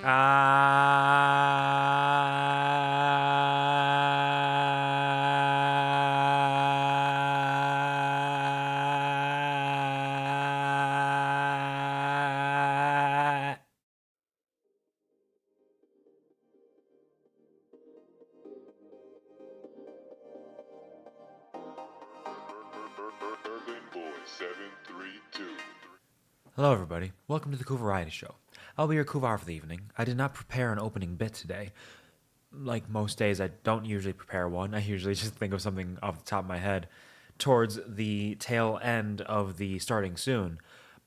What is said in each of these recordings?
Hello everybody, welcome to the QuvarTV show. I'll be your Kuvar for the evening. I did not prepare an opening bit today. Like most days, I don't usually prepare one. I usually just think of something off the top of my head towards the tail end of the starting soon.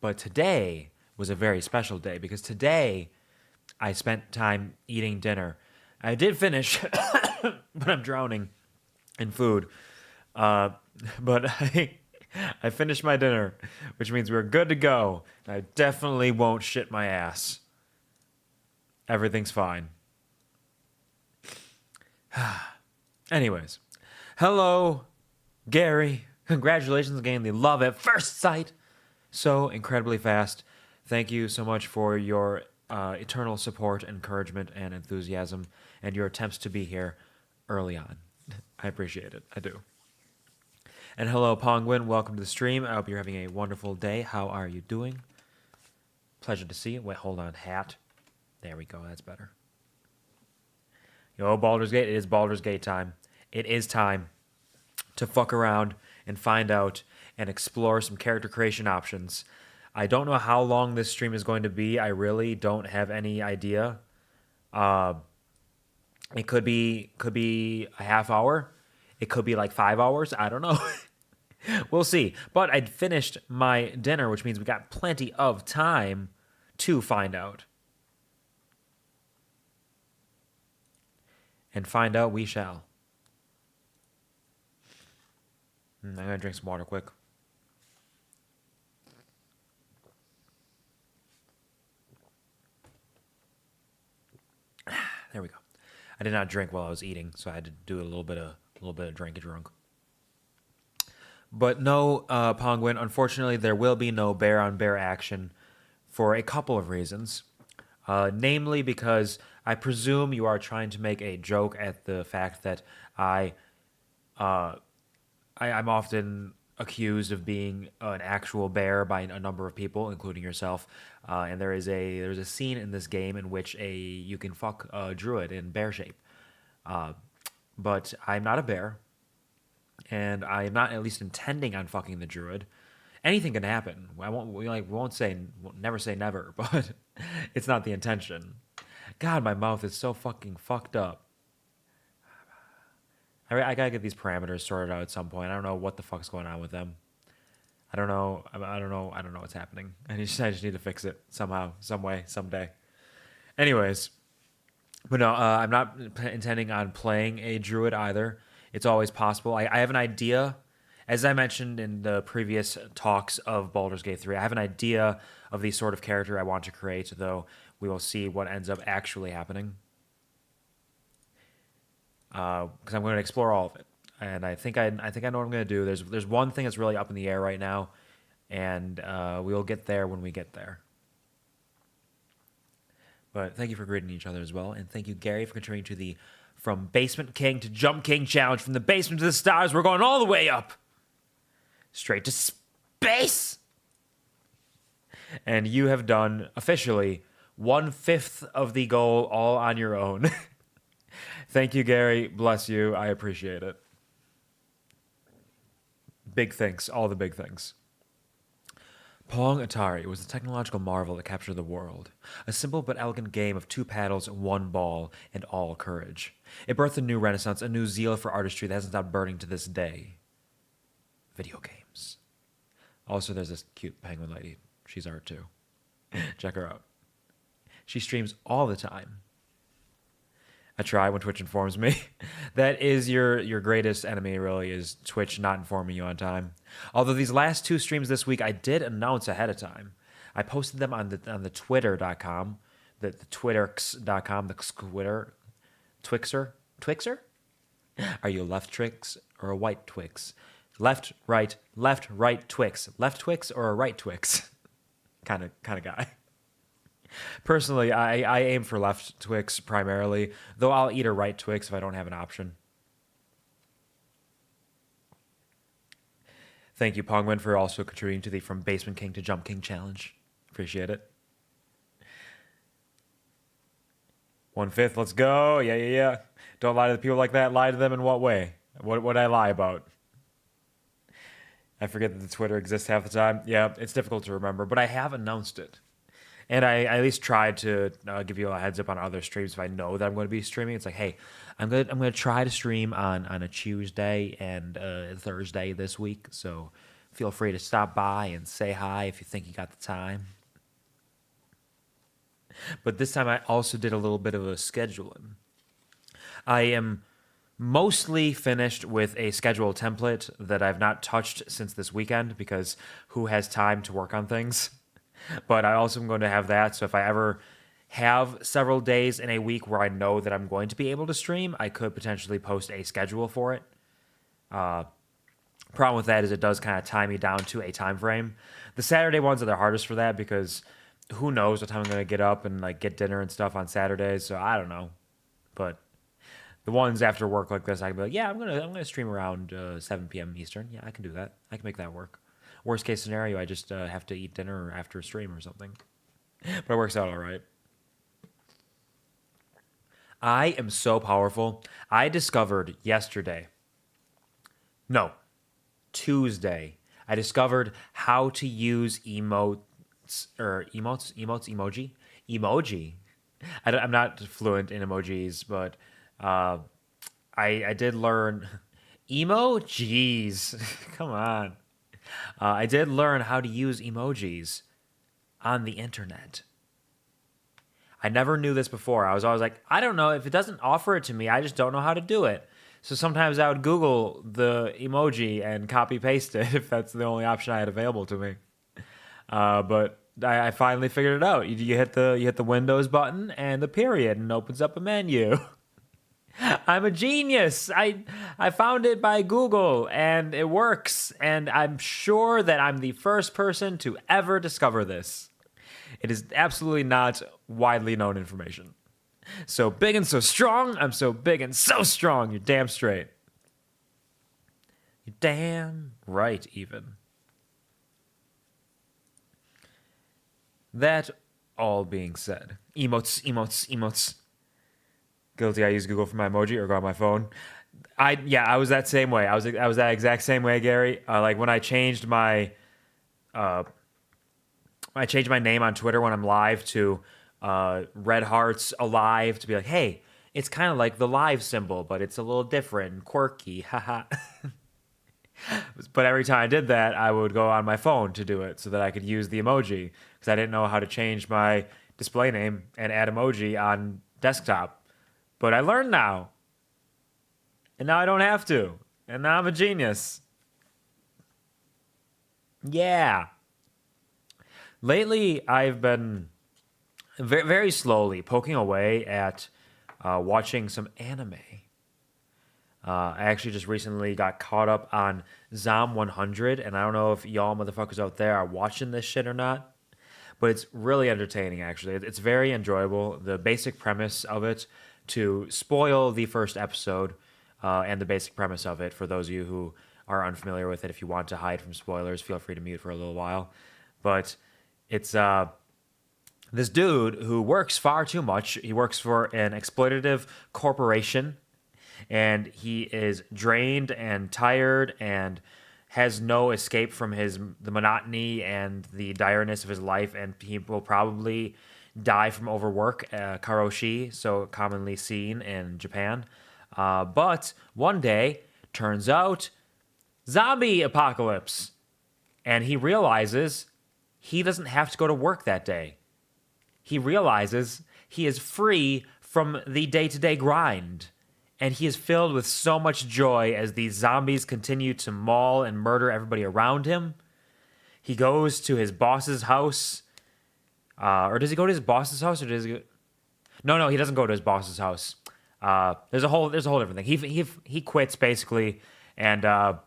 But today was a very special day because today I spent time eating dinner. I did finish, but I'm drowning in food. But I finished my dinner, which means we're good to go. I definitely won't shit my ass. Everything's fine. Anyways, hello, Gary. Congratulations on getting the love at first sight so incredibly fast. Thank you so much for your eternal support, encouragement, and enthusiasm, and your attempts to be here early on. I appreciate it. I do. And hello, Pongwin. Welcome to the stream. I hope you're having a wonderful day. How are you doing? Pleasure to see you. Wait, hold on. Hat. There we go. That's better. Yo, Baldur's Gate. It is Baldur's Gate time. It is time to fuck around and find out and explore some character creation options. I don't know how long this stream is going to be. I really don't have any idea. It could be a half hour. It could be like 5 hours. I don't know. We'll see. But I'd finished my dinner, which means we got plenty of time to find out. And find out we shall. I'm going to drink some water quick. There we go. I did not drink while I was eating, so I had to do a little bit of drink. But no, Pongwin, unfortunately, there will be no bear-on-bear action for a couple of reasons. Namely, because I presume you are trying to make a joke at the fact that I'm often accused of being an actual bear by a number of people, including yourself. And there's a scene in this game in which you can fuck a druid in bear shape. But I'm not a bear. And I am not at least intending on fucking the druid. Anything can happen. Never say never, but it's not the intention. God, my mouth is so fucking fucked up. I gotta get these parameters sorted out at some point. I don't know what the fuck's going on with them. I don't know what's happening. I just need to fix it somehow, some way, someday. Anyways, but no, I'm not intending on playing a druid either. It's always possible. I have an idea, as I mentioned in the previous talks of Baldur's Gate 3, I have an idea of the sort of character I want to create, though we will see what ends up actually happening. Because I'm going to explore all of it. And I think I know what I'm going to do. There's one thing that's really up in the air right now, and we will get there when we get there. But thank you for greeting each other as well, and thank you, Gary, for contributing to the From Basement King to Jump King challenge. From the basement to the stars, we're going all the way up. Straight to space! And you have done, officially, 1/5 of the goal all on your own. Thank you, Gary. Bless you. I appreciate it. Big thanks. All the big things. Pong Atari was a technological marvel that captured the world. A simple but elegant game of 2 paddles, 1 ball, and all courage. It birthed a new renaissance, a new zeal for artistry that hasn't stopped burning to this day. Video games. Also, there's this cute penguin lady. She's art too. Check her out. She streams all the time. I try when Twitch informs me. That is your greatest enemy, really, is Twitch not informing you on time. Although these last 2 streams this week, I did announce ahead of time. I posted them on the Twitter.com, the Twitterx.com, the Twitter, Twixer? Are you a left Twix or a white Twix? Left, right Twix. Left Twix or a right Twix? kind of guy. Personally, I aim for left Twix primarily, though I'll eat a right Twix if I don't have an option. Thank you, Pongwin, for also contributing to the From Basement King to Jump King challenge. Appreciate it. 1/5, let's go. Yeah, yeah, yeah. Don't lie to the people like that. Lie to them in what way? What would I lie about? I forget that the Twitter exists half the time. Yeah, it's difficult to remember, but I have announced it. And I at least tried to give you a heads up on other streams if I know that I'm going to be streaming. It's like, hey, I'm gonna try to stream on a Tuesday and Thursday this week. So feel free to stop by and say hi if you think you got the time. But this time I also did a little bit of a scheduling. I am mostly finished with a schedule template that I've not touched since this weekend because who has time to work on things? But I also am going to have that. So if I ever have several days in a week where I know that I'm going to be able to stream, I could potentially post a schedule for it. Problem with that is it does kind of tie me down to a time frame. The Saturday ones are the hardest for that because who knows what time I'm going to get up and like get dinner and stuff on Saturdays. So I don't know. But the ones after work like this, I can be like, yeah, I'm gonna stream around 7 p.m. Eastern. Yeah, I can do that. I can make that work. Worst case scenario, I just have to eat dinner after a stream or something. But it works out all right. I am so powerful. I discovered yesterday, no, Tuesday, I discovered how to use emoji. I'm not fluent in emojis, but uh, I did learn emojis. Come on. I did learn how to use emojis on the internet. I never knew this before. I was always like, I don't know. If it doesn't offer it to me, I just don't know how to do it. So sometimes I would Google the emoji and copy paste it if that's the only option I had available to me. But I finally figured it out. You hit the Windows button and the period and it opens up a menu. I'm a genius. I found it by Google and it works. And I'm sure that I'm the first person to ever discover this. It is absolutely not widely known information. So big and so strong. I'm so big and so strong. You're damn straight. You're damn right, even. That all being said, emotes. Guilty. I use Google for my emoji or go on my phone. I was that same way. I was that exact same way, Gary. Like when I changed my name on Twitter when I'm live to Red Hearts Alive to be like, hey, it's kind of like the live symbol, but it's a little different and quirky. Haha. But every time I did that, I would go on my phone to do it so that I could use the emoji because I didn't know how to change my display name and add emoji on desktop. But I learned now. And now I don't have to. And now I'm a genius. Yeah. Lately, I've been very, very slowly poking away at watching some anime. I actually just recently got caught up on Zom 100, and I don't know if y'all motherfuckers out there are watching this shit or not, but it's really entertaining, actually. It's very enjoyable. The basic premise of it, to spoil the first episode and the basic premise of it, for those of you who are unfamiliar with it, if you want to hide from spoilers, feel free to mute for a little while. But it's this dude who works far too much. He works for an exploitative corporation, and he is drained and tired and has no escape from the monotony and the direness of his life, and he will probably die from overwork, karoshi, so commonly seen in Japan. But one day, turns out, zombie apocalypse. And he realizes he doesn't have to go to work that day. He realizes he is free from the day-to-day grind. And he is filled with so much joy as these zombies continue to maul and murder everybody around him. He goes to his boss's house. Or does he go to his boss's house, or does he go... No, he doesn't go to his boss's house. There's a whole different thing. He quits basically, and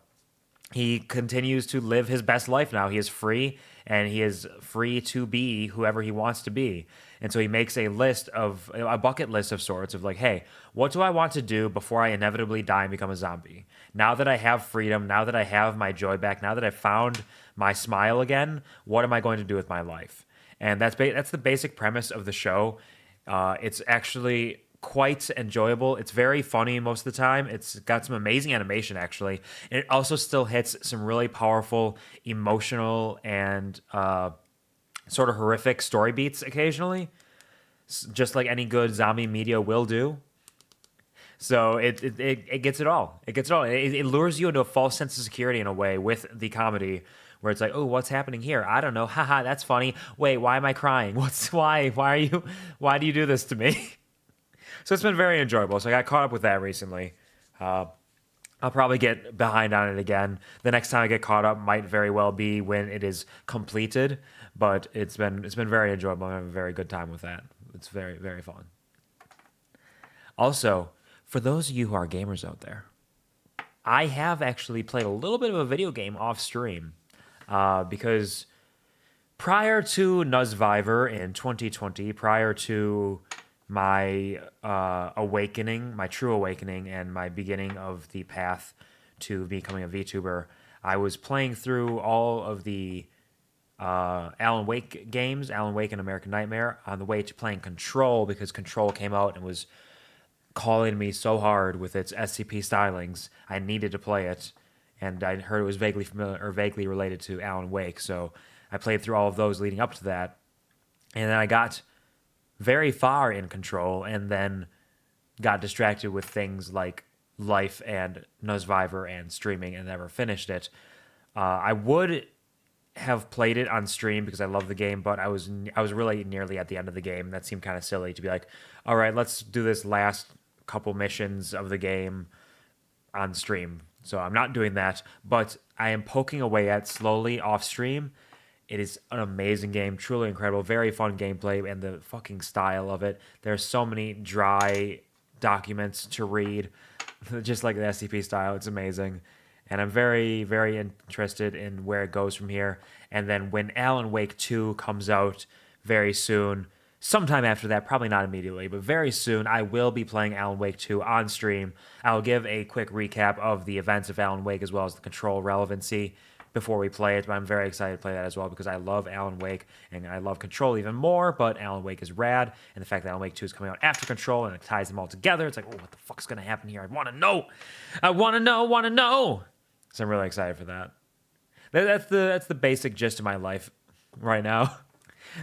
he continues to live his best life now. He is free, and he is free to be whoever he wants to be. And so he makes a bucket list of sorts of like, hey, what do I want to do before I inevitably die and become a zombie? Now that I have freedom, now that I have my joy back, now that I've found my smile again, what am I going to do with my life? And that's the basic premise of the show. It's actually quite enjoyable. It's very funny most of the time. It's got some amazing animation, actually. And it also still hits some really powerful, emotional, and sort of horrific story beats occasionally, just like any good zombie media will do. So it gets it all. It gets it all. It lures you into a false sense of security in a way with the comedy, where it's like, oh, what's happening here? I don't know. Haha, that's funny. Wait, why am I crying? Why do you do this to me? So it's been very enjoyable. So I got caught up with that recently. I'll probably get behind on it again. The next time I get caught up might very well be when it is completed, but it's been very enjoyable. I'm having a very good time with that. It's very, very fun. Also, for those of you who are gamers out there, I have actually played a little bit of a video game off stream because prior to Nuzviver in 2020, prior to my awakening, my true awakening, and my beginning of the path to becoming a VTuber, I was playing through all of the Alan Wake games, Alan Wake and American Nightmare, on the way to playing Control, because Control came out and was calling me so hard with its SCP stylings. I needed to play it, and I heard it was vaguely familiar or vaguely related to Alan Wake, so I played through all of those leading up to that, and then I got very far in Control, and then got distracted with things like life and Nuzviver and streaming, and never finished it. I would have played it on stream because I love the game, but I was really nearly at the end of the game. That seemed kind of silly to be like, all right, let's do this last couple missions of the game on stream. So I'm not doing that, but I am poking away at slowly off stream. It is an amazing game, truly incredible, very fun gameplay, and the fucking style of it. There's so many dry documents to read, just like the SCP style. It's amazing. And I'm very, very interested in where it goes from here. And then when Alan Wake 2 comes out very soon, sometime after that, probably not immediately, but very soon, I will be playing Alan Wake 2 on stream. I'll give a quick recap of the events of Alan Wake as well as the Control relevancy before we play it, but I'm very excited to play that as well because I love Alan Wake and I love Control even more, but Alan Wake is rad, and the fact that Alan Wake 2 is coming out after Control and it ties them all together, it's like, oh, what the fuck's going to happen here? I want to know. I want to know. So I'm really excited for that. That's the basic gist of my life right now.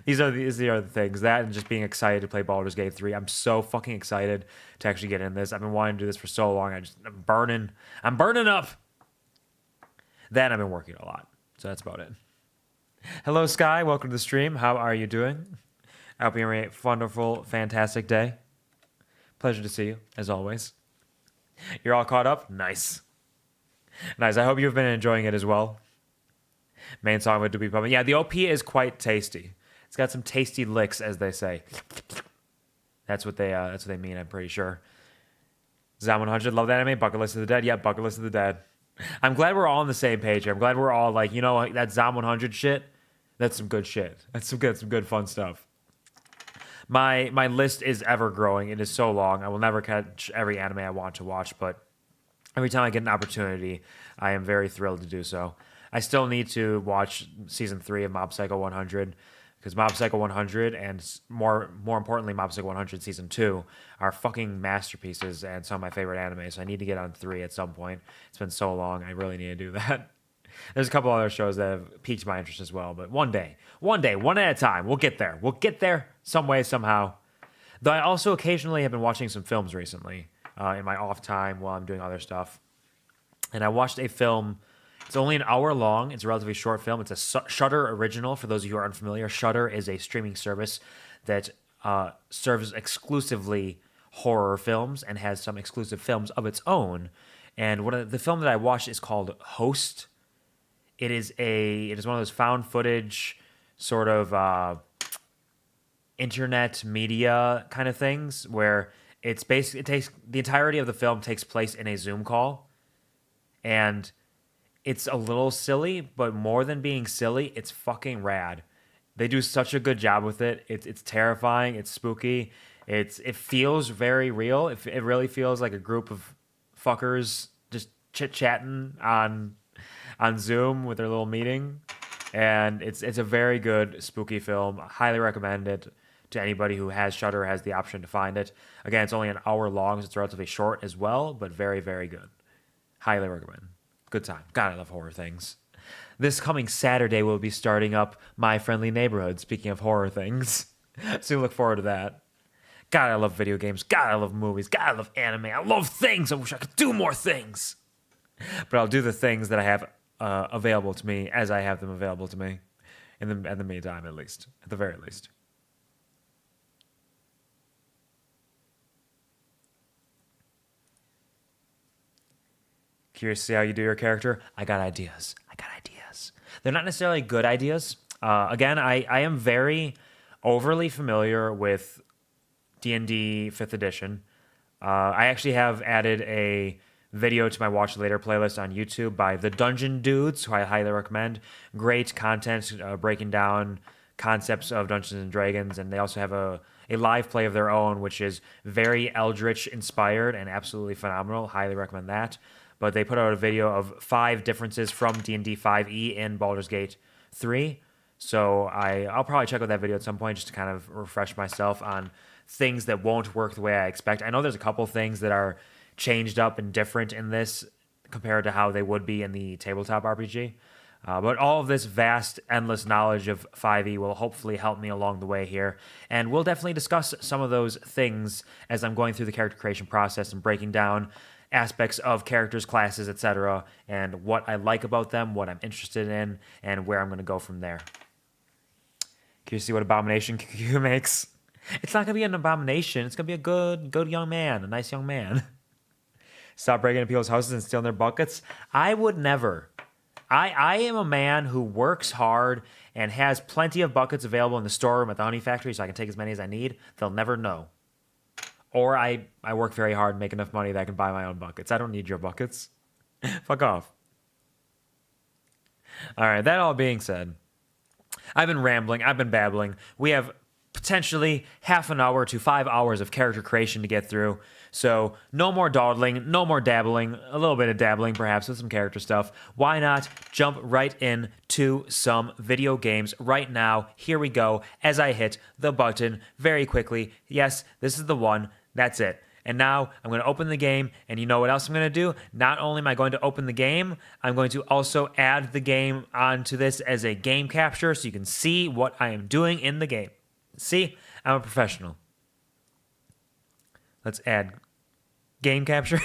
These are the things. That and just being excited to play Baldur's Gate 3. I'm so fucking excited to actually get in this. I've been wanting to do this for so long. I'm burning up. Then I've been working a lot. So that's about it. Hello, Sky. Welcome to the stream. How are you doing? I hope you're having a wonderful, fantastic day. Pleasure to see you, as always. You're all caught up? Nice. Nice. I hope you've been enjoying it as well. Main song with Doobie Pumping. Yeah, the OP is quite tasty. It's got some tasty licks, as they say. That's what they mean, I'm pretty sure. Zam 100, love that anime. Bucket List of the Dead. Yeah, Bucket List of the Dead. I'm glad we're all on the same page here. I'm glad we're all like, you know, that Zam 100 shit. That's some good shit. That's some good fun stuff. My list is ever growing. It is so long. I will never catch every anime I want to watch, but every time I get an opportunity, I am very thrilled to do so. I still need to watch season 3 of Mob Psycho 100 because Mob Psycho 100 and more importantly Mob Psycho 100 season 2 are fucking masterpieces and some of my favorite anime. So I need to get on 3 at some point. It's been so long. I really need to do that. There's a couple other shows that have piqued my interest as well, but one day, one at a time. We'll get there. We'll get there some way, somehow. Though I also occasionally have been watching some films recently in my off time while I'm doing other stuff. And I watched a film. It's only an hour long. It's a relatively short film. It's a Shudder original. For those of you who are unfamiliar, Shudder is a streaming service that serves exclusively horror films and has some exclusive films of its own. And the film that I watched is called Host. It is one of those found footage sort of internet media kind of things where it's basically the entirety of the film takes place in a Zoom call, and it's a little silly, but more than being silly, it's fucking rad. They do such a good job with it. It's terrifying. It's spooky. It feels very real. It really feels like a group of fuckers just chit chatting on Zoom with their little meeting, and it's a very good spooky film. I highly recommend it to anybody who has Shudder, has the option to find it. Again, it's only an hour long, so it's relatively short as well, but very, very good. Highly recommend. Good time. God, I love horror things. This coming Saturday, we'll be starting up My Friendly Neighborhood, speaking of horror things. So look forward to that. God, I love video games. God, I love movies. God, I love anime. I love things. I wish I could do more things. But I'll do the things that I have available to me as I have them available to me. At the meantime, at least. At the very least. Curious to see how you do your character? I got ideas. They're not necessarily good ideas. Again, I am very overly familiar with D&D 5th edition. I actually have added a video to my Watch Later playlist on YouTube by the Dungeon Dudes, who I highly recommend. Great content breaking down concepts of Dungeons and Dragons, and they also have a live play of their own, which is very Eldritch inspired and absolutely phenomenal. Highly recommend that. But they put out a video of 5 differences from D&D 5e in Baldur's Gate 3. So I'll probably check out that video at some point just to kind of refresh myself on things that won't work the way I expect. I know there's a couple things that are changed up and different in this compared to how they would be in the tabletop RPG. But all of this vast, endless knowledge of 5e will hopefully help me along the way here. And we'll definitely discuss some of those things as I'm going through the character creation process and breaking down aspects of characters, classes, etc., and what I like about them, what I'm interested in, and where I'm going to go from there. Can you see what abomination Q makes? It's not going to be an abomination. It's going to be a good young man, a nice young man. Stop breaking into people's houses and stealing their buckets. I would never. I am a man who works hard and has plenty of buckets available in the storeroom at the honey factory so I can take as many as I need. They'll never know. Or I work very hard and make enough money that I can buy my own buckets. I don't need your buckets. Fuck off. All right, that all being said, I've been rambling. I've been babbling. We have potentially half an hour to 5 hours of character creation to get through. So no more dawdling, no more dabbling, a little bit of dabbling perhaps with some character stuff. Why not jump right in to some video games right now? Here we go as I hit the button very quickly. Yes, this is the one. That's it. And now I'm going to open the game, and you know what else I'm going to do? Not only am I going to open the game, I'm going to also add the game onto this as a game capture so you can see what I am doing in the game. See? I'm a professional. Let's add game capture.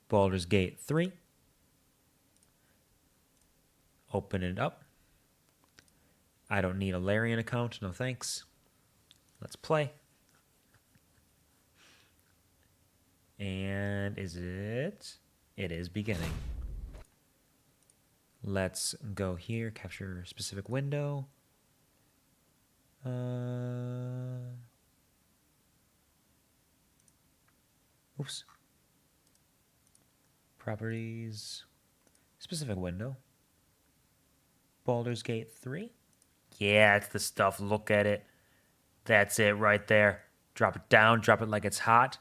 Baldur's Gate 3. Open it up. I don't need a Larian account. No thanks. Let's play. And is it? It is beginning. Let's go here. Capture specific window. Oops. Properties. Specific window. Baldur's Gate 3. Yeah, it's the stuff. Look at it. That's it right there. Drop it down. Drop it like it's hot.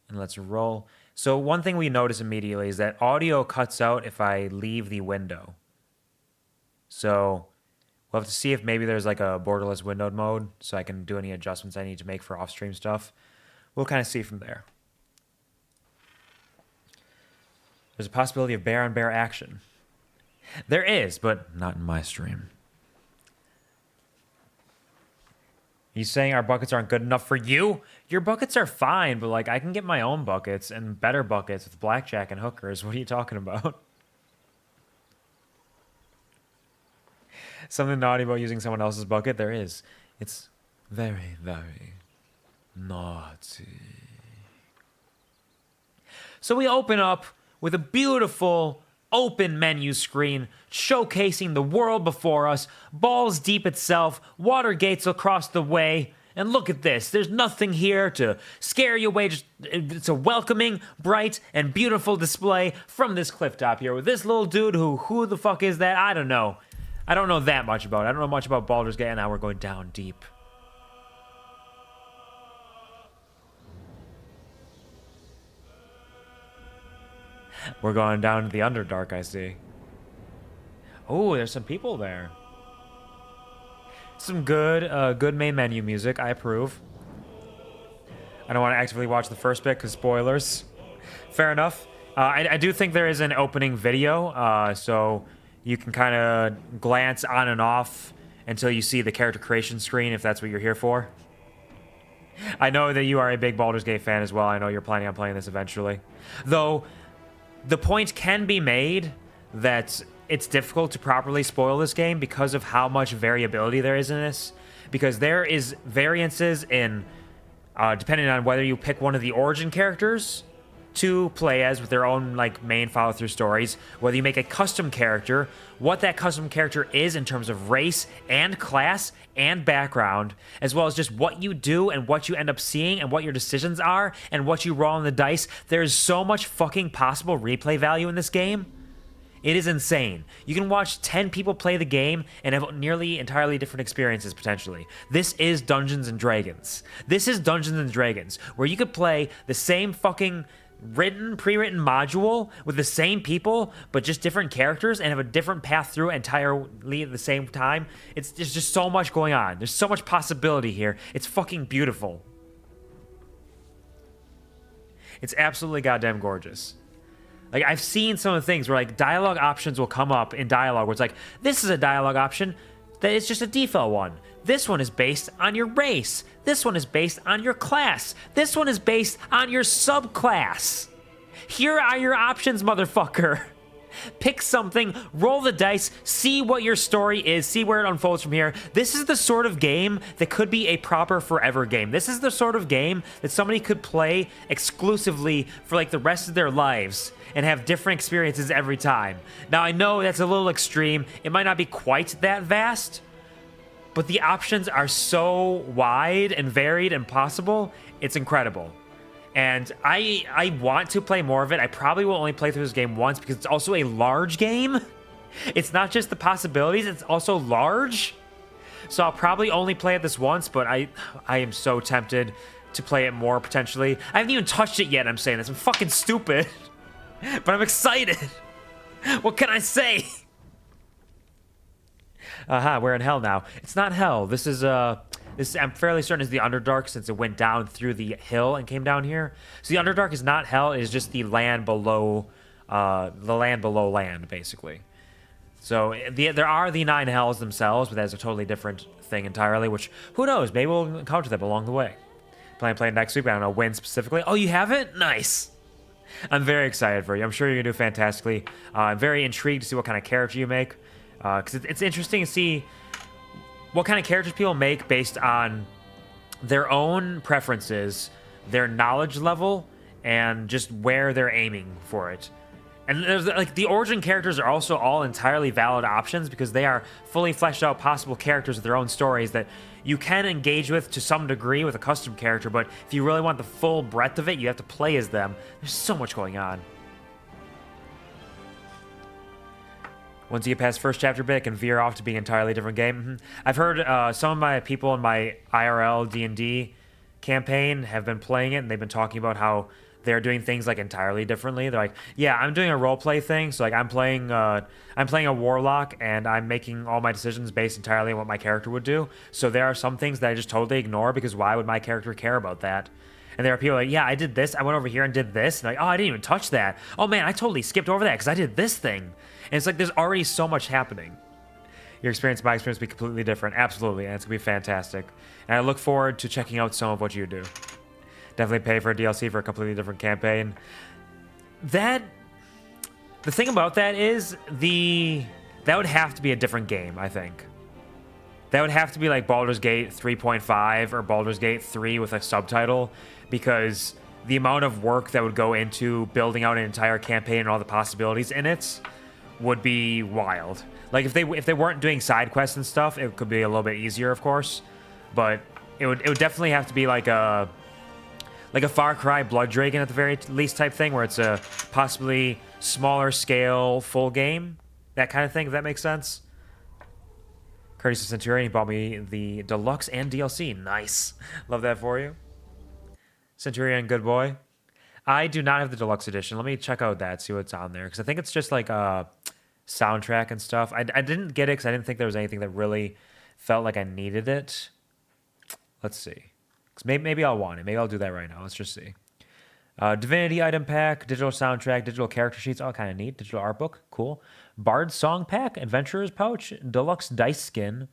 And let's roll. So one thing we notice immediately is that audio cuts out if I leave the window. So we'll have to see if maybe there's like a borderless windowed mode so I can do any adjustments I need to make for off-stream stuff. We'll kind of see from there. There's a possibility of bear-on-bear action. There is, but not in my stream. You saying our buckets aren't good enough for you? Your buckets are fine, but like I can get my own buckets and better buckets with blackjack and hookers. What are you talking about? Something naughty about using someone else's bucket? There is. It's very, very naughty. So we open up with a beautiful open menu screen showcasing the world before us, balls deep itself, water gates across the way, And look at this. There's nothing here to scare you away. It's a welcoming, bright, and beautiful display from this cliff top here with this little dude who the fuck is that? I don't know. I don't know that much about it. I don't know much about Baldur's Gate, and now we're going down deep. We're going down to the Underdark, I see. Oh, there's some people there. Some good main menu music. I approve. I don't want to actively watch the first bit because spoilers. Fair enough. I do think there is an opening video, so you can kind of glance on and off until you see the character creation screen, if that's what you're here for. I know that you are a big Baldur's Gate fan as well. I know you're planning on playing this eventually. Though, the point can be made that it's difficult to properly spoil this game because of how much variability there is in this. Because there is variances in, depending on whether you pick one of the origin characters to play as with their own like main follow-through stories, whether you make a custom character, what that custom character is in terms of race and class and background, as well as just what you do and what you end up seeing and what your decisions are and what you roll on the dice. There's so much fucking possible replay value in this game. It is insane. You can watch 10 people play the game and have nearly entirely different experiences, potentially. This is Dungeons & Dragons. This is Dungeons & Dragons, where you could play the same fucking pre-written module with the same people, but just different characters and have a different path through entirely at the same time. There's just so much going on. There's so much possibility here. It's fucking beautiful. It's absolutely goddamn gorgeous. Like, I've seen some of the things where, like, dialogue options will come up in dialogue where it's like, this is a dialogue option that is just a default one. This one is based on your race. This one is based on your class. This one is based on your subclass. Here are your options, motherfucker. Pick something, roll the dice, see what your story is, see where it unfolds from here. This is the sort of game that could be a proper forever game. This is the sort of game that somebody could play exclusively for like the rest of their lives and have different experiences every time. Now, I know that's a little extreme. It might not be quite that vast, but the options are so wide and varied and possible, it's incredible. And I want to play more of it. I probably will only play through this game once because it's also a large game. It's not just the possibilities, it's also large. So I'll probably only play it this once, but I am so tempted to play it more potentially. I haven't even touched it yet, I'm saying this. I'm fucking stupid. But I'm excited. What can I say? We're in hell now. It's not hell. This is I'm fairly certain is the Underdark since it went down through the hill and came down here. So the Underdark is not hell. It is just the land below land, basically. So there are the 9 hells themselves, but that's a totally different thing entirely. Which who knows? Maybe we'll encounter them along the way. Plan to play next week, but I don't know when specifically. Oh, you haven't? Nice. I'm very excited for you. I'm sure you're gonna do fantastically. I'm very intrigued to see what kind of character you make, because it's interesting to see what kind of characters people make based on their own preferences, their knowledge level, and just where they're aiming for it. And there's like the origin characters are also all entirely valid options because they are fully fleshed out possible characters with their own stories that you can engage with to some degree with a custom character, but if you really want the full breadth of it, you have to play as them. There's so much going on. Once you get past first chapter bit, it can veer off to be an entirely different game. I've heard some of my people in my IRL D&D campaign have been playing it, and they've been talking about how they're doing things like entirely differently. They're like, yeah, I'm doing a roleplay thing, so like I'm playing a warlock, and I'm making all my decisions based entirely on what my character would do. So there are some things that I just totally ignore because why would my character care about that? And there are people like, yeah, I did this. I went over here and did this. And like, oh, I didn't even touch that. Oh man, I totally skipped over that because I did this thing. And it's like there's already so much happening. Your experience, my experience, will be completely different. Absolutely, and it's gonna be fantastic. And I look forward to checking out some of what you do. Definitely pay for a DLC for a completely different campaign. The thing about that is that would have to be a different game, I think. That would have to be like Baldur's Gate 3.5 or Baldur's Gate 3 with a subtitle, because the amount of work that would go into building out an entire campaign and all the possibilities in it would be wild. Like if they weren't doing side quests and stuff, it could be a little bit easier, of course. But It would definitely have to be like a Far Cry Blood Dragon at the very least type thing, where it's a possibly smaller scale full game, that kind of thing. If that makes sense. Courtesy of Centurion, he bought me the deluxe and DLC. Nice, love that for you, Centurion. Good boy. I do not have the deluxe edition. Let me check out that, see what's on there, because I think it's just like a soundtrack and stuff. I didn't get it because I didn't think there was anything that really felt like I needed it. Let's see. Because maybe I'll want it. Maybe I'll do that right now. Let's just see. Divinity item pack, digital soundtrack, digital character sheets, all kind of neat. Digital art book, cool. Bard song pack, adventurer's pouch, deluxe dice skin,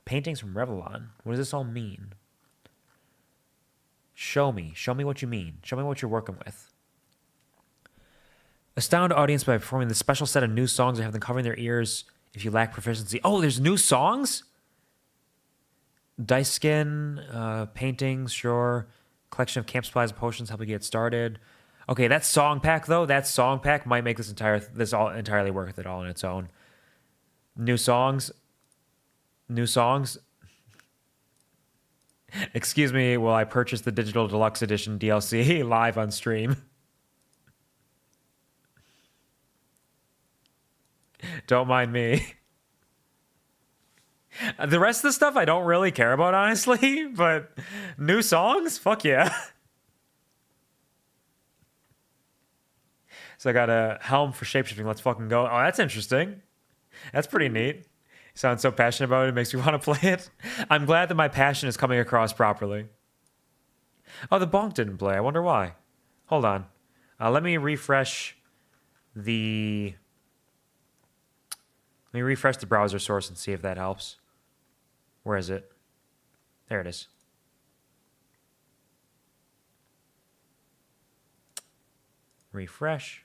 paintings from Revlon. What does this all mean? Show me what you mean. Show me what you're working with. Astound audience by performing the special set of new songs or have them covering their ears if you lack proficiency. Oh, there's new songs? Dice skin, paintings, sure. Collection of camp supplies and potions help you get started. Okay, that song pack though, that song pack might make this all entirely worth it all on its own. New songs. Excuse me while I purchase the digital deluxe edition DLC live on stream. Don't mind me. The rest of the stuff I don't really care about, honestly, but new songs? Fuck yeah. So I got a helm for shapeshifting. Let's fucking go. Oh, that's interesting. That's pretty neat. You sound so passionate about it. It makes me want to play it. I'm glad that my passion is coming across properly. Oh, the bonk didn't play. I wonder why. Hold on. Let me refresh the browser source and see if that helps. Where is it? There it is. Refresh.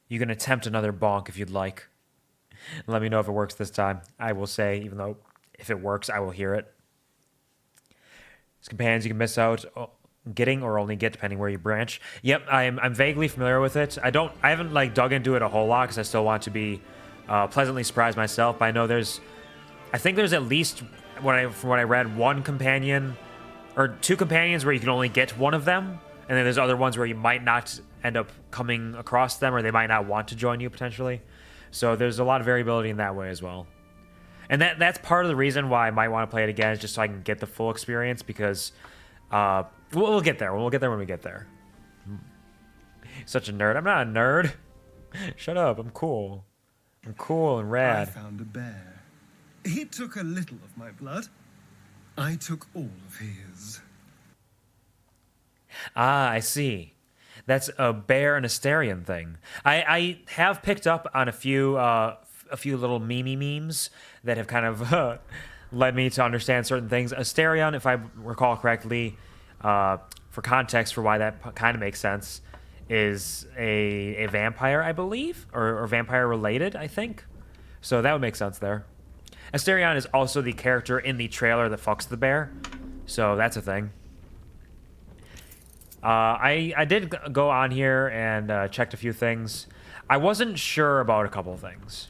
You can attempt another bonk if you'd like. Let me know if it works this time. I will say, even though if it works, I will hear it. As companions, you can miss out getting or only get depending where you branch. Yep, I'm vaguely familiar with it. I haven't like dug into it a whole lot because I still want to be pleasantly surprised myself. But I know I think there's at least from what I read, one companion or two companions where you can only get one of them, and then there's other ones where you might not end up coming across them, or they might not want to join you potentially. So there's a lot of variability in that way as well. And that's part of the reason why I might want to play it again, is just so I can get the full experience, because we'll get there. We'll get there when we get there. Such a nerd. I'm not a nerd. Shut up. I'm cool. I'm cool and rad. I found a bear. He took a little of my blood. I took all of his. Ah, I see. That's a bear and Asterion thing. I have picked up on a few little memes that have kind of led me to understand certain things. Asterion, if I recall correctly, for context for why that kind of makes sense, is a vampire, I believe, or vampire related, I think. So that would make sense there. Asterion is also the character in the trailer that fucks the bear, so that's a thing. I did go on here and checked a few things. I wasn't sure about a couple of things.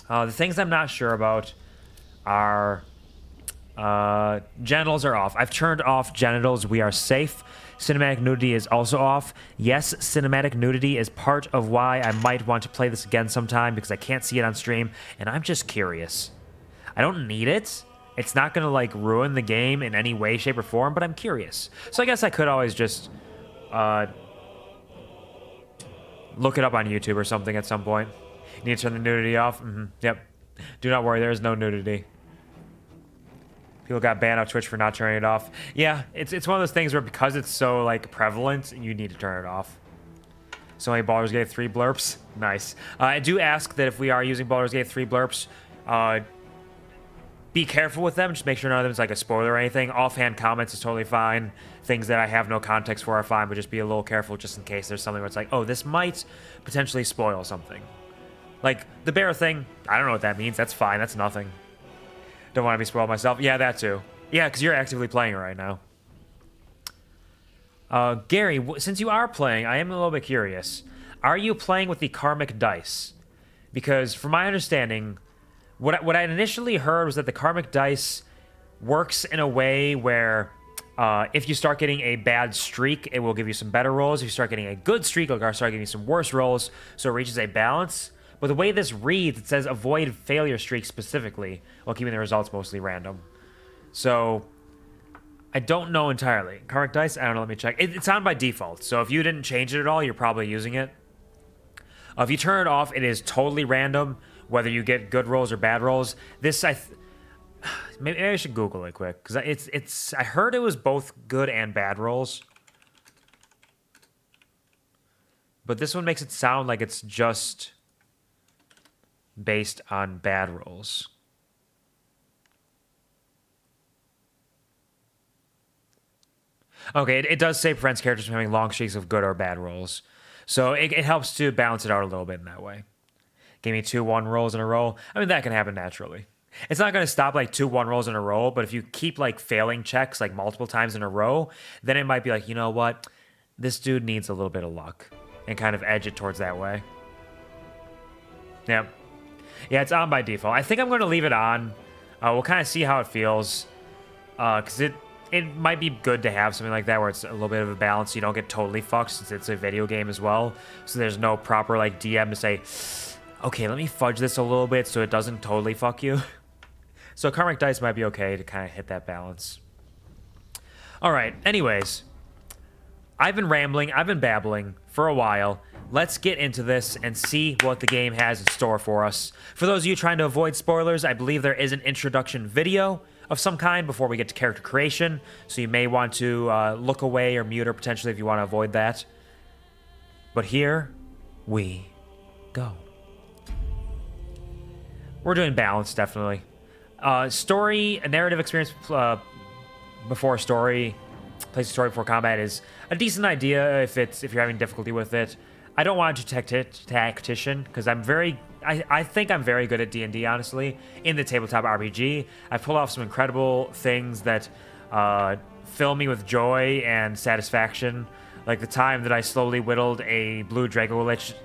The things I'm not sure about are genitals are off. I've turned off genitals. We are safe. Cinematic nudity is also off. Yes, cinematic nudity is part of why I might want to play this again sometime, because I can't see it on stream, and I'm just curious. I don't need it. It's not going to, like, ruin the game in any way, shape, or form, but I'm curious. So I guess I could always just look it up on YouTube or something at some point. You need to turn the nudity off? Yep. Do not worry, there is no nudity. People got banned on Twitch for not turning it off. Yeah, it's one of those things where because it's so, like, prevalent, you need to turn it off. So many Baldur's Gate 3 blurps. Nice. I do ask that if we are using Baldur's Gate 3 blurps, be careful with them. Just make sure none of them is like a spoiler or anything. Offhand comments is totally fine. Things that I have no context for are fine, but just be a little careful just in case there's something where it's like, oh, this might potentially spoil something. Like, the bear thing, I don't know what that means. That's fine. That's nothing. Don't want to be spoiled myself. Yeah, that too. Yeah, because you're actively playing it right now. Gary, since you are playing, I am a little bit curious. Are you playing with the karmic dice? Because from my understanding, What I initially heard was that the karmic dice works in a way where if you start getting a bad streak, it will give you some better rolls. If you start getting a good streak, it'll start giving you some worse rolls, so it reaches a balance. But the way this reads, it says avoid failure streaks specifically, while keeping the results mostly random. So I don't know entirely. Karmic dice? I don't know. Let me check. It's on by default, so if you didn't change it at all, you're probably using it. If you turn it off, it is totally random, whether you get good rolls or bad rolls. This, maybe I should Google it quick, because I heard it was both good and bad rolls. But this one makes it sound like it's just based on bad rolls. Okay, it does say prevents characters from having long streaks of good or bad rolls. So it helps to balance it out a little bit in that way. Give me 2-1 rolls in a row. I mean, that can happen naturally. It's not going to stop like 2-1 rolls in a row, but if you keep like failing checks like multiple times in a row, then it might be like, you know what? This dude needs a little bit of luck, and kind of edge it towards that way. Yep. Yeah, it's on by default. I think I'm going to leave it on. We'll kind of see how it feels. Because it might be good to have something like that where it's a little bit of a balance. You don't get totally fucked since it's a video game as well. So there's no proper like DM to say, okay, let me fudge this a little bit so it doesn't totally fuck you. So karmic dice might be okay to kind of hit that balance. All right, anyways. I've been rambling, I've been babbling for a while. Let's get into this and see what the game has in store for us. For those of you trying to avoid spoilers, I believe there is an introduction video of some kind before we get to character creation, so you may want to look away or mute her potentially if you want to avoid that. But here we go. We're doing balance, definitely. Story, a narrative experience before story, place story before combat is a decent idea if you're having difficulty with it. I don't want to tactician because I think I'm very good at D&D, honestly, in the tabletop RPG. I've pulled off some incredible things that fill me with joy and satisfaction, like the time that I slowly whittled a blue Drago Lich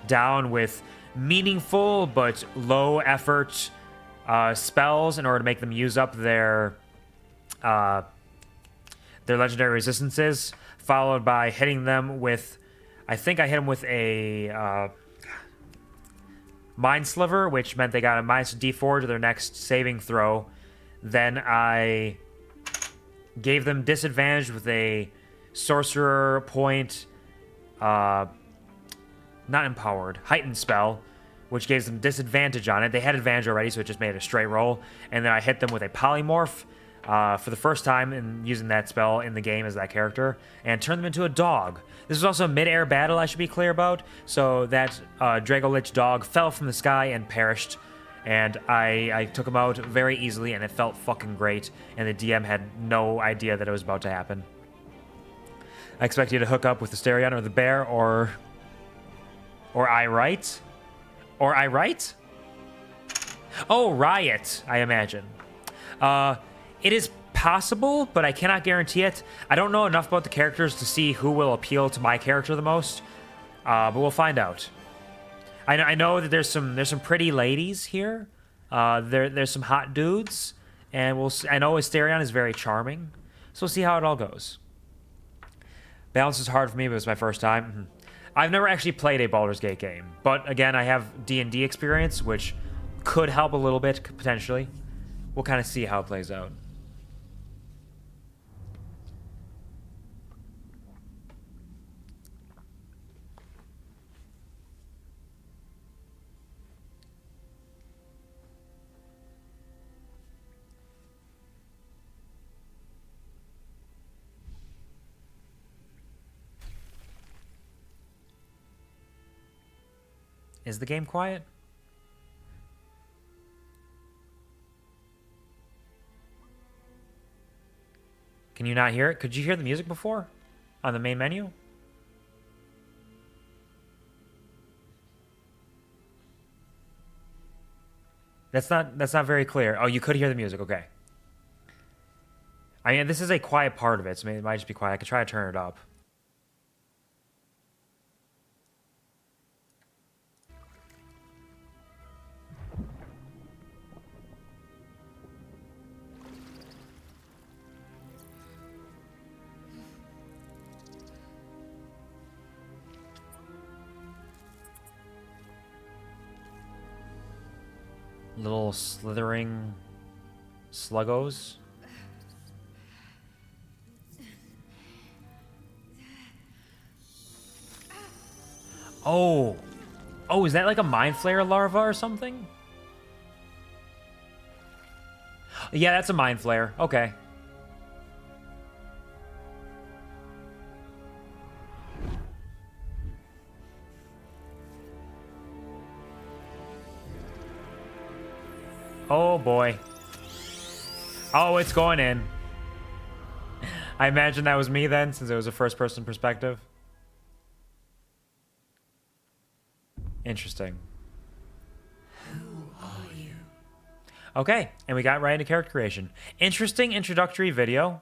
down with meaningful but low effort spells in order to make them use up their legendary resistances, followed by hitting them with, I think I hit them with a Mind Sliver, which meant they got a minus D4 to their next saving throw. Then I gave them disadvantage with a Sorcerer Point, not empowered, heightened spell, which gives them disadvantage on it. They had advantage already, so it just made it a straight roll. And then I hit them with a Polymorph for the first time in using that spell in the game as that character, and turned them into a dog. This was also a mid-air battle, I should be clear about, so that Drago Lich dog fell from the sky and perished, and I took him out very easily, and it felt fucking great, and the DM had no idea that it was about to happen. I expect you to hook up with the Asterion or the bear, or I right? Or I right? Oh, Riot, I imagine. It is possible, but I cannot guarantee it. I don't know enough about the characters to see who will appeal to my character the most, but we'll find out. I know that there's some pretty ladies here. There's some hot dudes, and I know Asterion is very charming, so we'll see how it all goes. Balance is hard for me, but it's my first time. I've never actually played a Baldur's Gate game, but again, I have D&D experience, which could help a little bit, potentially. We'll kind of see how it plays out. Is the game quiet? Can you not hear it? Could you hear the music before? On the main menu? That's not very clear. Oh, you could hear the music, okay. I mean, this is a quiet part of it, so maybe it might just be quiet. I could try to turn it up. Little slithering sluggos. Oh. Oh, is that like a mind flayer larva or something? Yeah, that's a mind flayer. Okay. Oh boy. Oh, it's going in. I imagine that was me then, since it was a first-person perspective. Interesting. Who are you? Okay, and we got right into character creation. Interesting introductory video.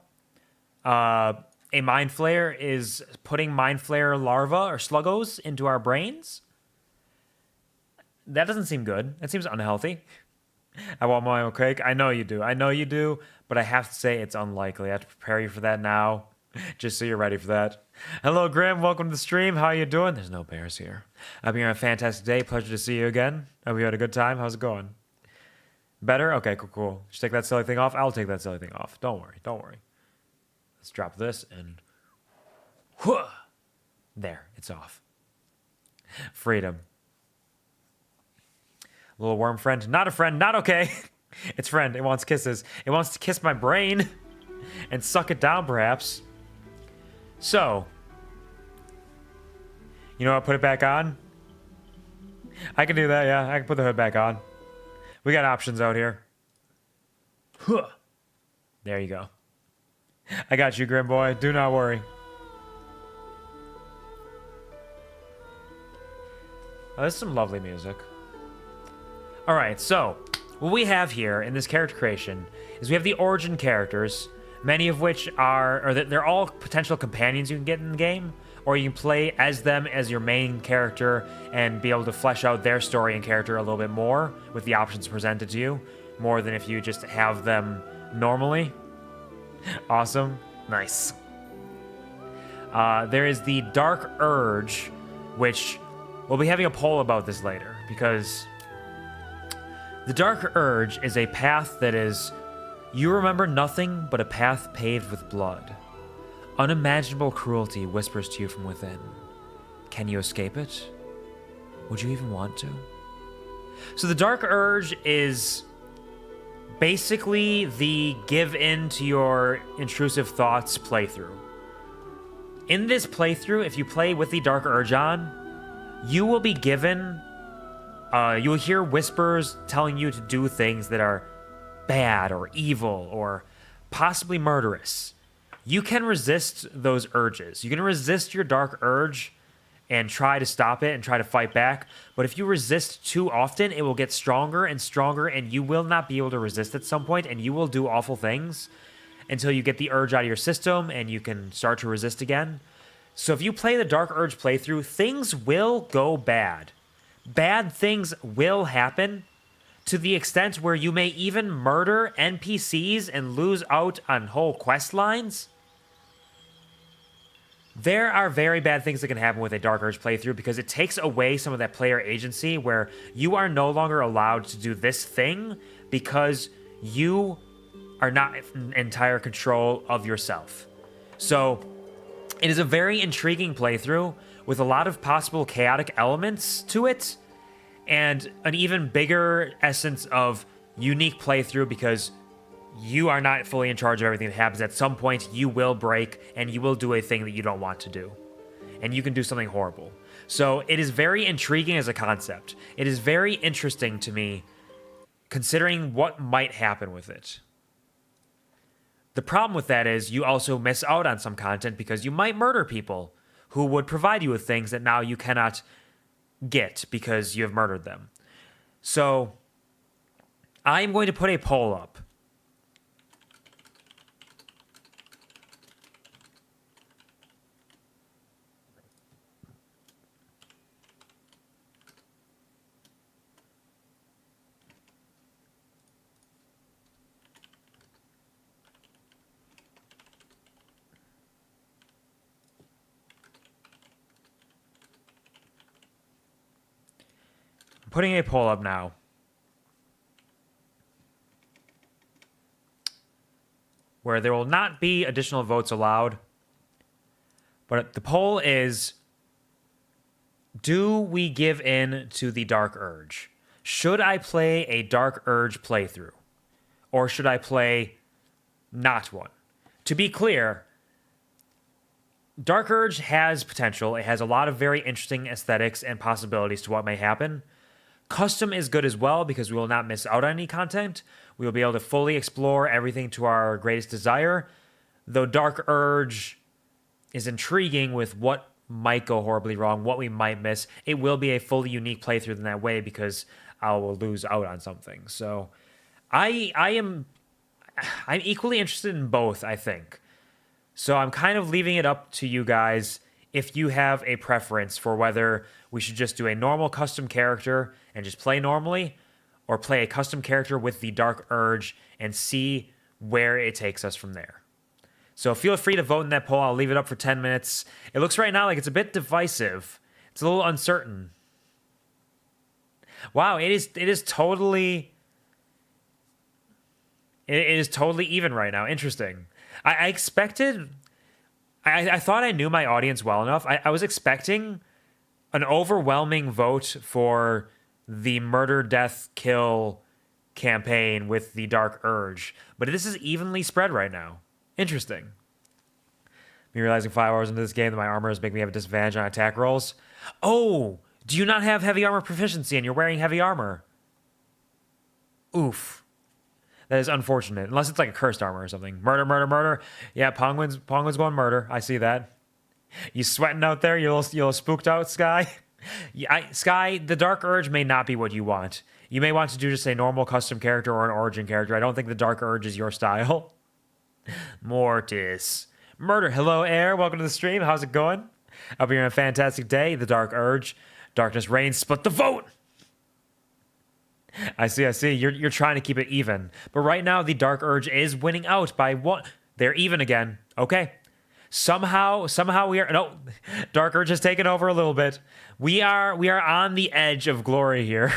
A mind flayer is putting mind flayer larvae or sluggos into our brains. That doesn't seem good. That seems unhealthy. I want my own cake. I know you do. I know you do, but I have to say it's unlikely. I have to prepare you for that now, just so you're ready for that. Hello, Graham. Welcome to the stream. How are you doing? There's no bears here. I hope you're having a fantastic day. Pleasure to see you again. Hope you had a good time. How's it going? Better? Okay, cool, cool. Just take that silly thing off. I'll take that silly thing off. Don't worry. Don't worry. Let's drop this and... Whoa! There. It's off. Freedom. Little worm friend. Not a friend. Not okay. It's friend. It wants kisses. It wants to kiss my brain and suck it down, perhaps. So, you know what? Put it back on. I can do that, yeah. I can put the hood back on. We got options out here. Huh. There you go. I got you, Grim Boy. Do not worry. Oh, this is some lovely music. All right, so what we have here in this character creation is we have the origin characters, many of which are, or they're all potential companions you can get in the game, or you can play as them as your main character and be able to flesh out their story and character a little bit more with the options presented to you, more than if you just have them normally. Awesome. Nice. There is the Dark Urge, which we'll be having a poll about this later, because the Dark Urge is a path that is, you remember nothing but a path paved with blood. Unimaginable cruelty whispers to you from within. Can you escape it? Would you even want to? So the Dark Urge is basically the give in to your intrusive thoughts playthrough. In this playthrough, if you play with the Dark Urge on, you will be given... you will hear whispers telling you to do things that are bad or evil or possibly murderous. You can resist those urges. You can resist your dark urge and try to stop it and try to fight back. But if you resist too often, it will get stronger and stronger, and you will not be able to resist at some point, and you will do awful things until you get the urge out of your system and you can start to resist again. So if you play the Dark Urge playthrough, things will go bad. Bad things will happen to the extent where you may even murder NPCs and lose out on whole quest lines. There are very bad things that can happen with a Dark Urge playthrough because it takes away some of that player agency where you are no longer allowed to do this thing because you are not in entire control of yourself. So it is a very intriguing playthrough with a lot of possible chaotic elements to it and an even bigger essence of unique playthrough because you are not fully in charge of everything that happens. At some point, you will break and you will do a thing that you don't want to do. And you can do something horrible. So it is very intriguing as a concept. It is very interesting to me considering what might happen with it. The problem with that is you also miss out on some content because you might murder people who would provide you with things that now you cannot get because you have murdered them. So I am going to put a poll up. Putting a poll up now. where there will not be additional votes allowed. But the poll is, do we give in to the Dark Urge? Should I play a Dark Urge playthrough? Or should I play not one? To be clear, Dark Urge has potential. It has a lot of very interesting aesthetics and possibilities to what may happen. Custom is good as well because we will not miss out on any content. We will be able to fully explore everything to our greatest desire. Though Dark Urge is intriguing with what might go horribly wrong, what we might miss. It will be a fully unique playthrough in that way because I will lose out on something. So I'm equally interested in both, I think. So I'm kind of leaving it up to you guys if you have a preference for whether we should just do a normal custom character and just play normally, or play a custom character with the Dark Urge and see where it takes us from there. So feel free to vote in that poll. I'll leave it up for 10 minutes. It looks right now like it's a bit divisive. It's a little uncertain. Wow, it is totally even right now. Interesting. I expected... I thought I knew my audience well enough. I was expecting an overwhelming vote for the murder, death, kill campaign with the Dark Urge. But this is evenly spread right now. Interesting. Me realizing 5 hours into this game that my armor is making me have a disadvantage on attack rolls. Oh, do you not have heavy armor proficiency and you're wearing heavy armor? Oof. That is unfortunate. Unless it's like a cursed armor or something. Murder, murder, murder. Yeah, Pongwin's going murder. I see that. You sweating out there? You little spooked out, Sky? Yeah, Sky, the Dark Urge may not be what you want. You may want to do just a normal custom character or an origin character. I don't think the Dark Urge is your style. Mortis. Murder. Hello, Air. Welcome to the stream. How's it going? I hope you're having a fantastic day. The Dark Urge. Darkness reigns. Split the vote. I see. You're trying to keep it even. But right now, the Dark Urge is winning out by one. They're even again. Okay. Somehow we are... No. Dark Urge has taken over a little bit. We are on the edge of glory here.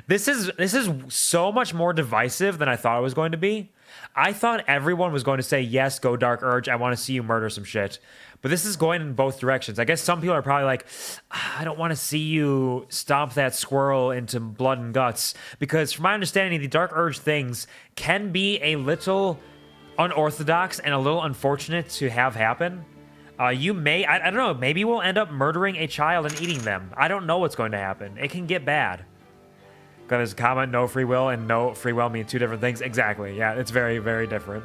This is so much more divisive than I thought it was going to be. I thought everyone was going to say, yes, go Dark Urge. I want to see you murder some shit. But this is going in both directions. I guess some people are probably like, I don't want to see you stomp that squirrel into blood and guts. Because from my understanding, the Dark Urge things can be a little unorthodox and a little unfortunate to have happen. You may, I don't know, maybe we'll end up murdering a child and eating them. I don't know what's going to happen. It can get bad. There's a comment, no free will, and no free will mean two different things. Exactly. Yeah, it's very, very different.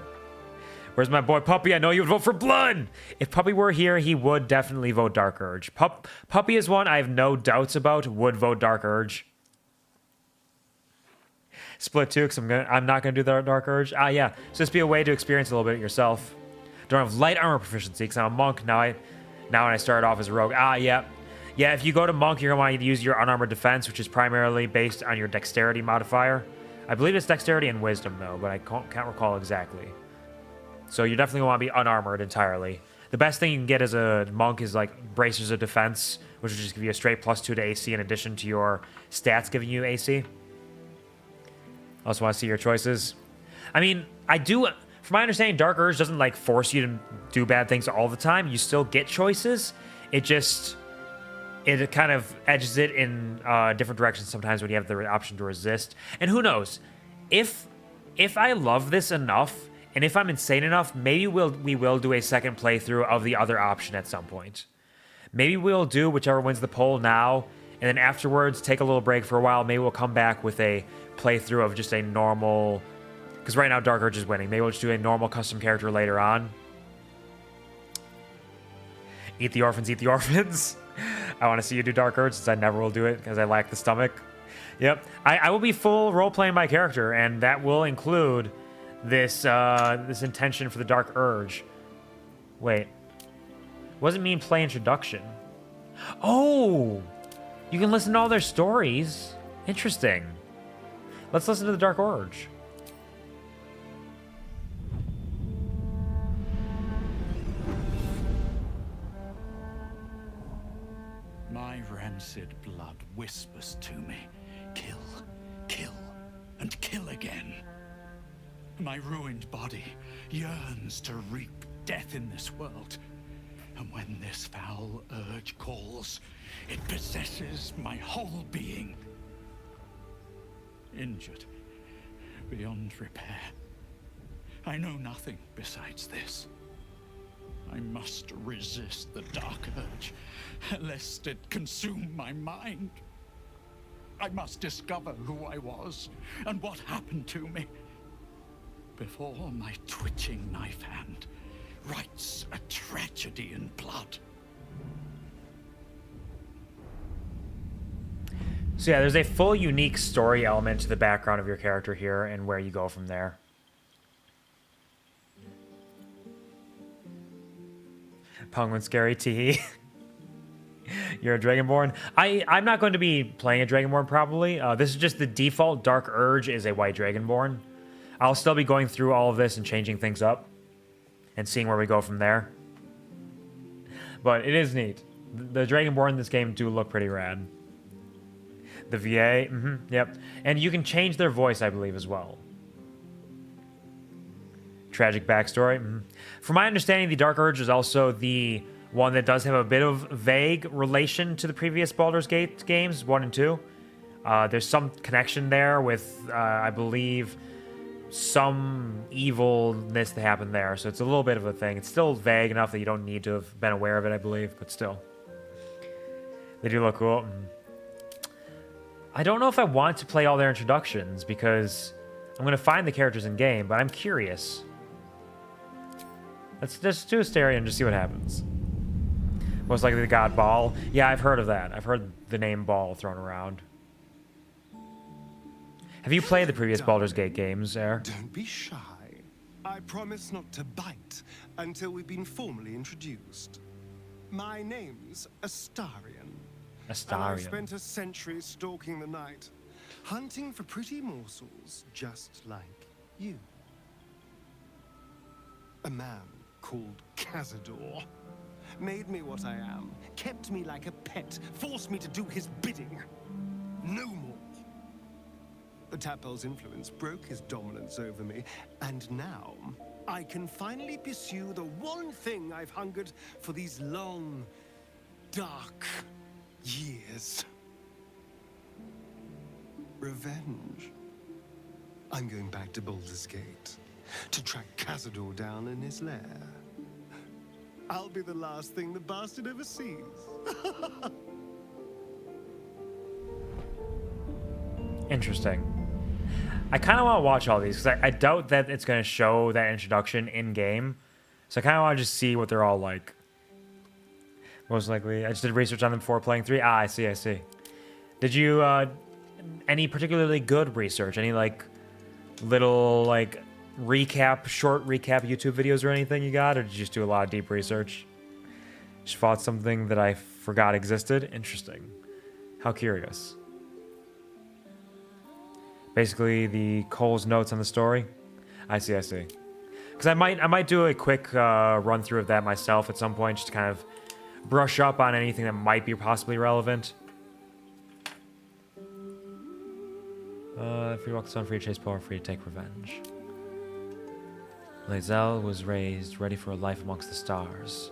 Where's my boy Puppy? I know you would vote for Blood. If Puppy were here, he would definitely vote Dark Urge. Puppy is one I have no doubts about, would vote Dark Urge. Split 2, because I'm not gonna do the Dark Urge. Yeah. So this be a way to experience a little bit yourself. Don't have light armor proficiency, because I'm a monk now. When I started off as a rogue. Yeah. Yeah, if you go to Monk, you're going to want to use your unarmored defense, which is primarily based on your dexterity modifier. I believe it's dexterity and wisdom, though, but I can't recall exactly. So you're definitely going to want to be unarmored entirely. The best thing you can get as a Monk is, like, Bracers of Defense, which will just give you a straight +2 to AC in addition to your stats giving you AC. Also want to see your choices. I mean, from my understanding, Dark Urge doesn't, like, force you to do bad things all the time. You still get choices. It kind of edges it in different directions sometimes when you have the option to resist. And who knows? If I love this enough, and if I'm insane enough, maybe we will do a second playthrough of the other option at some point. Maybe we'll do whichever wins the poll now, and then afterwards take a little break for a while. Maybe we'll come back with a playthrough of just a normal... Because right now Dark Urge is winning. Maybe we'll just do a normal custom character later on. Eat the orphans, eat the orphans. I want to see you do Dark Urge since I never will do it because I lack the stomach. Yep. I will be full role-playing my character, and that will include this this intention for the Dark Urge. Wait. What does it mean play introduction? Oh! You can listen to all their stories. Interesting. Let's listen to the Dark Urge. My rancid blood whispers to me, kill, kill, and kill again. My ruined body yearns to reap death in this world. And when this foul urge calls, it possesses my whole being. Injured beyond repair. I know nothing besides this. I must resist the dark urge, lest it consume my mind. I must discover who I was and what happened to me before my twitching knife hand writes a tragedy in blood. So yeah, there's a full unique story element to the background of your character here and where you go from there. Penguin Scary Tee. You're a Dragonborn. I'm not going to be playing a Dragonborn probably. This is just the default. Dark Urge is a white Dragonborn. I'll still be going through all of this and changing things up and seeing where we go from there. But it is neat. The Dragonborn in this game do look pretty rad. The VA, yep. And you can change their voice, I believe, as well. Tragic backstory. From my understanding, the Dark Urge is also the one that does have a bit of vague relation to the previous Baldur's Gate games, 1 and 2. There's some connection there with, I believe, some evilness that happened there. So it's a little bit of a thing. It's still vague enough that you don't need to have been aware of it, I believe, but still. They do look cool. I don't know if I want to play all their introductions because I'm going to find the characters in game, but I'm curious. Let's just do a stereo and just see what happens. Most likely the god Ball. Yeah, I've heard of that. I've heard the name Ball thrown around. Have you played the previous Baldur's Gate games, Air? Don't be shy. I promise not to bite until we've been formally introduced. My name's Astarion. And I've spent a century stalking the night, hunting for pretty morsels just like you. A man called Cazador made me what I am, kept me like a pet, forced me to do his bidding. No more. The Tadpole's influence broke his dominance over me, and now I can finally pursue the one thing I've hungered for these long, dark years. Revenge. I'm going back to Baldur's Gate to track Cazador down in his lair. I'll be the last thing the bastard ever sees. Interesting. I kind of want to watch all these because I doubt that it's going to show that introduction in-game. So I kind of want to just see what they're all like. Most likely. I just did research on them before playing 3. Ah, I see. Did you, any particularly good research? Any, like, little, like, short recap YouTube videos or anything you got? Or did you just do a lot of deep research? Just fought something that I forgot existed? Interesting. How curious. Basically, the Cole's notes on the story? I see. Because I might do a quick run-through of that myself at some point, just to kind of brush up on anything that might be possibly relevant. Free to walk the sun, free to chase power, free to take revenge. Lae'zel was raised, ready for a life amongst the stars,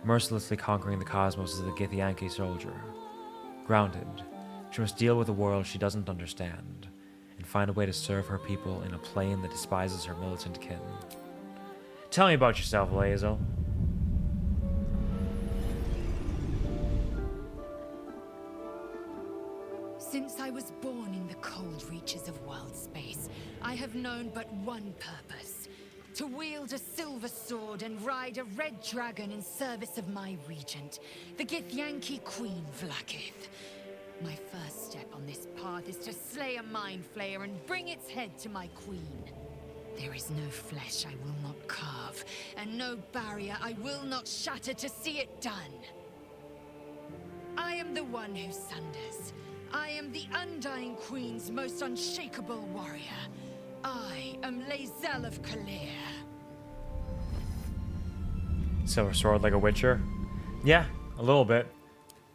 mercilessly conquering the cosmos as a Githyanki soldier. Grounded, she must deal with a world she doesn't understand, and find a way to serve her people in a plane that despises her militant kin. Tell me about yourself, Lae'zel. Since I was born in the cold reaches of world space, I have known but one purpose. To wield a silver sword and ride a red dragon in service of my regent, the Githyanki Queen Vlaakith. My first step on this path is to slay a mind flayer and bring its head to my queen. There is no flesh I will not carve, and no barrier I will not shatter to see it done. I am the one who sunders. I am the Undying Queen's most unshakable warrior. I am Lae'zel of Kalir. Silver sword like a witcher? Yeah, a little bit.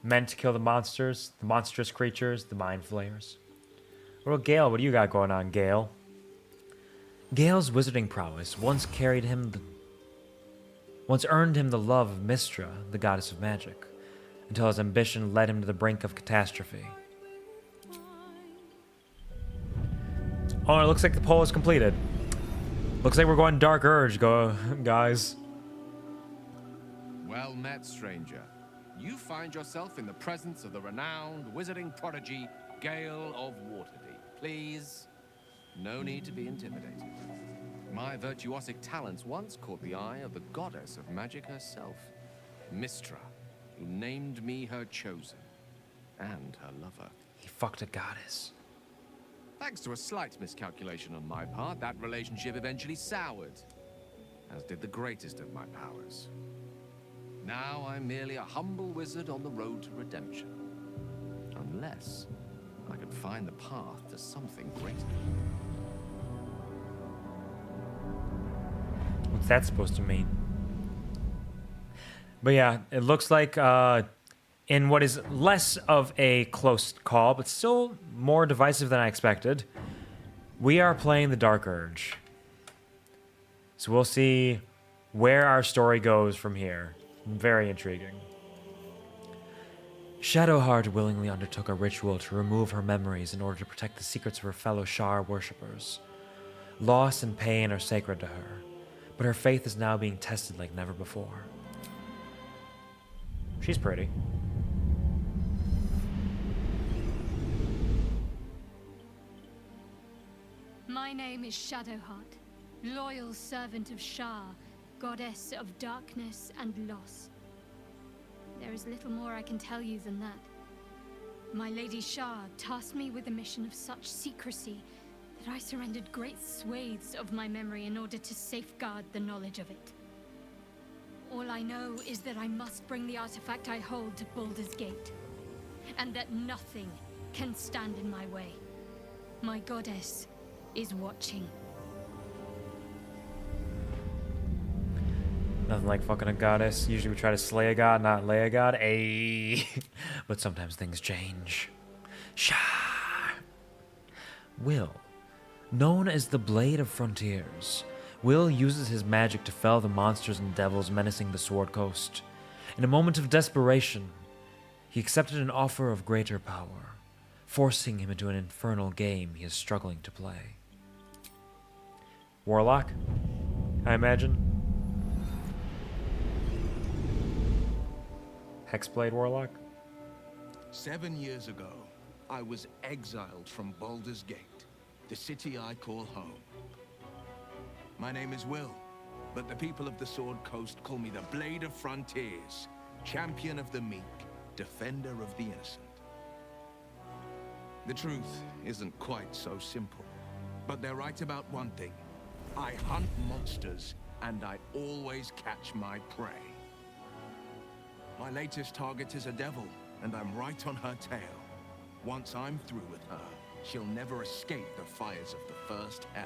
Meant to kill the monsters, the monstrous creatures, the mind flayers. What about Gale? What do you got going on, Gale? Gale's wizarding prowess once earned him the love of Mystra, the goddess of magic, until his ambition led him to the brink of catastrophe. Oh, it looks like the poll is completed. Looks like we're going Dark Urge, guys. Well met, stranger. You find yourself in the presence of the renowned wizarding prodigy, Gale of Waterdeep. Please, no need to be intimidated. My virtuosic talents once caught the eye of the goddess of magic herself, Mystra, who named me her chosen, and her lover. He fucked a goddess. Thanks to a slight miscalculation on my part, that relationship eventually soured, as did the greatest of my powers. Now I'm merely a humble wizard on the road to redemption. Unless I can find the path to something greater. What's that supposed to mean? But yeah, it looks like in what is less of a close call, but still more divisive than I expected, we are playing the Dark Urge. So we'll see where our story goes from here. Very intriguing. Shadowheart willingly undertook a ritual to remove her memories in order to protect the secrets of her fellow Shar worshippers. Loss and pain are sacred to her, but her faith is now being tested like never before. She's pretty. My name is Shadowheart, loyal servant of Shar, goddess of darkness and loss. There is little more I can tell you than that. My Lady Shar tasked me with a mission of such secrecy that I surrendered great swathes of my memory in order to safeguard the knowledge of it. All I know is that I must bring the artifact I hold to Baldur's Gate, and that nothing can stand in my way. My goddess is watching. Nothing like fucking a goddess. Usually we try to slay a god, not lay a god. Ayy. But sometimes things change. Shah. Will. Known as the Blade of Frontiers, Will uses his magic to fell the monsters and devils menacing the Sword Coast. In a moment of desperation, he accepted an offer of greater power, forcing him into an infernal game he is struggling to play. Warlock, I imagine. Hexblade Warlock? 7 years ago, I was exiled from Baldur's Gate, the city I call home. My name is Will, but the people of the Sword Coast call me the Blade of Frontiers, champion of the meek, defender of the innocent. The truth isn't quite so simple, but they're right about one thing. I hunt monsters, and I always catch my prey. My latest target is a devil, and I'm right on her tail. Once I'm through with her, she'll never escape the fires of the first hell.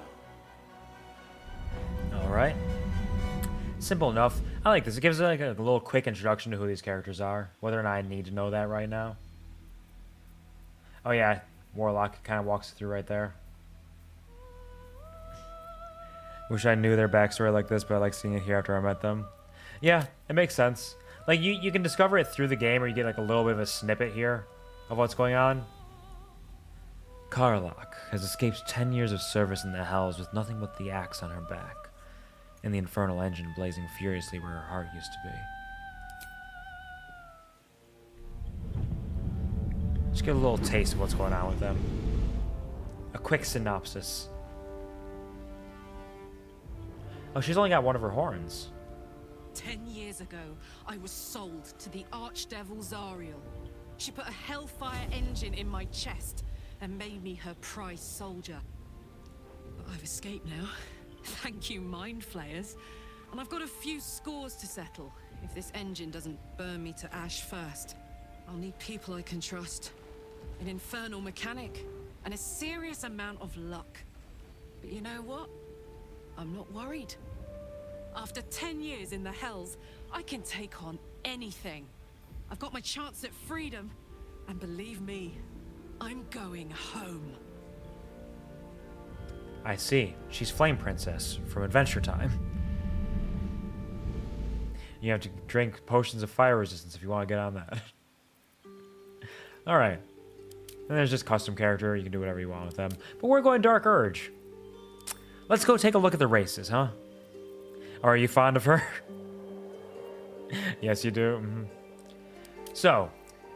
Alright. Simple enough. I like this. It gives like a little quick introduction to who these characters are. Whether or not I need to know that right now. Oh yeah, Warlock kind of walks through right there. Wish I knew their backstory like this, but I like seeing it here after I met them. Yeah, it makes sense. Like, you can discover it through the game, or you get like a little bit of a snippet here of what's going on. Karlach has escaped 10 years of service in the Hells with nothing but the axe on her back, and the infernal engine blazing furiously where her heart used to be. Just get a little taste of what's going on with them. A quick synopsis. Oh, she's only got one of her horns. 10 years ago, I was sold to the Archdevil Zariel. She put a Hellfire engine in my chest and made me her prize soldier. But I've escaped now. Thank you, Mind Flayers. And I've got a few scores to settle. If this engine doesn't burn me to ash first, I'll need people I can trust. An infernal mechanic, and a serious amount of luck. But you know what? I'm not worried. After 10 years in the Hells, I can take on anything. I've got my chance at freedom, and believe me, I'm going home. I see. She's Flame Princess from Adventure Time. You have to drink potions of fire resistance if you want to get on that. Alright. And there's just custom character. You can do whatever you want with them. But we're going Dark Urge. Let's go take a look at the races, huh? Or are you fond of her? Yes, you do. Mm-hmm. So,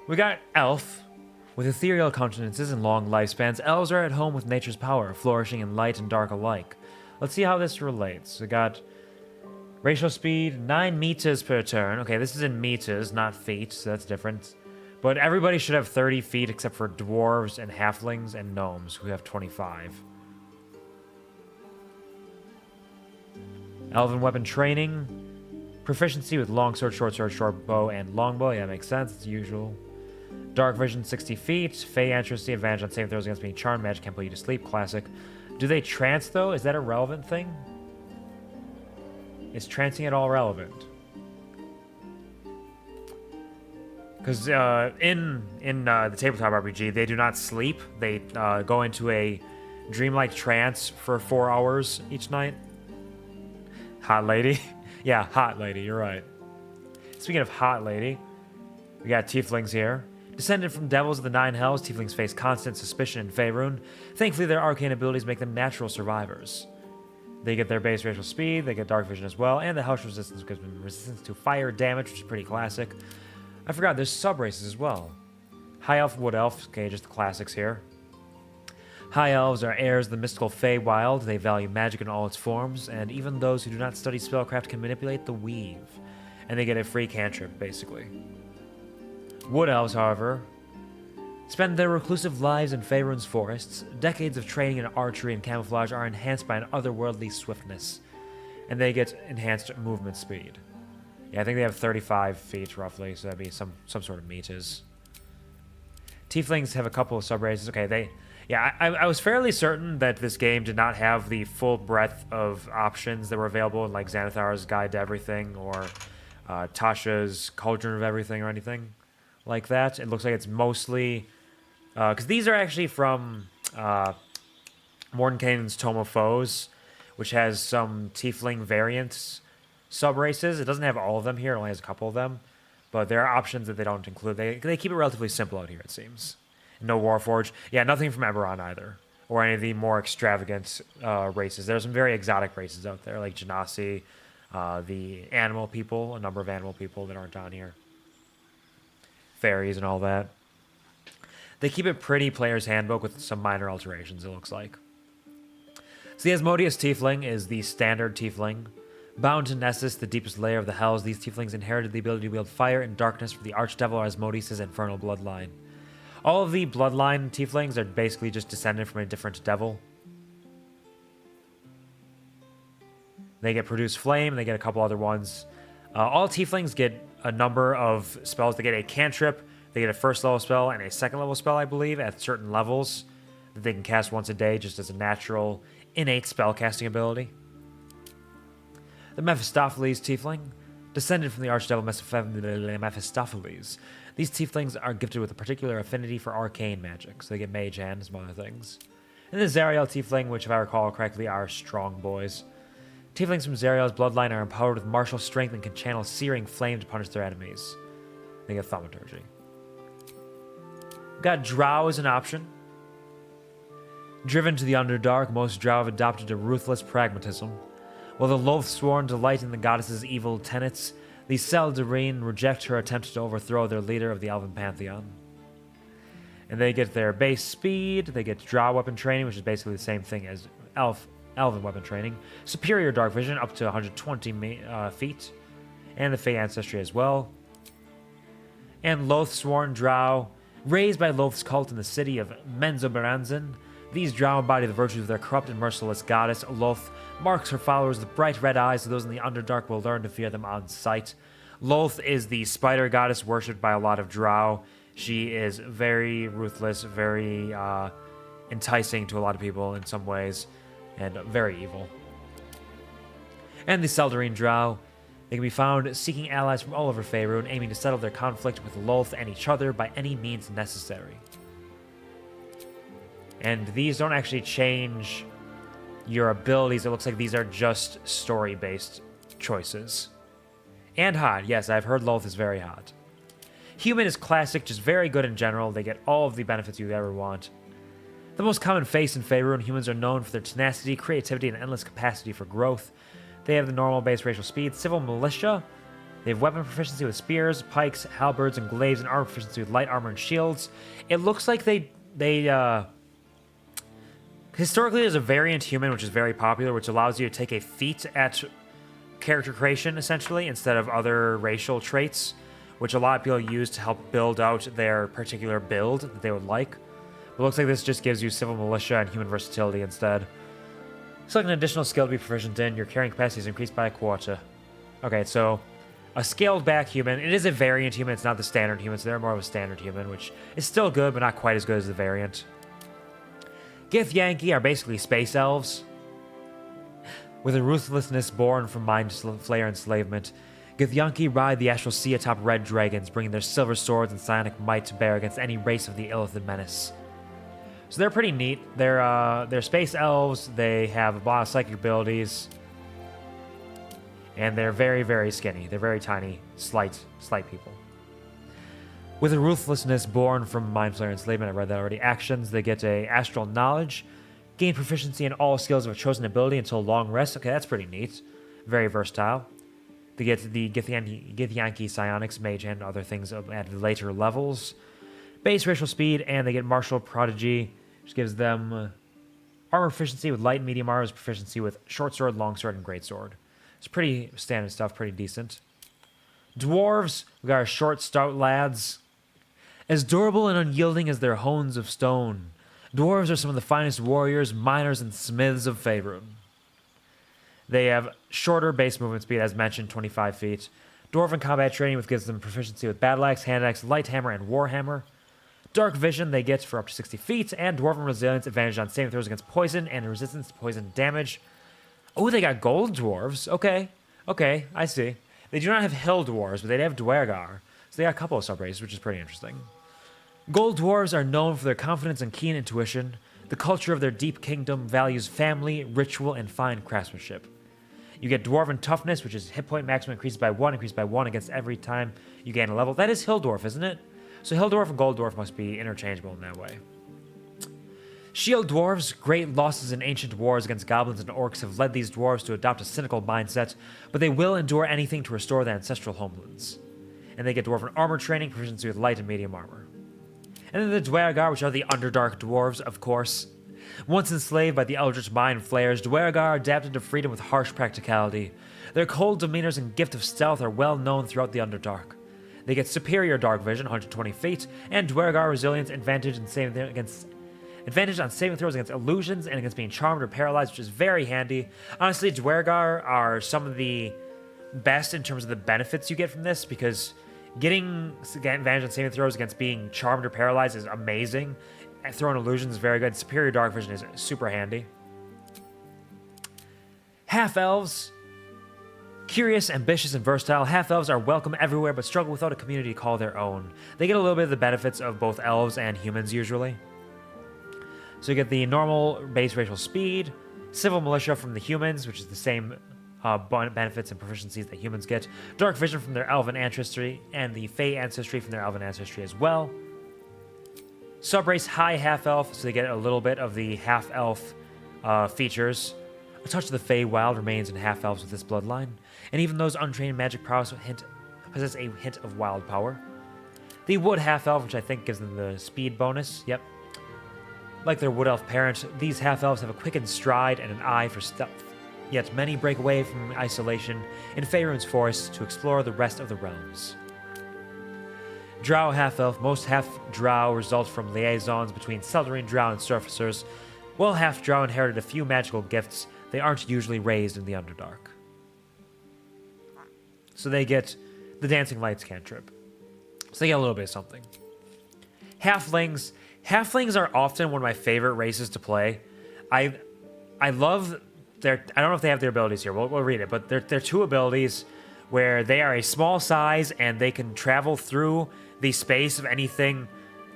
we got Elf. With ethereal countenances and long lifespans, elves are at home with nature's power, flourishing in light and dark alike. Let's see how this relates. We got racial speed, 9 meters per turn. Okay, this is in meters, not feet, so that's different. But everybody should have 30 feet except for dwarves and halflings and gnomes, who have 25. Elven weapon training. Proficiency with longsword, short sword, short bow, and longbow. Yeah, makes sense. It's usual. Dark vision, 60 feet. Fey accuracy, advantage on saving throws against being charmed. Magic can't put you to sleep. Classic. Do they trance, though? Is that a relevant thing? Is trancing at all relevant? Because in the tabletop RPG, they do not sleep. They go into a dreamlike trance for 4 hours each night. Hot lady. Yeah, hot lady. You're right. Speaking of hot lady, we got tieflings here. Descended from devils of the Nine Hells, tieflings face constant suspicion in Faerun. Thankfully, their arcane abilities make them natural survivors. They get their base racial speed, they get dark vision as well, and the hellish resistance gives them resistance to fire damage, which is pretty classic. I forgot, there's sub-races as well. High Elf, Wood Elf, okay, just the classics here. High Elves are heirs of the mystical Feywild. They value magic in all its forms, and even those who do not study spellcraft can manipulate the weave. And they get a free cantrip, basically. Wood Elves, however, spend their reclusive lives in Faerun's forests. Decades of training in archery and camouflage are enhanced by an otherworldly swiftness, and they get enhanced movement speed. Yeah, I think they have 35 feet, roughly, so that'd be some sort of meters. Tieflings have a couple of sub-races. Okay, I was fairly certain that this game did not have the full breadth of options that were available in, like, Xanathar's Guide to Everything, or Tasha's Cauldron of Everything, or anything like that. It looks like it's mostly... Because these are actually from Mordenkainen's Tome of Foes, which has some Tiefling variants sub-races. It doesn't have all of them here. It only has a couple of them. But there are options that they don't include. They keep it relatively simple out here, it seems. No Warforged. Yeah, nothing from Eberron either. Or any of the more extravagant races. There are some very exotic races out there, like Genasi, the animal people, a number of animal people that aren't on here. Fairies and all that. They keep it pretty player's handbook with some minor alterations, it looks like. So the Asmodeus Tiefling is the standard Tiefling. Bound to Nessus, the deepest layer of the Hells, these Tieflings inherited the ability to wield fire and darkness from the Archdevil Asmodeus' infernal bloodline. All of the bloodline Tieflings are basically just descended from a different devil. They get Produce Flame, they get a couple other ones. All Tieflings get a number of spells. They get a cantrip, they get a first level spell, and a second level spell, I believe, at certain levels that they can cast once a day just as a natural, innate spellcasting ability. The Mephistopheles Tiefling, descended from the Archdevil Mephistopheles. These Tieflings are gifted with a particular affinity for arcane magic, so they get Mage Hand and some other things. And the Zariel Tiefling, which if I recall correctly are strong boys. Tieflings from Zariel's bloodline are empowered with martial strength and can channel searing flame to punish their enemies. They get Thaumaturgy. Got Drow as an option. Driven to the Underdark, most Drow have adopted a ruthless pragmatism. While the Loathsworn delight in the goddess's evil tenets, the Seldarine reject her attempt to overthrow their leader of the Elven Pantheon. And they get their base speed, they get Drow weapon training, which is basically the same thing as Elven weapon training. Superior dark vision, up to 120 feet. And the Fey ancestry as well. And Loathsworn Drow, raised by Loth's cult in the city of Menzoberranzan. These Drow embody the virtues of their corrupt and merciless goddess. Loth marks her followers with bright red eyes, so those in the Underdark will learn to fear them on sight. Loth is the spider goddess worshipped by a lot of Drow. She is very ruthless, very enticing to a lot of people in some ways, and very evil. And the Seldarine Drow, they can be found seeking allies from all over Faerun, aiming to settle their conflict with Loth and each other by any means necessary. And these don't actually change your abilities, it looks like these are just story-based choices. And hot. Yes, I've heard Loth is very hot. Human is classic, just very good in general. They get all of the benefits you ever want. The most common face in Faerun, humans are known for their tenacity, creativity, and endless capacity for growth. They have the normal base racial speed. Civil militia. They have weapon proficiency with spears, pikes, halberds, and glaives, and armor proficiency with light armor and shields. It looks like they historically, there's a variant human, which is very popular, which allows you to take a feat at character creation, essentially, instead of other racial traits, which a lot of people use to help build out their particular build that they would like. It looks like this just gives you civil militia and human versatility instead. Select an additional skill to be proficient in. Your carrying capacity is increased by a quarter. Okay, so a scaled back human. It is a variant human. It's not the standard human, so they're more of a standard human, which is still good, but not quite as good as the variant. Githyanki are basically space elves. With a ruthlessness born from mind flayer enslavement, Githyanki ride the astral sea atop red dragons, bringing their silver swords and psionic might to bear against any race of the Illithid menace. So they're pretty neat. They're space elves. They have a lot of psychic abilities. And they're very, very skinny. They're very tiny, slight people. With a ruthlessness born from mind flayer enslavement, I read that already. Actions, they get a astral knowledge. Gain proficiency in all skills of a chosen ability until long rest. Okay, that's pretty neat. Very versatile. They get the Githyanki psionics, mage hand, and other things at later levels. Base racial speed, and they get martial prodigy, which gives them armor proficiency with light and medium armor, proficiency with short sword, long sword, and great sword. It's pretty standard stuff, pretty decent. Dwarves, we got our short, stout lads. As durable and unyielding as their hones of stone, dwarves are some of the finest warriors, miners, and smiths of Faerun. They have shorter base movement speed, as mentioned, 25 feet. Dwarven combat training, which gives them proficiency with battle axe, hand axe, light hammer, and warhammer. Dark vision they get for up to 60 feet, and dwarven resilience, advantage on saving throws against poison, and resistance to poison damage. Oh, they got gold dwarves. Okay, I see. They do not have hill dwarves, but they have Dwergar. So they got a couple of subraces, which is pretty interesting. Gold dwarves are known for their confidence and keen intuition. The culture of their deep kingdom values family, ritual, and fine craftsmanship. You get dwarven toughness, which is hit point maximum increased by 1 against every time you gain a level. That is hill dwarf, isn't it? So hill dwarf and gold dwarf must be interchangeable in that way. Shield dwarves, great losses in ancient wars against goblins and orcs have led these dwarves to adopt a cynical mindset, but they will endure anything to restore their ancestral homelands. And they get dwarven armor training, proficiency with light and medium armor. And then the Dwergar, which are the Underdark dwarves, of course. Once enslaved by the eldritch mind flayers, Dwergar adapted to freedom with harsh practicality. Their cold demeanors and gift of stealth are well known throughout the Underdark. They get superior dark vision, 120 feet, and Dwergar resilience, advantage on saving throws against illusions and against being charmed or paralyzed, which is very handy. Honestly, Dwergar are some of the best in terms of the benefits you get from this, because getting advantage on saving throws against being charmed or paralyzed is amazing. And throwing illusions is very good. Superior dark vision is super handy. Half-elves. Curious, ambitious, and versatile, half-elves are welcome everywhere but struggle without a community to call their own. They get a little bit of the benefits of both elves and humans usually. So you get the normal base racial speed, civil militia from the humans, which is the same benefits and proficiencies that humans get, dark vision from their elven ancestry, and the Fey ancestry from their elven ancestry as well. Subrace high half-elf, so they get a little bit of the half-elf features. A touch of the Fey wild remains in half-elves with this bloodline, and even those untrained magic prowess possess a hint of wild power. The wood half-elf, which I think gives them the speed bonus, yep. Like their wood elf parent, these half-elves have a quickened stride and an eye for stealth. Yet many break away from isolation in Faerun's forests to explore the rest of the realms. Drow half-elf. Most half-drow result from liaisons between Seldarine drow and surfacers. While half-drow inherited a few magical gifts, they aren't usually raised in the Underdark. So they get the Dancing Lights cantrip. So they get a little bit of something. Halflings. Halflings are often one of my favorite races to play. I love their... I don't know if they have their abilities here. We'll read it. But they're two abilities where they are a small size and they can travel through the space of anything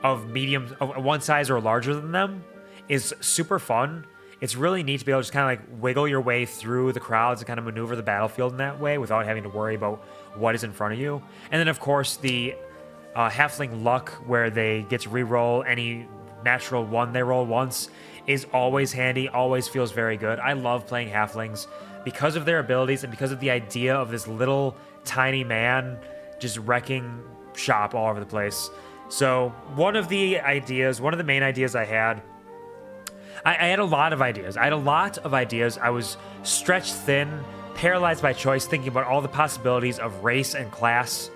of medium... of one size or larger than them. Is super fun. It's really neat to be able to just kind of like wiggle your way through the crowds and kind of maneuver the battlefield in that way without having to worry about what is in front of you. And then, of course, the halfling luck, where they get to re-roll any natural one they roll once, is always handy, always feels very good. I love playing halflings because of their abilities and because of the idea of this little tiny man just wrecking shop all over the place. So one of the main ideas I had a lot of ideas. I was stretched thin, paralyzed by choice, thinking about all the possibilities of race and class.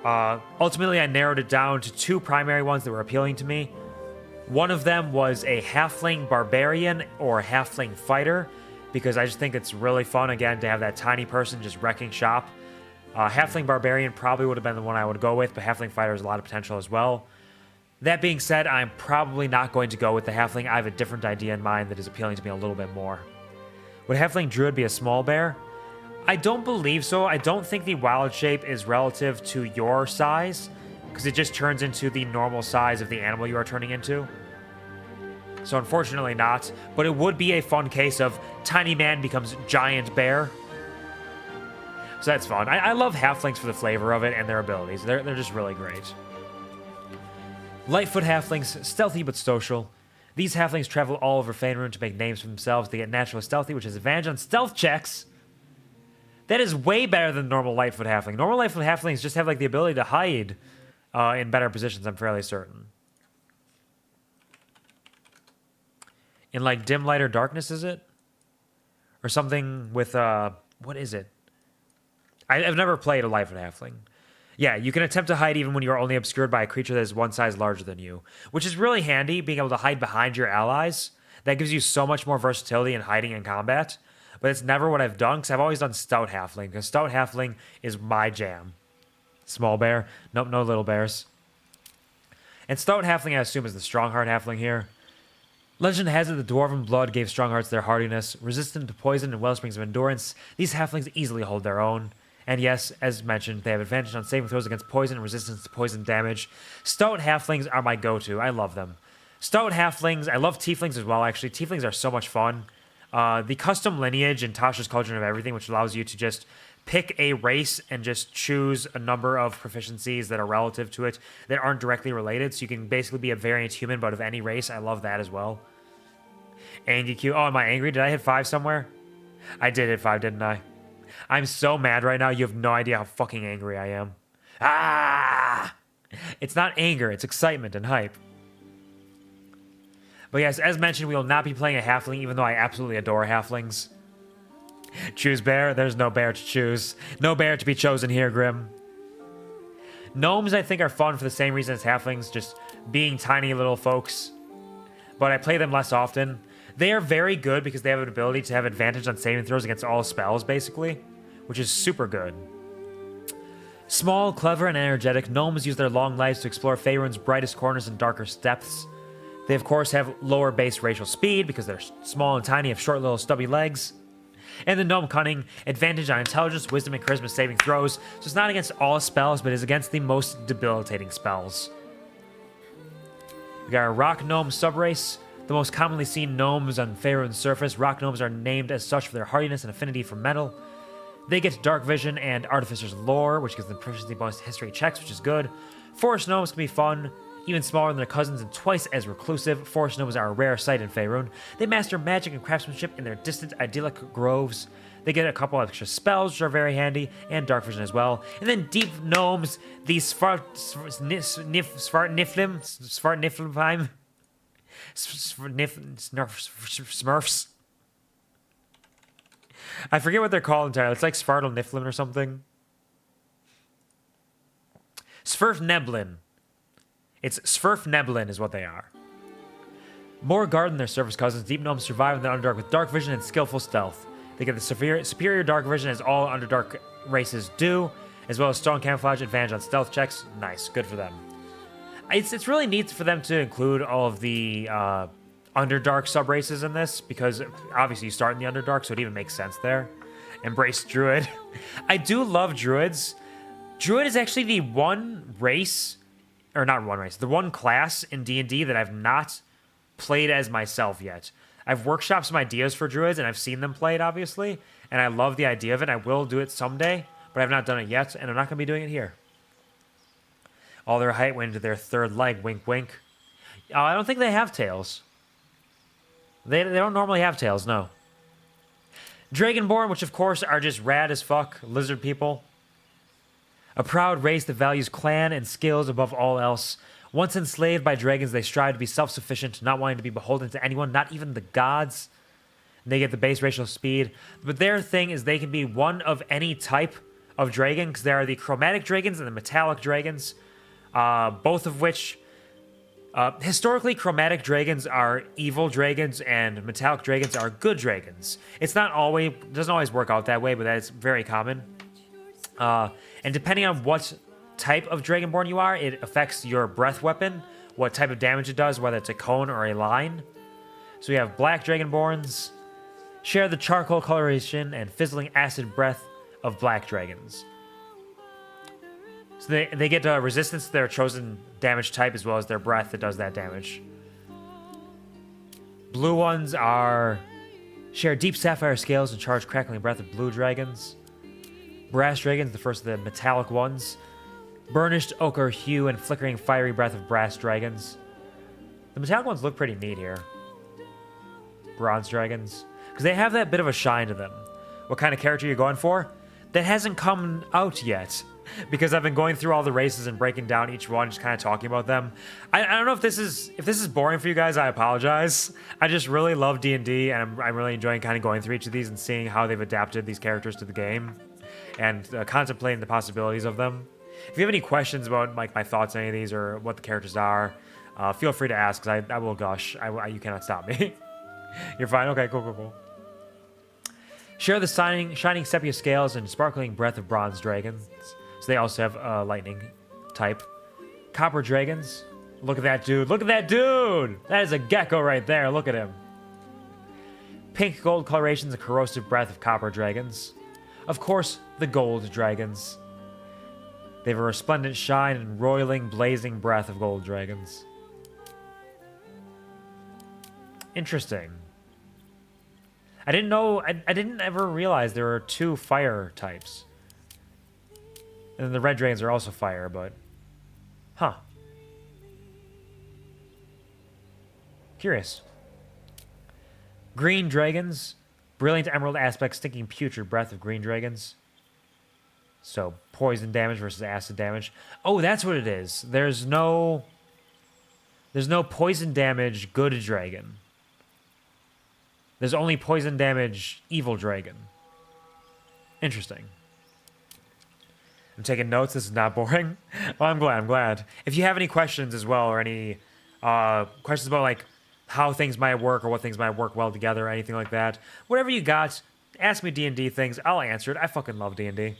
Ultimately, I narrowed it down to two primary ones that were appealing to me. One of them was a halfling barbarian or halfling fighter, because I just think it's really fun, again, to have that tiny person just wrecking shop. Halfling barbarian probably would have been the one I would go with, but halfling fighter has a lot of potential as well. That being said, I'm probably not going to go with the halfling. I have a different idea in mind that is appealing to me a little bit more. Would halfling druid be a small bear? I don't believe so. I don't think the wild shape is relative to your size, because it just turns into the normal size of the animal you are turning into. So unfortunately not, but it would be a fun case of tiny man becomes giant bear. So that's fun. I love halflings for the flavor of it and their abilities. They're just really great. Lightfoot halflings, stealthy but social. These halflings travel all over Faerun to make names for themselves. They get naturally stealthy, which is advantage on stealth checks. That is way better than normal Lightfoot halfling. Normal Lightfoot halflings just have like the ability to hide in better positions, I'm fairly certain. In like dim light or darkness, is it? Or something with, what is it? I've never played a Lightfoot halfling. Yeah, you can attempt to hide even when you are only obscured by a creature that is one size larger than you, which is really handy, being able to hide behind your allies. That gives you so much more versatility in hiding in combat, but it's never what I've done, because I've always done Stout Halfling, because Stout Halfling is my jam. Small bear? Nope, no little bears. And Stout Halfling, I assume, is the Strongheart Halfling here. Legend has it the Dwarven blood gave Stronghearts their hardiness, resistant to poison and wellsprings of endurance. These Halflings easily hold their own. And yes, as mentioned, they have advantage on saving throws against poison and resistance to poison damage. Stout Halflings are my go-to. I love them. Stout Halflings, I love Tieflings as well, actually. Tieflings are so much fun. The custom lineage in Tasha's Cauldron of Everything, which allows you to just pick a race and just choose a number of proficiencies that are relative to it that aren't directly related. So you can basically be a variant human, but of any race. I love that as well. Andy Q. Oh, am I angry? Did I hit 5 somewhere? I did hit 5, didn't I? I'm so mad right now, you have no idea how fucking angry I am. Ah! It's not anger, it's excitement and hype. But yes, as mentioned, we will not be playing a halfling, even though I absolutely adore halflings. Choose bear? There's no bear to choose. No bear to be chosen here, Grim. Gnomes, I think, are fun for the same reason as halflings, just being tiny little folks. But I play them less often. They are very good because they have an ability to have advantage on saving throws against all spells, basically, which is super good. Small, clever, and energetic, gnomes use their long lives to explore Faerun's brightest corners and darkest depths. They, of course, have lower base racial speed because they're small and tiny, have short little stubby legs. And the gnome cunning, advantage on intelligence, wisdom, and charisma saving throws, so it's not against all spells, but is against the most debilitating spells. We got our rock gnome subrace. The most commonly seen gnomes on Faerun's surface, rock gnomes are named as such for their hardiness and affinity for metal. They get dark vision and artificer's lore, which gives them proficiency bonus to history checks, which is good. Forest gnomes can be fun, even smaller than their cousins and twice as reclusive. Forest gnomes are a rare sight in Faerun. They master magic and craftsmanship in their distant idyllic groves. They get a couple of extra spells, which are very handy, and dark vision as well. And then deep gnomes, the Svartniflim, Smurfs. I forget what they're called entirely. It's like Svartal Niflin or something. Svirfneblin. It's Svirfneblin is what they are. More guard than their surface cousins, deep gnomes survive in the Underdark with dark vision and skillful stealth. They get the superior dark vision as all Underdark races do, as well as strong camouflage, advantage on stealth checks. Nice, good for them. It's really neat for them to include all of the Underdark sub-races in this, because obviously you start in the Underdark, so it even makes sense there. Embrace Druid. I do love Druids. Druid is actually the one race, or not one race, the one class in D&D that I've not played as myself yet. I've workshopped some ideas for druids, and I've seen them played, obviously, and I love the idea of it. I will do it someday, but I've not done it yet, and I'm not going to be doing it here. All their height went into their third leg, wink, wink. I don't think they have tails. They don't normally have tails, no. Dragonborn, which of course are just rad as fuck, lizard people. A proud race that values clan and skills above all else. Once enslaved by dragons, they strive to be self-sufficient, not wanting to be beholden to anyone, not even the gods. They get the base racial speed. But their thing is they can be one of any type of dragon, because there are the chromatic dragons and the metallic dragons, both of which... historically, chromatic dragons are evil dragons and metallic dragons are good dragons. It's not always, doesn't always work out that way, but that's very common. And depending on what type of Dragonborn you are, it affects your breath weapon, what type of damage it does, whether it's a cone or a line. So we have black Dragonborns, share the charcoal coloration and fizzling acid breath of black dragons. So they get resistance to their chosen damage type as well as their breath that does that damage. Blue ones are share deep sapphire scales and charge crackling breath of blue dragons. Brass dragons, the first of the metallic ones. Burnished ochre hue and flickering fiery breath of brass dragons. The metallic ones look pretty neat here. Bronze dragons. Because they have that bit of a shine to them. What kind of character you're going for? That hasn't come out yet. Because I've been going through all the races and breaking down each one, just kind of talking about them. I don't know if this is boring for you guys. I apologize. I just really love D&D, and I'm really enjoying kind of going through each of these and seeing how they've adapted these characters to the game, and contemplating the possibilities of them. If you have any questions about like my thoughts on any of these or what the characters are, feel free to ask, because I will gush. You cannot stop me. You're fine. Okay, cool. Share the shining sepia scales and sparkling breath of bronze dragons. So they also have lightning type. Copper dragons. Look at that dude. Look at that dude. That is a gecko right there. Look at him. Pink gold colorations and corrosive breath of copper dragons. Of course, the gold dragons. They have a resplendent shine and roiling, blazing breath of gold dragons. Interesting. I didn't know. I didn't ever realize there were 2 fire types. And then the red dragons are also fire, but... Huh. Curious. Green dragons. Brilliant emerald aspect, stinking putrid breath of green dragons. So, poison damage versus acid damage. Oh, that's what it is. There's no poison damage good dragon. There's only poison damage evil dragon. Interesting. I'm taking notes. This is not boring. Well, I'm glad. If you have any questions as well, or any questions about like how things might work or what things might work well together or anything like that, whatever you got, ask me D&D things. I'll answer it. I fucking love D&D.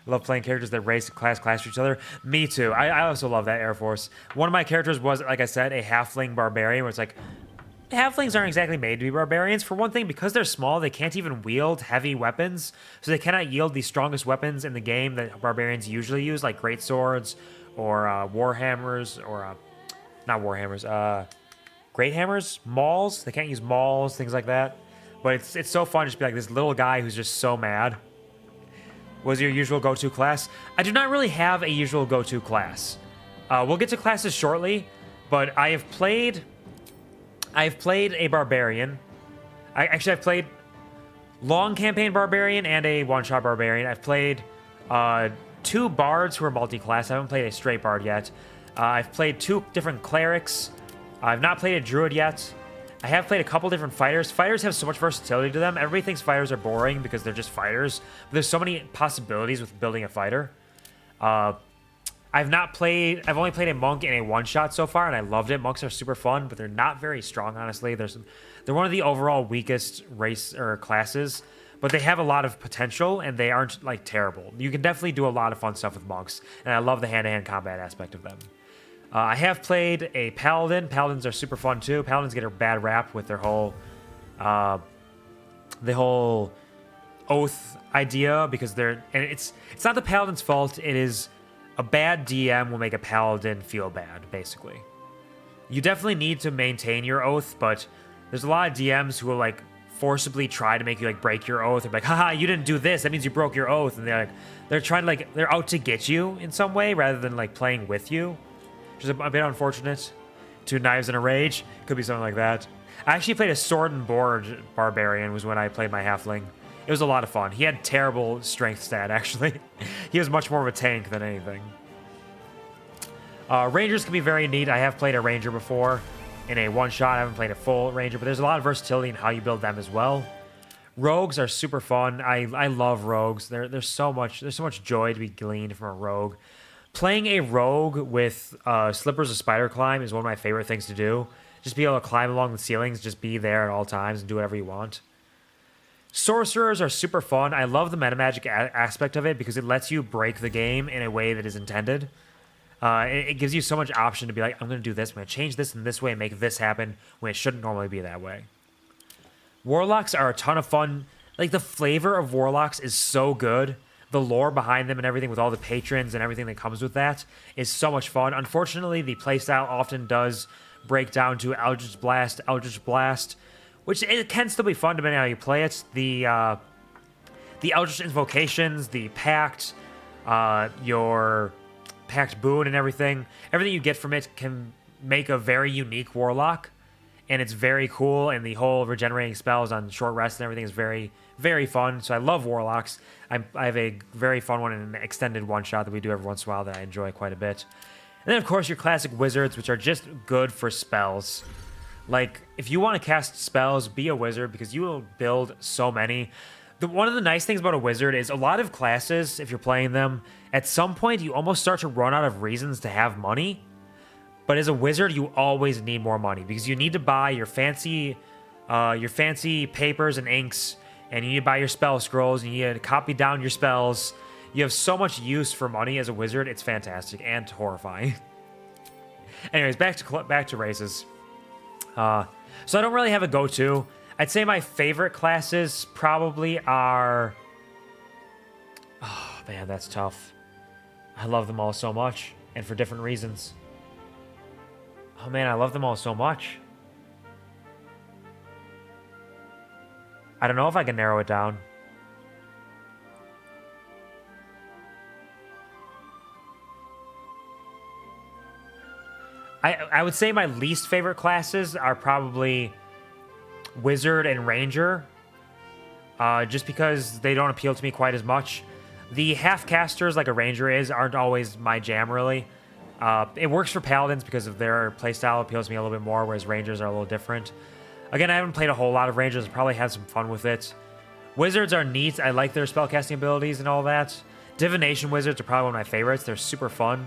I love playing characters that race clash each other. Me too. I also love that Air Force. One of my characters was, like I said, a halfling barbarian, where it's like, halflings aren't exactly made to be barbarians. For one thing, because they're small, they can't even wield heavy weapons, so they cannot yield the strongest weapons in the game that barbarians usually use, like great swords or warhammers, or not warhammers, great hammers, mauls. They can't use mauls, things like that. But it's so fun just to be like this little guy who's just so mad. What was your usual go-to class? I do not really have a usual go-to class. We'll get to classes shortly, but I've played a barbarian. I've played long campaign barbarian and a one-shot barbarian. I've played 2 bards who are multi-class. I haven't played a straight bard yet. I've played 2 different clerics. I've not played a druid yet. I have played a couple different fighters. Fighters have so much versatility to them. Everybody thinks fighters are boring because they're just fighters. But there's so many possibilities with building a fighter. I've only played a monk in a one-shot so far, and I loved it. Monks are super fun, but they're not very strong, honestly. They're one of the overall weakest race or classes, but they have a lot of potential, and they aren't, like, terrible. You can definitely do a lot of fun stuff with monks, and I love the hand-to-hand combat aspect of them. I have played a paladin. Paladins are super fun, too. Paladins get a bad rap with their whole oath idea, because it's not the paladin's fault. It is... a bad DM will make a paladin feel bad, basically. You definitely need to maintain your oath, but There's a lot of DMs who will like forcibly try to make you like break your oath. They're like, haha, you didn't do this. That means you broke your oath. And they're trying to like, they're out to get you in some way rather than like playing with you. Which is a bit unfortunate. 2 knives in a rage. Could be something like that. I actually played a sword and board barbarian was when I played my halfling. It was a lot of fun. He had terrible strength stat, actually. He was much more of a tank than anything. Rangers can be very neat. I have played a ranger before in a one-shot. I haven't played a full ranger, but there's a lot of versatility in how you build them as well. Rogues are super fun. I love rogues. There's so much joy to be gleaned from a rogue. Playing a rogue with Slippers of Spider Climb is one of my favorite things to do. Just be able to climb along the ceilings, just be there at all times and do whatever you want. Sorcerers are super fun. I love the metamagic aspect of it because it lets you break the game in a way that is intended. It gives you so much option to be like, I'm going to do this, I'm going to change this in this way and make this happen when it shouldn't normally be that way. Warlocks are a ton of fun. Like, the flavor of Warlocks is so good. The lore behind them and everything with all the patrons and everything that comes with that is so much fun. Unfortunately, the playstyle often does break down to Eldritch Blast, which it can still be fun depending on how you play it. The Eldritch Invocations, the Pact, your Pact Boon and everything you get from it can make a very unique Warlock, and it's very cool, and the whole regenerating spells on short rest and everything is very, very fun. So I love Warlocks. I have a very fun one in an extended one-shot that we do every once in a while that I enjoy quite a bit. And then, of course, your classic wizards, which are just good for spells. Like, if you want to cast spells, be a wizard, because you will build so many. One of the nice things about a wizard is a lot of classes, if you're playing them, at some point you almost start to run out of reasons to have money. But as a wizard, you always need more money, because you need to buy your fancy papers and inks, and you need to buy your spell scrolls, and you need to copy down your spells. You have so much use for money as a wizard. It's fantastic and horrifying. Anyways, back to races. So I don't really have a go-to. I'd say my favorite classes probably are... Oh, man, that's tough. I love them all so much, and for different reasons. Oh, man, I love them all so much. I don't know if I can narrow it down. I would say my least favorite classes are probably Wizard and Ranger, just because they don't appeal to me quite as much. The half-casters, like a Ranger is, aren't always my jam, really. It works for Paladins because of their playstyle appeals to me a little bit more, whereas Rangers are a little different. Again, I haven't played a whole lot of Rangers. Probably had some fun with it. Wizards are neat. I like their spellcasting abilities and all that. Divination Wizards are probably one of my favorites. They're super fun.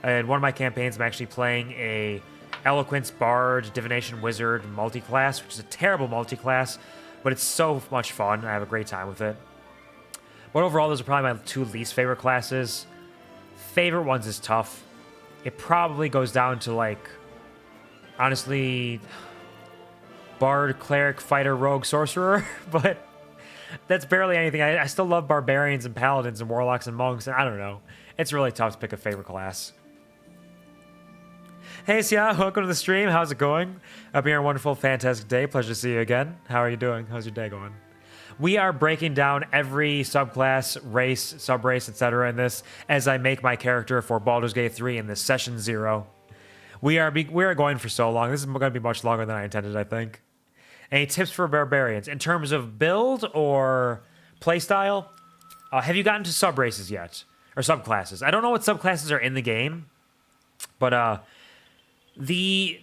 In one of my campaigns, I'm actually playing a Eloquence Bard Divination Wizard multi-class, which is a terrible multi-class, but it's so much fun. I have a great time with it. But overall, those are probably my 2 least favorite classes. Favorite ones is tough. It probably goes down to, like, honestly, Bard, Cleric, Fighter, Rogue, Sorcerer, but that's barely anything. I still love Barbarians and Paladins and Warlocks and Monks, and I don't know. It's really tough to pick a favorite class. Hey, Sia, welcome to the stream. How's it going? Hope you're a wonderful, fantastic day. Pleasure to see you again. How are you doing? How's your day going? We are breaking down every subclass, race, subrace, etc. in this as I make my character for Baldur's Gate 3 in this session 0. We are going for so long. This is going to be much longer than I intended, I think. Any tips for barbarians in terms of build or playstyle? Have you gotten to subraces yet? Or subclasses? I don't know what subclasses are in the game, but the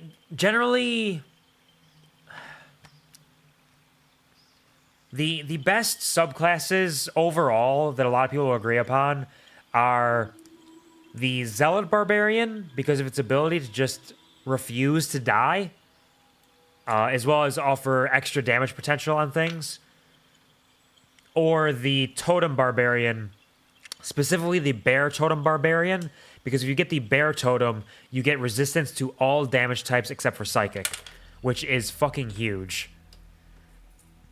best subclasses overall that a lot of people will agree upon are the Zealot Barbarian, because of its ability to just refuse to die, as well as offer extra damage potential on things, or the Totem Barbarian, specifically the Bear Totem Barbarian, because if you get the Bear Totem, you get resistance to all damage types except for Psychic, which is fucking huge.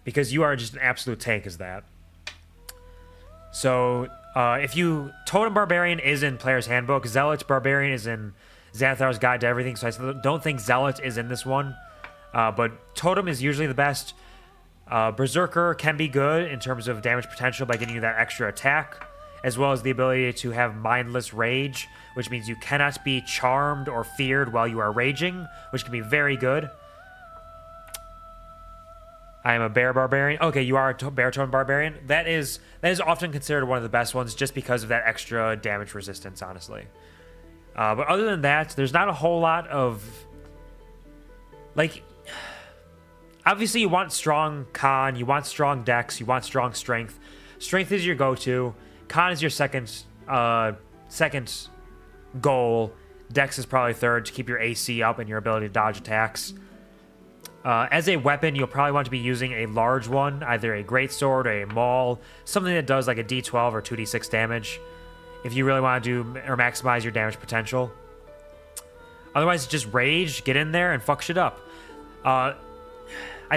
Because you are just an absolute tank as that. So, Totem Barbarian is in Player's Handbook. Zealot Barbarian is in Xanathar's Guide to Everything, so I don't think Zealot is in this one. But Totem is usually the best. Berserker can be good in terms of damage potential by getting you that extra attack, as well as the ability to have mindless rage, which means you cannot be charmed or feared while you are raging, which can be very good. I am a bear barbarian. Okay, you are a bear totem barbarian. That is often considered one of the best ones just because of that extra damage resistance, honestly. But other than that, there's not a whole lot of... Like, obviously you want strong con, you want strong dex, you want strong strength. Strength is your go-to. Con is your second goal. Dex is probably third to keep your AC up and your ability to dodge attacks. As a weapon, you'll probably want to be using a large one, either a greatsword or a maul, something that does like a d12 or 2d6 damage, if you really want to do or maximize your damage potential. Otherwise, just rage, get in there, and fuck shit up. I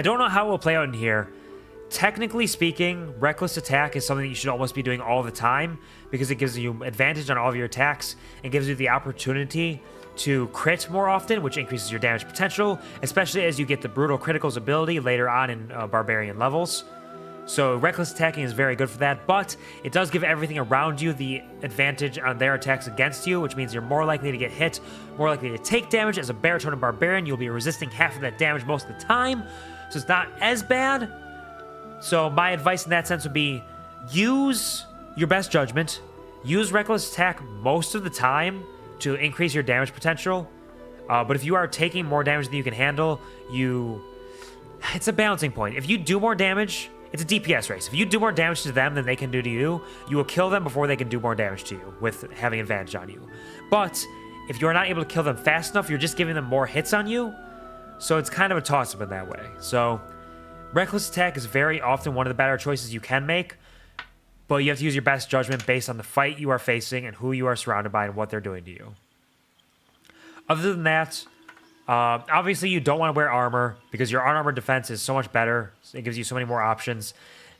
don't know how it will play out in here. Technically speaking, Reckless Attack is something you should almost be doing all the time because it gives you advantage on all of your attacks and gives you the opportunity to crit more often, which increases your damage potential, especially as you get the Brutal Criticals ability later on in Barbarian levels. So Reckless Attacking is very good for that, but it does give everything around you the advantage on their attacks against you, which means you're more likely to get hit, more likely to take damage. As a Baritone Barbarian, you'll be resisting half of that damage most of the time, so it's not as bad. So my advice in that sense would be use your best judgment, use Reckless Attack most of the time to increase your damage potential. But if you are taking more damage than you can handle, it's a balancing point. If you do more damage, it's a DPS race. If you do more damage to them than they can do to you, you will kill them before they can do more damage to you with having advantage on you. But if you're not able to kill them fast enough, you're just giving them more hits on you. So it's kind of a toss-up in that way. So Reckless Attack is very often one of the better choices you can make, but you have to use your best judgment based on the fight you are facing and who you are surrounded by and what they're doing to you. Other than that, obviously you don't want to wear armor because your unarmored defense is so much better. It gives you so many more options.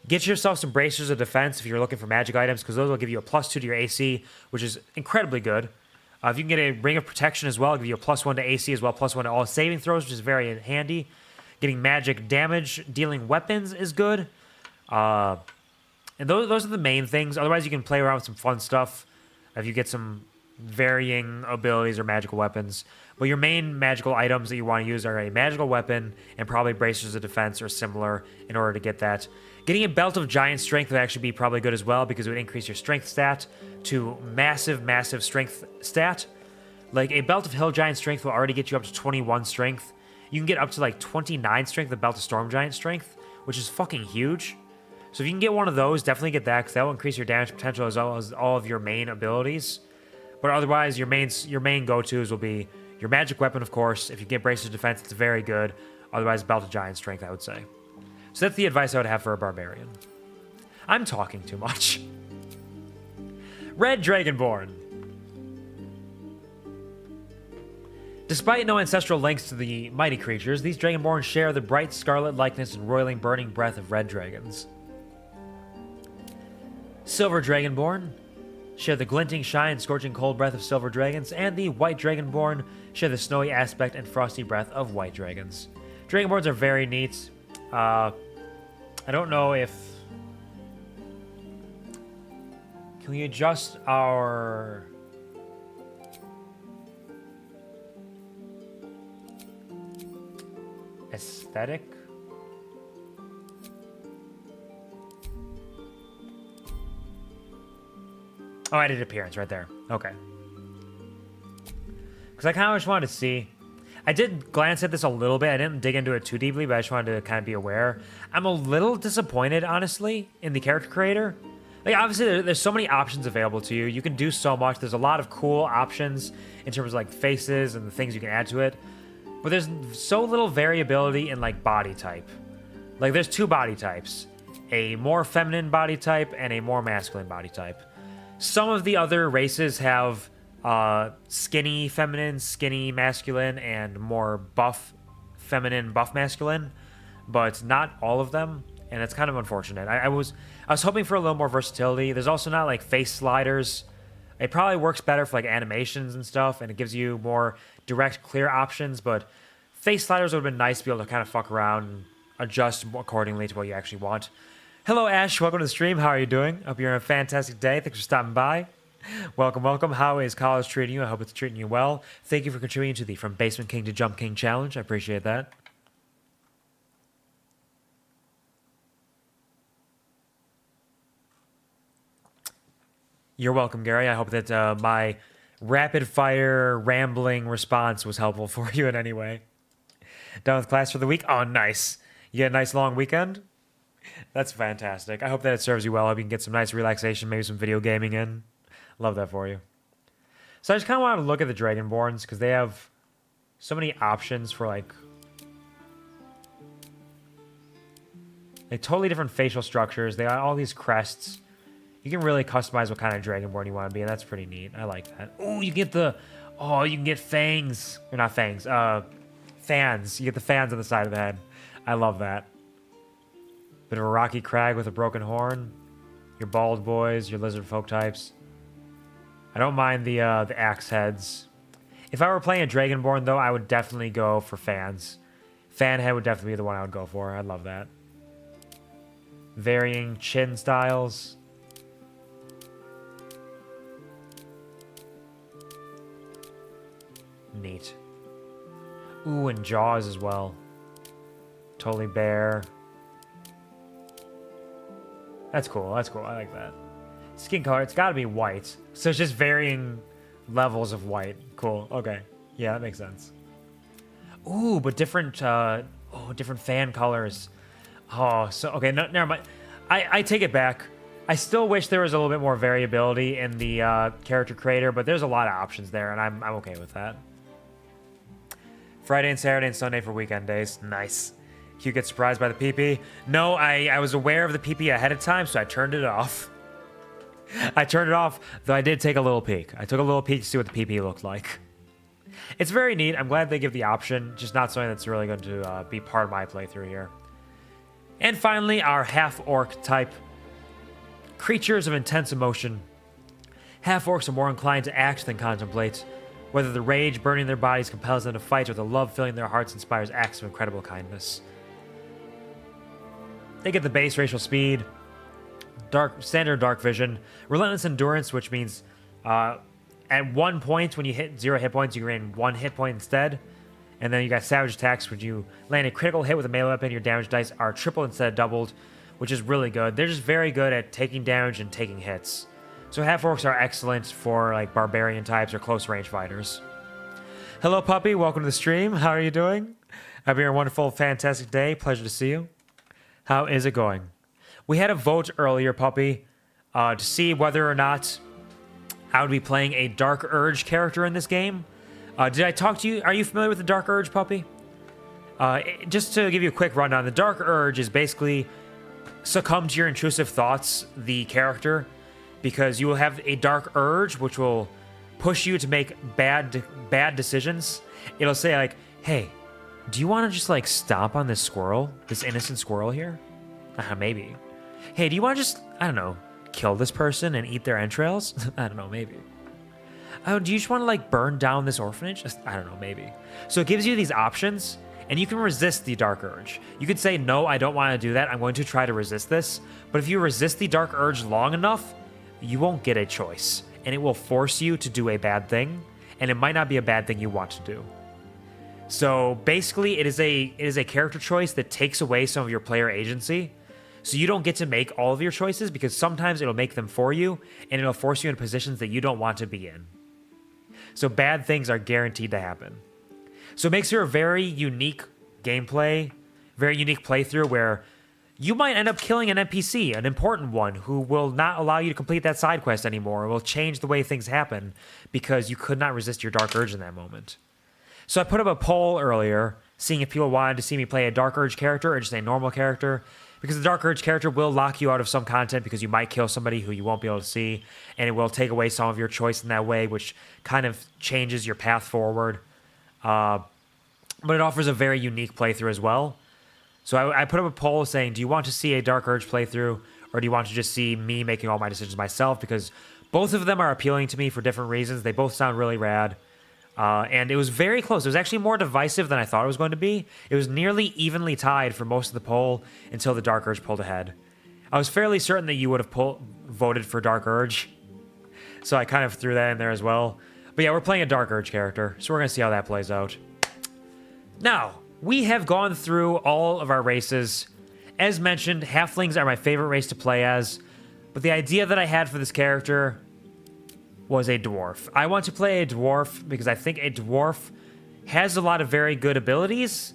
Get yourself some bracers of defense if you're looking for magic items because those will give you a +2 to your AC, which is incredibly good. If you can get a Ring of Protection as well, it'll give you a +1 to AC as well, +1 to all saving throws, which is very handy. Getting magic damage dealing weapons is good. And those are the main things. Otherwise, you can play around with some fun stuff if you get some varying abilities or magical weapons. But your main magical items that you want to use are a magical weapon and probably bracers of defense or similar in order to get that. Getting a Belt of Giant Strength would actually be probably good as well because it would increase your strength stat to massive strength stat. Like a Belt of Hill Giant Strength will already get you up to 21 strength. You can get up to like 29 strength with Belt of Storm Giant Strength, which is fucking huge. So if you can get one of those, definitely get that because that will increase your damage potential as well as all of your main abilities. But otherwise, your main go-tos will be your magic weapon, of course. If you get Bracers of Defense, it's very good. Otherwise, Belt of Giant Strength, I would say. So that's the advice I would have for a barbarian. I'm talking too much. Red Dragonborn. Despite no ancestral links to the mighty creatures, these Dragonborn share the bright scarlet likeness and roiling burning breath of red dragons. Silver Dragonborn share the glinting shine and scorching cold breath of silver dragons, and the white Dragonborn share the snowy aspect and frosty breath of white dragons. Dragonborns are very neat. I don't know if... Can we adjust our... aesthetic? Oh, I did appearance right there. Okay. Because I kind of just wanted to see. I did glance at this a little bit. I didn't dig into it too deeply, but I just wanted to kind of be aware. I'm a little disappointed, honestly, in the character creator. Like, obviously, there's so many options available to you. You can do so much. There's a lot of cool options in terms of, like, faces and the things you can add to it. But there's so little variability in, like, body type. Like, there's two body types. A more feminine body type and a more masculine body type. Some of the other races have skinny feminine, skinny masculine, and more buff feminine, buff masculine, but not all of them, and it's kind of unfortunate. I was hoping for a little more versatility. There's also not like face sliders. It probably works better for like animations and stuff, and it gives you more direct, clear options, but Face sliders would have been nice to be able to kind of fuck around and adjust accordingly to what you actually want. Hello, Ash. Welcome to the stream. How are you doing? Hope you're having a fantastic day. Thanks for stopping by. Welcome, welcome. How is college treating you? I hope it's treating you well. Thank you for contributing to the From Basement King to Jump King challenge. I appreciate that. You're welcome, Gary. I hope that my rapid-fire, rambling response was helpful for you in any way. Done with class for the week? Oh, nice. You get a nice long weekend? That's fantastic. I hope that it serves you well. I hope you can get some nice relaxation, maybe some video gaming in. Love that for you. So I just kind of want to look at the Dragonborns because they have so many options for like totally different facial structures. They got all these crests. You can really customize what kind of Dragonborn you want to be, and that's pretty neat. I like that. Oh, you get the... Oh, you can get fangs. Or not fangs. Fans. You get the fans on the side of the head. I love that. Bit of a rocky crag with a broken horn. Your bald boys, your lizard folk types. I don't mind the axe heads. If I were playing a Dragonborn, though, I would definitely go for fans. Fan head would definitely be the one I would go for. I'd love that. Varying chin styles. Neat. Ooh, and jaws as well. Totally bare. That's cool. That's cool. I like that. Skin color, it's got to be white. So it's just varying levels of white. Cool. Okay. Yeah, that makes sense. Ooh, but different, different fan colors. Oh, so, okay, no, never mind. I take it back. I still wish there was a little bit more variability in the character creator, but there's a lot of options there, and I'm okay with that. Friday and Saturday and Sunday for weekend days. Nice. You get surprised by the PP? No, I was aware of the PP ahead of time, so I turned it off. I turned it off, though I did take a little peek. I took a little peek to see what the PP looked like. It's very neat. I'm glad they give the option, just not something that's really going to be part of my playthrough here. And finally, our half-orc type. Creatures of intense emotion. Half-orcs are more inclined to act than contemplate. Whether the rage burning their bodies compels them to fight or the love filling their hearts inspires acts of incredible kindness. They get the base racial speed, standard dark vision, relentless endurance, which means at 1 point when you hit 0 hit points, you gain 1 hit point instead. And then you got savage attacks, when you land a critical hit with a melee weapon, your damage dice are tripled instead of doubled, which is really good. They're just very good at taking damage and taking hits. So half-orcs are excellent for like barbarian types or close range fighters. Hello, puppy. Welcome to the stream. How are you doing? Hope you're a wonderful, fantastic day. Pleasure to see you. How is it going? We had a vote earlier, puppy, to see whether or not I would be playing a Dark Urge character in this game. Did I talk to you? Are you familiar with the Dark Urge, puppy? Just to give you a quick rundown, the Dark Urge is basically succumb to your intrusive thoughts, the character, because you will have a Dark Urge, which will push you to make bad decisions. It'll say like, hey, do you want to just like stomp on this squirrel, this innocent squirrel here? Maybe. Hey, do you want to just, I don't know, kill this person and eat their entrails? I don't know, maybe. Oh, do you just want to like burn down this orphanage? I don't know, maybe. So it gives you these options, and you can resist the Dark Urge. You could say, no, I don't want to do that. I'm going to try to resist this. But if you resist the Dark Urge long enough, you won't get a choice, and it will force you to do a bad thing, and it might not be a bad thing you want to do. So basically, it is a character choice that takes away some of your player agency. So you don't get to make all of your choices, because sometimes it'll make them for you, and it'll force you in positions that you don't want to be in. So bad things are guaranteed to happen. So it makes for a very unique gameplay, very unique playthrough where you might end up killing an NPC, an important one, who will not allow you to complete that side quest anymore, or will change the way things happen because you could not resist your Dark Urge in that moment. So I put up a poll earlier, seeing if people wanted to see me play a Dark Urge character or just a normal character, because the Dark Urge character will lock you out of some content because you might kill somebody who you won't be able to see, and it will take away some of your choice in that way, which kind of changes your path forward. But it offers a very unique playthrough as well. So I put up a poll saying, do you want to see a Dark Urge playthrough, or do you want to just see me making all my decisions myself? Because both of them are appealing to me for different reasons. They both sound really rad. And it was very close. It was actually more divisive than I thought it was going to be. It was nearly evenly tied for most of the poll until the Dark Urge pulled ahead. I was fairly certain that you would have voted for Dark Urge, so I kind of threw that in there as well. But yeah, we're playing a Dark Urge character, so we're going to see how that plays out. Now, we have gone through all of our races. As mentioned, halflings are my favorite race to play as, but the idea that I had for this character was a dwarf. I want to play a dwarf because I think a dwarf has a lot of very good abilities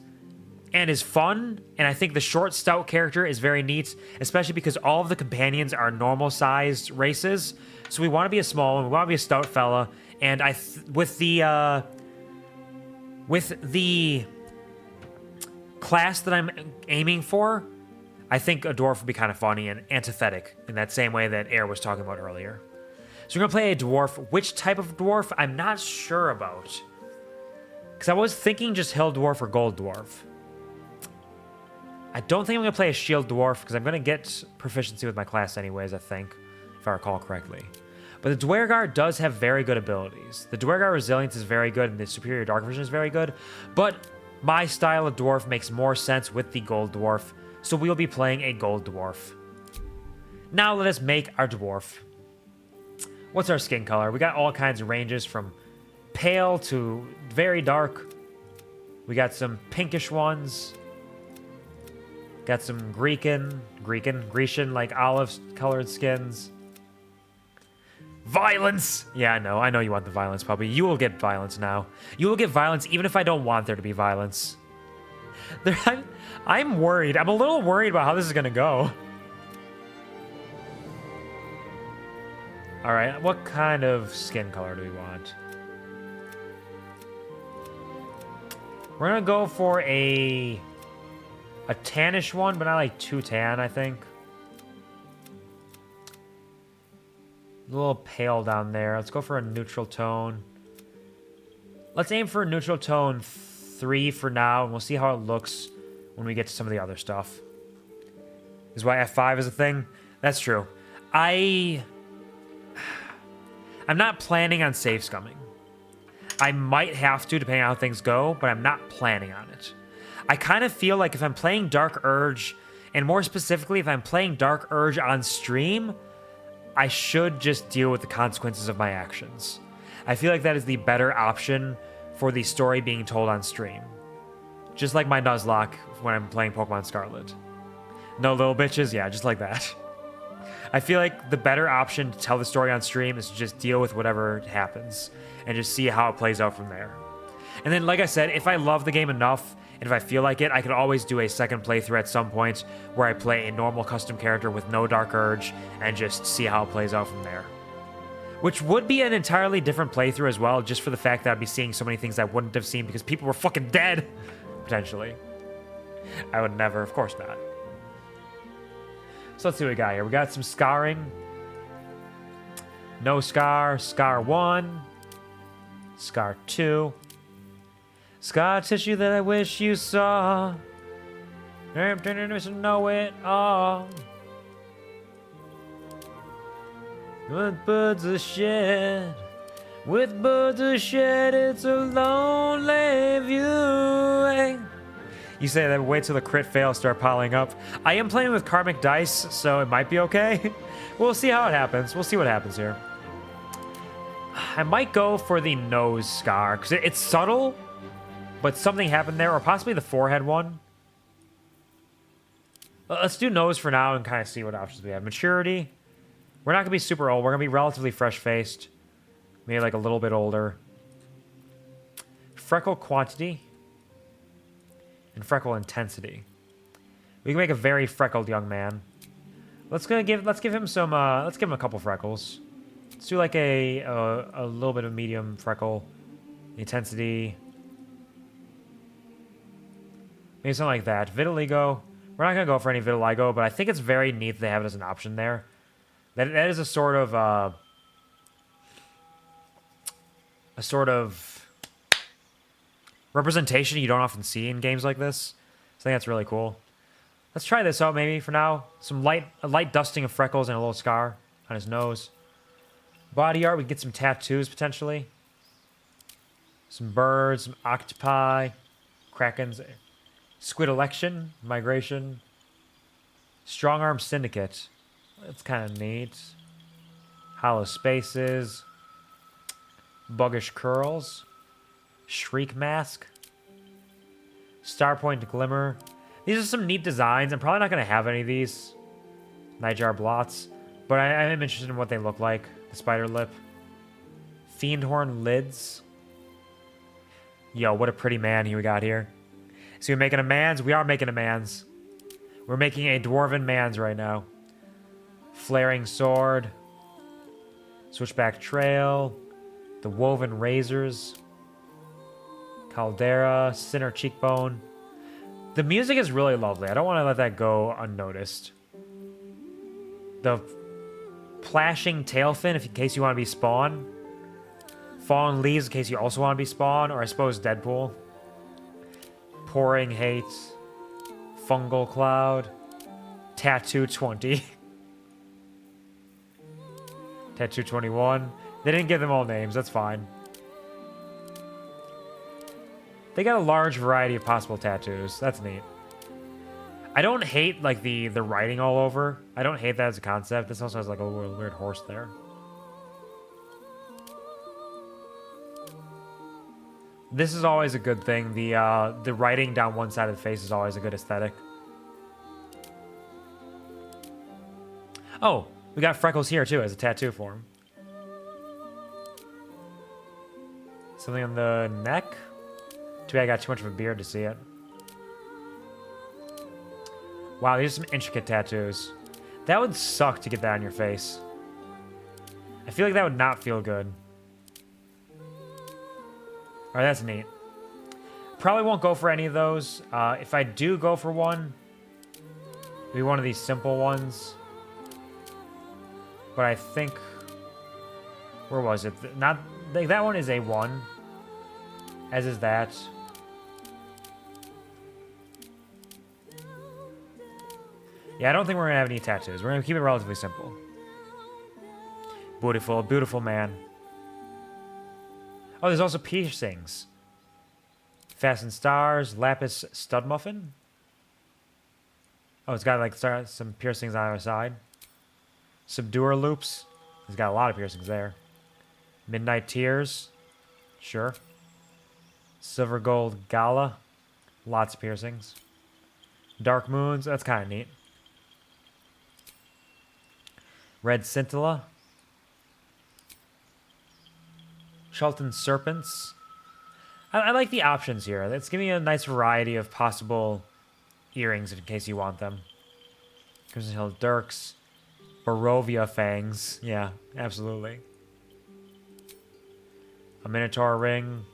and is fun, and I think the short, stout character is very neat, especially because all of the companions are normal-sized races, so we want to be a small one, we want to be a stout fella, and with the class that I'm aiming for, I think a dwarf would be kind of funny and antithetic in that same way that Air was talking about earlier. So we're going to play a dwarf. Which type of dwarf? I'm not sure about. Because I was thinking just hill dwarf or gold dwarf. I don't think I'm going to play a shield dwarf because I'm going to get proficiency with my class anyways, I think, if I recall correctly. But the Dwergar does have very good abilities. The Dwergar Resilience is very good, and the Superior Dark Vision is very good. But my style of dwarf makes more sense with the gold dwarf, so we'll be playing a gold dwarf. Now let us make our dwarf. What's our skin color? We got all kinds of ranges from pale to very dark. We got some pinkish ones. Got some Grecian, like olive-colored skins. Violence! Yeah, I know you want the violence, puppy. You will get violence now. You will get violence even if I don't want there to be violence. I'm worried. I'm a little worried about how this is going to go. Alright, what kind of skin color do we want? We're going to go for a tannish one, but not like too tan, I think. A little pale down there. Let's go for a neutral tone. Let's aim for a neutral tone 3 for now, and we'll see how it looks when we get to some of the other stuff. This is why F5 is a thing? That's true. I'm not planning on save scumming. I might have to, depending on how things go, but I'm not planning on it. I kind of feel like if I'm playing Dark Urge, and more specifically, if I'm playing Dark Urge on stream, I should just deal with the consequences of my actions. I feel like that is the better option for the story being told on stream. Just like my Nuzlocke when I'm playing Pokemon Scarlet. No little bitches? Yeah, just like that. I feel like the better option to tell the story on stream is to just deal with whatever happens and just see how it plays out from there. And then, like I said, if I love the game enough and if I feel like it, I could always do a second playthrough at some point where I play a normal custom character with no Dark Urge and just see how it plays out from there. Which would be an entirely different playthrough as well, just for the fact that I'd be seeing so many things I wouldn't have seen because people were fucking dead, potentially. I would never, of course not. So let's see what we got here. We got some scarring. No scar. Scar 1. Scar 2. Scar tissue that I wish you saw. Know it all. With birds of shed. With birds of shed, it's a lonely view. You say that, wait till the crit fails start piling up. I am playing with karmic dice, so it might be okay. We'll see how it happens. We'll see what happens here. I might go for the nose scar, because it's subtle, but something happened there, or possibly the forehead one. Let's do nose for now and kind of see what options we have. Maturity. We're not going to be super old. We're going to be relatively fresh-faced. Maybe like a little bit older. Freckle quantity. And freckle intensity. We can make a very freckled young man. Let's give him some. Let's give him a couple freckles. Let's do like a little bit of medium freckle intensity. Maybe something like that. Vitiligo. We're not gonna go for any vitiligo, but I think it's very neat that they have it as an option there. That is a sort of representation you don't often see in games like this. So I think that's really cool. Let's try this out maybe for now. A light dusting of freckles and a little scar on his nose. Body art, we can get some tattoos potentially. Some birds, some octopi, krakens, squid election, migration, strong arm syndicate. That's kind of neat. Hollow spaces, buggish curls, shriek mask, starpoint glimmer. These are some neat designs. I'm probably not going to have any of these nightjar blots, but I am interested in what they look like. The spider lip, fiendhorn lids. Yo, what a pretty man we got here. So we're making a man's? We are making a man's. We're making a dwarven man's right now. Flaring sword. Switchback trail. The woven razors. Caldera. Sinner cheekbone. The music is really lovely. I don't want to let that go unnoticed. The plashing tail fin, in case you want to be Spawn. Fallen leaves, in case you also want to be Spawn, or I suppose Deadpool. Pouring hate. Fungal cloud. Tattoo 20. Tattoo 21. They didn't give them all names, that's fine. They got a large variety of possible tattoos. That's neat. I don't hate, like, the writing all over. I don't hate that as a concept. This also has, like, a little weird horse there. This is always a good thing. The writing down one side of the face is always a good aesthetic. Oh, we got freckles here, too, as a tattoo form. Something on the neck? Too bad I got too much of a beard to see it. Wow, these are some intricate tattoos. That would suck to get that on your face. I feel like that would not feel good. Alright, that's neat. Probably won't go for any of those. If I do go for one, it'll be one of these simple ones. But I think... Where was it? Not that one is A1. As is that. Yeah, I don't think we're going to have any tattoos. We're going to keep it relatively simple. Beautiful, beautiful man. Oh, there's also piercings. Fastened stars, lapis stud muffin. Oh, it's got like some piercings on either side. Subduer loops. He's got a lot of piercings there. Midnight tears. Sure. Silver gold gala. Lots of piercings. Dark moons. That's kind of neat. Red scintilla. Charlton serpents. I like the options here. It's giving you a nice variety of possible earrings in case you want them. Crimson Hill Dirks. Barovia fangs. Yeah, absolutely. A Minotaur ring.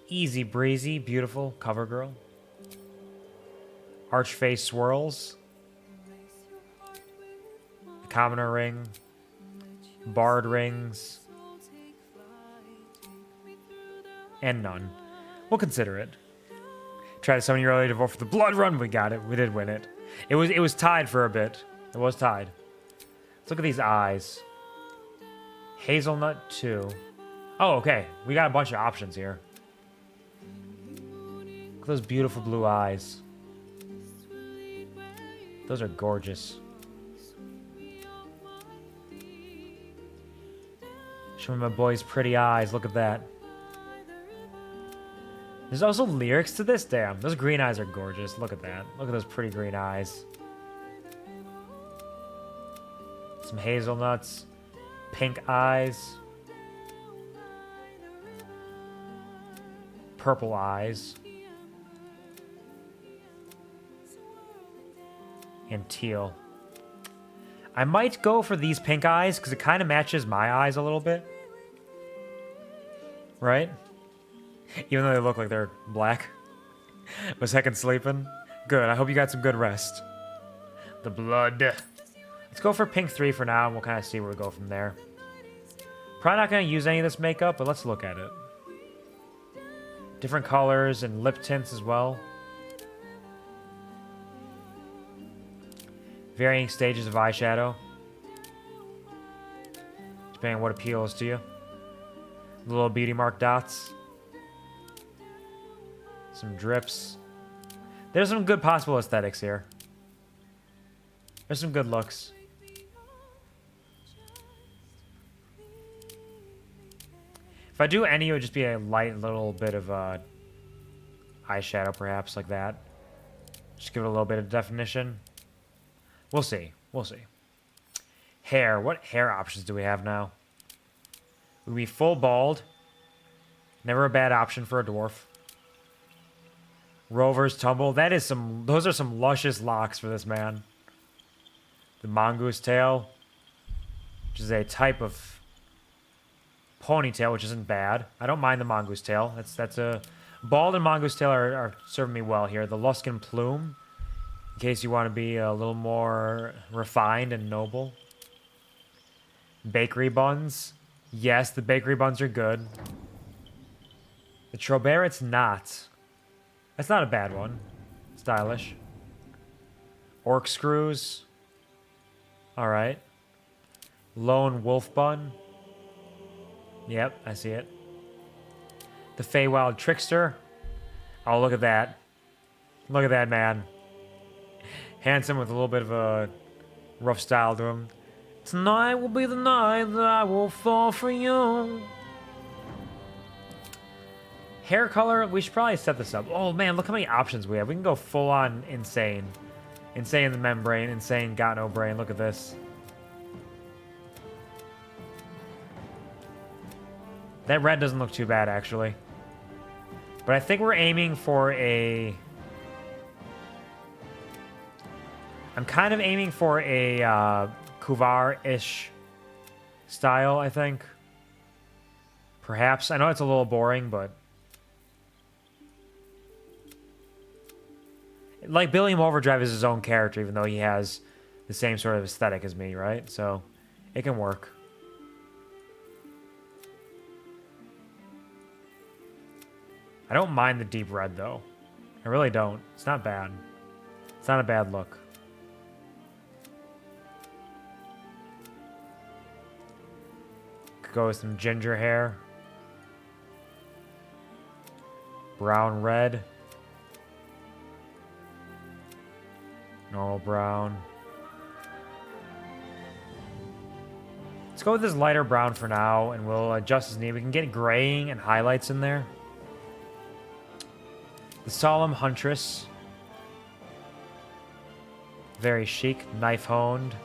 Easy breezy. Beautiful. Cover girl. Archface swirls. The commoner ring. Bard rings. And none. We'll consider it. Try to summon your early to vote for the blood run. We got it. We did win it. It was tied for a bit. It was tied. Let's look at these eyes. Hazelnut 2. Oh, okay. We got a bunch of options here. Look at those beautiful blue eyes. Those are gorgeous. Show me my boy's pretty eyes. Look at that. There's also lyrics to this? Damn, those green eyes are gorgeous. Look at that. Look at those pretty green eyes. Some hazelnuts. Pink eyes. Purple eyes. And teal. I might go for these pink eyes because it kind of matches my eyes a little bit. Right? Even though they look like they're black. Was Heckin' sleeping? Good, I hope you got some good rest. The blood. Let's go for pink 3 for now, and we'll kind of see where we go from there. Probably not going to use any of this makeup, but let's look at it. Different colors and lip tints as well. Varying stages of eyeshadow. Depending on what appeals to you. The little beauty mark dots. Some drips. There's some good possible aesthetics here. There's some good looks. If I do any, it would just be a light little bit of eyeshadow, perhaps, like that. Just give it a little bit of definition. We'll see. We'll see. Hair. What hair options do we have now? We'd be full bald. Never a bad option for a dwarf. Rover's tumble. That is some... Those are some luscious locks for this man. The mongoose tail. Which is a type of ponytail, which isn't bad. I don't mind the mongoose tail. That's a... Bald and mongoose tail are serving me well here. The Luskan plume. In case you want to be a little more refined and noble. Bakery buns. Yes, the bakery buns are good. The Trobarit's not. That's not a bad one. Stylish. Orc screws. Alright. Lone wolf bun. Yep, I see it. The Feywild trickster. Oh, look at that. Look at that man. Handsome with a little bit of a rough style to him. Tonight will be the night that I will fall for you. Hair color, we should probably set this up. Oh man, look how many options we have. We can go full on insane. Insane the membrane, insane got no brain. Look at this. That red doesn't look too bad, actually. But I think we're aiming for a... I'm kind of aiming for a Quvar-ish style, I think. Perhaps. I know it's a little boring, but... Like, Billiam Overdrive is his own character, even though he has the same sort of aesthetic as me, right? So, it can work. I don't mind the deep red, though. I really don't. It's not bad. It's not a bad look. Could go with some ginger hair. Brown red. Normal brown. Let's go with this lighter brown for now, and we'll adjust as needed. We can get graying and highlights in there. The Solemn Huntress. Very chic. Knife honed.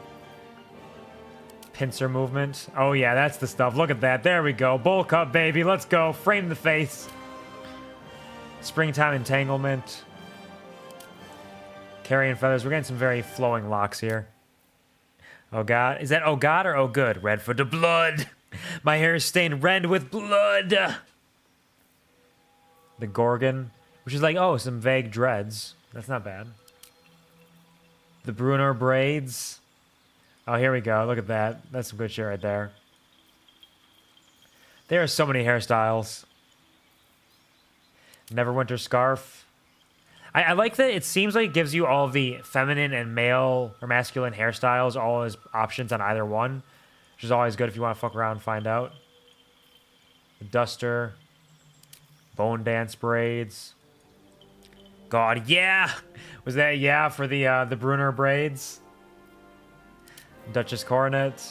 Pincer movement. Oh yeah, that's the stuff. Look at that. There we go. Bull cup, baby. Let's go. Frame the face. Springtime entanglement. Carrion feathers. We're getting some very flowing locks here. Oh god. Is that oh god or oh good? Red for the blood. My hair is stained red with blood. The Gorgon. Which is like, oh, some vague dreads. That's not bad. The Brunner braids. Oh, here we go. Look at that. That's some good shit right there. There are so many hairstyles. Neverwinter scarf. I like that it seems like it gives you all the feminine and male or masculine hairstyles, all as options on either one. Which is always good if you want to fuck around and find out. The duster. Bone dance braids. God, yeah! Was that yeah for the Brunner braids? Duchess coronet.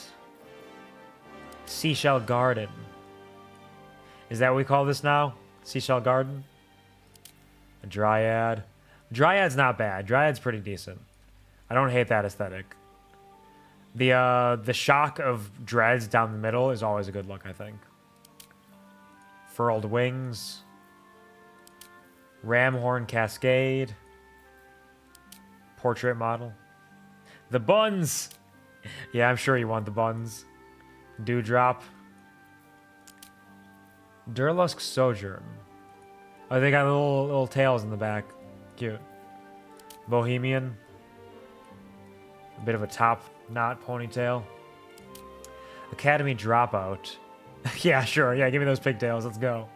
Seashell garden. Is that what we call this now? Seashell garden? A dryad. Dryad's not bad. Dryad's pretty decent. I don't hate that aesthetic. The shock of dreads down the middle is always a good look, I think. Furled wings. Ramhorn cascade. Portrait model. The buns! Yeah, I'm sure you want the buns. Dewdrop. Durlusk sojourn. Oh, they got little tails in the back. Cute. Bohemian. A bit of a top knot ponytail. Academy dropout. Yeah, sure. Yeah, give me those pigtails. Let's go.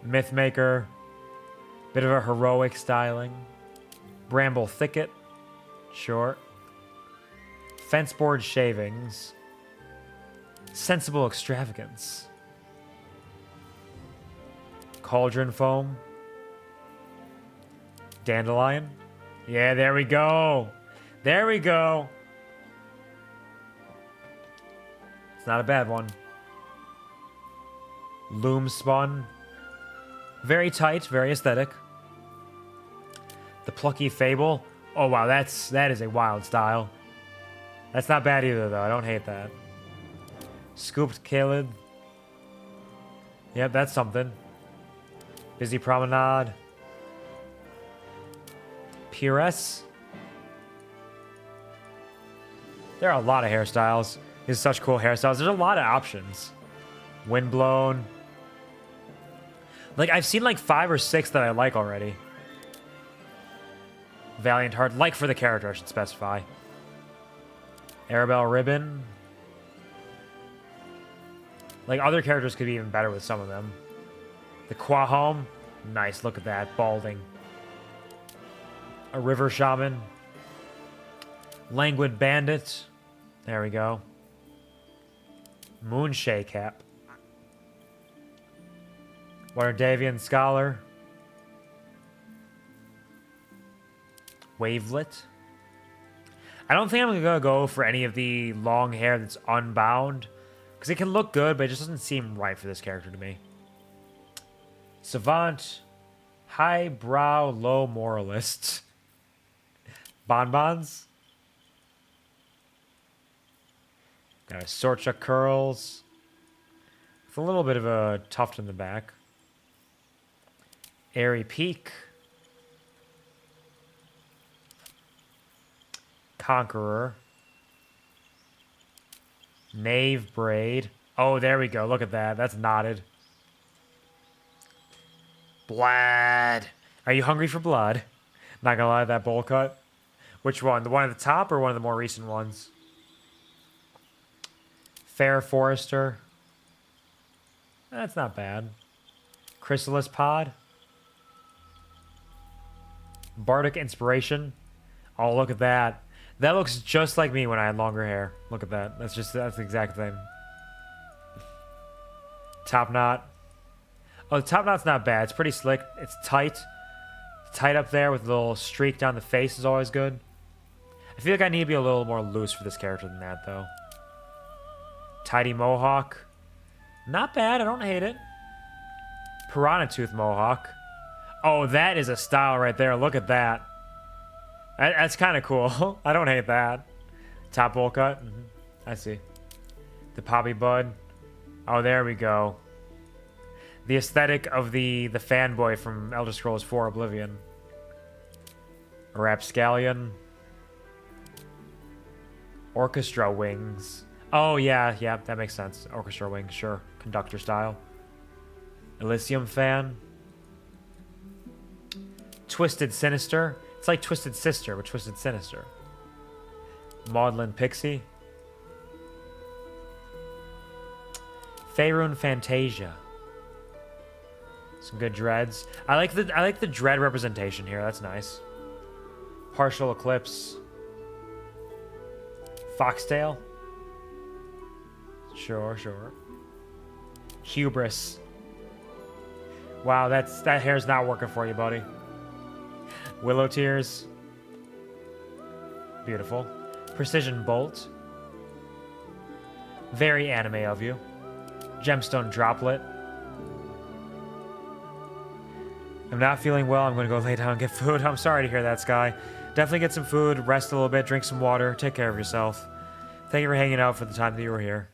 Mythmaker. Bit of a heroic styling. Bramble thicket. Sure. Fenceboard shavings. Sensible extravagance. Cauldron foam. Dandelion. Yeah, there we go. There we go. It's not a bad one. Loom spun. Very tight, very aesthetic. The plucky fable. Oh wow, that is a wild style. That's not bad either though. I don't hate that. Scooped Kalid. Yep, that's something. Busy promenade. Peeress. There are a lot of hairstyles. These are such cool hairstyles. There's a lot of options. Windblown. Like, I've seen like 5 or 6 that I like already. Valiant Heart. Like for the character, I should specify. Arabelle Ribbon. Like, other characters could be even better with some of them. The Quahom. Nice, look at that. Balding. A River Shaman. Languid Bandit. There we go. Moonshay Cap. Waterdavian Scholar. Wavelet. I don't think I'm going to go for any of the long hair that's unbound. Because it can look good, but it just doesn't seem right for this character to me. Savant. Highbrow Low Moralist. Bonbons. Got a Sorcha Curls. With a little bit of a tuft in the back. Airy Peak. Conqueror. Knave Braid. Oh, there we go. Look at that. That's knotted. Blood. Are you hungry for blood? Not gonna lie, that bowl cut. Which one? The one at the top or one of the more recent ones? Fair Forester. That's not bad. Chrysalis Pod. Bardic Inspiration. Oh, look at that. That looks just like me when I had longer hair. Look at that. That's the exact thing. Top knot. Oh, the top knot's not bad. It's pretty slick. It's tight. It's tight up there with a little streak down the face is always good. I feel like I need to be a little more loose for this character than that, though. Tidy Mohawk. Not bad. I don't hate it. Piranha Tooth Mohawk. Oh, that is a style right there. Look at that. That's kind of cool. I don't hate that. Top bowl cut. I see. The Poppy Bud. Oh, there we go. The aesthetic of the fanboy from Elder Scrolls 4 Oblivion. A Rapscallion. Orchestra Wings. Oh, yeah, that makes sense. Orchestra Wings, sure. Conductor style. Elysium Fan. Twisted Sinister. It's like Twisted Sister, but Twisted Sinister. Maudlin Pixie. Faerun Fantasia. Some good dreads. I like the dread representation here. That's nice. Partial Eclipse. Foxtail. Sure. Hubris. Wow, that hair's not working for you, buddy. Willow Tears. Beautiful. Precision Bolt. Very anime of you. Gemstone Droplet. I'm not feeling well. I'm going to go lay down and get food. I'm sorry to hear that, Sky. Definitely get some food, rest a little bit, drink some water, take care of yourself. Thank you for hanging out for the time that you were here.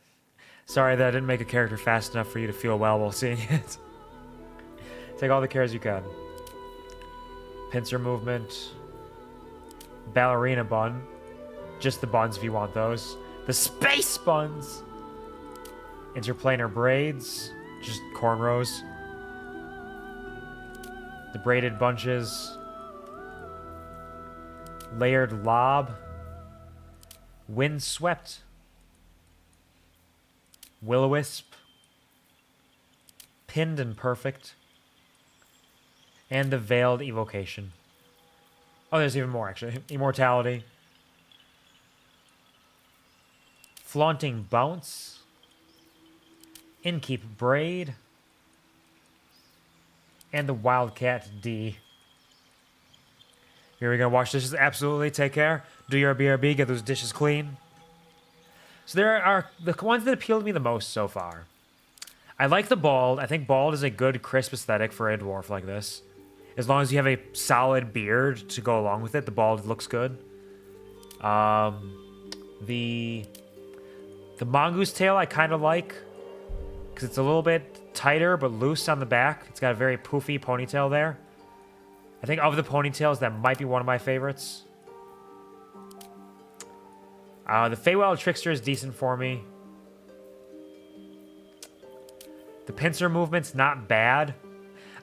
Sorry that I didn't make a character fast enough for you to feel well while seeing it. Take all the cares you can. Pincer movement. Ballerina bun. Just the buns if you want those. The space buns! Interplanar braids. Just cornrows. The braided bunches. Layered lob. Windswept. Will-o-wisp. Pinned and perfect. And the veiled evocation. Oh, there's even more, actually. Immortality. Flaunting bounce. Inkeep braid. And the Wildcat D. Here we go. Wash dishes. Absolutely. Take care. Do your BRB. Get those dishes clean. So there are the ones that appeal to me the most so far. I like the bald. I think bald is a good, crisp aesthetic for a dwarf like this. As long as you have a solid beard to go along with it, the bald looks good. The mongoose tail I kind of like because it's a little bit tighter but loose on the back. It's got a very poofy ponytail there. I think of the ponytails, that might be one of my favorites. The Feywild Trickster is decent for me. The pincer movement's not bad.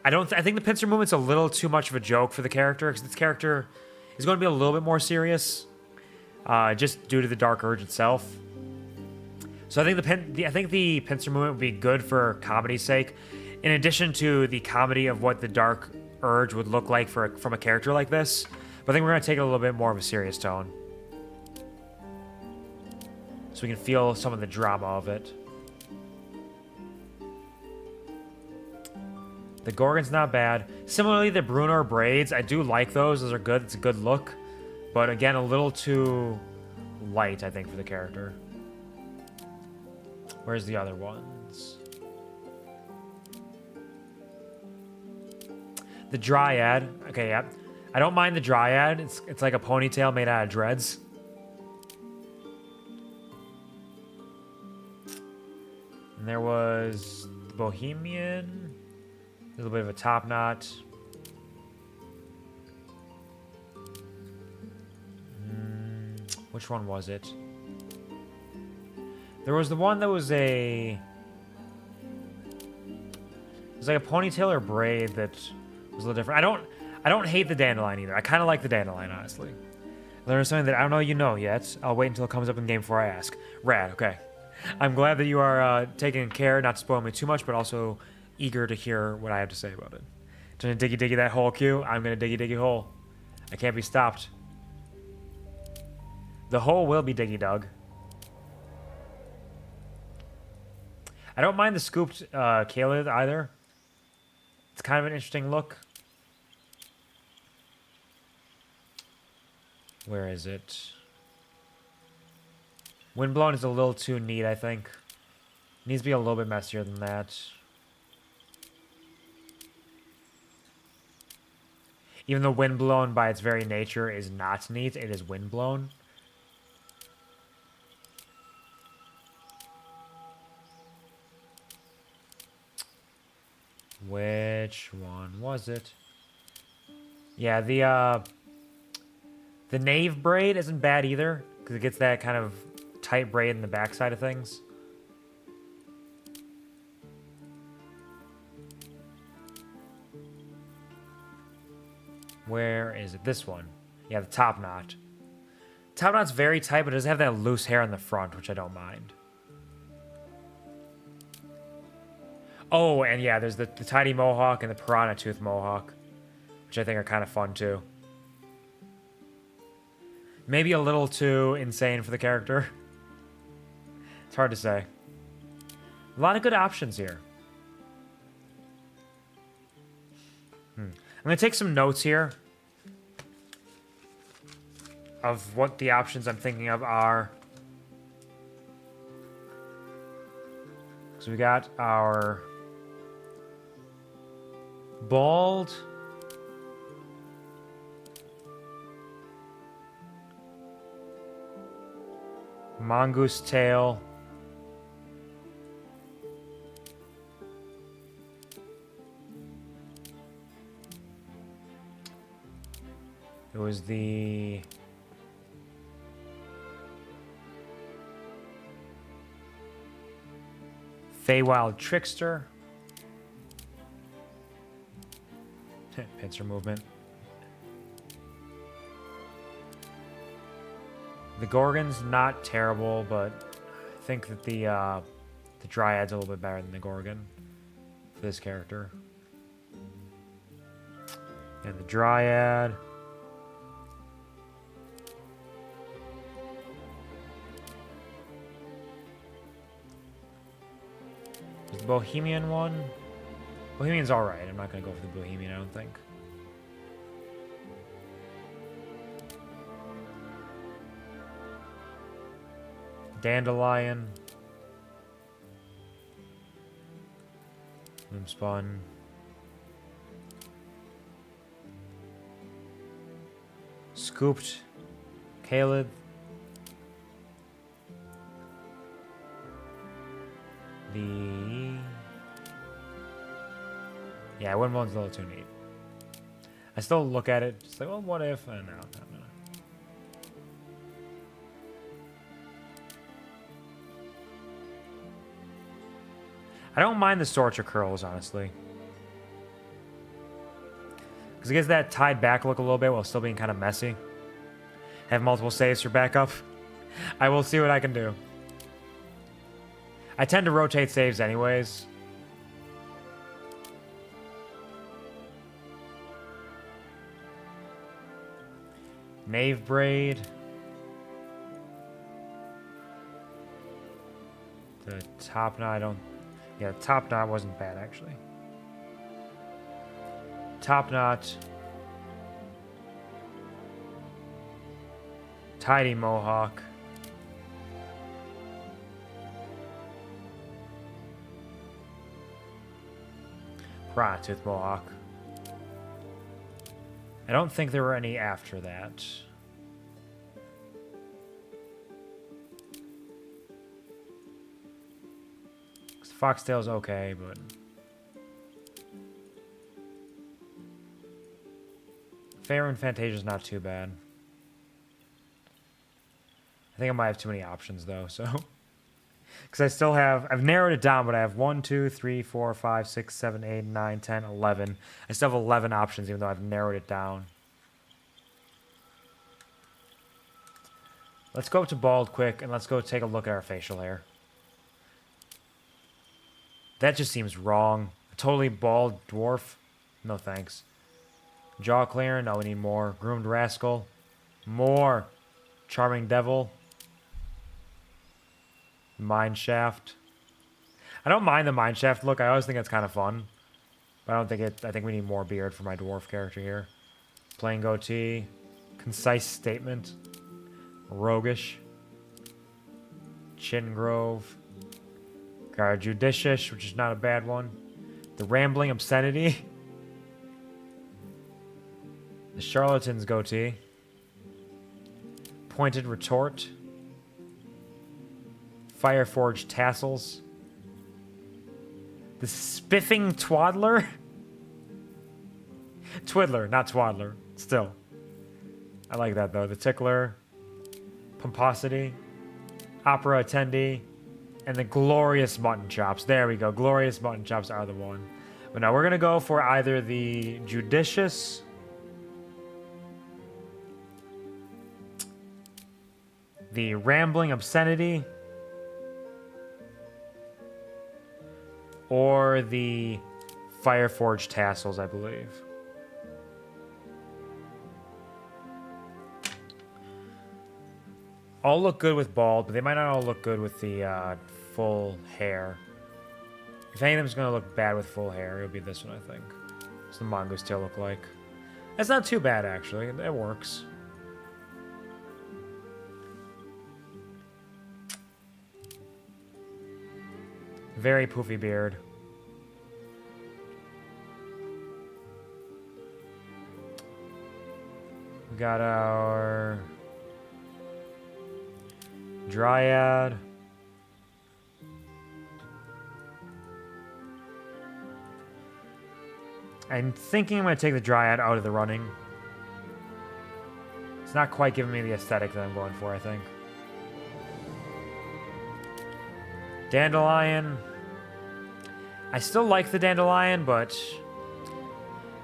I think the pincer movement's a little too much of a joke for the character, because this character is going to be a little bit more serious, just due to the Dark Urge itself. So I think the pincer movement would be good for comedy's sake, in addition to the comedy of what the Dark Urge would look like from a character like this. But I think we're going to take it a little bit more of a serious tone, so we can feel some of the drama of it. The Gorgon's not bad. Similarly, the Brunor braids, I do like those. Those are good. It's a good look. But again, a little too light, I think, for the character. Where's the other ones? The Dryad. Okay, yeah. I don't mind the Dryad. It's like a ponytail made out of dreads. And there was the Bohemian. A little bit of a top knot. Which one was it? There was the one that was it was like a ponytail or braid that was a little different. I don't hate the dandelion either. I kind of like the dandelion, honestly. There's something that I don't know you know yet. I'll wait until it comes up in game before I ask. Rad, okay. I'm glad that you are taking care not to spoil me too much, but also eager to hear what I have to say about it. Gonna diggy that hole, Q. I'm gonna diggy hole. I can't be stopped. The hole will be diggy dug. I don't mind the scooped Kalith either. It's kind of an interesting look. Where is it? Windblown is a little too neat, I think. Needs to be a little bit messier than that. Even though windblown by its very nature is not neat, it is windblown. Which one was it? Yeah, the knave braid isn't bad either, because it gets that kind of tight braid in the backside of things. Where is it? This one. Yeah, the top knot. Top knot's very tight, but it does have that loose hair in the front, which I don't mind. Oh, and yeah, there's the tiny mohawk and the piranha tooth mohawk, which I think are kind of fun too. Maybe a little too insane for the character. It's hard to say. A lot of good options here. I'm going to take some notes here of what the options I'm thinking of are. So we got our bald, mongoose tail, it was the Feywild Trickster. Pincer movement. The Gorgon's not terrible, but I think that the Dryad's a little bit better than the Gorgon for this character. And the Dryad. There's the Bohemian one. Bohemian's alright. I'm not going to go for the Bohemian, I don't think. Dandelion. Loomspun. Scooped. Caleb. Yeah, Windblown's a little too neat. I still look at it, just like, well, what if? No. I don't mind the Sorcher curls, honestly. Because it gives that tied back look a little bit while still being kind of messy. Have multiple saves for backup. I will see what I can do. I tend to rotate saves anyways. Knave braid. The top knot, I don't... Yeah, the top knot wasn't bad, actually. Top knot. Tidy mohawk. Piranha tooth mohawk. I don't think there were any after that. Foxtail's okay, but... Fair and Fantasia's not too bad. I think I might have too many options, though, so... Because I still have... I've narrowed it down, but I have 1, 2, 3, 4, 5, 6, 7, 8, 9, 10, 11. I still have 11 options, even though I've narrowed it down. Let's go up to bald quick, and let's go take a look at our facial hair. That just seems wrong. A totally bald dwarf? No thanks. Jaw clearer? No, we need more. Groomed rascal? More. Charming devil? Mine shaft? I don't mind the mine shaft look. I always think it's kind of fun. But I don't think it... I think we need more beard for my dwarf character here. Plain goatee. Concise statement. Roguish. Chin grove. Got judicious, which is not a bad one. The rambling obscenity. The charlatan's goatee. Pointed retort. Fireforged tassels. The spiffing twaddler. Twiddler, not twaddler. Still. I like that though. The tickler. Pomposity. Opera attendee. And the glorious mutton chops. There we go. Glorious mutton chops are the one. But now we're going to go for either the judicious... the rambling obscenity... or the Fireforged tassels, I believe. All look good with bald, but they might not all look good with the full hair. If any of them's going to look bad with full hair, it'll be this one, I think. What's the mongoose tail look like? That's not too bad, actually. It works. Very poofy beard. We got our... Dryad. I'm thinking I'm going to take the Dryad out of the running. It's not quite giving me the aesthetic that I'm going for, I think. Dandelion. I still like the Dandelion, but...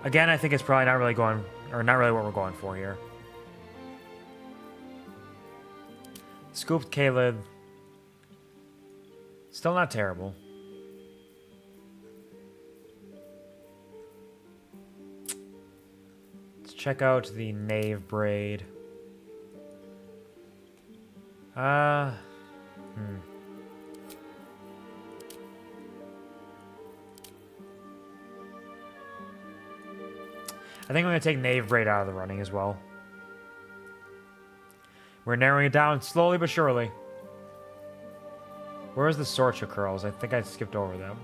again, I think it's probably not really going... or not really what we're going for here. Scooped Caleb. Still not terrible. Let's check out the Knave braid. I think I'm going to take Knave Braid out of the running as well. We're narrowing it down slowly but surely. Where's the Sorcha curls? I think I skipped over them.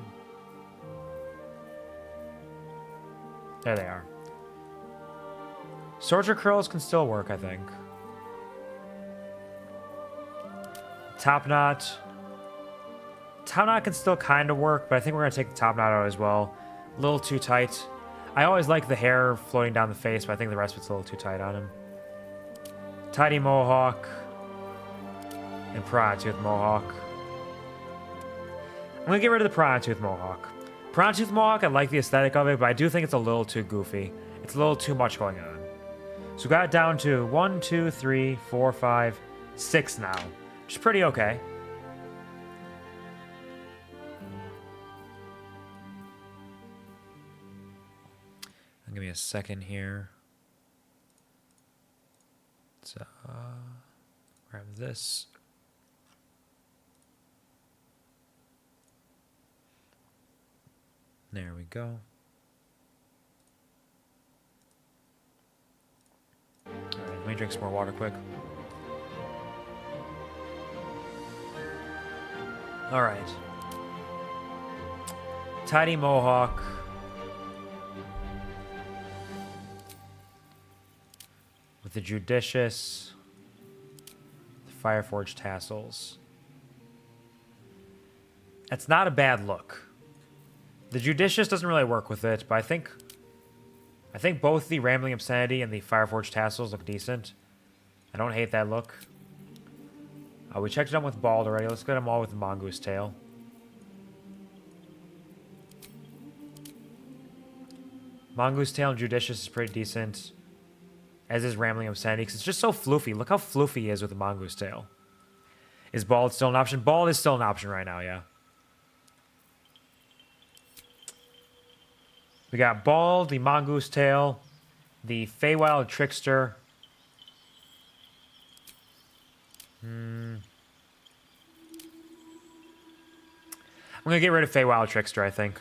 There they are. Sorcha curls can still work, I think. Top knot. Top knot can still kind of work, but I think we're going to take the top knot out as well. A little too tight. I always like the hair floating down the face, but I think the rest of it's a little too tight on him. Tidy Mohawk. And Piranha Tooth Mohawk. I'm going to get rid of the Piranha Tooth Mohawk. Piranha Tooth Mohawk, I like the aesthetic of it, but I do think it's a little too goofy. It's a little too much going on. So we got it down to 1, 2, 3, 4, 5, 6 now. Which is pretty okay. Give me a second here. Let's grab this. There we go. Alright, let me drink some more water quick. Alright. Tidy Mohawk. With the Judicious. The Fireforged Tassels. That's not a bad look. The Judicious doesn't really work with it, but I think both the Rambling Obscenity and the Fireforged Tassels look decent. I don't hate that look. We checked it out with Bald already. Let's get them all with the Mongoose Tail. Mongoose Tail and Judicious is pretty decent. As is Rambling Obscenity, because it's just so floofy. Look how floofy he is with the Mongoose Tail. Is Bald still an option? Bald is still an option right now, yeah. We got Bald, the Mongoose Tail, the Feywild Trickster. I'm going to get rid of Feywild Trickster, I think.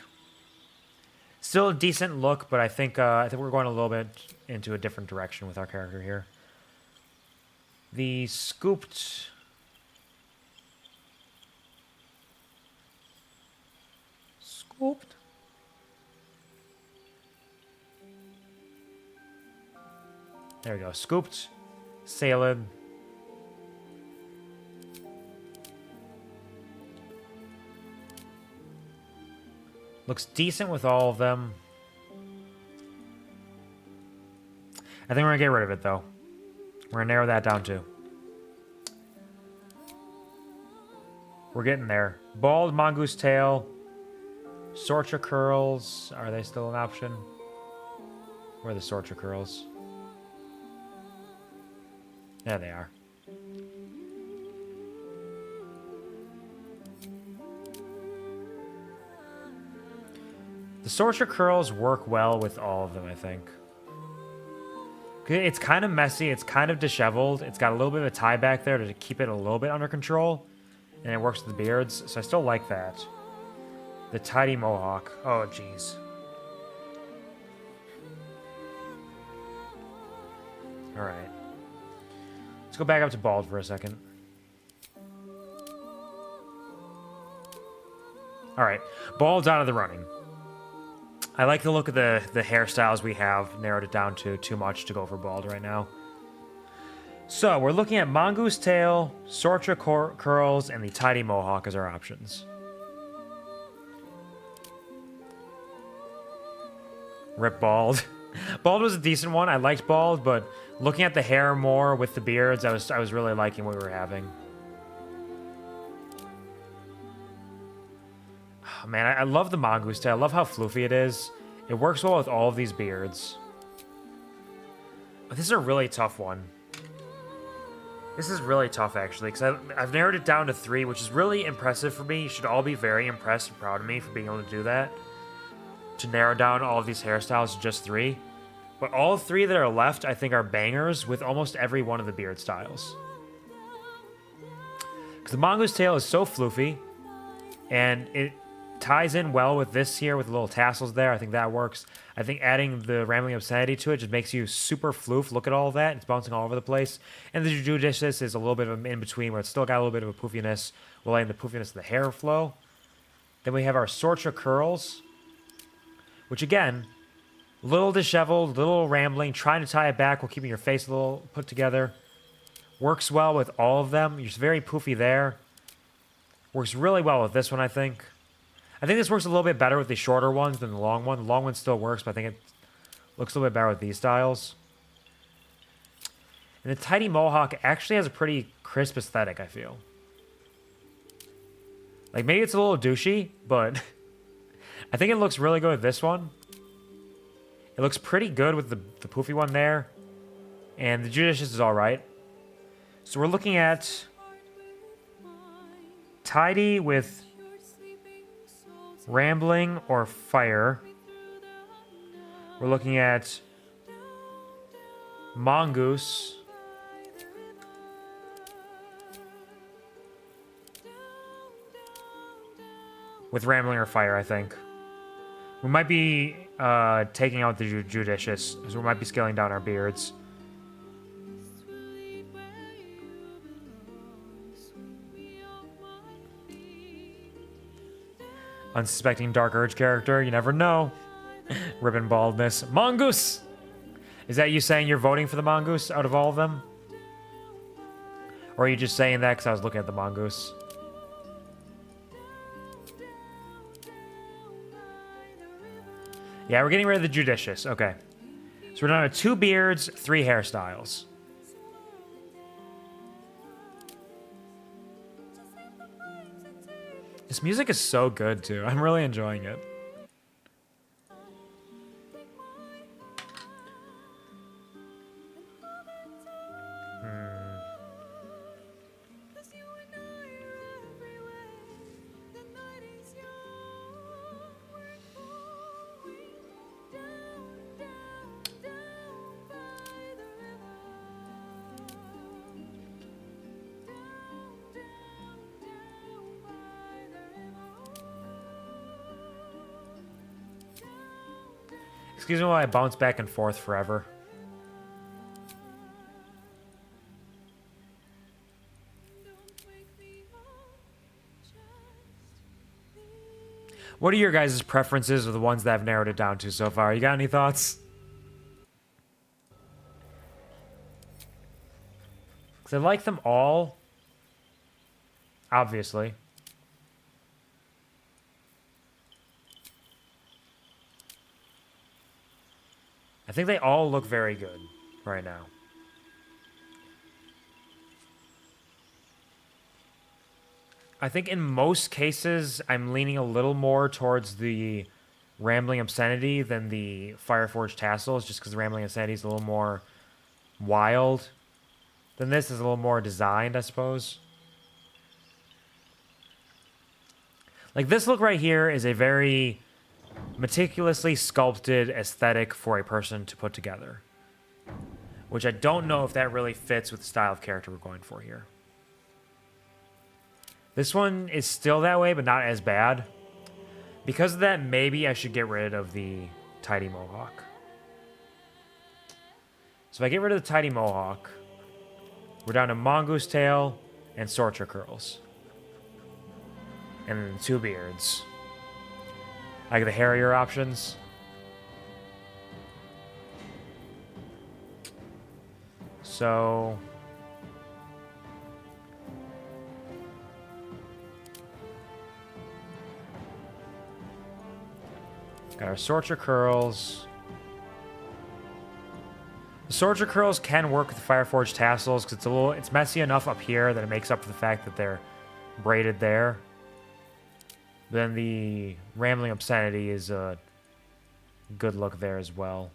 Still a decent look, but I think we're going a little bit into a different direction with our character here. The Scooped... Scooped? There we go. Scooped. Salad. Looks decent with all of them. I think we're going to get rid of it, though. We're going to narrow that down, too. We're getting there. Bald Mongoose Tail. Sorcha Curls. Are they still an option? Where are the Sorcha Curls? There they are. The Sorcha Curls work well with all of them, I think. It's kind of messy. It's kind of disheveled. It's got a little bit of a tie back there to keep it a little bit under control. And it works with the beards, so I still like that. The Tidy Mohawk. Oh, jeez. Alright. Let's go back up to Bald for a second. Alright. Bald's out of the running. I like the look of the hairstyles we have. Narrowed it down to too much to go for Bald right now. So, we're looking at Mongoose Tail, Sorcha Curls, and the Tidy Mohawk as our options. Rip Bald. Bald was a decent one. I liked Bald, but looking at the hair more with the beards, I was really liking what we were having. Oh, man, I love the Mongoose Tail. I love how floofy it is. It works well with all of these beards. But this is a really tough one. This is really tough, actually, because I've narrowed it down to 3, which is really impressive for me. You should all be very impressed and proud of me for being able to do that. To narrow down all of these hairstyles to just 3. But all 3 that are left, I think, are bangers with almost every one of the beard styles. Because the Mongoose Tail is so floofy, and ties in well with this here with the little tassels there. I think that works. I think adding the Rambling Obscenity to it just makes you super floof. Look at all of that. It's bouncing all over the place. And the Judicious is a little bit of an in-between where it's still got a little bit of a poofiness while letting the poofiness of the hair flow. Then we have our Sorcha Curls, which again, little disheveled, little rambling, trying to tie it back while keeping your face a little put together. Works well with all of them. You're very poofy there. Works really well with this one, I think. I think this works a little bit better with the shorter ones than the long one. The long one still works, but I think it looks a little bit better with these styles. And the tidy mohawk actually has a pretty crisp aesthetic, I feel. Like, maybe it's a little douchey, but I think it looks really good with this one. It looks pretty good with the poofy one there. And the Judicious is alright. So we're looking at tidy with rambling or fire. We're looking at mongoose with rambling or fire, I think. We might be taking out the Judicious, so we might be scaling down our beards. Unsuspecting Dark Urge character, you never know. Ribbon baldness. Mongoose! Is that you saying you're voting for the mongoose out of all of them? Or are you just saying that because I was looking at the mongoose? Yeah, we're getting rid of the Judicious. Okay. So we're down to 2 beards, 3 hairstyles. This music is so good, too. I'm really enjoying it. Excuse me while I bounce back and forth forever. What are your guys' preferences of the ones that I've narrowed it down to so far? You got any thoughts? Because I like them all. Obviously. I think they all look very good right now. I think in most cases, I'm leaning a little more towards the Rambling Obscenity than the Fireforged Tassels, just because the Rambling Obscenity is a little more wild than this. Is a little more designed, I suppose. Like, this look right here is a very meticulously sculpted aesthetic for a person to put together, which I don't know if that really fits with the style of character we're going for here. This one is still that way, but not as bad. Because of that, maybe I should get rid of the tidy mohawk. So if I get rid of the tidy mohawk, we're down to mongoose tail and Sorcha curls. And then 2 beards. I get the hairier options. So got our Sorcha curls. The Sorcha curls can work with the Fireforged tassels because it's messy enough up here that it makes up for the fact that they're braided there. Then the Rambling Obscenity is a good look there as well.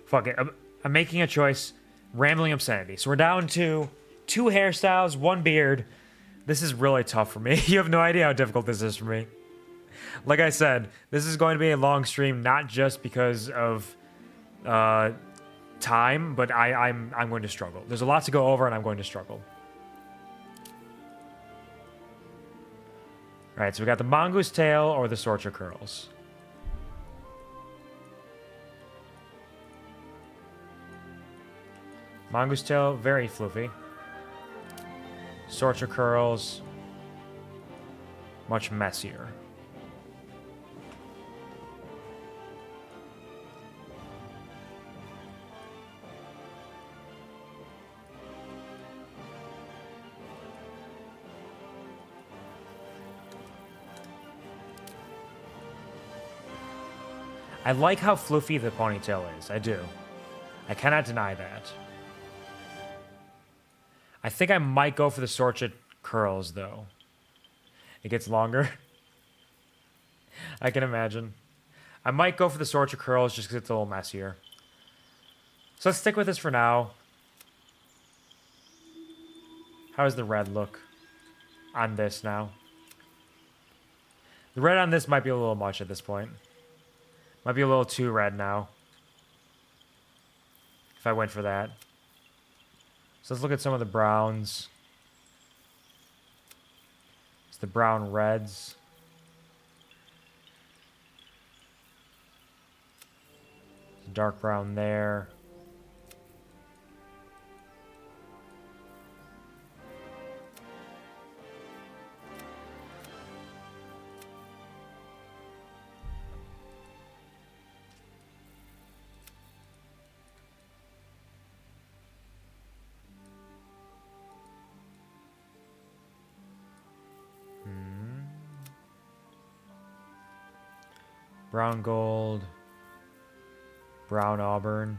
Fuck it. I'm making a choice. Rambling Obscenity. So we're down to 2 hairstyles, 1 beard. This is really tough for me. You have no idea how difficult this is for me. Like I said, this is going to be a long stream, not just because of time, but I'm going to struggle. There's a lot to go over, and I'm going to struggle. Alright, so we got the mongoose tail or the sorcher curls. Mongoose tail, very floofy. Sorcher curls, much messier. I like how floofy the ponytail is. I do. I cannot deny that. I think I might go for the sorcha curls, though. It gets longer. I can imagine. I might go for the sorcha curls just because it's a little messier. So let's stick with this for now. How does the red look on this now? The red on this might be a little much at this point. Might be a little too red now. If I went for that. So let's look at some of the browns. It's the brown reds. Dark brown there. Brown gold. Brown auburn.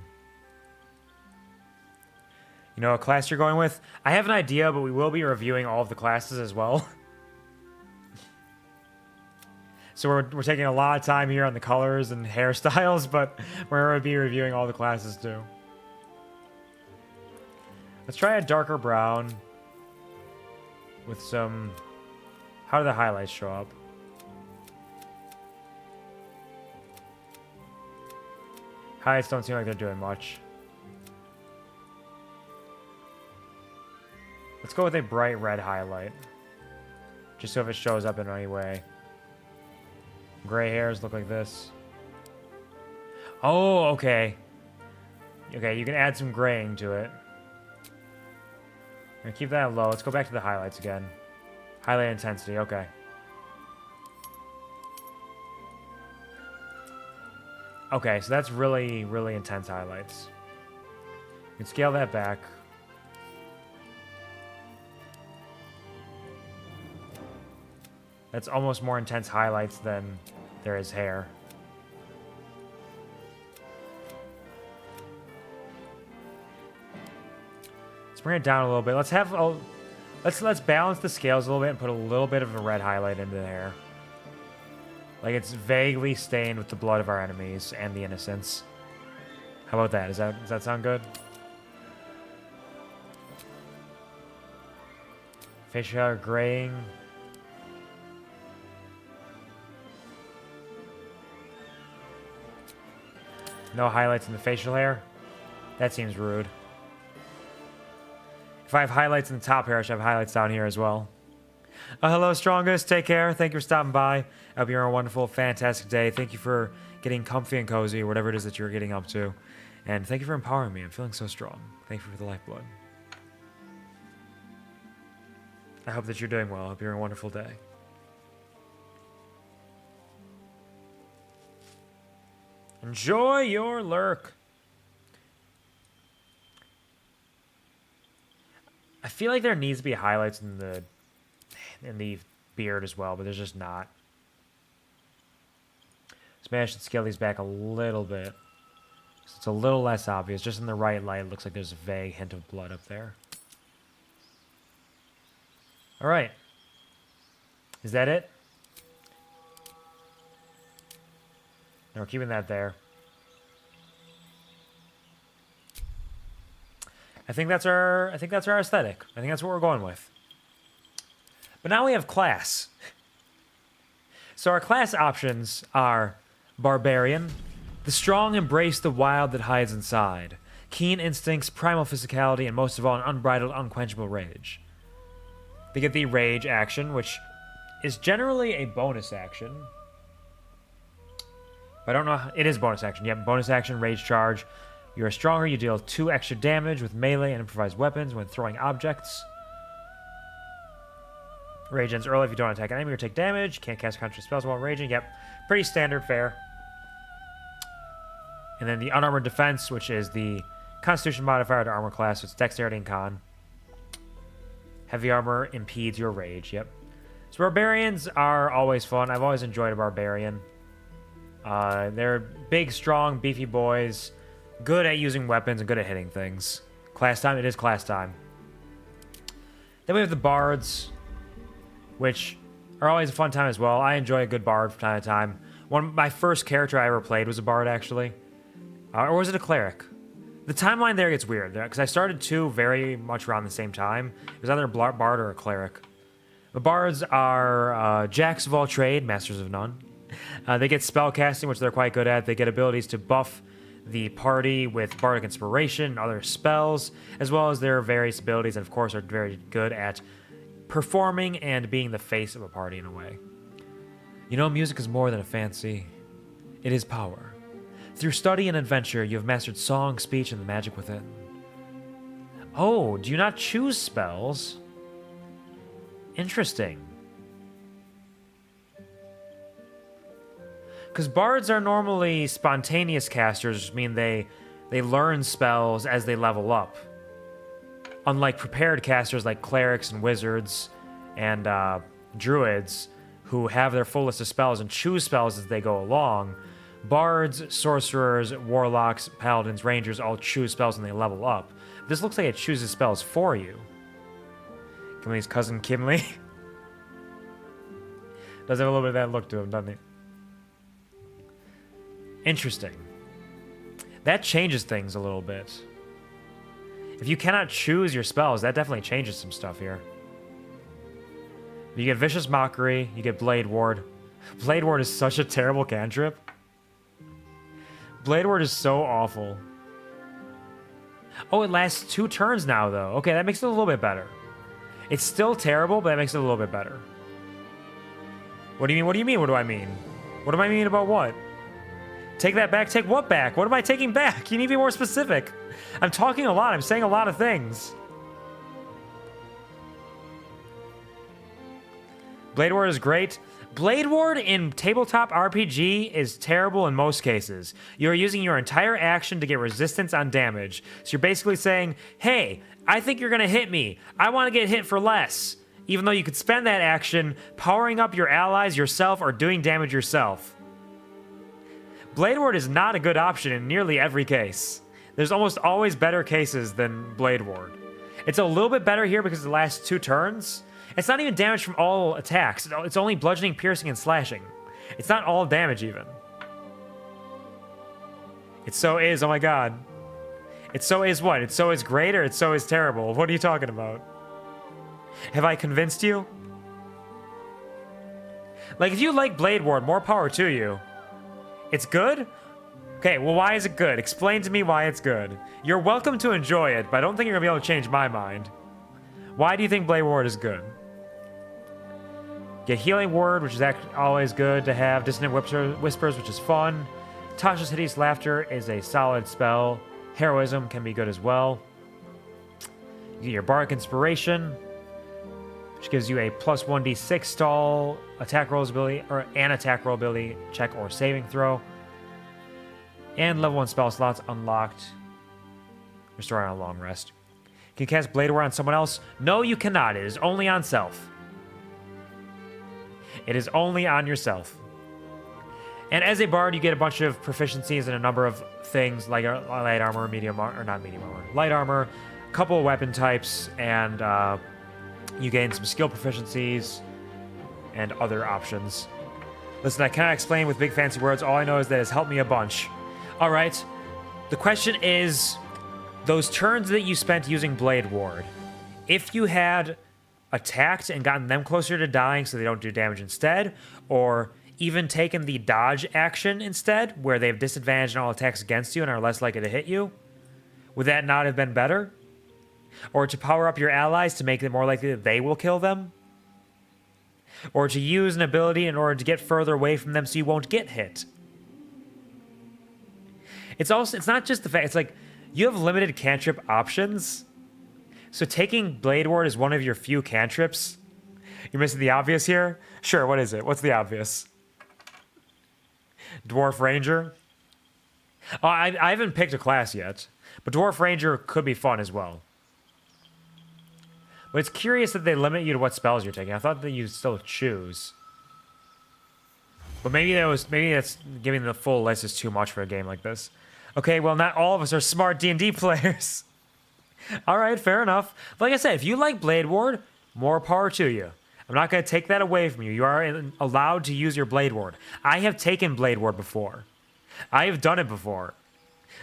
You know what class you're going with? I have an idea, but we will be reviewing all of the classes as well. So we're taking a lot of time here on the colors and hairstyles, but we're going to be reviewing all the classes too. Let's try a darker brown with some... How do the highlights show up? Highlights don't seem like they're doing much. Let's go with a bright red highlight. Just so if it shows up in any way. Gray hairs look like this. Oh, okay. Okay, you can add some graying to it. I'm gonna keep that low. Let's go back to the highlights again. Highlight intensity, okay. Okay, so that's really, really intense highlights. You can scale that back. That's almost more intense highlights than there is hair. Let's bring it down a little bit. Let's have a, let's balance the scales a little bit and put a little bit of a red highlight into the hair. Like it's vaguely stained with the blood of our enemies and the innocents. How about that? Does that sound good? Facial hair graying. No highlights in the facial hair? That seems rude. If I have highlights in the top hair, I should have highlights down here as well. Hello, Strongest. Take care. Thank you for stopping by. I hope you're on a wonderful, fantastic day. Thank you for getting comfy and cozy, or whatever it is that you're getting up to. And thank you for empowering me. I'm feeling so strong. Thank you for the lifeblood. I hope that you're doing well. I hope you're having a wonderful day. Enjoy your lurk. I feel like there needs to be highlights in the beard as well, but there's just not. So maybe I should scale these back a little bit. So it's a little less obvious. Just in the right light, it looks like there's a vague hint of blood up there. All right. Is that it? No, we're keeping that there. I think that's our aesthetic. I think that's what we're going with. But now we have class. So our class options are Barbarian. The strong embrace the wild that hides inside. Keen instincts, primal physicality, and most of all, an unbridled, unquenchable rage. They get the rage action, which is generally a bonus action. But I don't know. It is bonus action. Yep, bonus action, rage charge. You are stronger. You deal 2 extra damage with melee and improvised weapons when throwing objects. Rage ends early if you don't attack an enemy or take damage. You can't cast counter spells while raging. Yep, pretty standard fare. And then the unarmored defense, which is the constitution modifier to armor class. So it's dexterity and con. Heavy armor impedes your rage. Yep. So barbarians are always fun. I've always enjoyed a barbarian. They're big, strong, beefy boys. Good at using weapons and good at hitting things. Class time. It is class time. Then we have the bards, which are always a fun time as well. I enjoy a good bard from time to time. My first character I ever played was a bard, actually. Or was it a cleric? The timeline there gets weird, because I started 2 very much around the same time. It was either a bard or a cleric. The bards are jacks of all trade, masters of none. They get spell casting, which they're quite good at. They get abilities to buff the party with bardic inspiration and other spells, as well as their various abilities, and of course are very good at performing and being the face of a party in a way. You know, music is more than a fancy. It is power. Through study and adventure, you have mastered song, speech, and the magic within. Oh, do you not choose spells? Interesting. Because bards are normally spontaneous casters, which mean they learn spells as they level up. Unlike prepared casters like clerics and wizards and druids, who have their full list of spells and choose spells as they go along, bards, sorcerers, warlocks, paladins, rangers all choose spells and they level up. This looks like it chooses spells for you. Kimley's cousin Kimley. Does have a little bit of that look to him, doesn't he? Interesting. That changes things a little bit. If you cannot choose your spells, that definitely changes some stuff here. You get Vicious Mockery, you get Blade Ward. Blade Ward is such a terrible cantrip. Blade Ward is so awful. Oh, it lasts 2 turns now, though. Okay, that makes it a little bit better. It's still terrible, but that makes it a little bit better. What do you mean? What do you mean? What do I mean? What do I mean about what? Take that back? Take what back? What am I taking back? You need to be more specific. I'm talking a lot. I'm saying a lot of things. Blade Ward is great. Blade Ward in tabletop RPG is terrible in most cases. You're using your entire action to get resistance on damage. So you're basically saying, hey, I think you're going to hit me. I want to get hit for less. Even though you could spend that action powering up your allies yourself or doing damage yourself. Blade Ward is not a good option in nearly every case. There's almost always better cases than Blade Ward. It's a little bit better here because it lasts 2 turns. It's not even damage from all attacks. It's only bludgeoning, piercing, and slashing. It's not all damage even. It so is, oh my god. It so is what? It so is great or it so is terrible? What are you talking about? Have I convinced you? Like, if you like Blade Ward, more power to you. It's good? Okay, well, why is it good? Explain to me why it's good. You're welcome to enjoy it, but I don't think you're going to be able to change my mind. Why do you think Blade Ward is good? Get Healing Word, which is always good to have. Dissonant Whispers, which is fun. Tasha's Hideous Laughter is a solid spell. Heroism can be good as well. You get your Bardic Inspiration, which gives you a plus 1d6 stall attack rolls ability, or an attack roll ability check or saving throw. And level 1 spell slots unlocked. Restore on a long rest. Can you cast Blade Ward on someone else? No, you cannot. It is only on self. It is only on yourself. And as a bard, you get a bunch of proficiencies in a number of things, like light armor, medium armor, or not medium armor, light armor, a couple of weapon types, and you gain some skill proficiencies and other options. Listen, I cannot explain with big fancy words. All I know is that it's helped me a bunch. All right. The question is, those turns that you spent using Blade Ward, if you had attacked and gotten them closer to dying so they don't do damage instead, or even taken the dodge action instead, where they have disadvantage on all attacks against you and are less likely to hit you, would that not have been better? Or to power up your allies to make it more likely that they will kill them? or to use an ability in order to get further away from them so you won't get hit. It's not just the fact, it's like you have limited cantrip options. So taking Blade Ward is one of your few cantrips. You're missing the obvious here? Sure, what is it? What's the obvious? Dwarf Ranger? Oh, I haven't picked a class yet, but Dwarf Ranger could be fun as well. But it's curious that they limit you to what spells you're taking. I thought that you'd still choose. But maybe that's giving the full list is too much for a game like this. Okay, well, not all of us are smart D&D players. All right, fair enough. Like I said, if you like Blade Ward, more power to you. I'm not going to take that away from you. You are allowed to use your Blade Ward. I have taken Blade Ward before. I have done it before.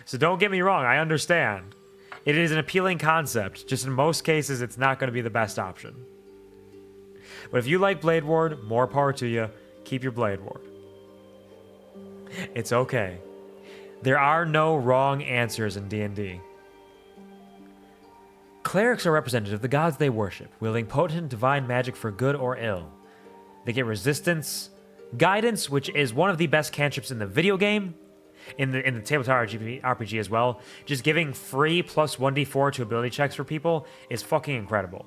So don't get me wrong, I understand. It is an appealing concept. Just in most cases, it's not going to be the best option. But if you like Blade Ward, more power to you. Keep your Blade Ward. It's okay. There are no wrong answers in D&D. Clerics are representative of the gods they worship, wielding potent divine magic for good or ill. They get resistance, guidance, which is one of the best cantrips in the video game, in the tabletop RPG as well. Just giving free plus 1d4 to ability checks for people is fucking incredible.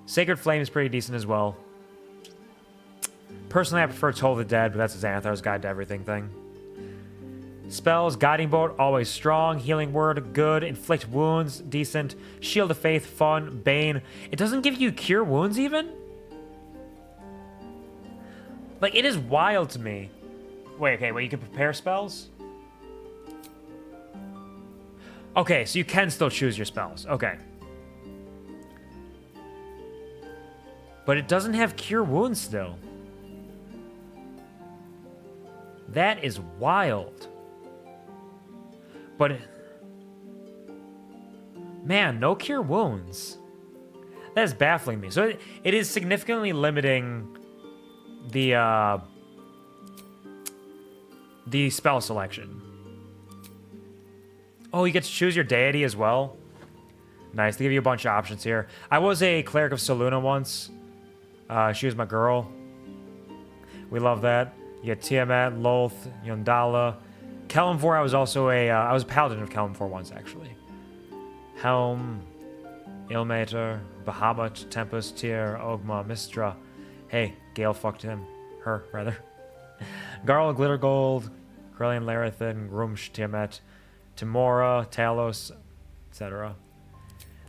Sacred Flame is pretty decent as well. Personally, I prefer Toll of the Dead, but that's a Xanathar's Guide to Everything thing. Spells, Guiding Bolt, always strong. Healing Word, good. Inflict Wounds, decent. Shield of Faith, fun. Bane. It doesn't give you Cure Wounds even? Like, it is wild to me. Wait, you can prepare spells? Okay, so you can still choose your spells. Okay. But it doesn't have Cure Wounds still. That is wild. But, man, no Cure Wounds. That is baffling me. So it is significantly limiting the spell selection. Oh, you get to choose your deity as well. Nice. They give you a bunch of options here. I was a Cleric of Soluna once. She was my girl. We love that. You get Tiamat, Lolth, Yondala. Kelemvor, I was also I was a Paladin of Kelemvor once, actually. Helm, Ilmater, Bahamut, Tempest, Tyr, Ogma, Mistra. Hey, Gale fucked him. Her, rather. Garl, Glittergold, Corellian Larathan, Grumsh, Tiamat, Timora, Talos, etc.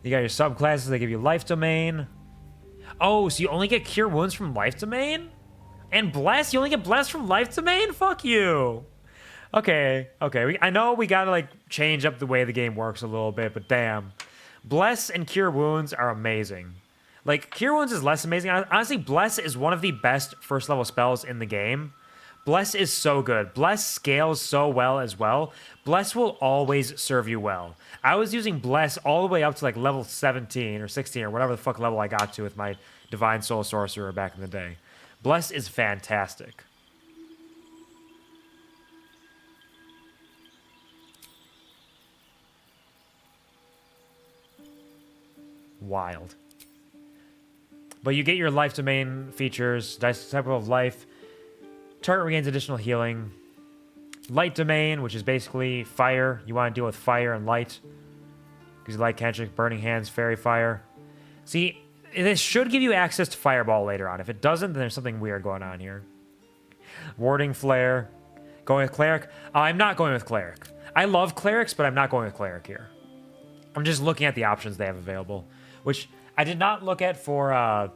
You got your subclasses, they give you Life Domain. Oh, so you only get Cure Wounds from Life Domain? And Bless? You only get Bless from Life Domain? Fuck you. Okay. I know we gotta, like, change up the way the game works a little bit, but damn. Bless and Cure Wounds are amazing. Like, Cure Wounds is less amazing. Honestly, Bless is one of the best first-level spells in the game. Bless is so good. Bless scales so well as well. Bless will always serve you well. I was using Bless all the way up to, like, level 17 or 16 or whatever the fuck level I got to with my Divine Soul Sorcerer back in the day. Bless is fantastic. Wild. But you get your Life Domain features, Disciple of Life. Target regains additional healing. Light Domain, which is basically fire. You want to deal with fire and light. Because you like cantrip, Burning Hands, Fairy Fire. See, this should give you access to Fireball later on. If it doesn't, then there's something weird going on here. Warding Flare. Going with Cleric? I'm not going with Cleric. I love Clerics, but I'm not going with Cleric here. I'm just looking at the options they have available. Which I did not look at for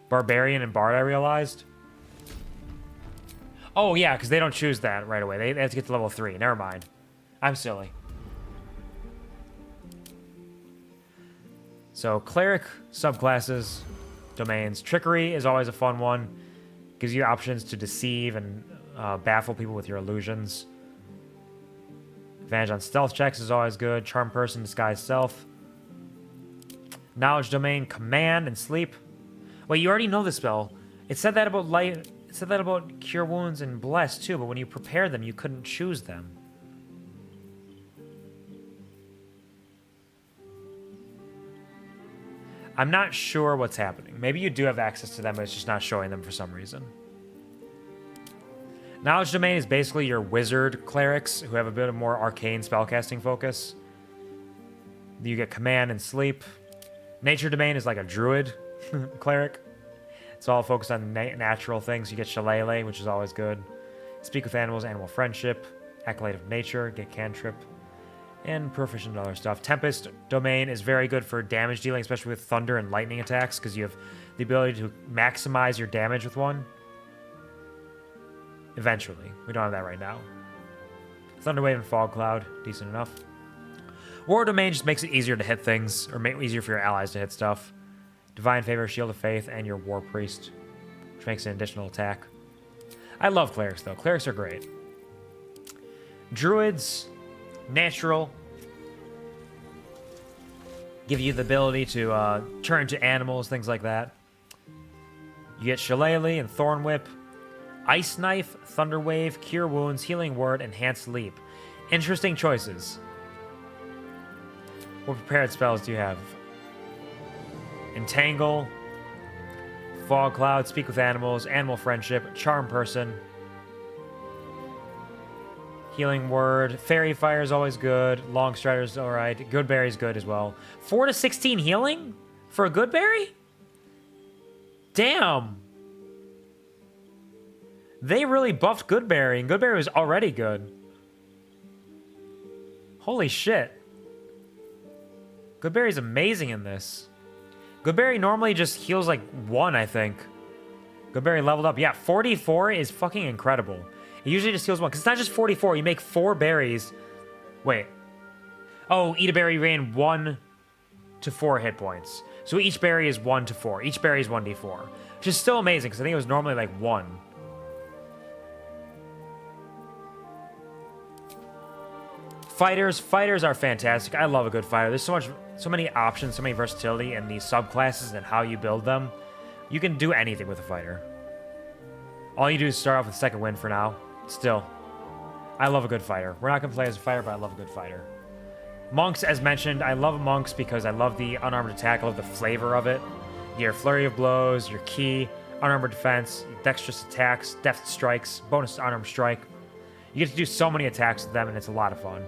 Barbarian and Bard, I realized. Oh, yeah, because they don't choose that right away. They have to get to level 3. Never mind. I'm silly. So, Cleric, subclasses, domains. Trickery is always a fun one. Gives you options to deceive and baffle people with your illusions. Advantage on stealth checks is always good. Charm Person, Disguise Self. Knowledge Domain, Command, and Sleep. Wait, you already know this spell. It said that about light. It said that about Cure Wounds and Bless too, but when you prepare them, you couldn't choose them. I'm not sure what's happening. Maybe you do have access to them, but it's just not showing them for some reason. Knowledge Domain is basically your wizard clerics who have a bit of more arcane spellcasting focus. You get Command and Sleep. Nature Domain is like a druid cleric. It's all focused on natural things. You get Shillelagh, which is always good. Speak with Animals, Animal Friendship. Acolyte of Nature, get Cantrip. And proficient in other stuff. Tempest Domain is very good for damage dealing, especially with thunder and lightning attacks, because you have the ability to maximize your damage with one. Eventually. We don't have that right now. Thunderwave and Fog Cloud, decent enough. War Domain just makes it easier to hit things, or make it easier for your allies to hit stuff. Divine Favor, Shield of Faith, and your War Priest, which makes an additional attack. I love clerics, though. Clerics are great. Druids, natural, give you the ability to turn to animals, things like that. You get Shillelagh and Thorn Whip, Ice Knife, Thunder Wave, Cure Wounds, Healing Word, Enhanced Leap. Interesting choices. What prepared spells do you have? Entangle, Fog Cloud, Speak with Animals, Animal Friendship, Charm Person, Healing Word, Fairy Fire is always good, Long Strider's alright, Good Berry's good as well. 4 to 16 healing for a Good Berry? Damn! They really buffed Good Berry, and Good Berry was already good. Holy shit. Good Berry's amazing in this. Good Berry normally just heals like 1, I think. Good Berry leveled up. Yeah, 44 is fucking incredible. It usually just heals 1, because it's not just 44. You make 4 berries. Wait. Oh, eat a berry, gain 1 to 4 hit points. So each berry is 1 to 4. Each berry is 1d4. Which is still amazing, because I think it was normally like 1. Fighters are fantastic. I love a good fighter. There's so many options, so many versatility in these subclasses and how you build them. You can do anything with a fighter. All you do is start off with second wind for now. Still, I love a good fighter. We're not going to play as a fighter, but I love a good fighter. Monks, as mentioned, I love monks because I love the unarmored attack. I love the flavor of it. Your flurry of blows, your key, unarmored defense, dexterous attacks, deft strikes, bonus unarmed strike. You get to do so many attacks with them, and it's a lot of fun.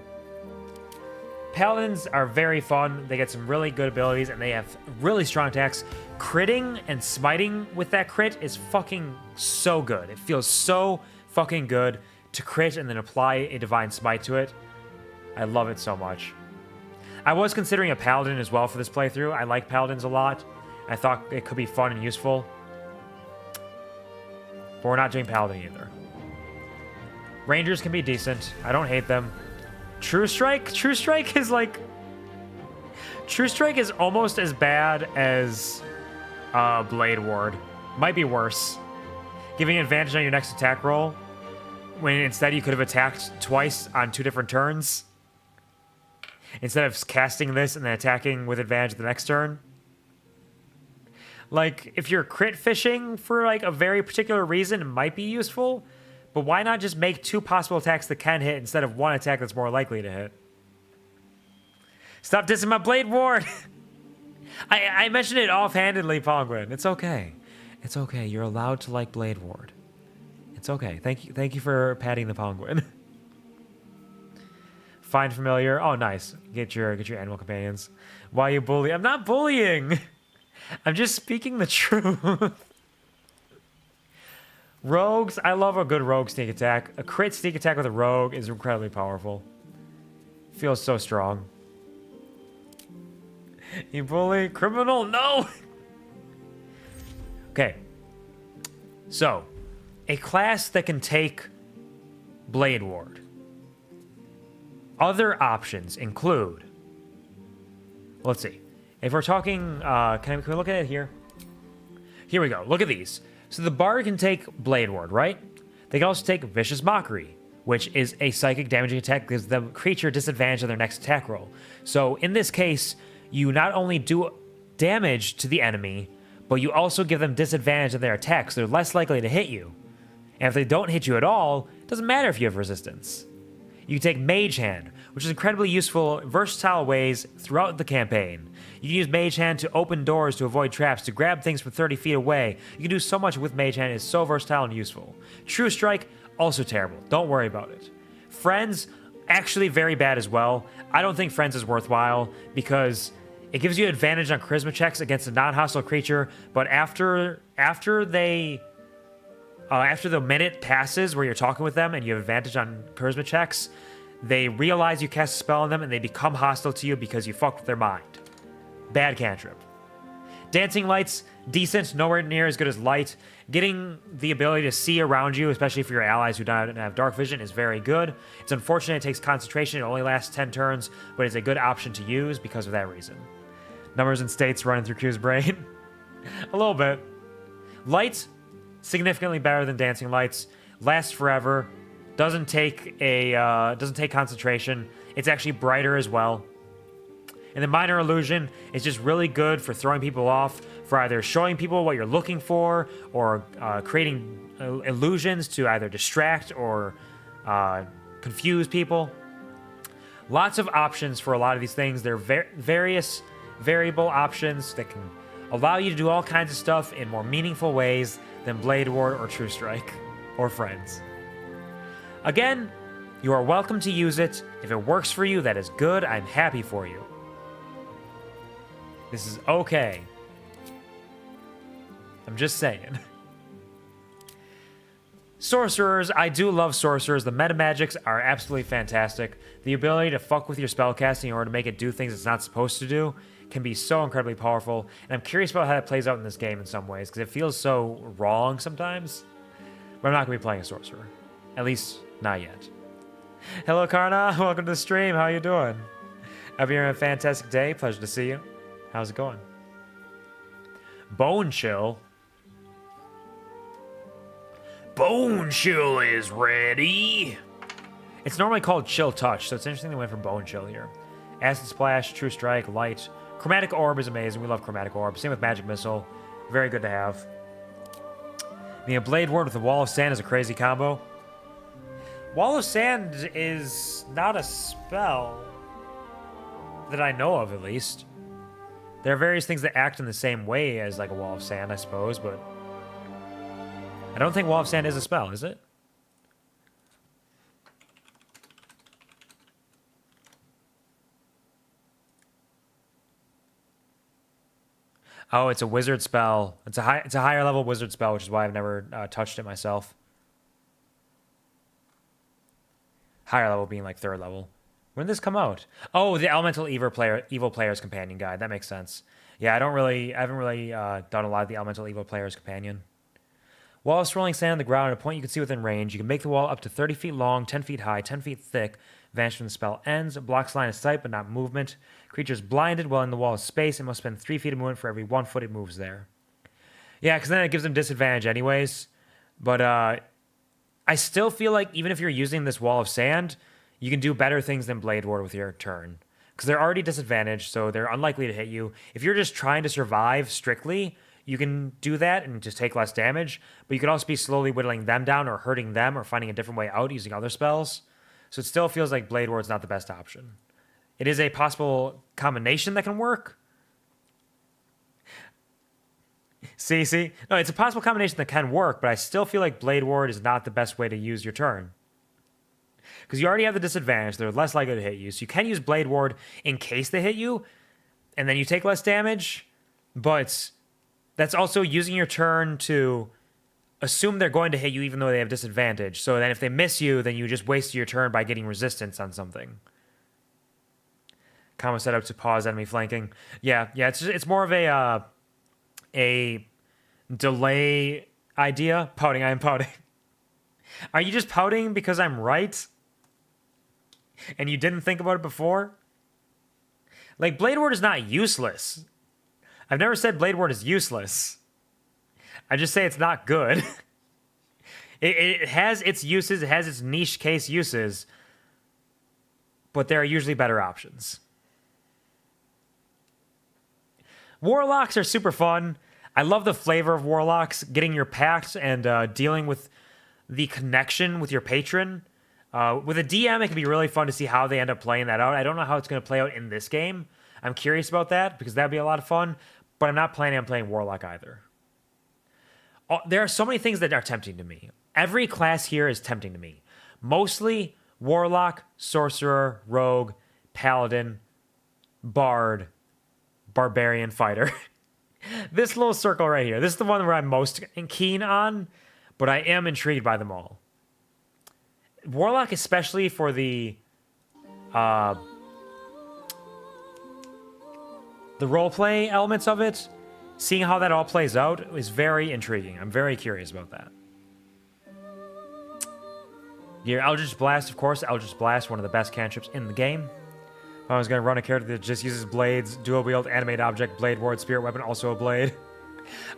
Paladins are very fun. They get some really good abilities, and they have really strong attacks. Critting and smiting with that crit is fucking so good. It feels so fucking good to crit and then apply a divine smite to it. I love it so much. I was considering a paladin as well for this playthrough. I like paladins a lot. I thought it could be fun and useful. But we're not doing paladin either. Rangers can be decent. I don't hate them. True Strike is like... True Strike is almost as bad as Blade Ward. Might be worse. Giving advantage on your next attack roll, when instead you could have attacked twice on 2 different turns. Instead of casting this and then attacking with advantage the next turn. Like, if you're crit fishing for like a very particular reason, it might be useful. But why not just make 2 possible attacks that can hit instead of 1 attack that's more likely to hit? Stop dissing my Blade Ward! I mentioned it offhandedly, Pongwin. It's okay. It's okay. You're allowed to like Blade Ward. It's okay. Thank you for patting the Pongwin. Find familiar. Oh, nice. Get your animal companions. Why you bully? I'm not bullying. I'm just speaking the truth. Rogues, I love a good rogue sneak attack. A crit sneak attack with a rogue is incredibly powerful. Feels so strong. You bully? Criminal? No! Okay. So, a class that can take Blade Ward. Other options include... Let's see. If we're talking... can we look at it here? Here we go. Look at these. So the Bard can take Blade Ward, right? They can also take Vicious Mockery, which is a psychic damaging attack that gives the creature disadvantage on their next attack roll. So in this case, you not only do damage to the enemy, but you also give them disadvantage on their attacks. So they're less likely to hit you. And if they don't hit you at all, it doesn't matter if you have resistance. You can take Mage Hand, which is incredibly useful, versatile ways throughout the campaign. You can use Mage Hand to open doors, to avoid traps, to grab things from 30 feet away. You can do so much with Mage Hand. It's so versatile and useful. True Strike, also terrible. Don't worry about it. Friends, actually very bad as well. I don't think Friends is worthwhile because it gives you advantage on charisma checks against a non-hostile creature, but after the minute passes where you're talking with them and you have advantage on charisma checks, they realize you cast a spell on them and they become hostile to you because you fucked with their mind. Bad cantrip. Dancing Light's decent, nowhere near as good as Light. Getting the ability to see around you, especially for your allies who don't have dark vision, is very good. It's unfortunate it takes concentration. It only lasts 10 turns, but it's a good option to use because of that reason. Numbers and states running through Q's brain. A little bit. Light, significantly better than Dancing Lights. Lasts forever. Doesn't take concentration. It's actually brighter as well. And the Minor Illusion is just really good for throwing people off, for either showing people what you're looking for, or creating illusions to either distract or confuse people. Lots of options for a lot of these things. There are various variable options that can allow you to do all kinds of stuff in more meaningful ways than Blade Ward or True Strike or Friends. Again, you are welcome to use it. If it works for you, that is good. I'm happy for you. This is okay. I'm just saying. Sorcerers, I do love sorcerers. The meta magics are absolutely fantastic. The ability to fuck with your spellcasting in order to make it do things it's not supposed to do can be so incredibly powerful. And I'm curious about how that plays out in this game in some ways, because it feels so wrong sometimes. But I'm not going to be playing a sorcerer. At least, not yet. Hello, Karna. Welcome to the stream. How you doing? Hope you're having a fantastic day. Pleasure to see you. How's it going? Bone Chill. Bone Chill is ready. It's normally called Chill Touch, so it's interesting they went for Bone Chill here. Acid Splash, True Strike, Light. Chromatic Orb is amazing. We love Chromatic Orb. Same with Magic Missile. Very good to have. The Blade Ward with the Wall of Sand is a crazy combo. Wall of Sand is not a spell that I know of, at least. There are various things that act in the same way as like a Wall of Sand, I suppose, but I don't think Wall of Sand is a spell, is it? Oh, it's a wizard spell. It's a higher level wizard spell, which is why I've never touched it myself. Higher level being like third level. When did this come out? Oh, the Elemental Evil Player's Companion Guide. That makes sense. Yeah, I haven't really done a lot of the Elemental Evil Player's Companion. Wall of swirling sand on the ground at a point you can see within range. You can make the wall up to 30 feet long, 10 feet high, 10 feet thick. Vanish when the spell ends. Blocks line of sight, but not movement. Creatures blinded while in the wall of space and must spend 3 feet of movement for every 1 foot it moves there. Yeah, because then it gives them disadvantage anyways. But I still feel like even if you're using this wall of sand, you can do better things than Blade Ward with your turn. Because they're already disadvantaged, so they're unlikely to hit you. If you're just trying to survive strictly, you can do that and just take less damage. But you could also be slowly whittling them down or hurting them or finding a different way out using other spells. So it still feels like Blade Ward's not the best option. It is a possible combination that can work. See? No, it's a possible combination that can work, but I still feel like Blade Ward is not the best way to use your turn. Because you already have the disadvantage. They're less likely to hit you. So you can use Blade Ward in case they hit you, and then you take less damage. But that's also using your turn to assume they're going to hit you even though they have disadvantage. So then if they miss you, then you just waste your turn by getting resistance on something. Combo set up to pause enemy flanking. Yeah, it's more of a delay idea. Pouting, I am pouting. Are you just pouting because I'm right? And you didn't think about it before? Like, Blade Ward is not useless. I've never said Blade Ward is useless. I just say it's not good. It has its uses, it has its niche case uses, but there are usually better options. Warlocks are super fun. I love the flavor of Warlocks, getting your pact and dealing with the connection with your patron. With a DM, it can be really fun to see how they end up playing that out. I don't know how it's going to play out in this game. I'm curious about that because that'd be a lot of fun, but I'm not planning on playing Warlock either. There are so many things that are tempting to me. Every class here is tempting to me. Mostly Warlock, Sorcerer, Rogue, Paladin, Bard, Barbarian, Fighter. This little circle right here. This is the one where I'm most keen on, but I am intrigued by them all. Warlock, especially for the roleplay elements of it, seeing how that all plays out is very intriguing. I'm very curious about that. Your Eldritch Blast, of course. Eldritch Blast, one of the best cantrips in the game. If I was going to run a character that just uses blades, dual wield, animate object, blade ward, spirit weapon, also a blade.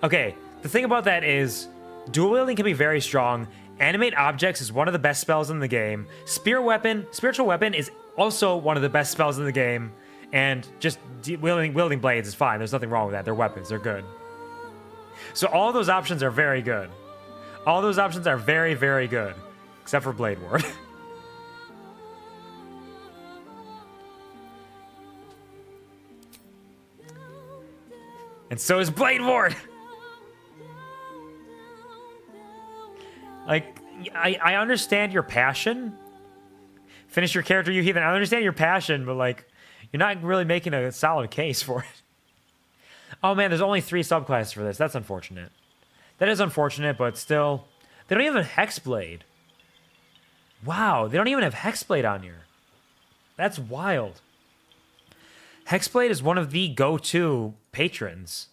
Okay, the thing about that is dual wielding can be very strong. Animate objects is one of the best spells in the game. Spiritual weapon is also one of the best spells in the game. And just wielding blades is fine. There's nothing wrong with that. They're weapons. They're good. So all those options are very good. All those options are very, very good. Except for Blade Ward. And so is Blade Ward! Like, I understand your passion. Finish your character, you heathen. I understand your passion, but like, you're not really making a solid case for it. Oh man, there's only 3 subclasses for this. That's unfortunate. That is unfortunate, but still. They don't even have Hexblade. Wow, they don't even have Hexblade on here. That's wild. Hexblade is one of the go-to patrons.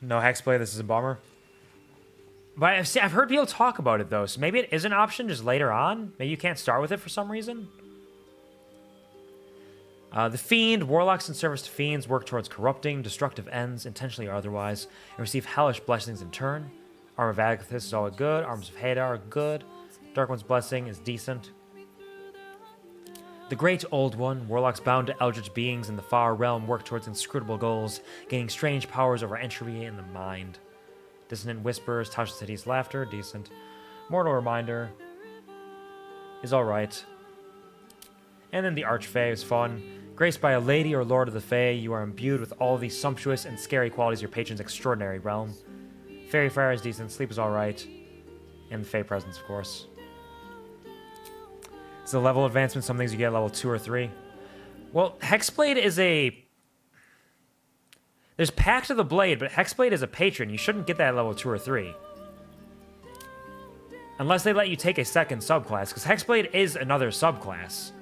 No Hexblade, this is a bummer. But I've heard people talk about it, though, so maybe it is an option just later on. Maybe you can't start with it for some reason. The Fiend. Warlocks in service to Fiends work towards corrupting, destructive ends, intentionally or otherwise, and receive hellish blessings in turn. Arm of Agathis is all good. Arms of Hadar are good. Dark One's Blessing is decent. The Great Old One. Warlocks bound to eldritch beings in the far realm work towards inscrutable goals, gaining strange powers over entropy in the mind. Dissonant Whispers, Tasha City's Laughter, decent. Mortal Reminder is alright. And then the Archfey is fun. Graced by a lady or lord of the Fae, you are imbued with all the sumptuous and scary qualities of your patron's extraordinary realm. Fairy Fire is decent, Sleep is alright. And the Fae Presence, of course. It's a level advancement, some things you get level 2 or 3. Well, Hexblade is a... There's Pact of the Blade, but Hexblade is a patron. You shouldn't get that at level 2 or 3. Unless they let you take a second subclass, because Hexblade is another subclass.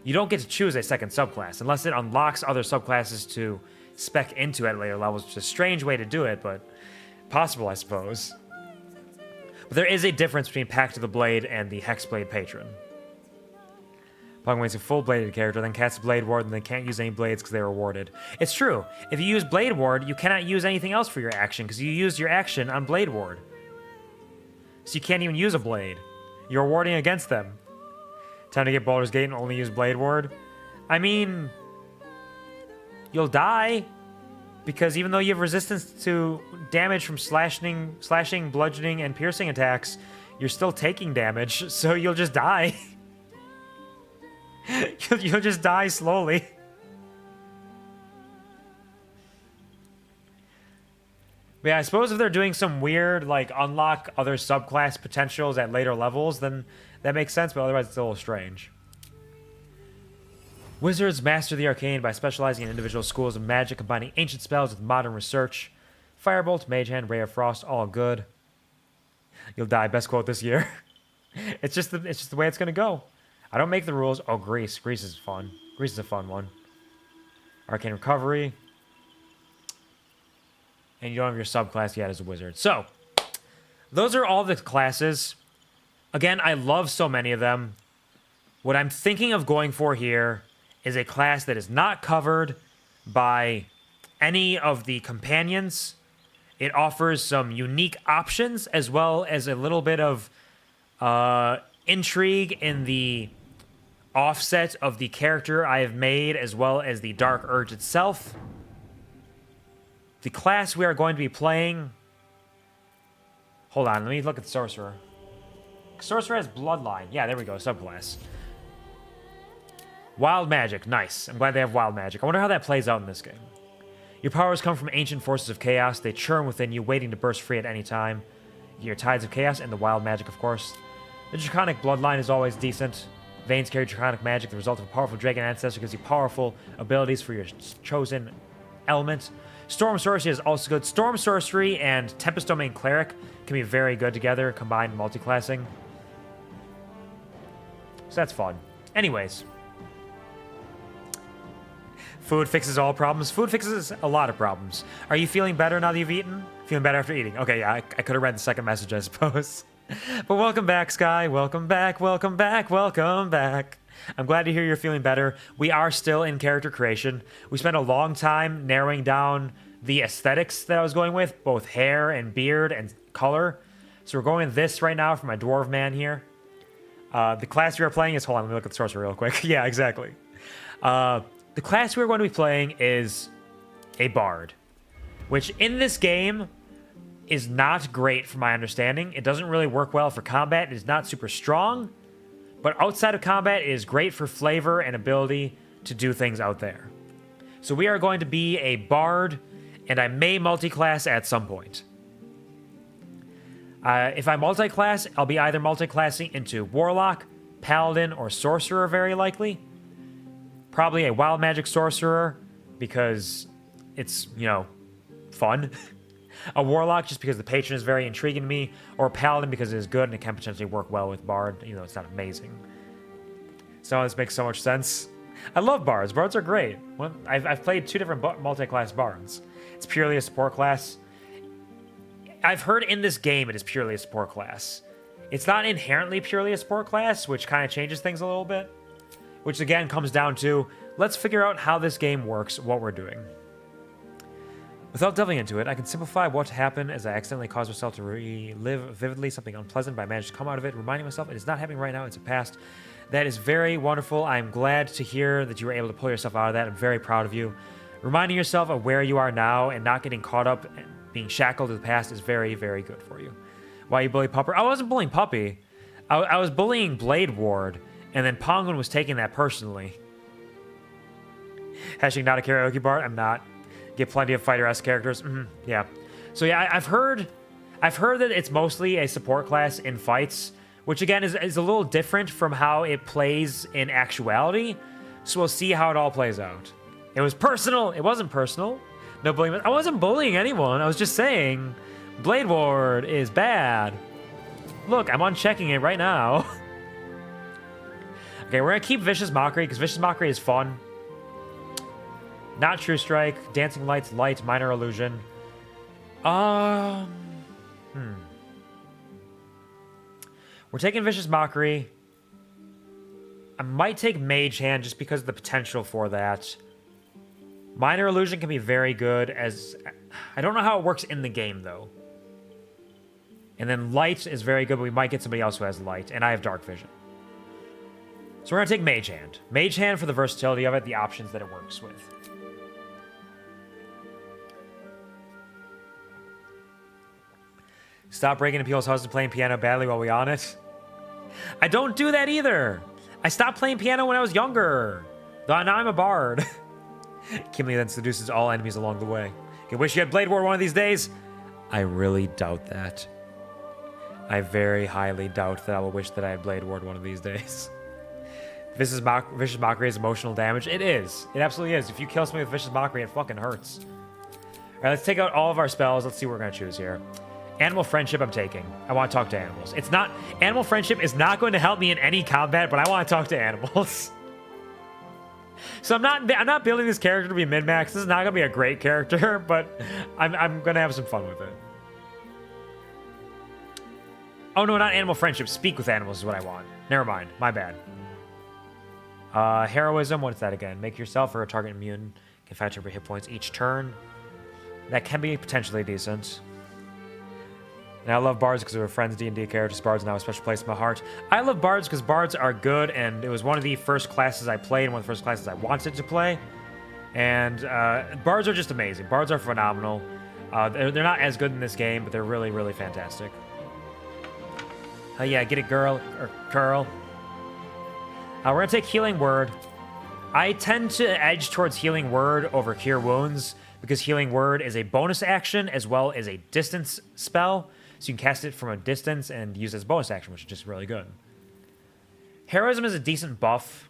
You don't get to choose a second subclass, unless it unlocks other subclasses to spec into at later levels, which is a strange way to do it, but possible, I suppose. But there is a difference between Pact of the Blade and the Hexblade patron. Pong waits a full-bladed character, then casts Blade Ward, and they can't use any blades because they were warded. It's true. If you use Blade Ward, you cannot use anything else for your action, because you used your action on Blade Ward. So you can't even use a blade. You're warding against them. Time to get Baldur's Gate and only use Blade Ward? I mean... You'll die. Because even though you have resistance to damage from slashing, bludgeoning, and piercing attacks, you're still taking damage, so you'll just die. You'll just die slowly. But yeah, I suppose if they're doing some weird, like, unlock other subclass potentials at later levels, then that makes sense, but otherwise it's a little strange. Wizards master the arcane by specializing in individual schools of magic, combining ancient spells with modern research. Firebolt, Mage Hand, Ray of Frost, all good. You'll die, best quote this year. It's just the way it's gonna go. I don't make the rules. Oh, Grease. Grease is fun. Grease is a fun one. Arcane Recovery. And you don't have your subclass yet as a wizard. So, those are all the classes. Again, I love so many of them. What I'm thinking of going for here is a class that is not covered by any of the companions. It offers some unique options as well as a little bit of intrigue in the offset of the character I have made, as well as the Dark Urge itself. The class we are going to be playing... Hold on, let me look at the Sorcerer. Sorcerer has Bloodline. Yeah, there we go, subclass. Wild Magic, nice. I'm glad they have Wild Magic. I wonder how that plays out in this game. Your powers come from ancient forces of chaos. They churn within you, waiting to burst free at any time. Your Tides of Chaos and the Wild Magic, of course. The Draconic Bloodline is always decent. Veins carry Draconic Magic. The result of a powerful Dragon Ancestor gives you powerful abilities for your chosen element. Storm Sorcery is also good. Storm Sorcery and Tempest Domain Cleric can be very good together, combined multi-classing. So that's fun. Anyways. Food fixes all problems. Food fixes a lot of problems. Are you feeling better now that you've eaten? Feeling better after eating. Okay, yeah, I could have read the second message, I suppose. But welcome back, Sky. Welcome back, welcome back, welcome back. I'm glad to hear you're feeling better. We are still in character creation. We spent a long time narrowing down the aesthetics that I was going with, both hair and beard and color. So we're going with this right now for my dwarf man here. The class we are playing is... Hold on, let me look at the sorcerer real quick. Yeah, exactly. The class we're going to be playing is a bard, which in this game is not great from my understanding. It doesn't really work well for combat. It is not super strong, but outside of combat, it is great for flavor and ability to do things out there. So we are going to be a bard, and I may multi-class at some point. If I multi-class, I'll be either multi-classing into warlock, paladin, or sorcerer, very likely. Probably a wild magic sorcerer, because it's, you know, fun. A warlock, just because the patron is very intriguing to me. Or a paladin, because it is good and it can potentially work well with bard, even though it's not amazing. So this makes so much sense. I love bards. Bards are great. I've played 2 different multi-class bards. It's purely a support class. I've heard in this game it is purely a support class. It's not inherently purely a support class, which kind of changes things a little bit. Which again comes down to, let's figure out how this game works, what we're doing. Without delving into it, I can simplify what happened as I accidentally caused myself to relive vividly something unpleasant, but I managed to come out of it, reminding myself it is not happening right now, it's a past. That is very wonderful. I'm glad to hear that you were able to pull yourself out of that. I'm very proud of you. Reminding yourself of where you are now and not getting caught up and being shackled to the past is very, very good for you. Why you bully Pupper? I wasn't bullying Puppy. I was bullying Blade Ward. And then Pongun was taking that personally. Hashtag not a karaoke bar. I'm not. Get plenty of fighter-esque characters. Yeah. So yeah, I've heard that it's mostly a support class in fights, which again is a little different from how it plays in actuality. So we'll see how it all plays out. It was personal. It wasn't personal. No bullying. I wasn't bullying anyone. I was just saying Blade Ward is bad. Look, I'm unchecking it right now. Okay, we're going to keep Vicious Mockery, because Vicious Mockery is fun. Not True Strike. Dancing Lights, Light, Minor Illusion. We're taking Vicious Mockery. I might take Mage Hand, just because of the potential for that. Minor Illusion can be very good, as... I don't know how it works in the game, though. And then Light is very good, but we might get somebody else who has Light, and I have Dark Vision. So we're going to take Mage Hand. Mage Hand for the versatility of it, the options that it works with. Stop breaking into people's houses and playing piano badly while we on it. I don't do that either. I stopped playing piano when I was younger. Though now I'm a bard. Kimberly then seduces all enemies along the way. I wish you had Blade War one of these days. I really doubt that. I very highly doubt that I will wish that I had Blade Ward one of these days. Vicious Mockery is emotional damage. It is. It absolutely is. If you kill somebody with Vicious Mockery, it fucking hurts. Alright, let's take out all of our spells. Let's see what we're going to choose here. Animal Friendship I'm taking. I want to talk to animals. It's not... Animal Friendship is not going to help me in any combat, but I want to talk to animals. So I'm not building this character to be min-max. This is not going to be a great character, but I'm going to have some fun with it. Oh, no, not Animal Friendship. Speak with animals is what I want. Never mind. My bad. Heroism. What's that again? Make yourself or a target immune. Can fight over hit points each turn. That can be potentially decent. And I love bards because they were friends D&D characters. Bards now have a special place in my heart. I love bards because bards are good, and it was one of the first classes I played, and one of the first classes I wanted to play. And bards are just amazing. Bards are phenomenal. They're not as good in this game, but they're really, really fantastic. Oh yeah, get it, girl, or curl. We're gonna take Healing Word. I tend to edge towards Healing Word over Cure Wounds, because Healing Word is a bonus action as well as a distance spell. So you can cast it from a distance and use it as a bonus action, which is just really good. Heroism is a decent buff.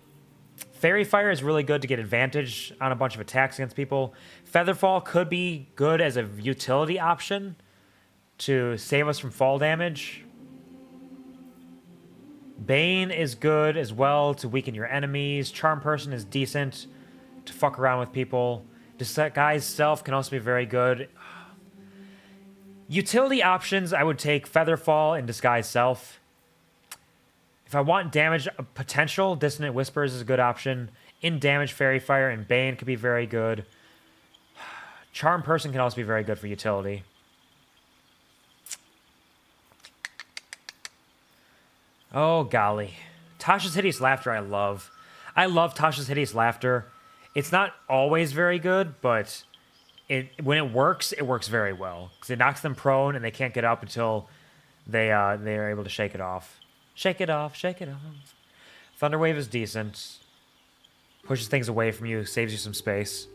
Fairy Fire is really good to get advantage on a bunch of attacks against people. Featherfall could be good as a utility option to save us from fall damage. Bane is good as well to weaken your enemies. Charm Person is decent to fuck around with people. Disguise Self can also be very good. Utility options, I would take Featherfall and Disguise Self. If I want damage potential, Dissonant Whispers is a good option. In damage, Fairy Fire and Bane could be very good. Charm Person can also be very good for utility. Oh, golly. Tasha's Hideous Laughter I love. I love Tasha's Hideous Laughter. It's not always very good, but when it works very well. Because it knocks them prone, and they can't get up until they are able to shake it off. Shake it off, shake it off. Thunderwave is decent. Pushes things away from you, saves you some space.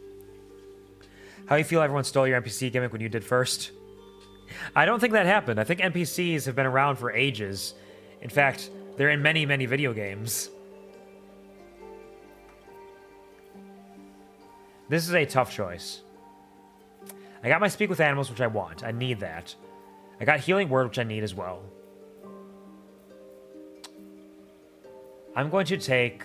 How do you feel everyone stole your NPC gimmick when you did first? I don't think that happened. I think NPCs have been around for ages. In fact, they're in many, many video games. This is a tough choice. I got my Speak with Animals, which I want. I need that. I got Healing Word, which I need as well. I'm going to take...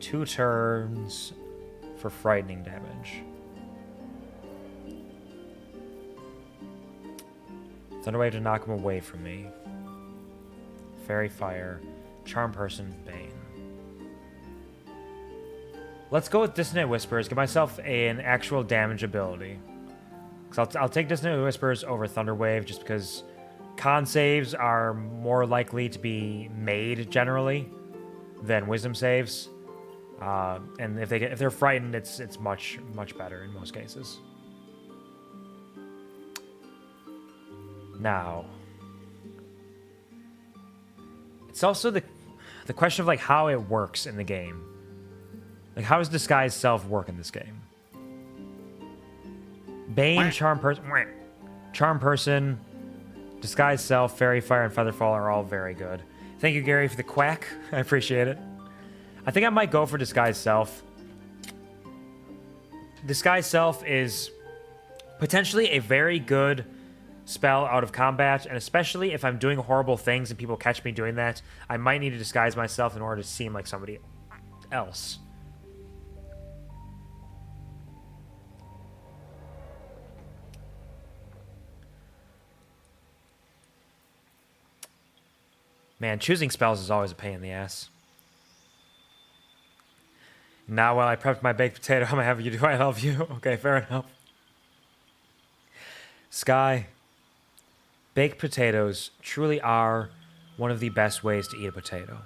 Two turns for frightening damage. Thunderwave to knock him away from me. Fairy Fire, Charm Person, Bane. Let's go with Dissonant Whispers. Give myself an actual damage ability. Because I'll take Dissonant Whispers over Thunderwave just because con saves are more likely to be made generally than wisdom saves. And if they're frightened, it's much better in most cases. Now, it's also the question of like how it works in the game. Like, how does Disguise Self work in this game? Bane, Charm Person, Disguise Self, Fairy Fire, and Featherfall are all very good. Thank you, Gary, for the quack. I appreciate it. I think I might go for Disguise Self. Disguise Self is potentially a very good spell out of combat, and especially if I'm doing horrible things and people catch me doing that, I might need to disguise myself in order to seem like somebody else. Man, choosing spells is always a pain in the ass. Now, while I prepped my baked potato, I'm gonna have you do I love you. Okay, fair enough. Sky, baked potatoes truly are one of the best ways to eat a potato.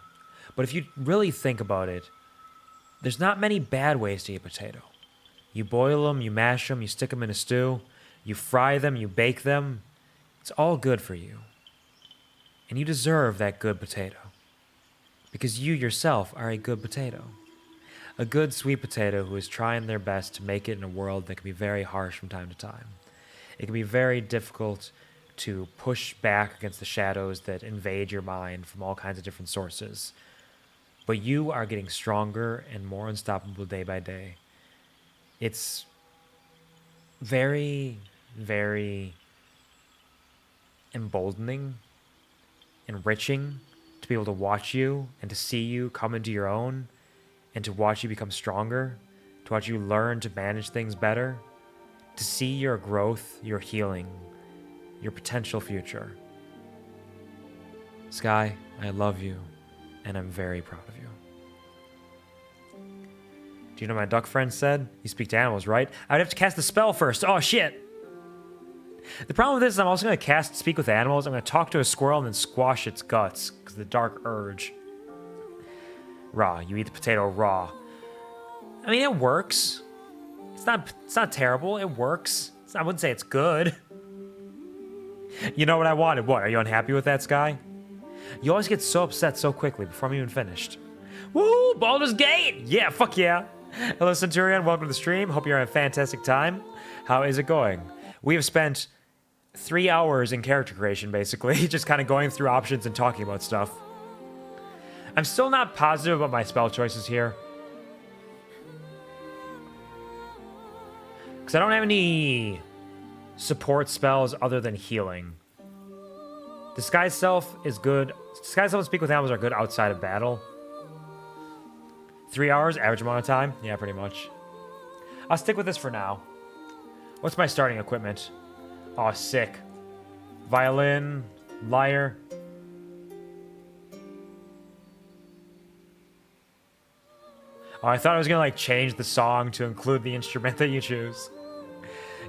But if you really think about it, there's not many bad ways to eat a potato. You boil them, you mash them, you stick them in a stew, you fry them, you bake them. It's all good for you. And you deserve that good potato. Because you yourself are a good potato. A good sweet potato who is trying their best to make it in a world that can be very harsh from time to time. It can be very difficult to push back against the shadows that invade your mind from all kinds of different sources. But you are getting stronger and more unstoppable day by day. It's very, very emboldening, enriching to be able to watch you and to see you come into your own and to watch you become stronger to watch you learn to manage things better, to see your growth, your healing, your potential future. Sky, I love you, and I'm very proud of you. Do you know what my duck friend said? You speak to animals, right? I would have to cast the spell first. Oh, shit. The problem with this is I'm also going to cast Speak with Animals. I'm going to talk to a squirrel and then squash its guts, because the dark urge. Raw. You eat the potato raw. I mean, it works. It's not terrible. It works. I wouldn't say it's good. You know what I wanted? What? Are you unhappy with that, Sky? You always get so upset so quickly before I'm even finished. Woo! Baldur's Gate! Yeah, fuck yeah! Hello, Centurion. Welcome to the stream. Hope you're having a fantastic time. How is it going? We have spent 3 hours in character creation, basically. Just kind of going through options and talking about stuff. I'm still not positive about my spell choices here. Because I don't have any support spells other than healing. Disguise Self is good. Disguise Self and Speak with Animals are good outside of battle. 3 hours, average amount of time? Yeah, pretty much. I'll stick with this for now. What's my starting equipment? Oh, sick. Violin, lyre. Oh, I thought I was gonna like change the song to include the instrument that you choose.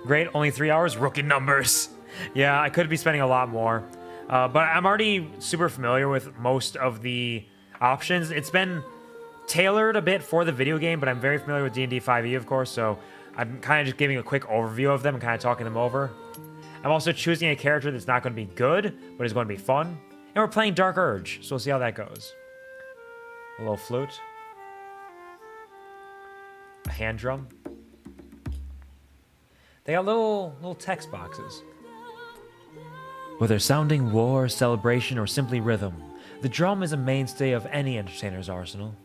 Great, only 3 hours, rookie numbers. Yeah, I could be spending a lot more. But I'm already super familiar with most of the options. It's been tailored a bit for the video game, but I'm very familiar with D&D 5e, of course, so I'm kind of just giving a quick overview of them and kind of talking them over. I'm also choosing a character that's not going to be good, but is going to be fun. And we're playing Dark Urge, so we'll see how that goes. A little flute. A hand drum. They got little text boxes. Whether sounding war, celebration, or simply rhythm, the drum is a mainstay of any entertainer's arsenal.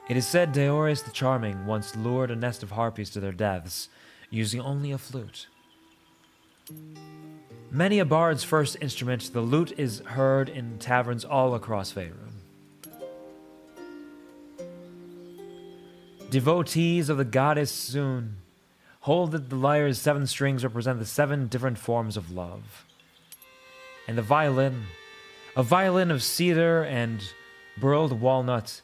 It is said Deoris the Charming once lured a nest of harpies to their deaths, using only a flute. Many a bard's first instrument, the lute is heard in taverns all across Faerun. Devotees of the goddess Sun hold that the lyre's 7 strings represent the 7 different forms of love. And the violin, a violin of cedar and burled walnut.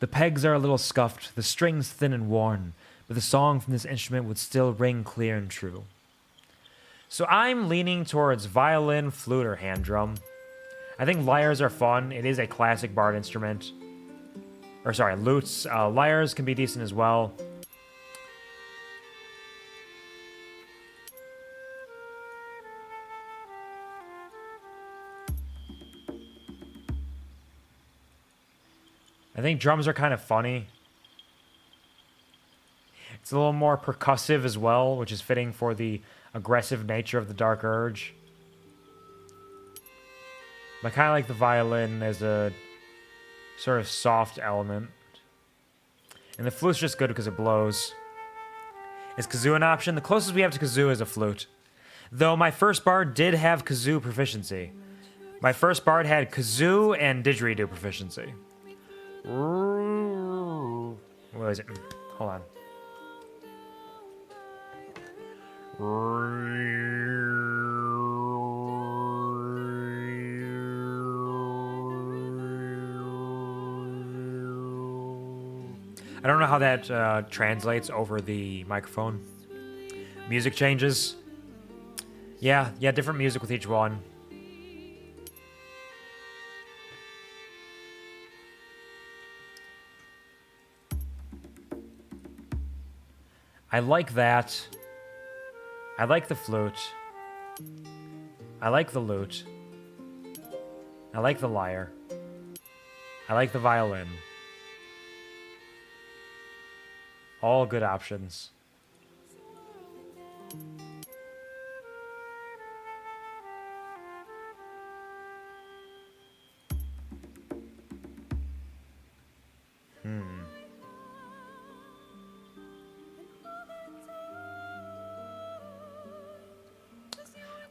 The pegs are a little scuffed, the strings thin and worn, but the song from this instrument would still ring clear and true. So I'm leaning towards violin, flute, or hand drum. I think lyres are fun. It is a classic bard instrument. Or sorry, lutes. Lyres can be decent as well. I think drums are kind of funny. It's a little more percussive as well, which is fitting for the aggressive nature of the Dark Urge. But I kind of like the violin as a sort of soft element. And the flute's just good because it blows. Is kazoo an option? The closest we have to kazoo is a flute. Though my first bard did have kazoo proficiency. My first bard had kazoo and didgeridoo proficiency. What is it? Hold on. I don't know how that translates over the microphone. Music changes. Yeah, different music with each one. I like that. I like the flute. I like the lute. I like the lyre. I like the violin. All good options.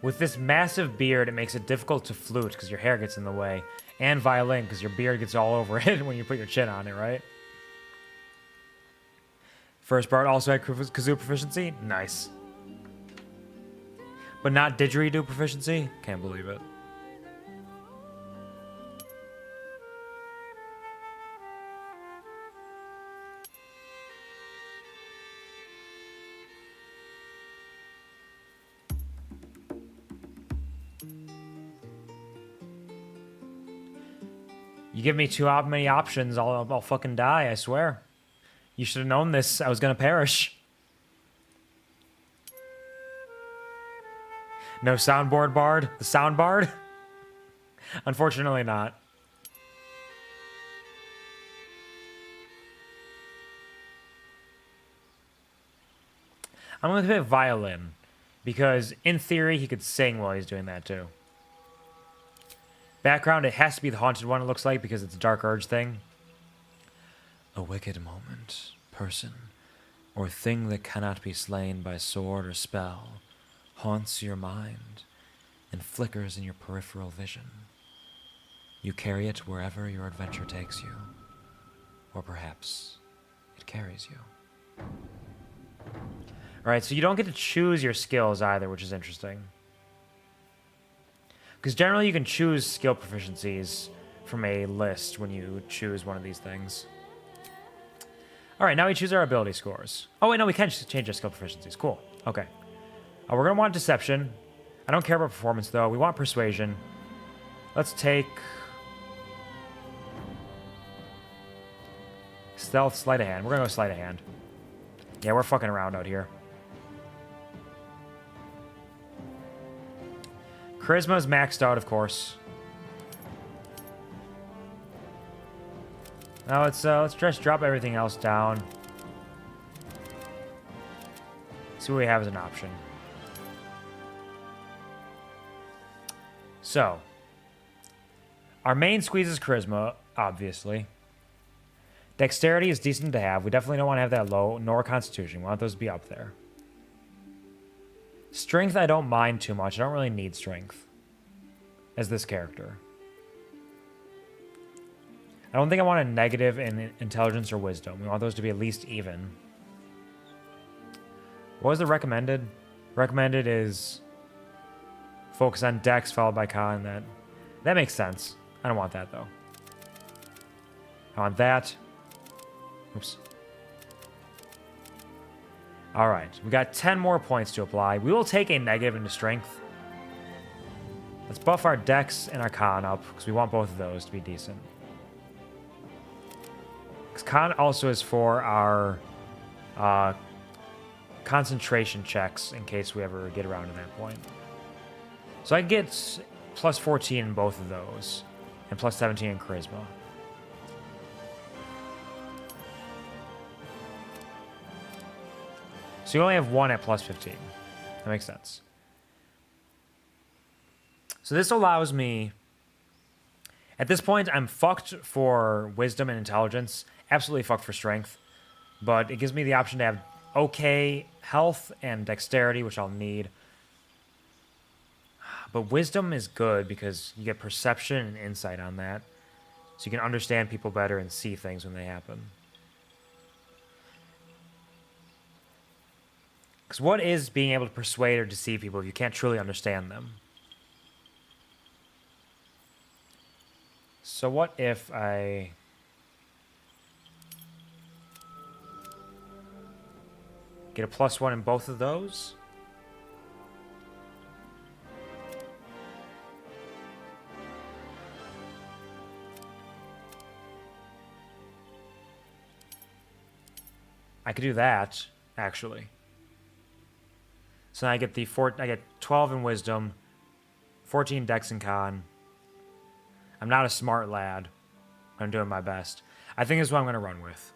With this massive beard, it makes it difficult to flute because your hair gets in the way. And violin because your beard gets all over it when you put your chin on it, right? First Bard also had kazoo proficiency? Nice. But not didgeridoo proficiency? Can't believe it. You give me too many options, I'll fucking die, I swear. You should have known this. I was gonna perish. No soundboard bard? The sound bard? Unfortunately not. I'm gonna pick violin. Because in theory he could sing while he's doing that too. Background, it has to be the haunted one, it looks like, because it's a Dark Urge thing. A wicked moment, person, or thing that cannot be slain by sword or spell, haunts your mind and flickers in your peripheral vision. You carry it wherever your adventure takes you, or perhaps it carries you. Alright, so you don't get to choose your skills either, which is interesting. Because generally you can choose skill proficiencies from a list when you choose one of these things. Alright, now we choose our ability scores. Oh wait, no, we can change our skill proficiencies. Cool. Okay. We're going to want Deception. I don't care about Performance, though. We want Persuasion. Let's take... Stealth, Sleight of Hand. We're going to go Sleight of Hand. Yeah, we're fucking around out here. Charisma's maxed out, of course. Now let's just drop everything else down. See what we have as an option. So, our main squeeze is Charisma, obviously. Dexterity is decent to have. We definitely don't want to have that low, nor Constitution. We want those to be up there. Strength, I don't mind too much. I don't really need Strength as this character. I don't think I want a negative in Intelligence or Wisdom. We want those to be at least even. What was the recommended? Recommended is focus on Dex followed by Con. That makes sense. I don't want that, though. I want that. Oops. Alright, we got 10 more points to apply. We will take a negative into Strength. Let's buff our Dex and our Con up, because we want both of those to be decent. Because Con also is for our concentration checks, in case we ever get around to that point. So I get plus 14 in both of those, and plus 17 in Charisma. So you only have one at plus 15. That makes sense. So this allows me... At this point, I'm fucked for Wisdom and Intelligence. Absolutely fucked for Strength. But it gives me the option to have okay health and Dexterity, which I'll need. But Wisdom is good because you get Perception and Insight on that. So you can understand people better and see things when they happen. Because what is being able to persuade or deceive people if you can't truly understand them? So what if I... get a +1 in both of those? I could do that, actually. So now I get I get 12 in Wisdom, 14 Dex and Con. I'm not a smart lad. I'm doing my best. I think this is what I'm going to run with.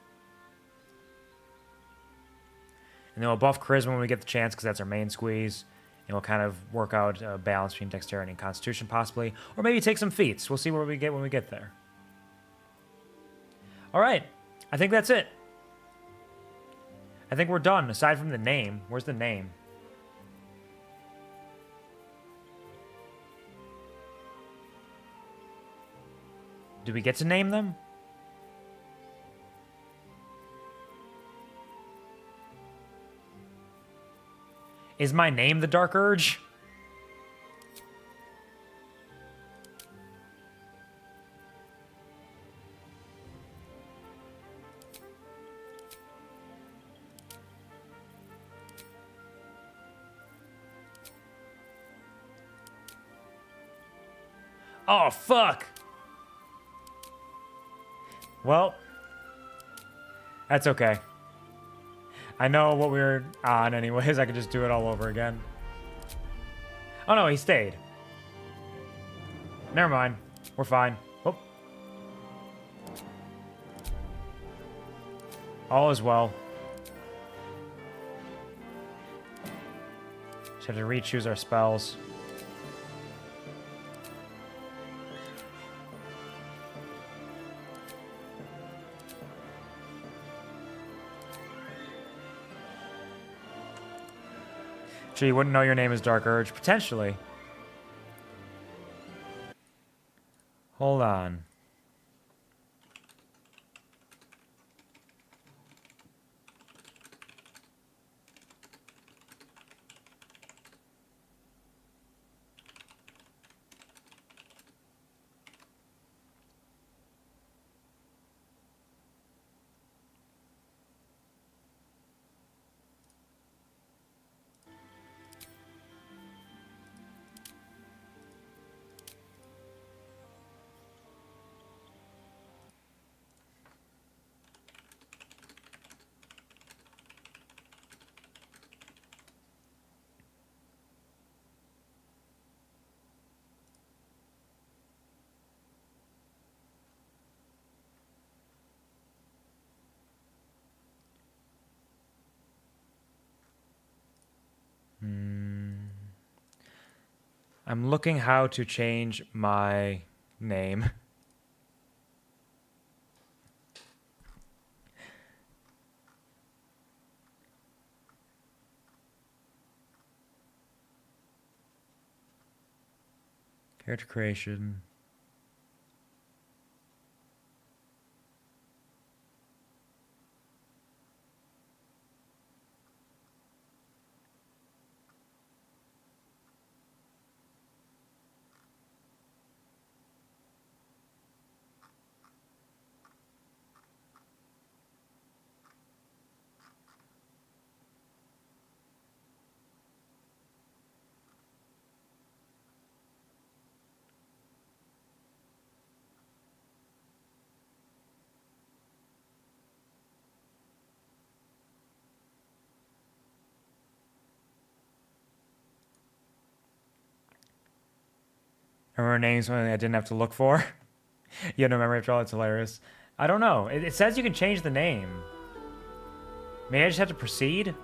And then we'll buff Charisma when we get the chance, because that's our main squeeze. And we'll kind of work out a balance between Dexterity and Constitution, possibly. Or maybe take some feats. We'll see what we get when we get there. All right. I think that's it. I think we're done, aside from the name. Where's the name? Do we get to name them? Is my name the Dark Urge? Oh, fuck! Well, that's okay. I know what we were on anyways. I could just do it all over again. Oh no, he stayed. Never mind. We're fine. Oh. All is well. Just have to re-choose our spells. Gee, you wouldn't know your name is Dark Urge. Potentially. Hold on. I'm looking how to change my name. Character creation. Remember names something I didn't have to look for? You had no memory after all? It's hilarious. I don't know. It says you can change the name. Maybe I just have to proceed?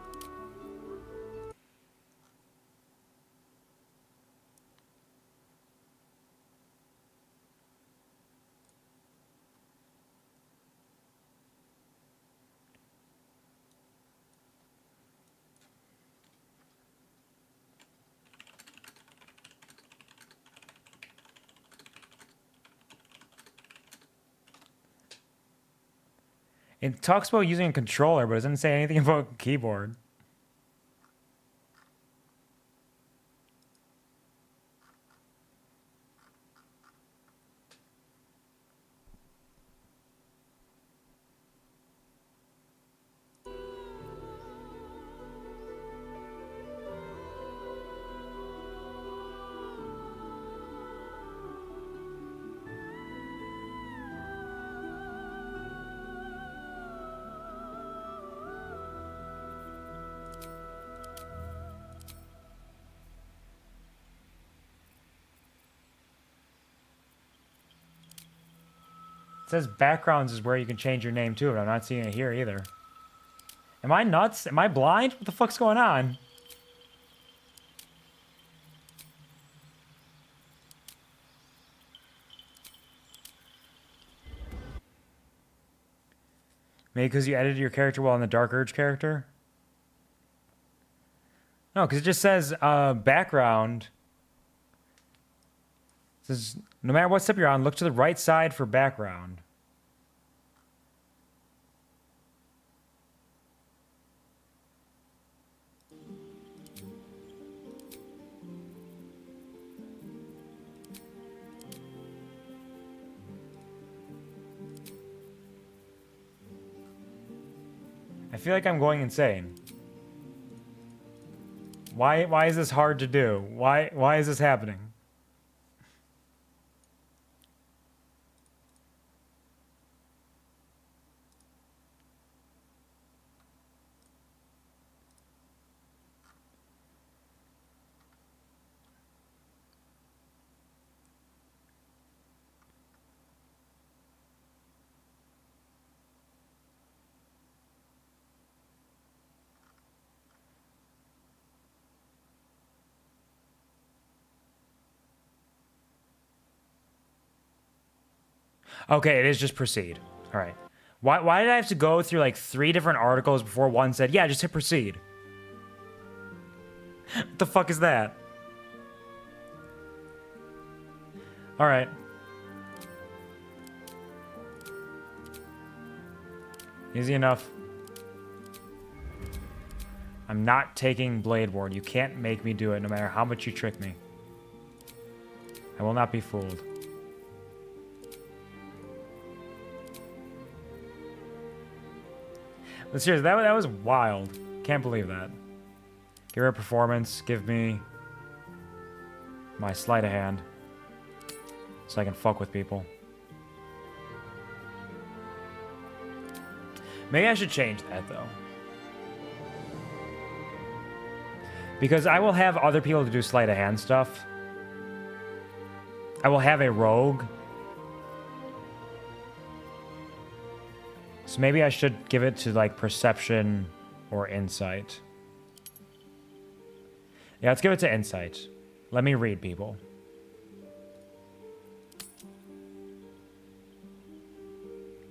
It talks about using a controller, but it doesn't say anything about keyboard. It says backgrounds is where you can change your name too, but I'm not seeing it here either. Am I nuts? Am I blind? What the fuck's going on? Maybe because you edited your character while in the Dark Urge character? No, because it just says background. It says no matter what step you're on, look to the right side for background. I feel like I'm going insane. Why is this hard to do? Why is this happening? Okay, it is just proceed. All right. Why did I have to go through like 3 different articles before one said, yeah, just hit proceed? What the fuck is that? All right. Easy enough. I'm not taking Blade Ward. You can't make me do it no matter how much you trick me. I will not be fooled. But seriously, that was wild. Can't believe that. Give her a performance. Give me my sleight of hand. So I can fuck with people. Maybe I should change that, though. Because I will have other people to do sleight of hand stuff. I will have a rogue. So maybe I should give it to, like, perception or insight. Yeah, let's give it to insight. Let me read people.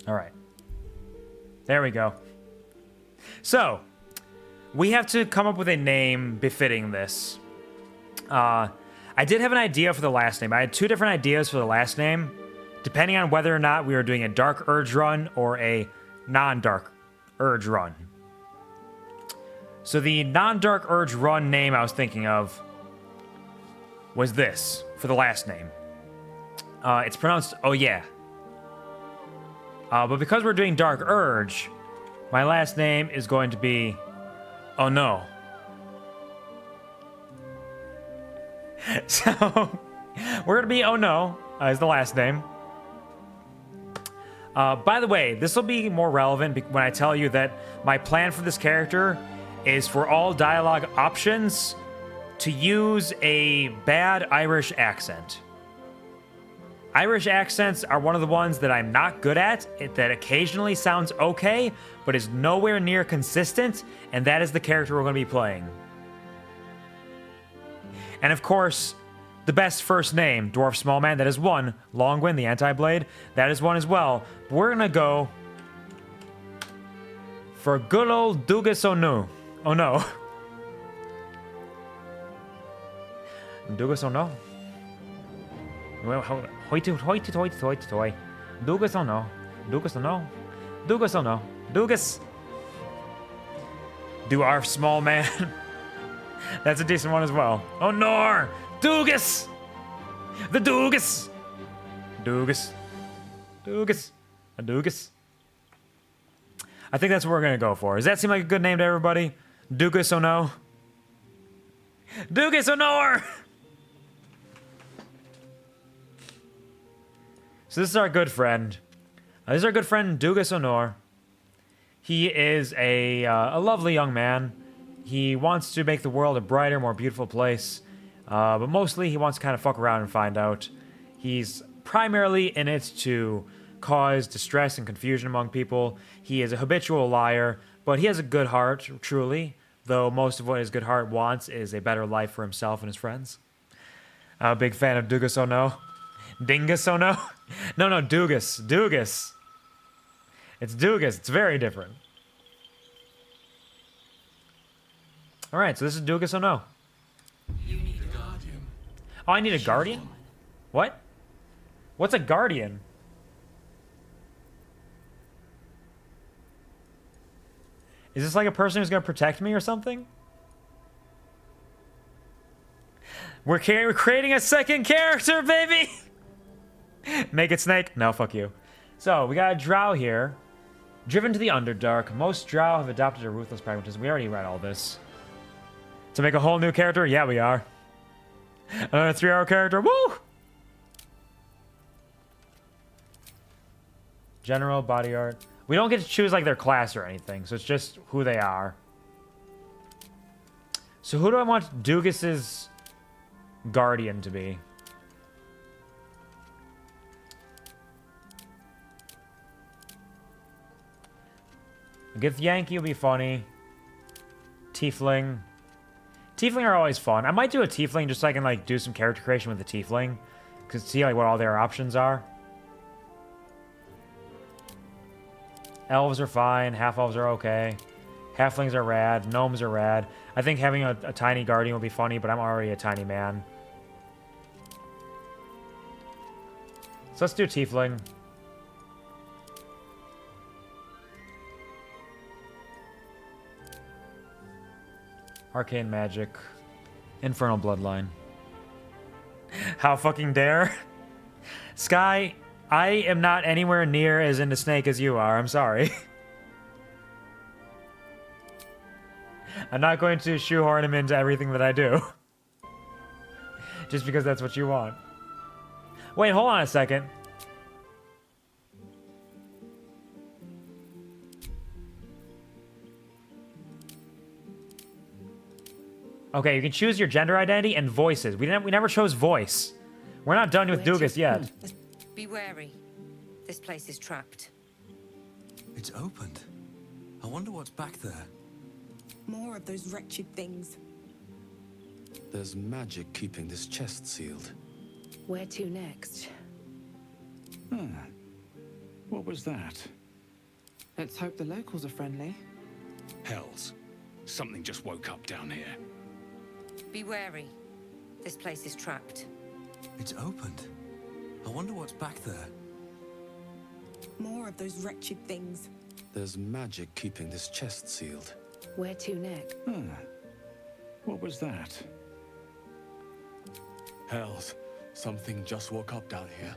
All right. There we go. So, we have to come up with a name befitting this. I did have an idea for the last name. I had 2 different ideas for the last name, depending on whether or not we were doing a Dark Urge run or a non-Dark Urge run. So the non-Dark Urge run name I was thinking of was this for the last name. It's pronounced oh yeah. But because we're doing Dark Urge, my last name is going to be oh no. So we're going to be oh no as the last name. By the way, this will be more relevant when I tell you that my plan for this character is for all dialogue options to use a bad Irish accent. Irish accents are one of the ones that I'm not good at, that occasionally sounds okay, but is nowhere near consistent, and that is the character we're going to be playing. And of course, the best first name, Dwarf Smallman, that is one. Longwin, the anti-blade, that is one as well. But we're going to go for good old Dugas Onu. Oh no. Dugas Onu. Well, hoity toity toy. Dugas Onu. Dugas Onu. Dugas Onu. Dugas. Dwarf Smallman. That's a decent one as well. Oh no! Dugas! The Dugas! Dugas. Dugas. A Dugas. I think that's what we're going to go for. Does that seem like a good name to everybody? Dugas or no? Dugas or no? So this is our good friend. This is our good friend Dugas Honor. He is a lovely young man. He wants to make the world a brighter, more beautiful place. But mostly he wants to kind of fuck around and find out. He's primarily in it to cause distress and confusion among people. He is a habitual liar, but he has a good heart, truly. Though most of what his good heart wants is a better life for himself and his friends. I'm a big fan of Dugas Ono. Dingus Ono? No, Dugas. Dugas. It's Dugas. It's very different. Alright, so this is Dugas Ono. You need a guardian. Oh, I need a guardian? What? What's a guardian? Is this like a person who's going to protect me or something? We're creating a second character, baby! Make it Snake? No, fuck you. So, we got a drow here. Driven to the Underdark. Most drow have adopted a ruthless pragmatism. We already read all this. To make a whole new character? Yeah, we are. Another 3-hour character. Woo! General, body art. We don't get to choose like their class or anything, so it's just who they are. So who do I want Dugus's guardian to be? Githyanki will be funny. Tiefling. Tiefling are always fun. I might do a Tiefling just so I can like do some character creation with the Tiefling. Cause see like what all their options are. Elves are fine. Half-elves are okay. Halflings are rad. Gnomes are rad. I think having a tiny guardian will be funny, but I'm already a tiny man. So let's do Tiefling. Arcane magic. Infernal bloodline. How fucking dare? Sky, I am not anywhere near as into Snake as you are. I'm sorry. I'm not going to shoehorn him into everything that I do. Just because that's what you want. Wait, hold on a second. Okay, you can choose your gender identity and voices. We never chose voice. We're not done with Dugas yet. Be wary. This place is trapped. It's opened. I wonder what's back there. More of those wretched things. There's magic keeping this chest sealed. Where to next? What was that? Let's hope the locals are friendly. Hells. Something just woke up down here. Be wary. This place is trapped. It's opened. I wonder what's back there. More of those wretched things. There's magic keeping this chest sealed. Where to next? What was that? Hells. Something just woke up down here.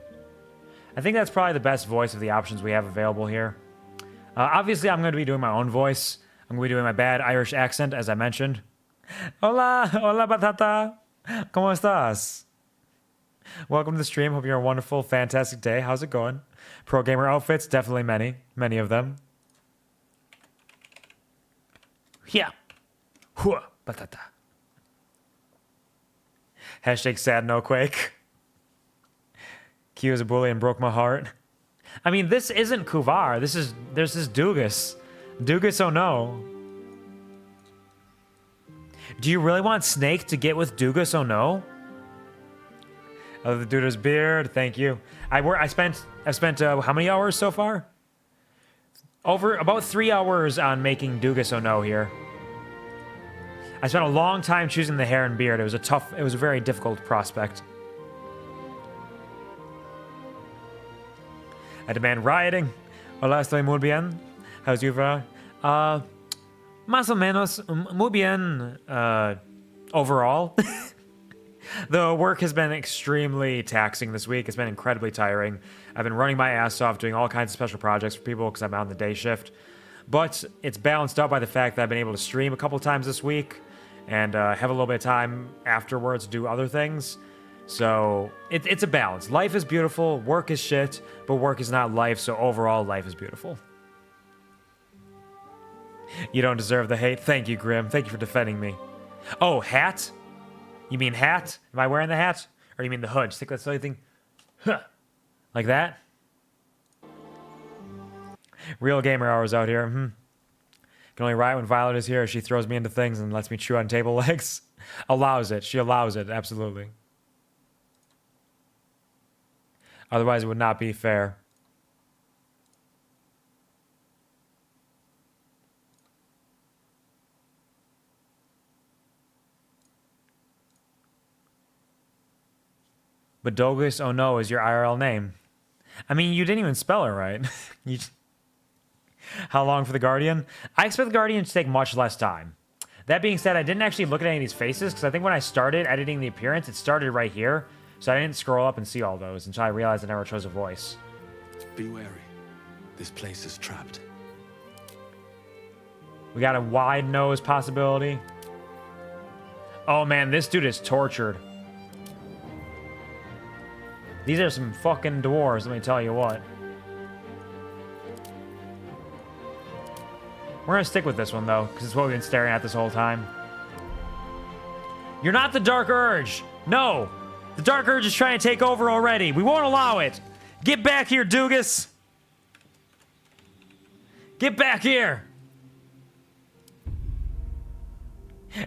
I think that's probably the best voice of the options we have available here. Obviously, I'm going to be doing my own voice. I'm going to be doing my bad Irish accent, as I mentioned. Hola, hola batata. ¿Cómo estás? Welcome to the stream. Hope you're a wonderful, fantastic day. How's it going? Pro gamer outfits, definitely many of them. Yeah. Hua, batata. Hashtag sad no quake. Q is a bully and broke my heart. I mean, this isn't Quvar. This is Dugas. Dugas, oh no. Do you really want Snake to get with Dugas, oh no? Oh, the dude's beard. Thank you. I've spent how many hours so far? Over about 3 hours on making Dugas oh no here. I spent a long time choosing the hair and beard. It was a very difficult prospect. I demand rioting. Hola, estoy muy bien. How's you, Más o menos, muy bien, overall. The work has been extremely taxing this week. It's been incredibly tiring. I've been running my ass off doing all kinds of special projects for people because I'm on the day shift. But it's balanced out by the fact that I've been able to stream a couple times this week and have a little bit of time afterwards to do other things. So it's a balance. Life is beautiful, work is shit, but work is not life, so overall life is beautiful. You don't deserve the hate. Thank you, Grim. Thank you for defending me. Oh, hat? You mean hat? Am I wearing the hat? Or you mean the hood? Just take that silly thing. Huh. Like that? Real gamer hours out here. Can only riot when Violet is here. She throws me into things and lets me chew on table legs. Allows it. She allows it. Absolutely. Otherwise, it would not be fair. But Dogus, oh no, is your IRL name. I mean, you didn't even spell it right. How long for the Guardian? I expect the Guardian to take much less time. That being said, I didn't actually look at any of these faces, because I think when I started editing the appearance, it started right here. So I didn't scroll up and see all those until I realized I never chose a voice. Be wary. This place is trapped. We got a wide nose possibility. Oh man, this dude is tortured. These are some fucking dwarves, let me tell you what. We're gonna stick with this one though, because it's what we've been staring at this whole time. You're not the Dark Urge! No! The Dark Urge is trying to take over already. We won't allow it! Get back here, Dugas! Get back here!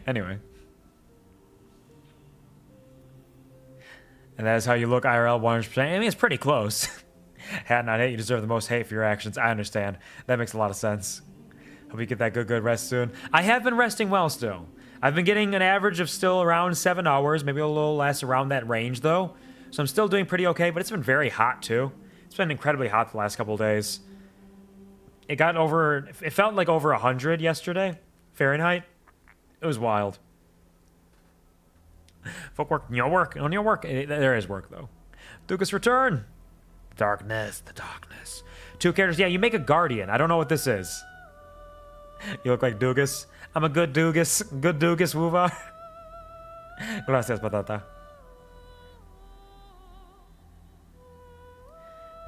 Anyway. And that is how you look IRL 100%. I mean, it's pretty close. Hat not hate, you deserve the most hate for your actions. I understand. That makes a lot of sense. Hope you get that good rest soon. I have been resting well still. I've been getting an average of still around 7 hours, maybe a little less around that range though. So I'm still doing pretty okay, but it's been very hot too. It's been incredibly hot the last couple of days. It felt like over 100 yesterday, Fahrenheit. It was wild. Footwork, on your work. There is work though. Dukas return. Darkness, the darkness. 2 characters, yeah, you make a guardian. I don't know what this is. You look like Dugas. I'm a good Dugas. Good Dugas, Wuva. Gracias, patata.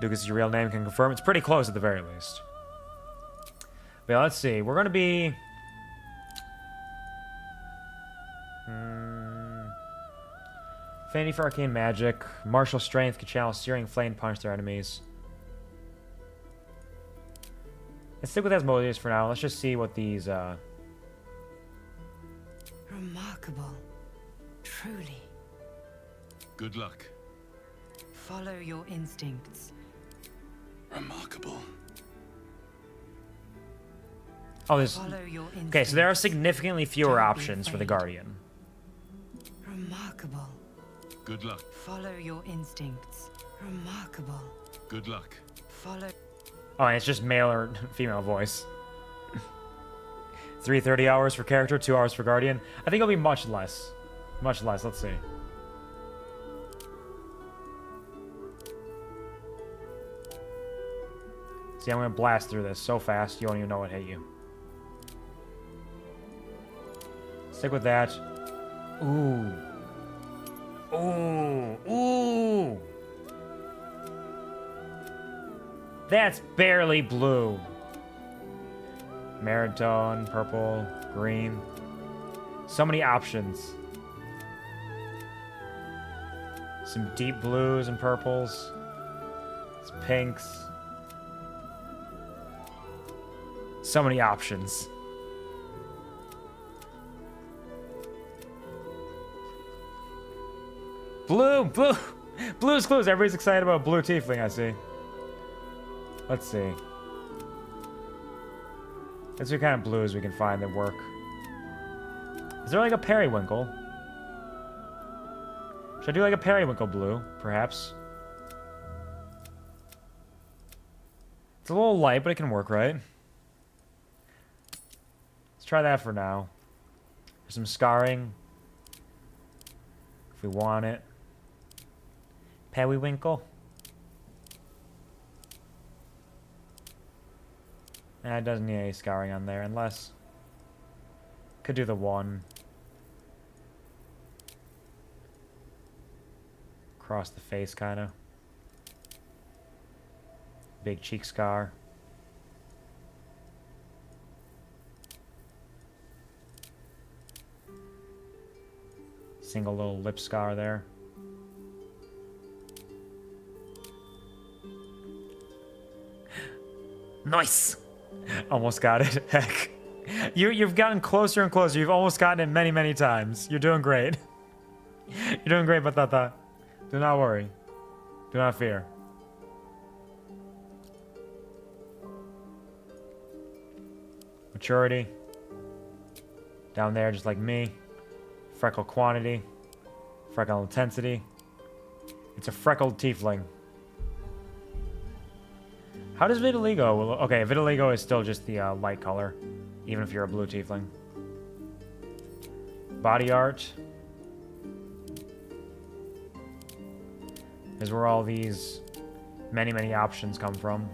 Dugas is your real name, can confirm. It's pretty close at the very least. But yeah, let's see. We're going to be... Affinity for arcane magic. Martial strength can channel searing flame punch their enemies. Let's stick with Asmodeus for now. Let's just see what these, Remarkable. Truly. Good luck. Follow your instincts. Remarkable. Oh, there's... Follow your instincts. Okay, so there are significantly fewer options for the Guardian. Remarkable. Good luck. Follow your instincts. Remarkable. Good luck. Follow... Oh, and it's just male or female voice. 3:30 hours for character, 2 hours for Guardian. I think it'll be much less. Much less, let's see. See, I'm gonna blast through this so fast, you won't even know what hit you. Stick with that. Ooh. Ooh. Ooh. That's barely blue. Maritone, purple, green. So many options. Some deep blues and purples. Some pinks. So many options. Blue! Blue! Blue's clues. Everybody's excited about blue tiefling, I see. Let's see. Let's see what kind of blues we can find that work. Is there like a periwinkle? Should I do like a periwinkle blue, perhaps? It's a little light, but it can work, right? Let's try that for now. There's some scarring. If we want it. Periwinkle. It doesn't need any scarring on there, unless... Could do the one. Across the face, kind of. Big cheek scar. Single little lip scar there. Nice! Almost got it. Heck. You've gotten closer and closer. You've almost gotten it many, many times. You're doing great. You're doing great, Batata. Do not worry. Do not fear. Maturity. Down there, just like me. Freckle quantity. Freckle intensity. It's a freckled tiefling. How does vitiligo? Okay, vitiligo is still just the light color, even if you're a blue tiefling. Body art is where all these many, many options come from.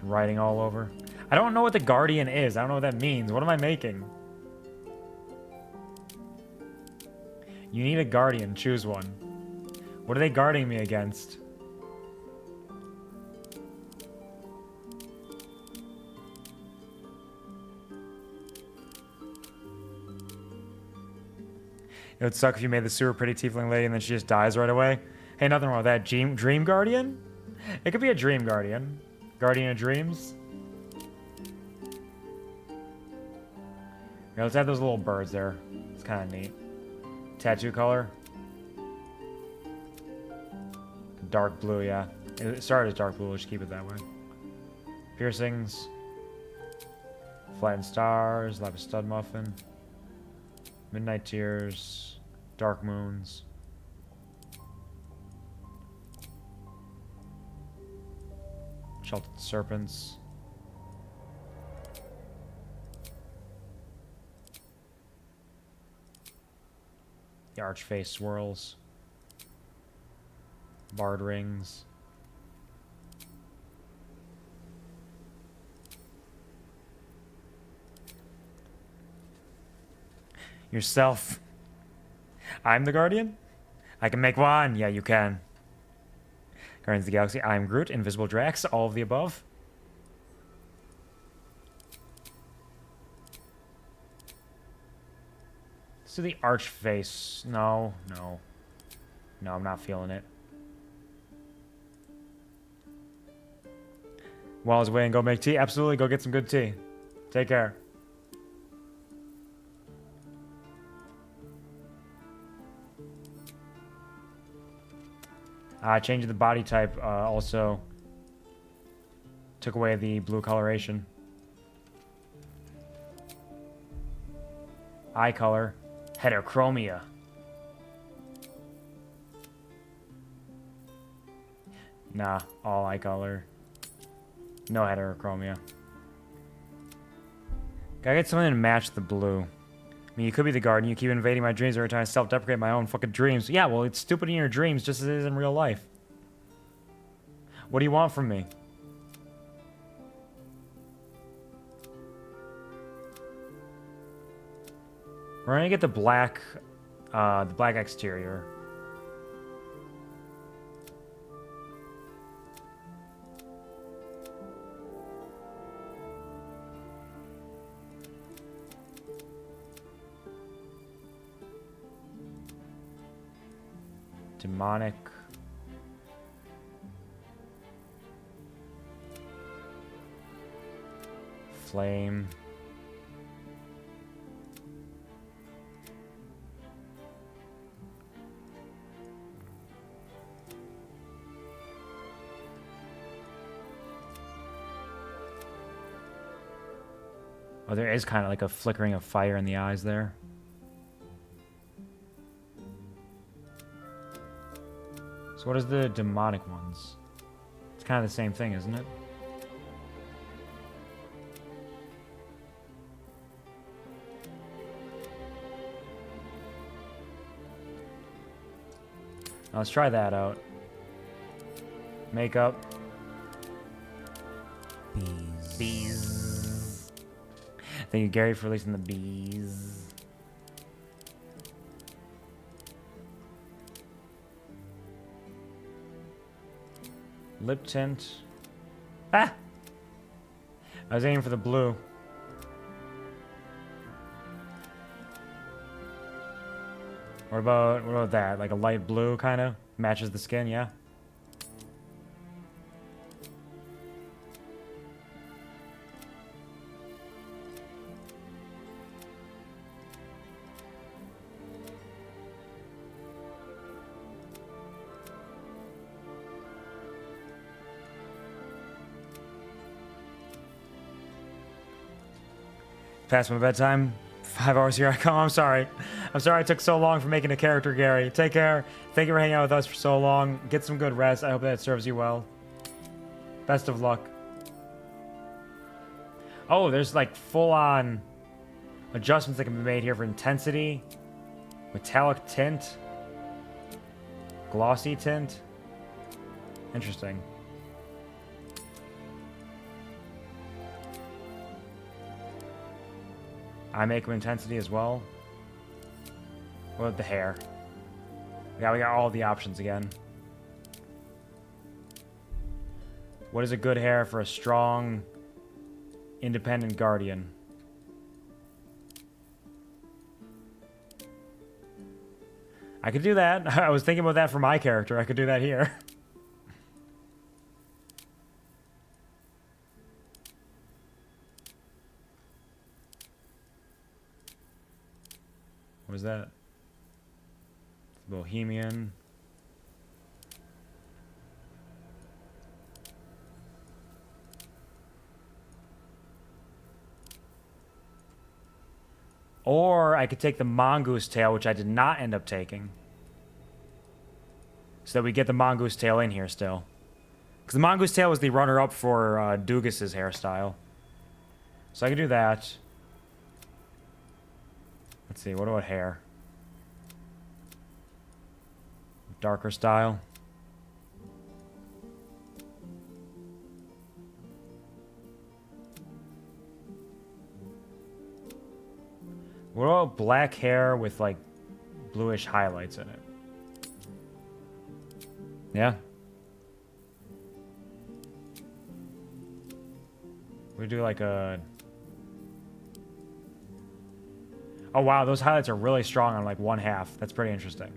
Writing all over. I don't know what the Guardian is. I don't know what that means. What am I making? You need a Guardian. Choose one. What are they guarding me against? It would suck if you made the super pretty tiefling lady and then she just dies right away. Hey, nothing wrong with that. Dream Guardian? It could be a Dream Guardian. Guardian of Dreams. Here, let's add those little birds there. It's kind of neat. Tattoo color. Dark blue, yeah. It started as dark blue. We'll just keep it that way. Piercings. Flattened stars. Lapis stud muffin. Midnight tears. Dark moons. Sheltered serpents. The archface swirls. Barred rings. Yourself. I'm the Guardian? I can make one. Yeah, you can. Guardians of the Galaxy. I'm Groot. Invisible Drax. All of the above. Let's do the archface. No, no. No, I'm not feeling it. While I was waiting, go make tea. Absolutely, go get some good tea. Take care. Changing the body type also took away the blue coloration. Eye color, heterochromia. Nah, all eye color. No heterochromia. Gotta get something to match the blue. I mean, you could be the Guardian. You keep invading my dreams every time I self-deprecate my own fucking dreams. Yeah, well, it's stupid in your dreams just as it is in real life. What do you want from me? We're gonna get the black exterior. Demonic. Flame. Oh, there is kind of like a flickering of fire in the eyes there. So what is the demonic ones? It's kind of the same thing, isn't it? Now let's try that out. Makeup. Bees. Bees. Thank you, Gary, for releasing the bees. Lip tint. Ah! I was aiming for the blue. What about that? Like a light blue, kind of? Matches the skin, yeah? Past my bedtime. 5 hours here I come. I'm sorry. I'm sorry it took so long for making a character, Gary. Take care. Thank you for hanging out with us for so long. Get some good rest. I hope that serves you well. Best of luck. Oh, there's like full-on adjustments that can be made here for intensity, metallic tint, glossy tint. Interesting. eye makeup intensity as well. What about the hair? Yeah, we got all the options again. What is a good hair for a strong, independent guardian? I could do that. I was thinking about that for my character. I could do that here. What was that? Bohemian. Or I could take the mongoose tail, which I did not end up taking. So that we get the mongoose tail in here still. Because the mongoose tail was the runner-up for Dugas's hairstyle. So I can do that. Let's see, what about hair? Darker style. What about black hair with like bluish highlights in it? Yeah. We do like a... Oh wow, those highlights are really strong on like 1/2. That's pretty interesting.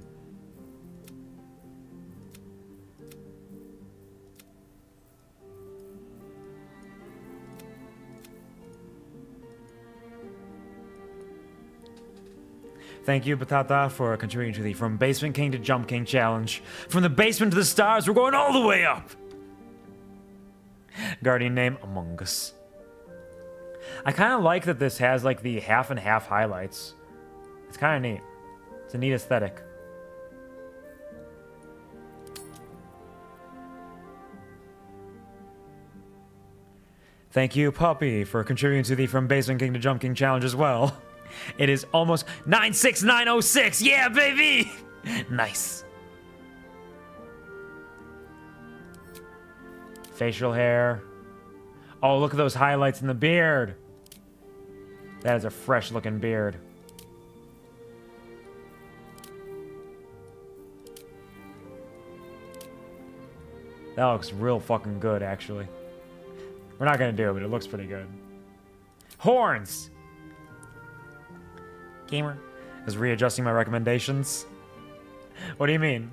Thank you, Patata, for contributing to the From Basement King to Jump King challenge. From the basement to the stars, we're going all the way up! Guardian name, Among Us. I kind of like that this has, like, the half and half highlights. It's kind of neat. It's a neat aesthetic. Thank you, Puppy, for contributing to the From Basement King to Jump King challenge as well. It is almost 96906. Yeah, baby! Nice. Facial hair. Oh, look at those highlights in the beard. That is a fresh looking beard. That looks real fucking good, actually. We're not gonna do it, but it looks pretty good. Horns! Gamer. I was readjusting my recommendations. What do you mean?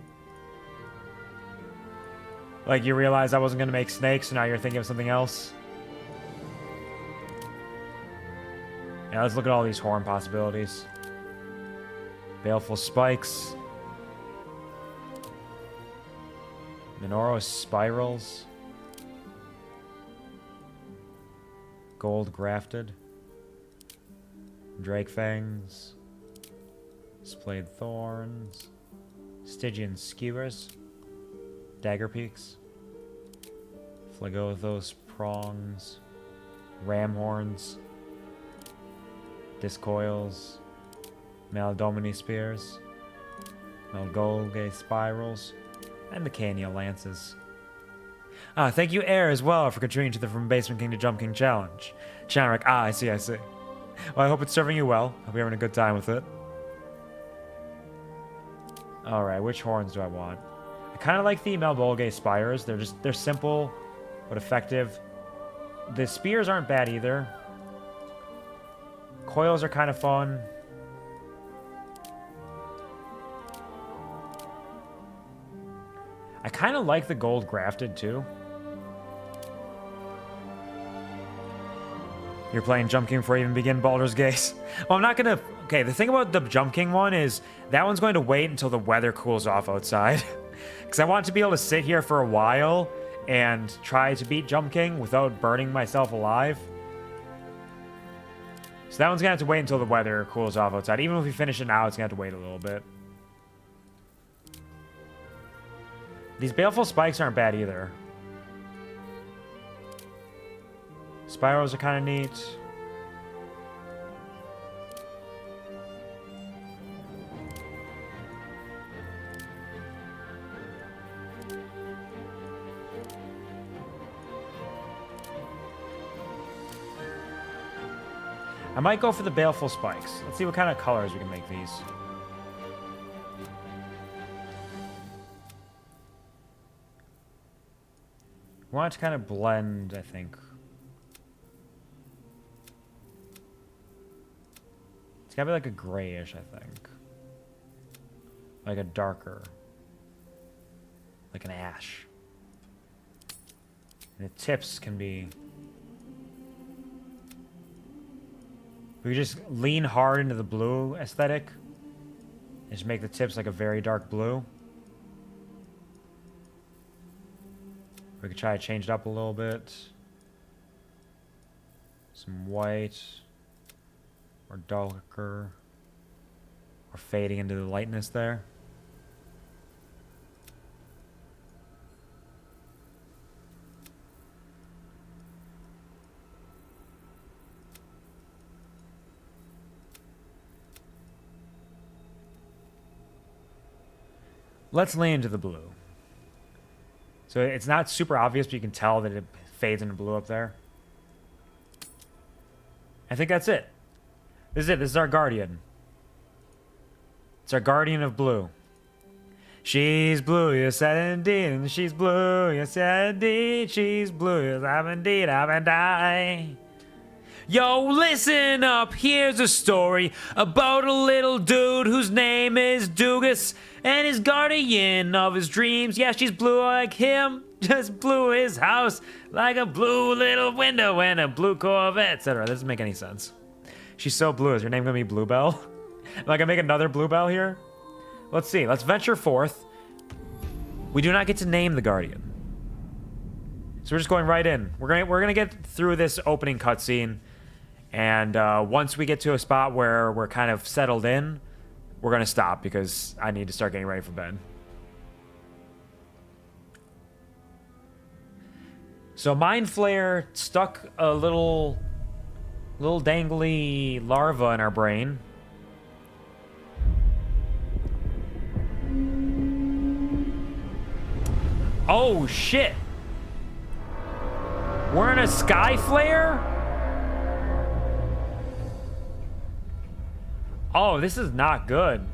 Like you realized I wasn't gonna make snakes, so now you're thinking of something else? Yeah, let's look at all these horn possibilities. Baleful spikes. Minoru spirals. Gold grafted. Drake fangs. Splayed thorns. Stygian skewers. Dagger peaks. Phlegothos prongs. Ram horns. Discoils. Maldomini spears. Malgolge spirals. And the Cania lances. Thank you, Air, as well, for contributing to the From Basement King to Jump King challenge. Chanrik, I see. Well, I hope it's serving you well. Hope you're having a good time with it. Alright, which horns do I want? I kind of like the Malbolge spires. They're simple, but effective. The spears aren't bad either. Coils are kind of fun. I kind of like the gold grafted, too. You're playing Jump King before you even begin Baldur's Gate. Well, I'm not going to... Okay, the thing about the Jump King one is that one's going to wait until the weather cools off outside. Because I want to be able to sit here for a while and try to beat Jump King without burning myself alive. So that one's going to have to wait until the weather cools off outside. Even if we finish it now, it's going to have to wait a little bit. These baleful spikes aren't bad either. Spirals are kind of neat. I might go for the baleful spikes. Let's see what kind of colors we can make these. I want it to kind of blend, I think. It's gotta be like a grayish, I think. Like a darker. Like an ash. And the tips can be... We could just lean hard into the blue aesthetic. And just make the tips like a very dark blue. We could try to change it up a little bit. Some white. Or darker. Or fading into the lightness there. Let's lean into the blue. So it's not super obvious, but you can tell that it fades into blue up there. I think that's it. This is it. This is our guardian. It's our guardian of blue. She's blue, yes indeed, and she's blue, yes indeed, she's blue, yes I'm indeed, I'm and I. Yo, listen up, here's a story about a little dude whose name is Dugas, and his guardian of his dreams. Yeah, she's blue like him, just blew his house like a blue little window and a blue Corvette, etc. That doesn't make any sense. She's so blue. Is her name gonna be Bluebell? Am I gonna make another Bluebell here? Let's see. Let's venture forth. We do not get to name the guardian, so we're just going right in. We're gonna get through this opening cutscene, and once we get to a spot where we're kind of settled in, we're gonna stop because I need to start getting ready for bed. So Mind Flayer stuck a little dangly larva in our brain. Oh shit! We're in a Sky Flare? Oh, this is not good.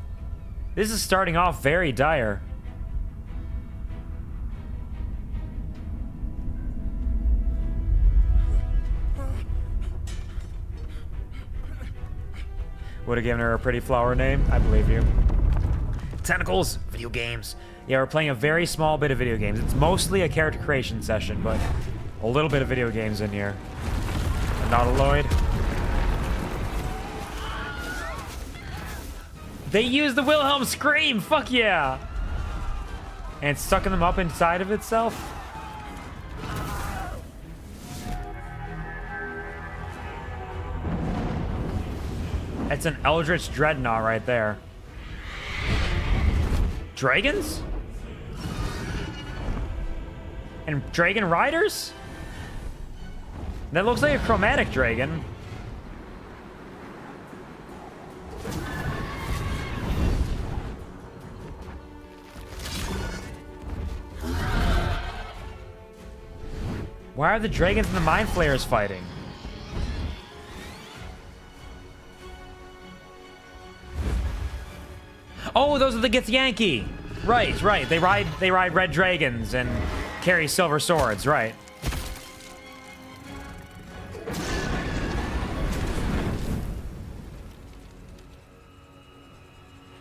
This is starting off very dire. Would have given her a pretty flower name. I believe you. Tentacles, video games. Yeah, we're playing a very small bit of video games. It's mostly a character creation session, but a little bit of video games in here. A Nautiloid. They used the Wilhelm scream! Fuck yeah! And it's sucking them up inside of itself? It's an Eldritch Dreadnought right there. Dragons? And Dragon Riders? That looks like a chromatic dragon. Why are the dragons and the Mind Flayers fighting? Oh, those are the Githyanki. Right, right. They ride red dragons and carry silver swords, right.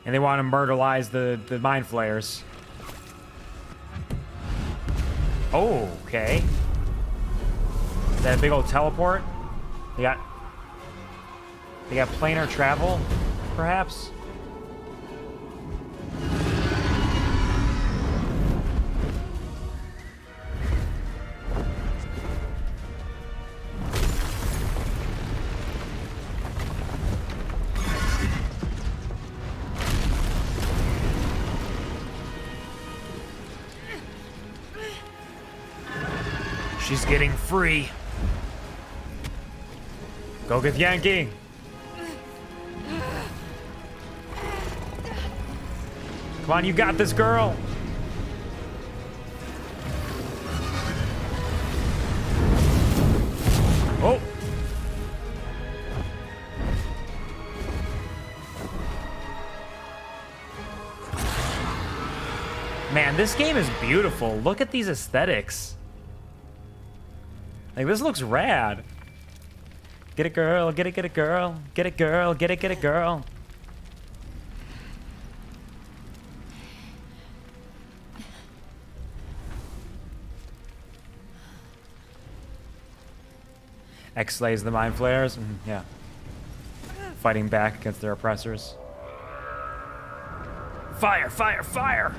And they want to murderize the Mind Flayers. Oh, okay. Is that a big old teleport? They got planar travel, perhaps? She's getting free. Go get Yankee. Come on, you got this, girl. Oh. Man, this game is beautiful. Look at these aesthetics. Like, this looks rad. Get it, girl. Get it, girl. Get it, girl. Get it, girl. X slays the mind flayers. Yeah. Fighting back against their oppressors. Fire, fire, fire!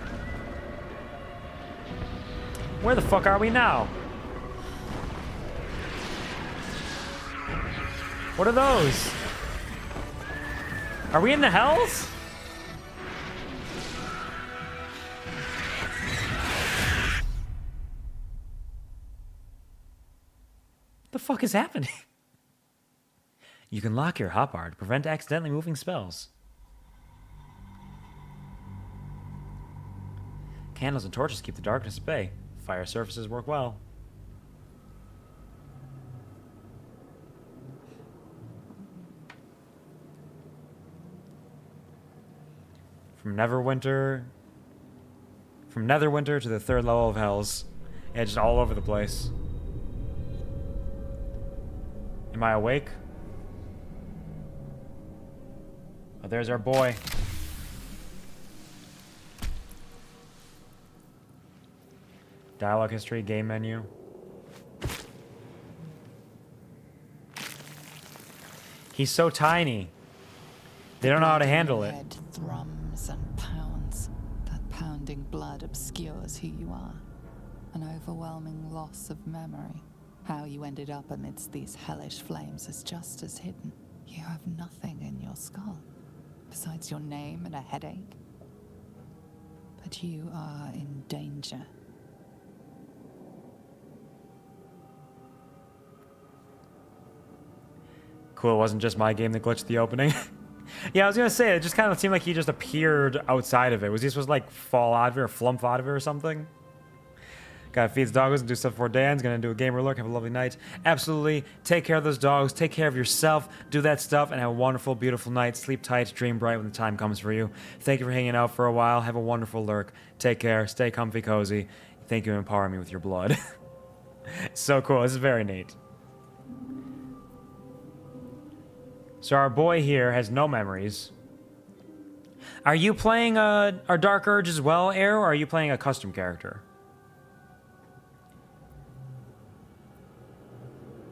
Where the fuck are we now? What are those? Are we in the hells? What the fuck is happening? You can lock your hotbar to prevent accidentally moving spells. Candles and torches keep the darkness at bay. Fire surfaces work well. From Neverwinter to the 3rd level of Hells. Yeah, just all over the place. Am I awake? Oh, there's our boy. Dialogue history, game menu. He's so tiny. They don't know how to handle it. Head thrums and pounds. That pounding blood obscures who you are. An overwhelming loss of memory. How you ended up amidst these hellish flames is just as hidden. You have nothing in your skull, besides your name and a headache. But you are in danger. Cool, it wasn't just my game that glitched the opening. Yeah, I was gonna say, it just kind of seemed like he just appeared outside of it. Was he supposed to like fall out of it or flump out of it or something? Gotta feed the doggos and do stuff before Dan's gonna do a gamer lurk. Have a lovely night. Absolutely. Take care of those dogs. Take care of yourself. Do that stuff and have a wonderful, beautiful night. Sleep tight. Dream bright when the time comes for you. Thank you for hanging out for a while. Have a wonderful lurk. Take care. Stay comfy, cozy. Thank you for empowering me with your blood. So cool. This is very neat. So our boy here has no memories. Are you playing our Dark Urge as well, Air, or are you playing a custom character?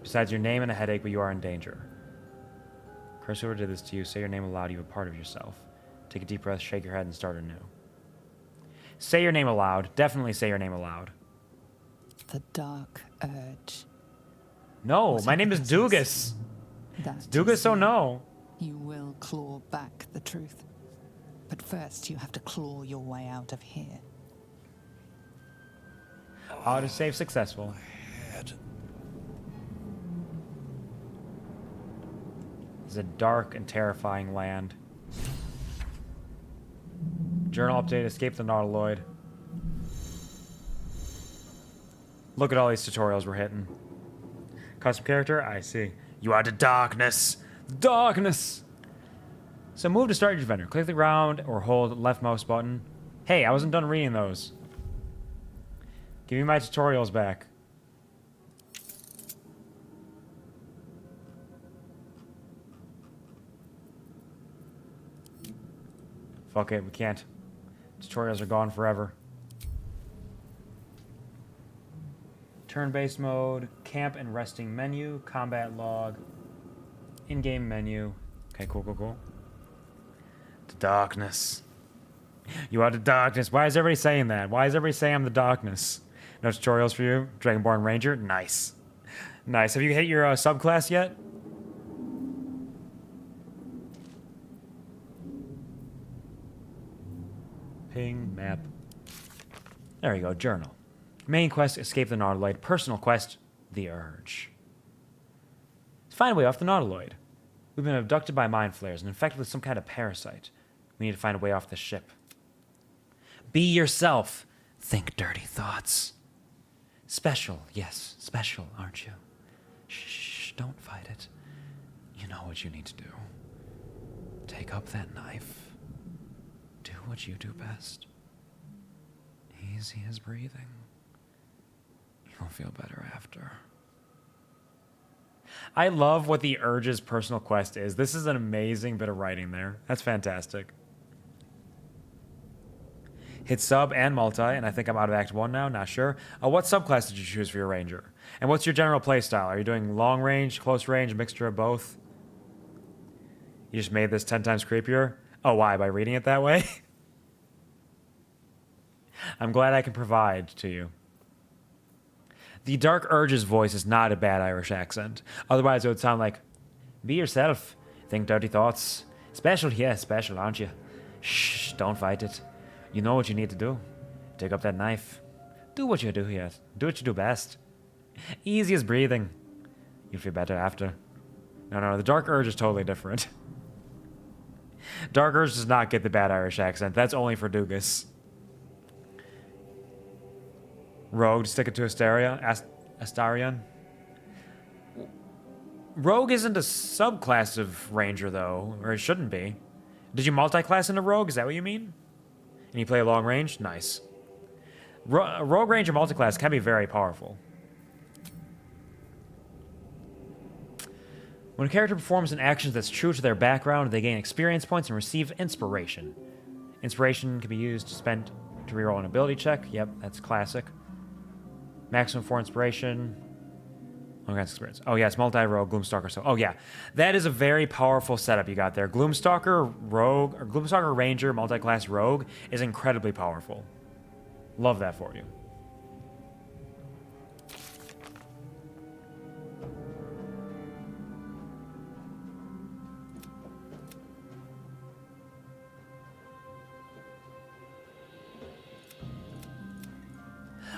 Besides your name and a headache, but you are in danger. Curse whoever did this to you. Say your name aloud. You have a part of yourself. Take a deep breath, shake your head, and start anew. Say your name aloud. Definitely say your name aloud. The Dark Urge. No, my name is Dugas. Dugas, oh no. You will claw back the truth. But first, you have to claw your way out of here. Autosave successful. It's a dark and terrifying land. Journal update, escape the Nautiloid. Look at all these tutorials we're hitting. Custom character, I see. You are the darkness. Darkness! So move to start your adventure. Click the ground or hold left mouse button. Hey, I wasn't done reading those. Give me my tutorials back. Fuck it, we can't. Tutorials are gone forever. Turn-based mode, camp and resting menu, combat log, in-game menu. Okay, cool, cool, cool. The darkness. You are the darkness. Why is everybody saying that? Why is everybody saying I'm the darkness? No tutorials for you? Dragonborn Ranger? Nice. Nice. Have you hit your subclass yet? Ping map. There you go, journal. Main quest, escape the Nautiloid. Personal quest, the Urge. Find a way off the Nautiloid. We've been abducted by mind flayers and infected with some kind of parasite. We need to find a way off the ship. Be yourself. Think dirty thoughts. Special, yes, special, aren't you? Shh, don't fight it. You know what you need to do. Take up that knife. Do what you do best. Easy as breathing. You'll feel better after. I love what the Urge's personal quest is. This is an amazing bit of writing there. That's fantastic. Hit sub and multi, and I think I'm out of Act 1 now, not sure. What subclass did you choose for your ranger? And what's your general playstyle? Are you doing long range, close range, a mixture of both? You just made this 10 times creepier? Oh, why? By reading it that way? I'm glad I can provide to you. The Dark Urge's voice is not a bad Irish accent. Otherwise, it would sound like, be yourself, think dirty thoughts. Special, yeah, special, aren't you? Shh, don't fight it. You know what you need to do. Take up that knife. Do what you do here. Do what you do best. Easy as breathing. You'll feel better after. No, the Dark Urge is totally different. Dark Urge does not get the bad Irish accent. That's only for Dugas. Rogue, stick it to Astarion. Rogue isn't a subclass of Ranger, though. Or it shouldn't be. Did you multi-class into Rogue? Is that what you mean? And you play long range? Nice. Rogue Ranger multiclass can be very powerful. When a character performs an action that's true to their background, they gain experience points and receive inspiration. Inspiration can be used to spend to reroll an ability check. Yep, that's classic. Maximum 4 inspiration. Oh, that's experience. Oh, yeah, it's multi-rogue, Gloomstalker. So, oh, yeah. That is a very powerful setup you got there. Gloomstalker Rogue, or Gloomstalker Ranger, multi-class Rogue is incredibly powerful. Love that for you.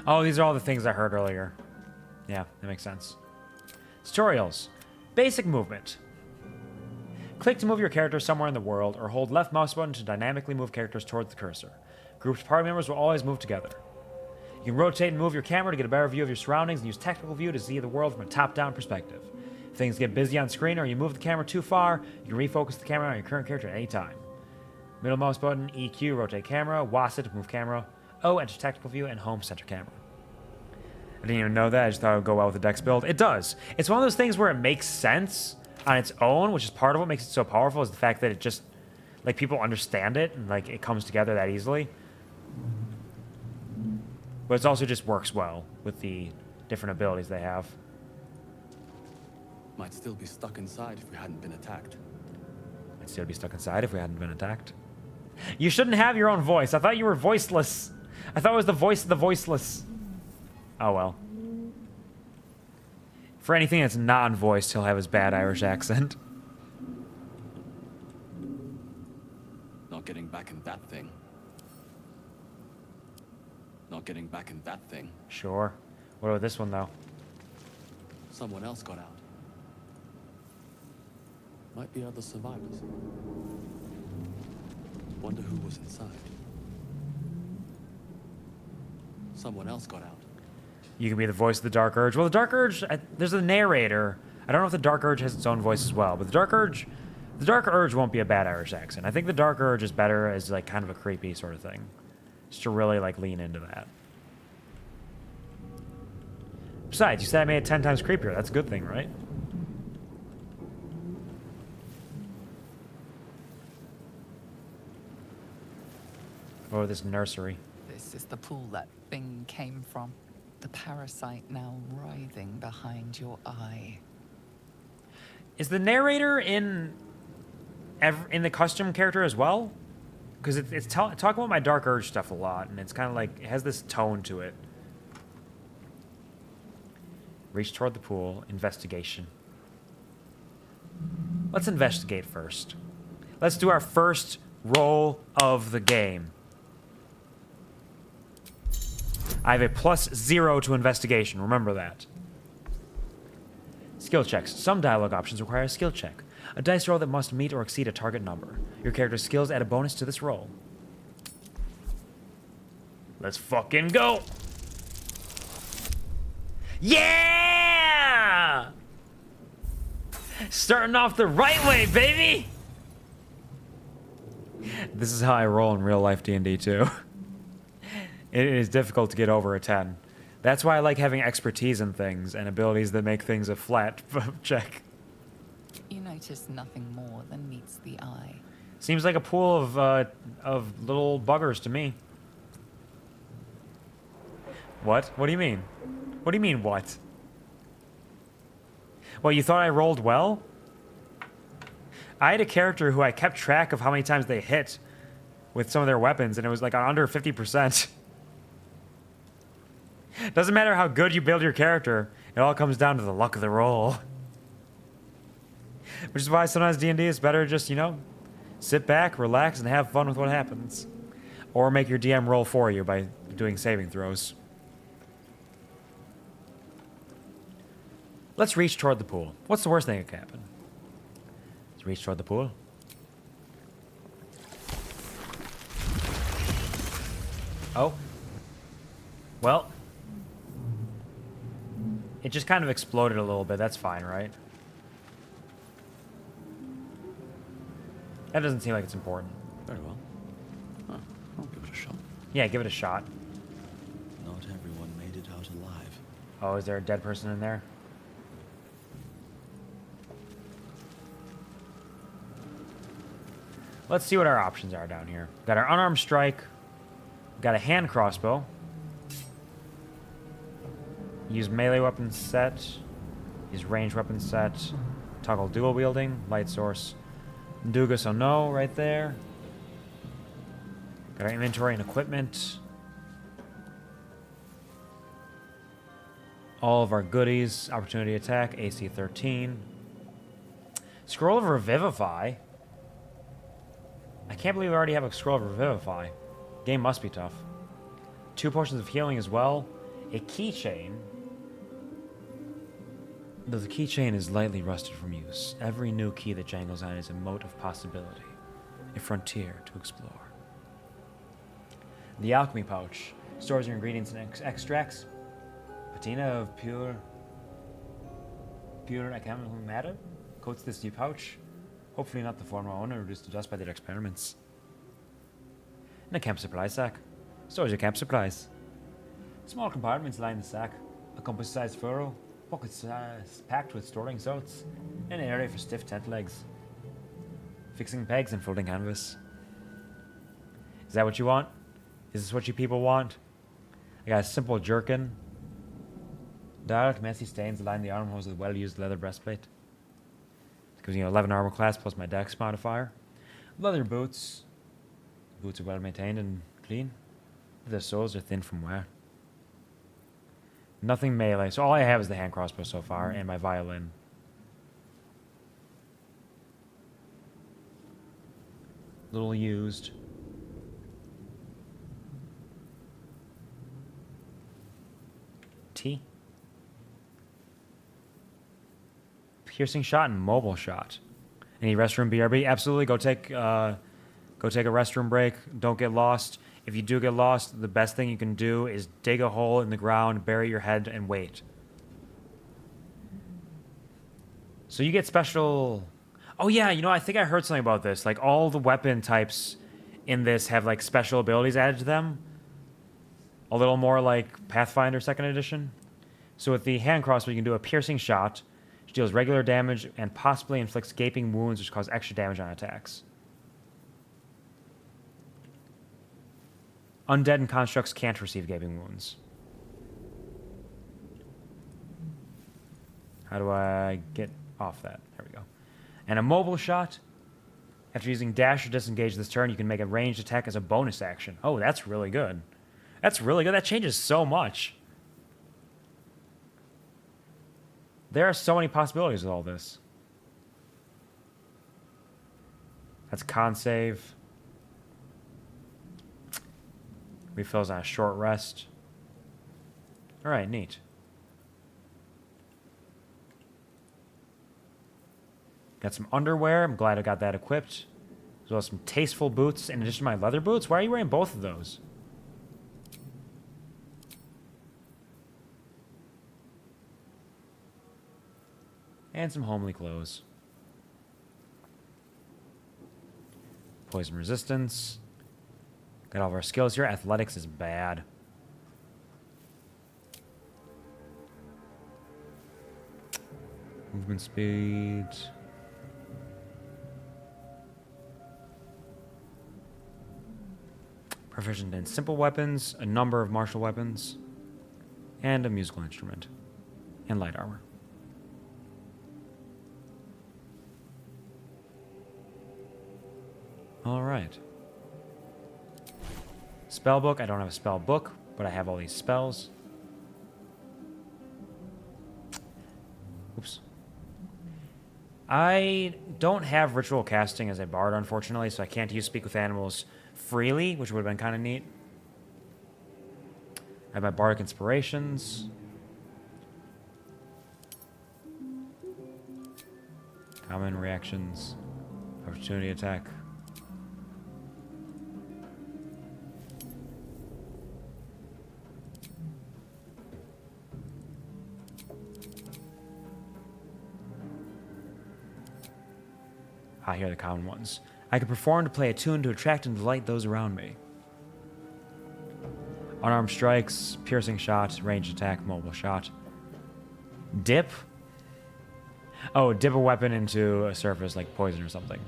Oh, these are all the things I heard earlier. Yeah, that makes sense. Tutorials. Basic movement. Click to move your character somewhere in the world, or hold left mouse button to dynamically move characters towards the cursor. Grouped party members will always move together. You can rotate and move your camera to get a better view of your surroundings, and use tactical view to see the world from a top-down perspective. If things get busy on screen or you move the camera too far, you can refocus the camera on your current character at any time. Middle mouse button, EQ, rotate camera, WASD to move camera, O, enter tactical view, and home center camera. I didn't even know that. I just thought it would go well with the Dex build. It does. It's one of those things where it makes sense on its own, which is part of what makes it so powerful, is the fact that it just, like, people understand it, and, like, it comes together that easily. But it also just works well with the different abilities they have. Might still be stuck inside if we hadn't been attacked. Might still be stuck inside if we hadn't been attacked. You shouldn't have your own voice. I thought you were voiceless. I thought it was the voice of the voiceless. Oh, well. For anything that's non-voiced, he'll have his bad Irish accent. Not getting back in that thing. Not getting back in that thing. Sure. What about this one, though? Someone else got out. Might be other survivors. Wonder who was inside. Someone else got out. You can be the voice of the Dark Urge. Well, the Dark Urge, there's a narrator. I don't know if the Dark Urge has its own voice as well, but the Dark Urge won't be a bad Irish accent. I think the Dark Urge is better as, like, kind of a creepy sort of thing. Just to really, like, lean into that. Besides, you said I made it 10 times creepier. That's a good thing, right? Oh, this nursery. This is the pool that thing came from. The parasite now writhing behind your eye. Is the narrator in the custom character as well? Because it's talking about my Dark Urge stuff a lot, and it's kind of like, it has this tone to it. Reach toward the pool. Investigation. Let's investigate first. Let's do our first roll of the game. I have a +0 to investigation. Remember that. Skill checks. Some dialogue options require a skill check. A dice roll that must meet or exceed a target number. Your character's skills add a bonus to this roll. Let's fucking go! Yeah! Starting off the right way, baby! This is how I roll in real life D&D too. It is difficult to get over a 10. That's why I like having expertise in things and abilities that make things a flat check. You notice nothing more than meets the eye. Seems like a pool of little buggers to me. What? What do you mean? What do you mean, what? Well, you thought I rolled well? I had a character who I kept track of how many times they hit with some of their weapons, and it was like under 50%. Doesn't matter how good you build your character, it all comes down to the luck of the roll. Which is why sometimes D&D is better just, you know, sit back, relax, and have fun with what happens. Or make your DM roll for you by doing saving throws. Let's reach toward the pool. What's the worst thing that could happen? Let's reach toward the pool. Oh. Well. It just kind of exploded a little bit. That's fine, right? That doesn't seem like it's important. Very well. Huh, I'll give it a shot. Yeah, give it a shot. Not everyone made it out alive. Oh, is there a dead person in there? Let's see what our options are down here. Got our unarmed strike. Got a hand crossbow. Use melee weapon set. Use ranged weapon set. Toggle dual wielding. Light source. Duga so no right there. Got our inventory and equipment. All of our goodies. Opportunity attack. AC 13. Scroll of Revivify. I can't believe we already have a scroll of Revivify. Game must be tough. 2 potions of healing as well. A keychain. Though the keychain is lightly rusted from use, every new key that jangles on is a mote of possibility. A frontier to explore. The alchemy pouch. Stores your ingredients and extracts. Patina of pure alchemical matter. Coats this new pouch. Hopefully not the former owner, reduced to dust by their experiments. And a camp supply sack. Stores your camp supplies. Small compartments line the sack. A compass-sized furrow. Pockets packed with storing salts. And an area for stiff tent legs. Fixing pegs and folding canvas. Is that what you want? Is this what you people want? I got a simple jerkin. Dark, messy stains line the armholes with well-used leather breastplate. Gives you 11 armor class plus my dex modifier. Leather boots. Boots are well maintained and clean. Their soles are thin from wear. Nothing melee. So all I have is the hand crossbow so far and my violin. Little used. T. Piercing shot and mobile shot. Any restroom BRB? Absolutely. Go take a restroom break. Don't get lost. If you do get lost, the best thing you can do is dig a hole in the ground, bury your head, and wait. So you get special... Oh yeah, you know, I think I heard something about this. Like, all the weapon types in this have, like, special abilities added to them. A little more like Pathfinder 2nd Edition. So with the hand crossbow, you can do a piercing shot, which deals regular damage and possibly inflicts gaping wounds, which cause extra damage on attacks. Undead and constructs can't receive gaping wounds. How do I get off that? There we go. And a mobile shot. After using dash or disengage this turn, you can make a ranged attack as a bonus action. Oh, that's really good. That's really good. That changes so much. There are so many possibilities with all this. That's con save. Refills on a short rest. Alright, neat. Got some underwear. I'm glad I got that equipped. As well as some tasteful boots in addition to my leather boots. Why are you wearing both of those? And some homely clothes. Poison resistance. Got all of our skills here. Athletics is bad. Movement speed. Proficient in simple weapons, a number of martial weapons, and a musical instrument, and light armor. All right. Spell book. I don't have a spell book, but I have all these spells. Oops. I don't have ritual casting as a bard, unfortunately, so I can't use Speak with Animals freely, which would have been kind of neat. I have my bardic inspirations. Common reactions. Opportunity attack. Ah, here are the common ones. I can perform to play a tune to attract and delight those around me. Unarmed strikes, piercing shot, ranged attack, mobile shot. Dip? Oh, dip a weapon into a surface like poison or something.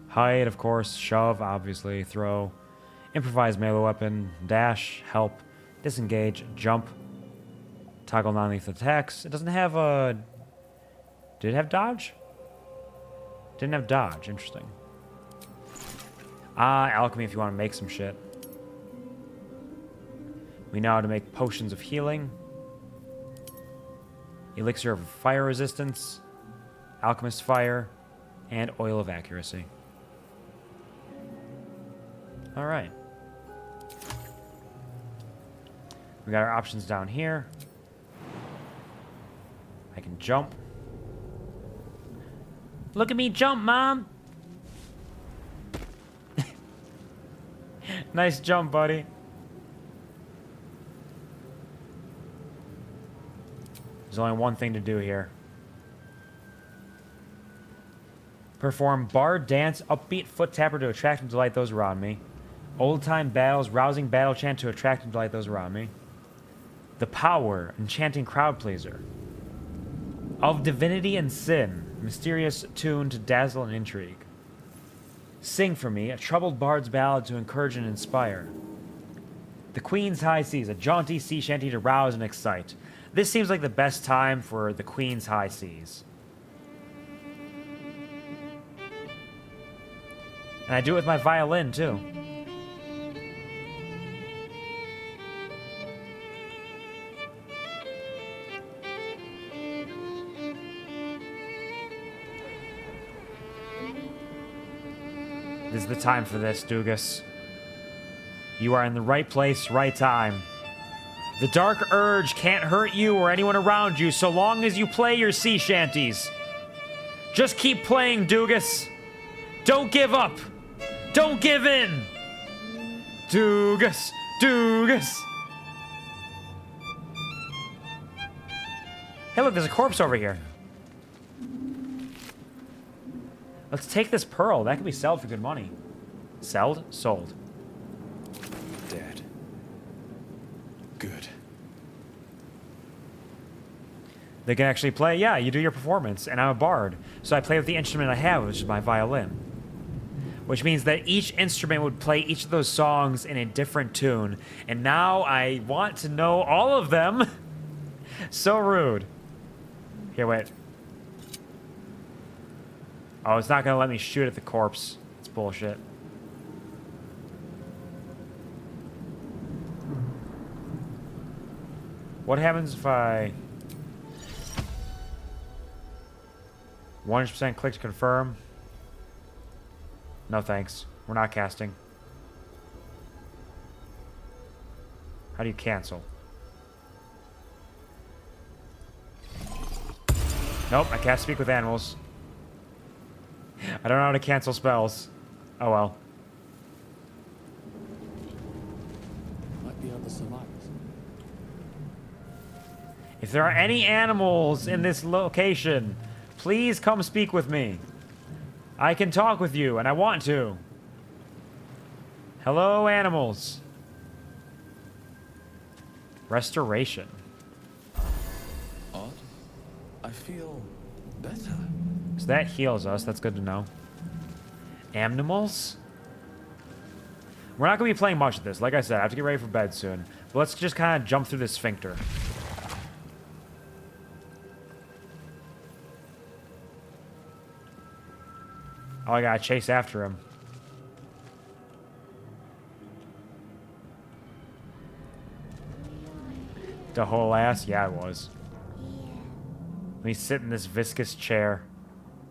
Hide, of course. Shove, obviously. Throw. Improvise melee weapon. Dash. Help. Disengage. Jump. Toggle non-lethal attacks. It doesn't have a... Did it have dodge? Didn't have dodge. Interesting. Ah, alchemy if you want to make some shit. We know how to make potions of healing. Elixir of fire resistance. Alchemist fire. And oil of accuracy. Alright. We got our options down here. I can jump. Look at me jump, Mom! Nice jump, buddy. There's only one thing to do here. Perform bard dance, upbeat foot tapper to attract and delight those around me. Old-time battles, rousing battle chant to attract and delight those around me. The power, enchanting crowd pleaser. Of divinity and sin, mysterious tune to dazzle and intrigue. Sing for me, a troubled bard's ballad to encourage and inspire. The Queen's High Seas, a jaunty sea shanty to rouse and excite. This seems like the best time for the Queen's High Seas. And I do it with my violin, too. This is the time for this, Dugas. You are in the right place, right time. The dark urge can't hurt you or anyone around you so long as you play your sea shanties. Just keep playing, Dugas. Don't give up. Don't give in. Dugas, Dugas. Hey, look, there's a corpse over here. Let's take this pearl. That can be sold for good money. Sold? Sold. Dead. Good. They can actually play. Yeah, you do your performance, and I'm a bard. So I play with the instrument I have, which is my violin. Which means that each instrument would play each of those songs in a different tune. And now I want to know all of them. So rude. Here, wait. Oh, it's not going to let me shoot at the corpse. It's bullshit. What happens if I... 100% click to confirm? No thanks. We're not casting. How do you cancel? Nope, I can't speak with animals. I don't know how to cancel spells. Oh well. Might be other survivors. If there are any animals in this location, please come speak with me. I can talk with you, and I want to. Hello, animals. Restoration. Odd. I feel better. So that heals us. That's good to know. Animals? We're not going to be playing much of this. Like I said, I have to get ready for bed soon. But let's just kind of jump through this sphincter. Oh, I gotta chase after him. The whole ass? Yeah, it was. Let me sit in this viscous chair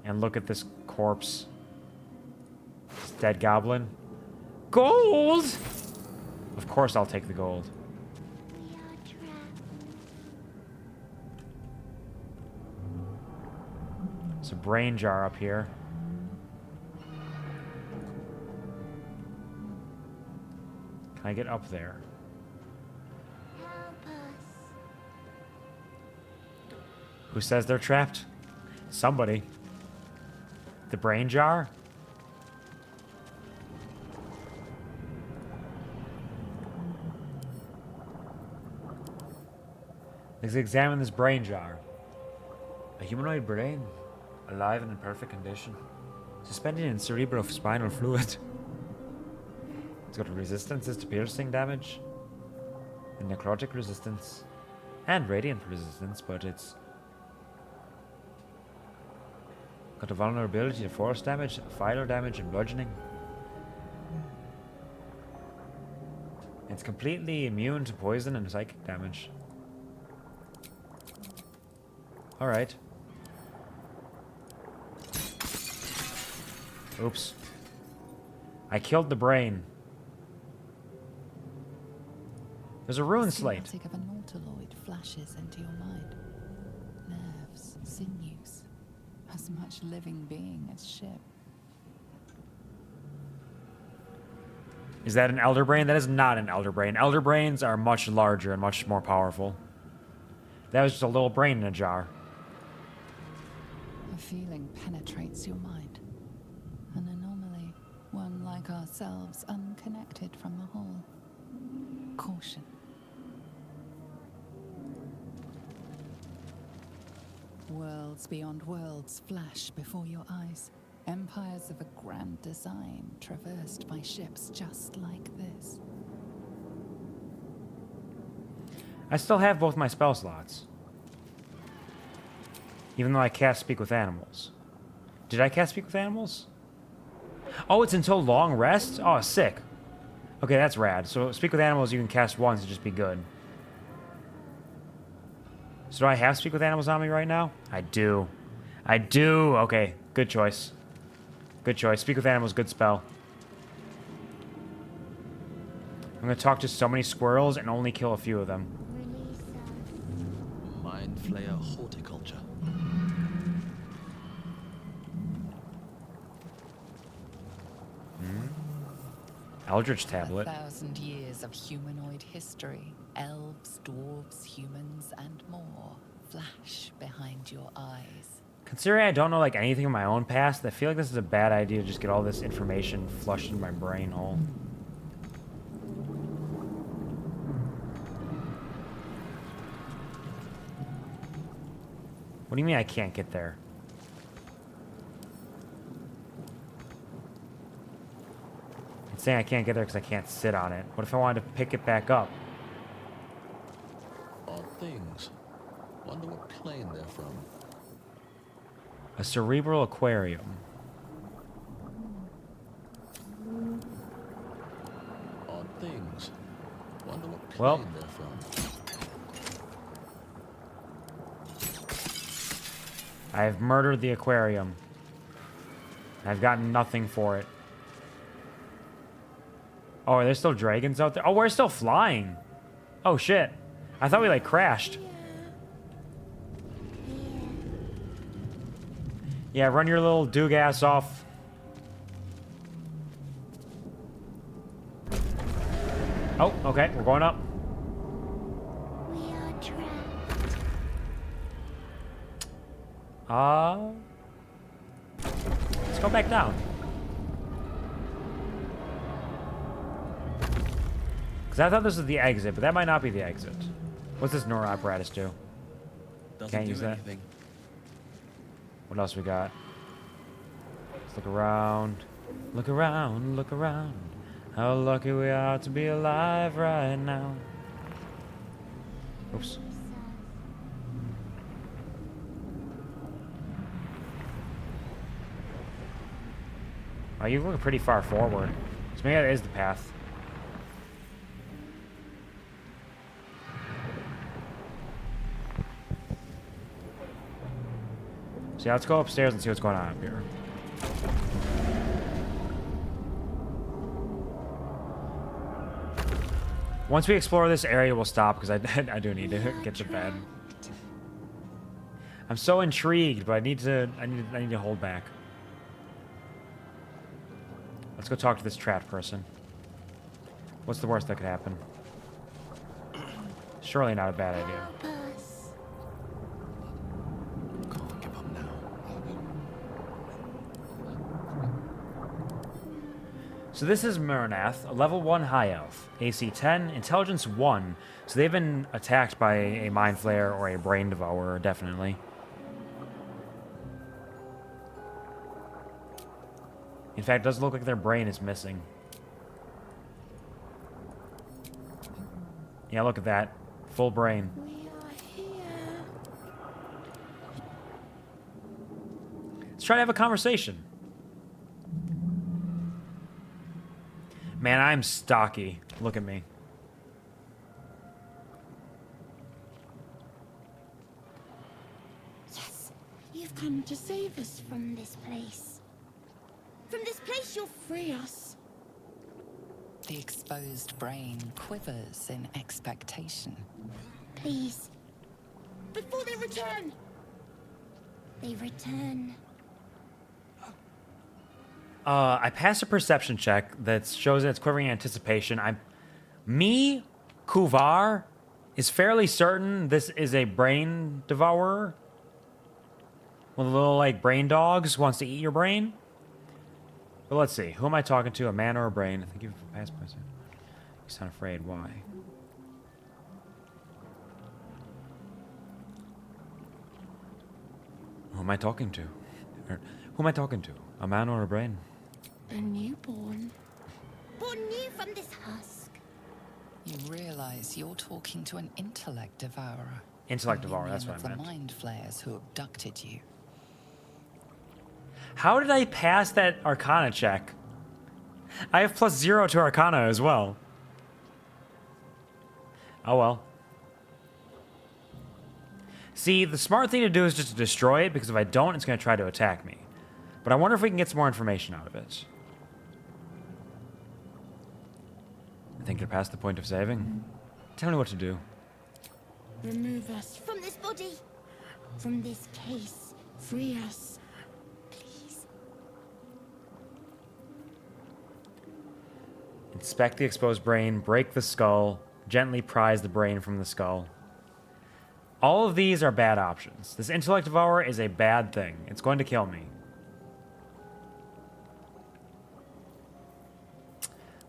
and look at this corpse. This dead goblin. Gold! Of course I'll take the gold. There's a brain jar up here. Can I get up there? Who says they're trapped? Somebody. The brain jar? Let's examine this brain jar. A humanoid brain, alive and in perfect condition. Suspended in cerebrospinal fluid. It's got resistance to piercing damage, and necrotic resistance, and radiant resistance, but it's got a vulnerability to force damage, fire damage, and bludgeoning. It's completely immune to poison and psychic damage. Alright. Oops. I killed the brain. There's a ruin slate. The schematic of an nautiloid flashes into your mind. Nerves, sinews, as much living being as ship. Is that an elder brain? That is not an elder brain. Elder brains are much larger and much more powerful. That was just a little brain in a jar. A feeling penetrates your mind. An anomaly, one like ourselves, unconnected from the whole. Caution. Worlds beyond worlds flash before your eyes. Empires of a grand design traversed by ships just like this. I still have both my spell slots. Even though I cast Speak with Animals. Did I cast Speak with Animals? Oh, it's until long rest? Oh, sick. Okay, that's rad. So Speak with Animals you can cast once and just be good. So do I have Speak with Animals on me right now? I do. I do. Okay, good choice. Good choice. Speak with Animals, good spell. I'm going to talk to so many squirrels and only kill a few of them. Mind Flayer Horticulture. Eldritch Tablet. 1,000 years of humanoid history. Elves, dwarves, humans, and more flash behind your eyes. Considering I don't know like anything of my own past, I feel like this is a bad idea to just get all this information flushed into my brain hole. What do you mean I can't get there? It's saying I can't get there because I can't sit on it. What if I wanted to pick it back up? Odd things. Wonder what plane they're from. A cerebral aquarium. Odd things. Wonder what plane Well, they're from. I've murdered the aquarium. I've gotten nothing for it. Oh, are there still dragons out there? Oh, we're still flying. Oh, shit. I thought we, like, crashed. Yeah, run your little doog ass off. Oh, okay. We're going up. We are trapped. Let's go back down. Because I thought this was the exit, but that might not be the exit. What's this neural apparatus do? Doesn't Can't do use that. anything. What else we got? Let's look around. Look around, look around. How lucky we are to be alive right now. Oops. Oh, you look pretty far forward. So maybe that is the path. So yeah, let's go upstairs and see what's going on up here. Once we explore this area, we'll stop because I do need to get to bed. I'm so intrigued, but I need to hold back. Let's go talk to this trapped person. What's the worst that could happen? Surely not a bad idea. Can't give up now. So this is Murnath, a level 1 high elf, AC 10, intelligence 1. So they've been attacked by a mind flayer or a brain devourer, definitely. In fact, it does look like their brain is missing. Yeah, look at that. Full brain. We are here. Let's try to have a conversation. Man, I'm stocky. Look at me. Yes, you've come to save us from this place. From this place, you'll free us. The exposed brain quivers in expectation. Please. Before they return. They return. I passed a perception check that shows that it's quivering in anticipation. Quvar, is fairly certain this is a brain devourer. One of the little, like, brain dogs who wants to eat your brain. But let's see. Who am I talking to? A man or a brain? Thank you for past person. You sound afraid. Why? Who am I talking to? Who am I talking to? A man or a brain? A newborn. Born new from this husk. You realize you're talking to an intellect devourer. Intellect devourer, that's what I the meant. mind flayers who abducted you. How did I pass that Arcana check? I have +0 to Arcana as well. Oh well. See, the smart thing to do is just to destroy it, because if I don't, it's going to try to attack me. But I wonder if we can get some more information out of it. I think you're past the point of saving. Tell me what to do. Remove us from this body. From this case. Free us. Please. Inspect the exposed brain, break the skull, gently prise the brain from the skull. All of these are bad options. This intellect devourer is a bad thing. It's going to kill me.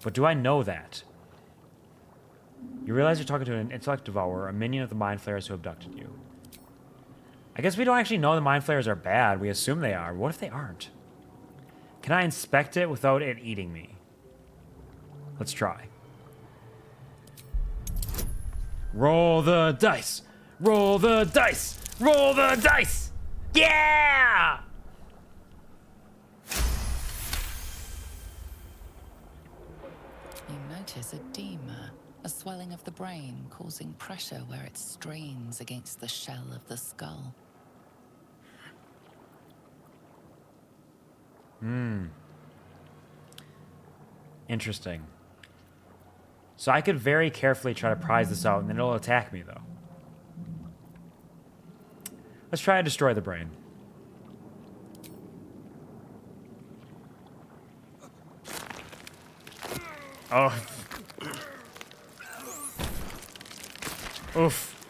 But do I know that? You realize you're talking to an intellect devourer, a minion of the mind flayers who abducted you. I guess we don't actually know the mind flayers are bad. We assume they are. What if they aren't? Can I inspect it without it eating me? Let's try. Roll the dice! Roll the dice! Roll the dice! Yeah! You notice edema, a swelling of the brain causing pressure where it strains against the shell of the skull. Interesting. So I could very carefully try to prise this out, and then it'll attack me, though. Let's try to destroy the brain. Oh. Oof.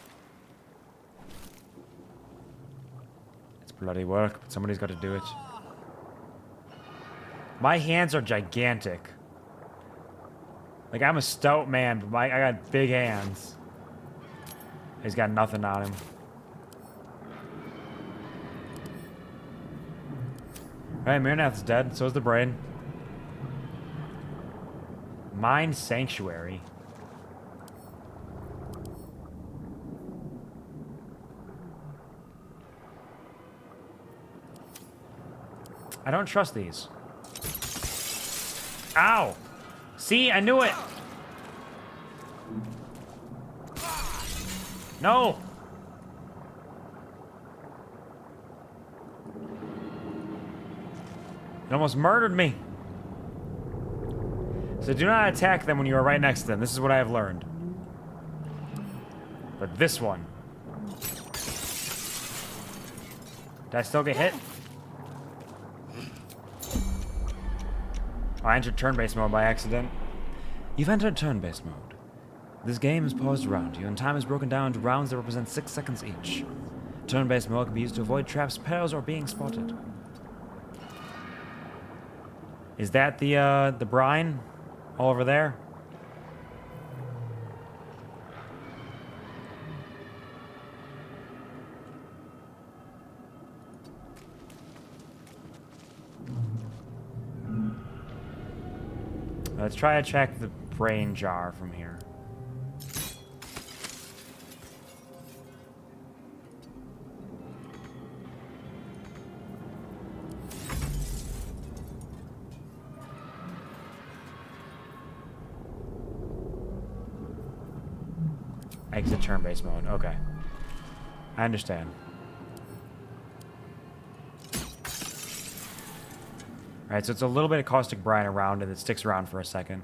It's bloody work, but somebody's got to do it. My hands are gigantic. Like, I'm a stout man, but I got big hands. He's got nothing on him. Alright, Mirnath's dead. So is the brain. Mind Sanctuary. I don't trust these. Ow! See, I knew it! No! It almost murdered me. So do not attack them when you are right next to them. This is what I have learned. But this one. Did I still get hit? I entered turn-based mode by accident. You've entered turn-based mode. This game is paused around you, and time is broken down into rounds that represent 6 seconds each. Turn-based mode can be used to avoid traps, perils, or being spotted. Is that the brine? All over there? Let's try to check the brain jar from here. Exit turn-based mode. Okay. I understand. Alright, so it's a little bit of caustic brine around and it sticks around for a second.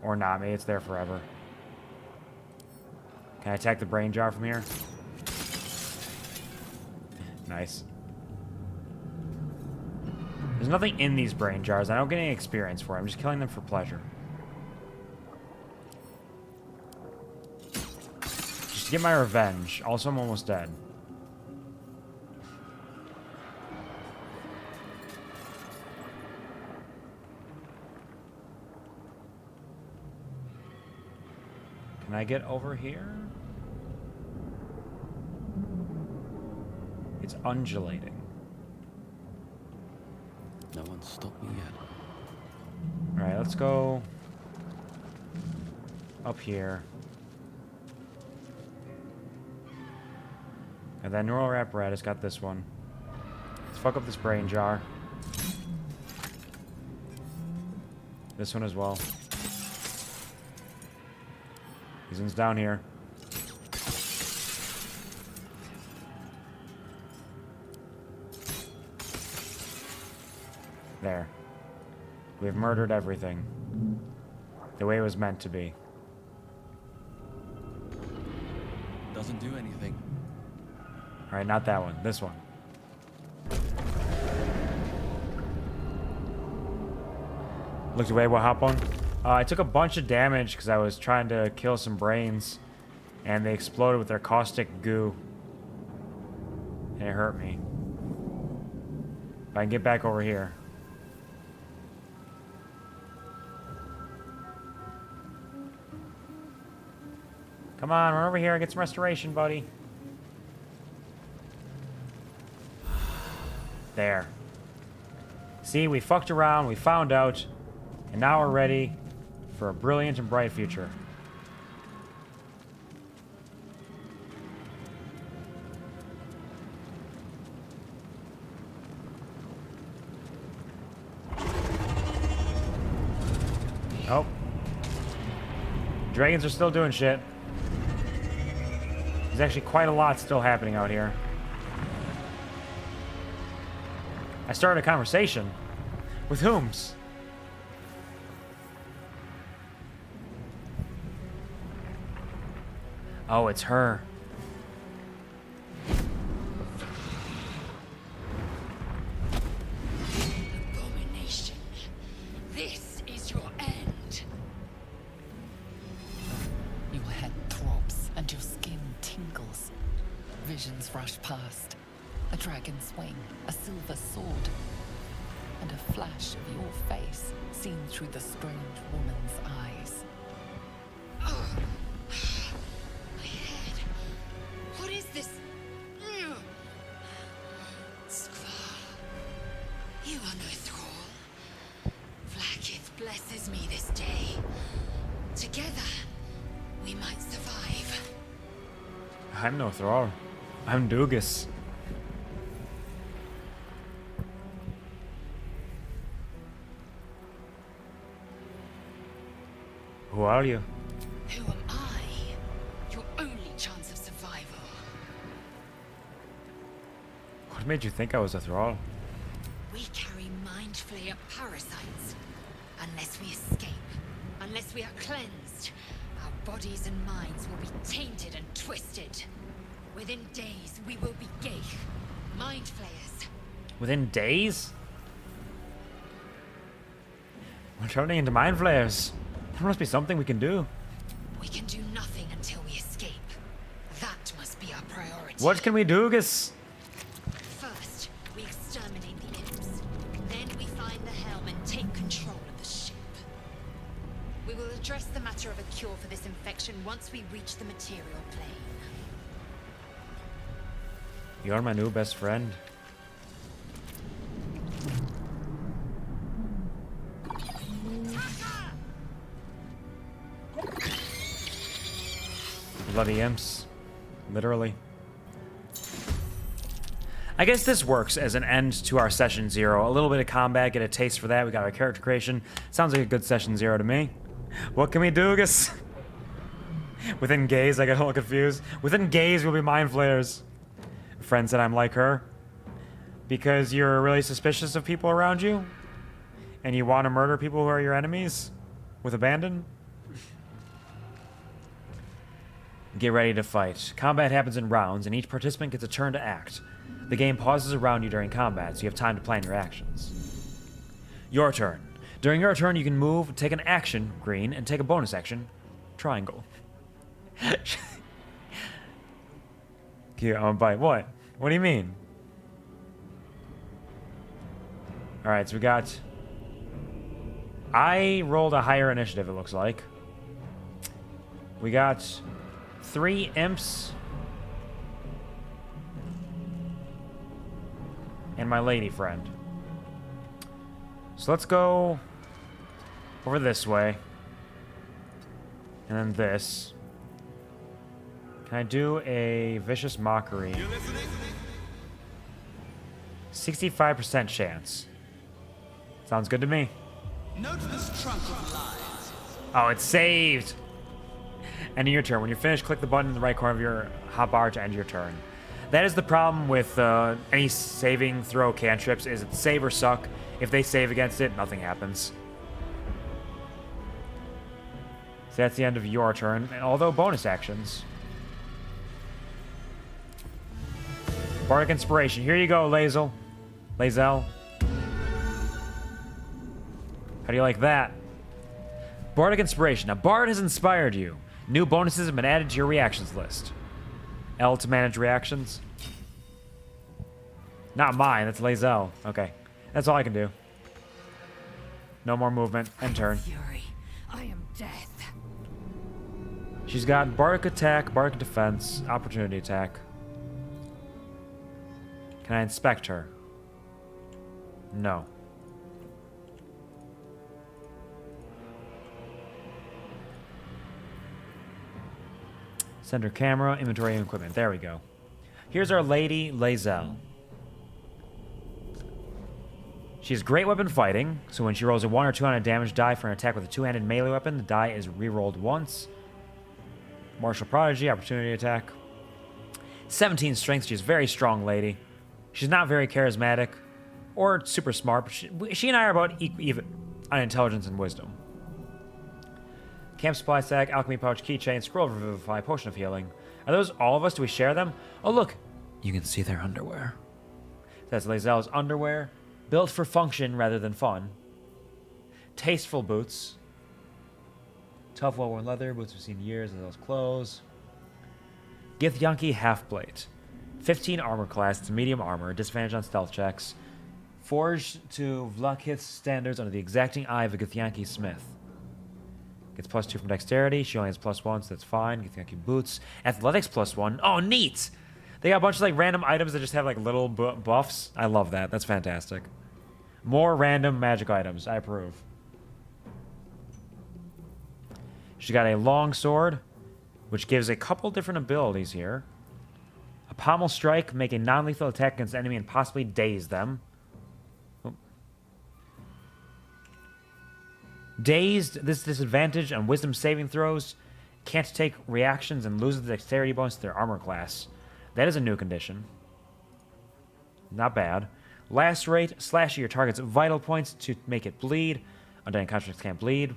Or not, maybe it's there forever. Can I attack the brain jar from here? Nice. There's nothing in these brain jars. I don't get any experience for it. I'm just killing them for pleasure. Just to get my revenge. Also, I'm almost dead. Can I get over here? It's undulating. No one's stopped me yet. Alright, let's go up here. And then neural apparatus got this one. Let's fuck up this brain jar. This one as well. These ones down here. There. We've murdered everything. The way it was meant to be. Doesn't do anything. Alright, not that one. This one. Looked away, we'll hop on. I took a bunch of damage because I was trying to kill some brains. And they exploded with their caustic goo. And it hurt me. If I can get back over here. Come on, run over here and get some restoration, buddy. There. See, we fucked around, we found out, and now we're ready for a brilliant and bright future. Oh. Dragons are still doing shit. There's actually quite a lot still happening out here. I started a conversation. With whom's? Oh, it's her. Abomination. This is your end. Your head throbs and your skin tingles. Visions rush past. A dragon's wing, a silver sword, and a flash of your face seen through the strange woman's eyes. My head. What is this? blesses me this day. Together, we might survive. I'm no thrall. I'm Dugas. Who are you? Who am I? Your only chance of survival. What made you think I was a thrall? We carry mind flayer parasites. Unless we escape, unless we are cleansed, our bodies and minds will be tainted and twisted. Within days, we will be Geich, mind flayers. Within days? We're turning into mind flayers. There must be something we can do. We can do nothing until we escape. That must be our priority. What can we do, Gus? First, we exterminate the imps. Then we find the helm and take control of the ship. We will address the matter of a cure for this infection once we reach the material plane. You're my new best friend. Bloody imps. Literally. I guess this works as an end to our session 0. A little bit of combat, get a taste for that. We got our character creation. Sounds like a good session 0 to me. What can we do, Gus? Within gaze, I get a little confused. Within gaze, we'll be mind flayers. A friend said I'm like her. Because you're really suspicious of people around you? And you want to murder people who are your enemies? With abandon? Get ready to fight. Combat happens in rounds, and each participant gets a turn to act. The game pauses around you during combat, so you have time to plan your actions. Your turn. During your turn, you can move, take an action, green, and take a bonus action, triangle. Cute, I'm gonna bite. What? What do you mean? Alright, so we got... I rolled a higher initiative, it looks like. We got 3 imps. And my lady friend. So let's go over this way. And then this. Can I do a vicious mockery? 65% chance. Sounds good to me. Note this trunk of lies. Oh, it's saved! End of your turn. When you're finished, click the button in the right corner of your hotbar to end your turn. That is the problem with any saving throw cantrips, is it save or suck. If they save against it, nothing happens. So that's the end of your turn, and although bonus actions. Bardic Inspiration. Here you go, Lazel. How do you like that? Bardic Inspiration. Now, Bard has inspired you. New bonuses have been added to your reactions list. L to manage reactions. Not mine, that's Lazel. Okay. That's all I can do. No more movement. End turn. Fury, I am death. She's got Bardic Attack, Bardic Defense, Opportunity Attack. Can I inspect her? No. Center camera, inventory, and equipment. There we go. Here's our lady, Lazel. She has great weapon fighting, so when she rolls a 1 or 2 on a damage die for an attack with a 2-handed melee weapon, the die is re-rolled once. Martial Prodigy, Opportunity Attack. 17 strength, she's a very strong lady. She's not very charismatic or super smart, but she and I are about even on intelligence and wisdom. Camp supply sack, alchemy pouch, keychain, scroll of revivify, potion of healing. Are those all of us? Do we share them? Oh, look. You can see their underwear. That's Lazel's underwear. Built for function rather than fun. Tasteful boots. Tough, well-worn leather. Boots we've seen years as those clothes. Githyanki half-plate. 15 armor class. It's medium armor. Disadvantage on stealth checks. Forged to Vlakith's standards under the exacting eye of a Githyanki smith. Gets +2 from dexterity. She only has +1, so that's fine. Githyanki boots. Athletics +1. Oh, neat! They got a bunch of like random items that just have like little buffs. I love that. That's fantastic. More random magic items. I approve. She got a long sword, which gives a couple different abilities here. A pommel strike, make a non-lethal attack against an enemy and possibly daze them. Oh. Dazed, this disadvantage on wisdom saving throws. Can't take reactions and loses the dexterity bonus to their armor class. That is a new condition. Not bad. Lacerate, slash your target's vital points to make it bleed. Undying constructs can't bleed.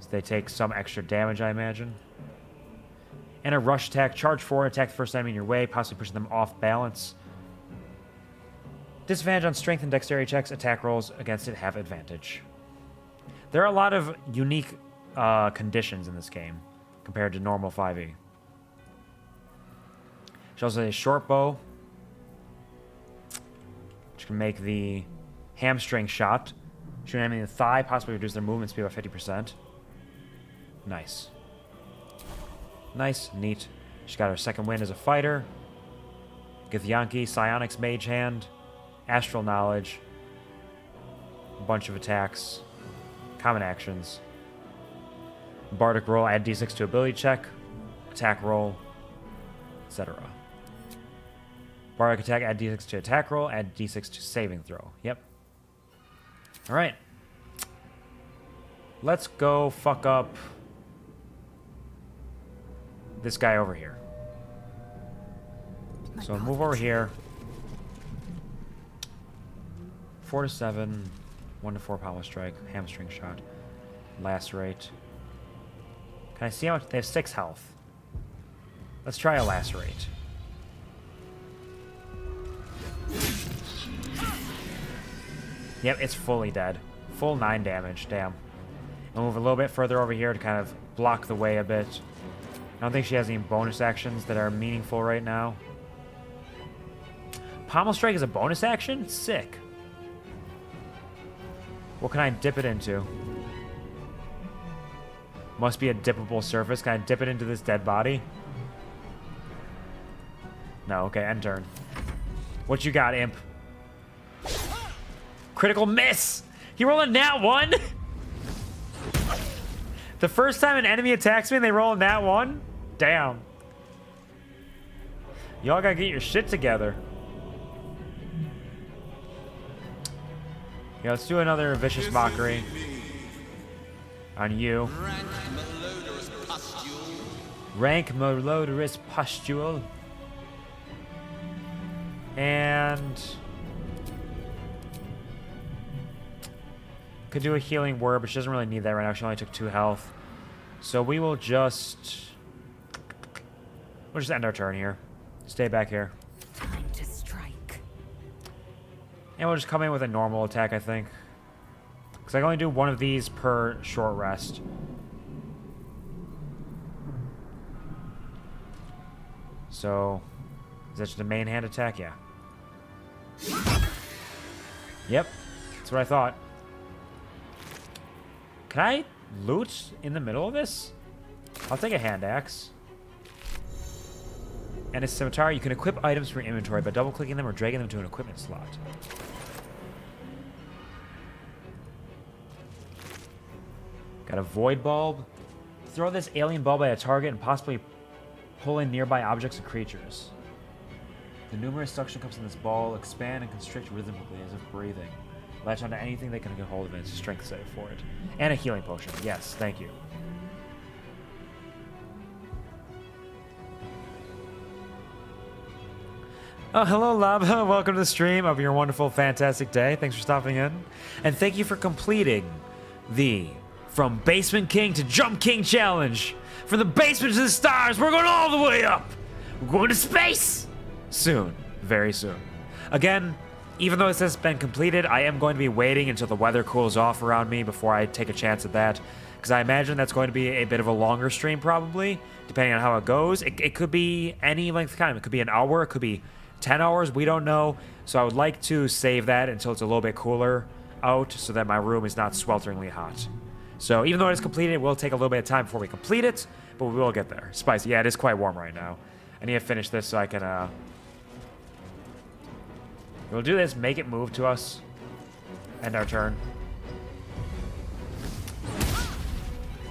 So they take some extra damage, I imagine. And a rush attack. Charge forward, attack the first enemy in your way, possibly pushing them off balance. Disadvantage on strength and dexterity checks. Attack rolls against it have advantage. There are a lot of unique conditions in this game compared to normal 5e. She also has a short bow, which can make the hamstring shot. Shoot an enemy in the thigh, possibly reduce their movement speed by 50%. Nice. Nice, neat. She got her second win as a fighter. Githyanki, Psionics, Mage Hand, Astral Knowledge, a bunch of attacks, common actions. Bardic roll, add d6 to ability check, attack roll, etc. Bardic attack, add d6 to attack roll, add d6 to saving throw. Yep. Alright. Let's go fuck up this guy over here. So move over here. 4 to 7, 1 to 4 power strike, hamstring shot, lacerate. Can I see how much? They have 6 health. Let's try a lacerate. Yep, it's fully dead. Full 9 damage. Damn. I'll move a little bit further over here to kind of block the way a bit. I don't think she has any bonus actions that are meaningful right now. Pommel strike is a bonus action? Sick. What can I dip it into? Must be a dippable surface. Can I dip it into this dead body? No, okay, end turn. What you got, imp? Critical miss! He rolled a nat 1? The first time an enemy attacks me and they roll a nat 1? Damn. Y'all gotta get your shit together. Yeah, let's do another vicious mockery on you. Rank malodorous pustule. And could do a healing word, but she doesn't really need that right now. She only took 2 health. So we will just... We'll just end our turn here. Stay back here. Time to strike. And we'll just come in with a normal attack, I think. Because I can only do one of these per short rest. So, is that just a main hand attack? Yeah. Yep. That's what I thought. Can I loot in the middle of this? I'll take a hand axe. And a scimitar. You can equip items from your inventory by double-clicking them or dragging them to an equipment slot. Got a void bulb. Throw this alien bulb at a target and possibly pull in nearby objects and creatures. The numerous suction cups in this ball expand and constrict rhythmically as if breathing. Latch onto anything they can get hold of, and it's a strength save for it. And a healing potion. Yes, thank you. Oh, hello, Lava. Welcome to the stream of your wonderful, fantastic day. Thanks for stopping in. And thank you for completing the From Basement King to Jump King challenge. From the basement to the stars, we're going all the way up. We're going to space. Soon. Very soon. Again, even though this has been completed, I am going to be waiting until the weather cools off around me before I take a chance at that. Because I imagine that's going to be a bit of a longer stream, probably, depending on how it goes. It could be any length of time. It could be an hour. It could be 10 hours. We don't know. So I would like to save that until it's a little bit cooler out so that my room is not swelteringly hot. So even though it is completed, it will take a little bit of time before we complete it, but we will get there. Spicy. Yeah, it is quite warm right now. I need to finish this so I can, we'll do this, make it move to us. End our turn.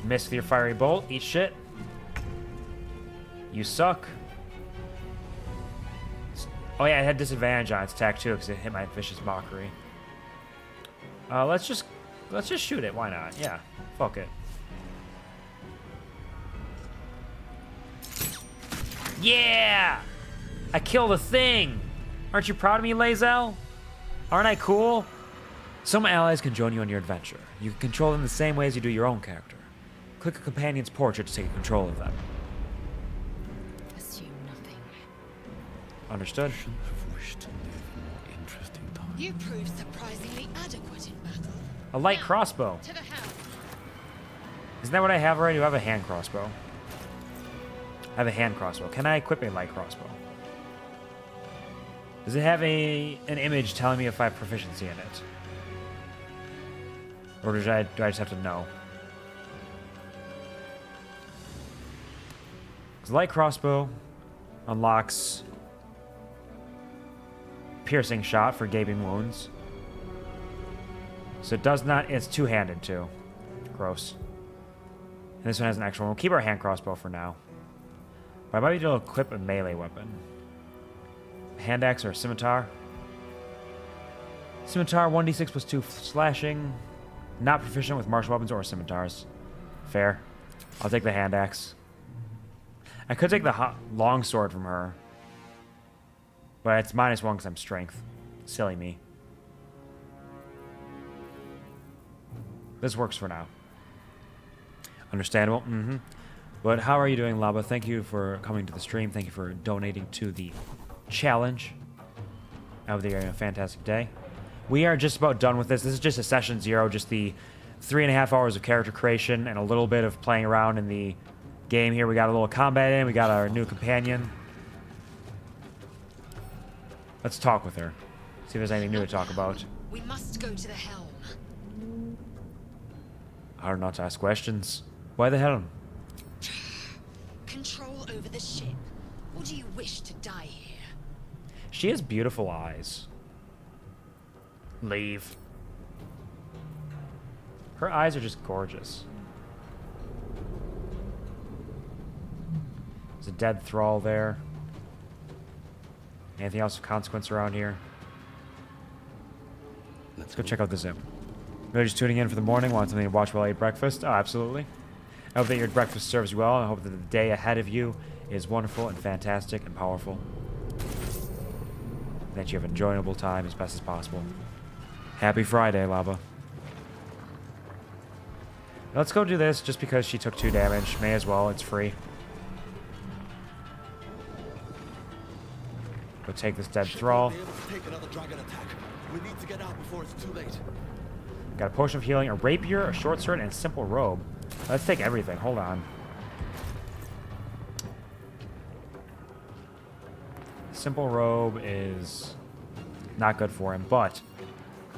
Miss with your fiery bolt. Eat shit. You suck. Oh yeah, it had disadvantage on its attack too because it hit my vicious mockery. Let's just shoot it. Why not? Yeah, fuck it. Yeah, I killed a thing. Aren't you proud of me, Lae'zel? Aren't I cool? Some allies can join you on your adventure. You can control them the same way as you do your own character. Click a companion's portrait to take control of them. Assume nothing. Understood. You proved surprisingly adequate in battle. A light crossbow. To the house. Isn't that what I have already? Do I have a hand crossbow? I have a hand crossbow. Can I equip a light crossbow? Does it have an image telling me if I have proficiency in it? Or do I just have to know? Because light crossbow unlocks piercing shot for gaping wounds. So it does not... It's two-handed, too. Gross. And this one has an extra one. We'll keep our hand crossbow for now. But I might be able to equip a melee weapon. A hand axe or a scimitar. Scimitar, 1d6 plus 2 slashing. Not proficient with martial weapons or scimitars. Fair. I'll take the hand axe. I could take the long sword from her. But it's -1 because I'm strength. Silly me. This works for now. Understandable. But how are you doing, Laba? Thank you for coming to the stream. Thank you for donating to the challenge. I hope that you're having a fantastic day. We are just about done with this. This is just a session 0, just the 3.5 hours of character creation and a little bit of playing around in the game here. We got a little combat in. We got our new companion. Let's talk with her. See if there's anything new to talk about. We must go to the helm. I don't know how to ask questions. Why the helm? Control over the ship. Or do you wish to die here? She has beautiful eyes. Leave. Her eyes are just gorgeous. There's a dead thrall there. Anything else of consequence around here? Let's go check out the Zim. Maybe just tuning in for the morning, want something to watch while I eat breakfast? Oh, absolutely. I hope that your breakfast serves you well, and I hope that the day ahead of you is wonderful and fantastic and powerful. And that you have an enjoyable time as best as possible. Happy Friday, Lava. Let's go do this just because she took 2 damage. May as well, it's free. Go take this dead thrall. We need to get out before it's too late. Got a potion of healing, a rapier, a short sword, and a simple robe. Let's take everything. Hold on. Simple robe is not good for him, but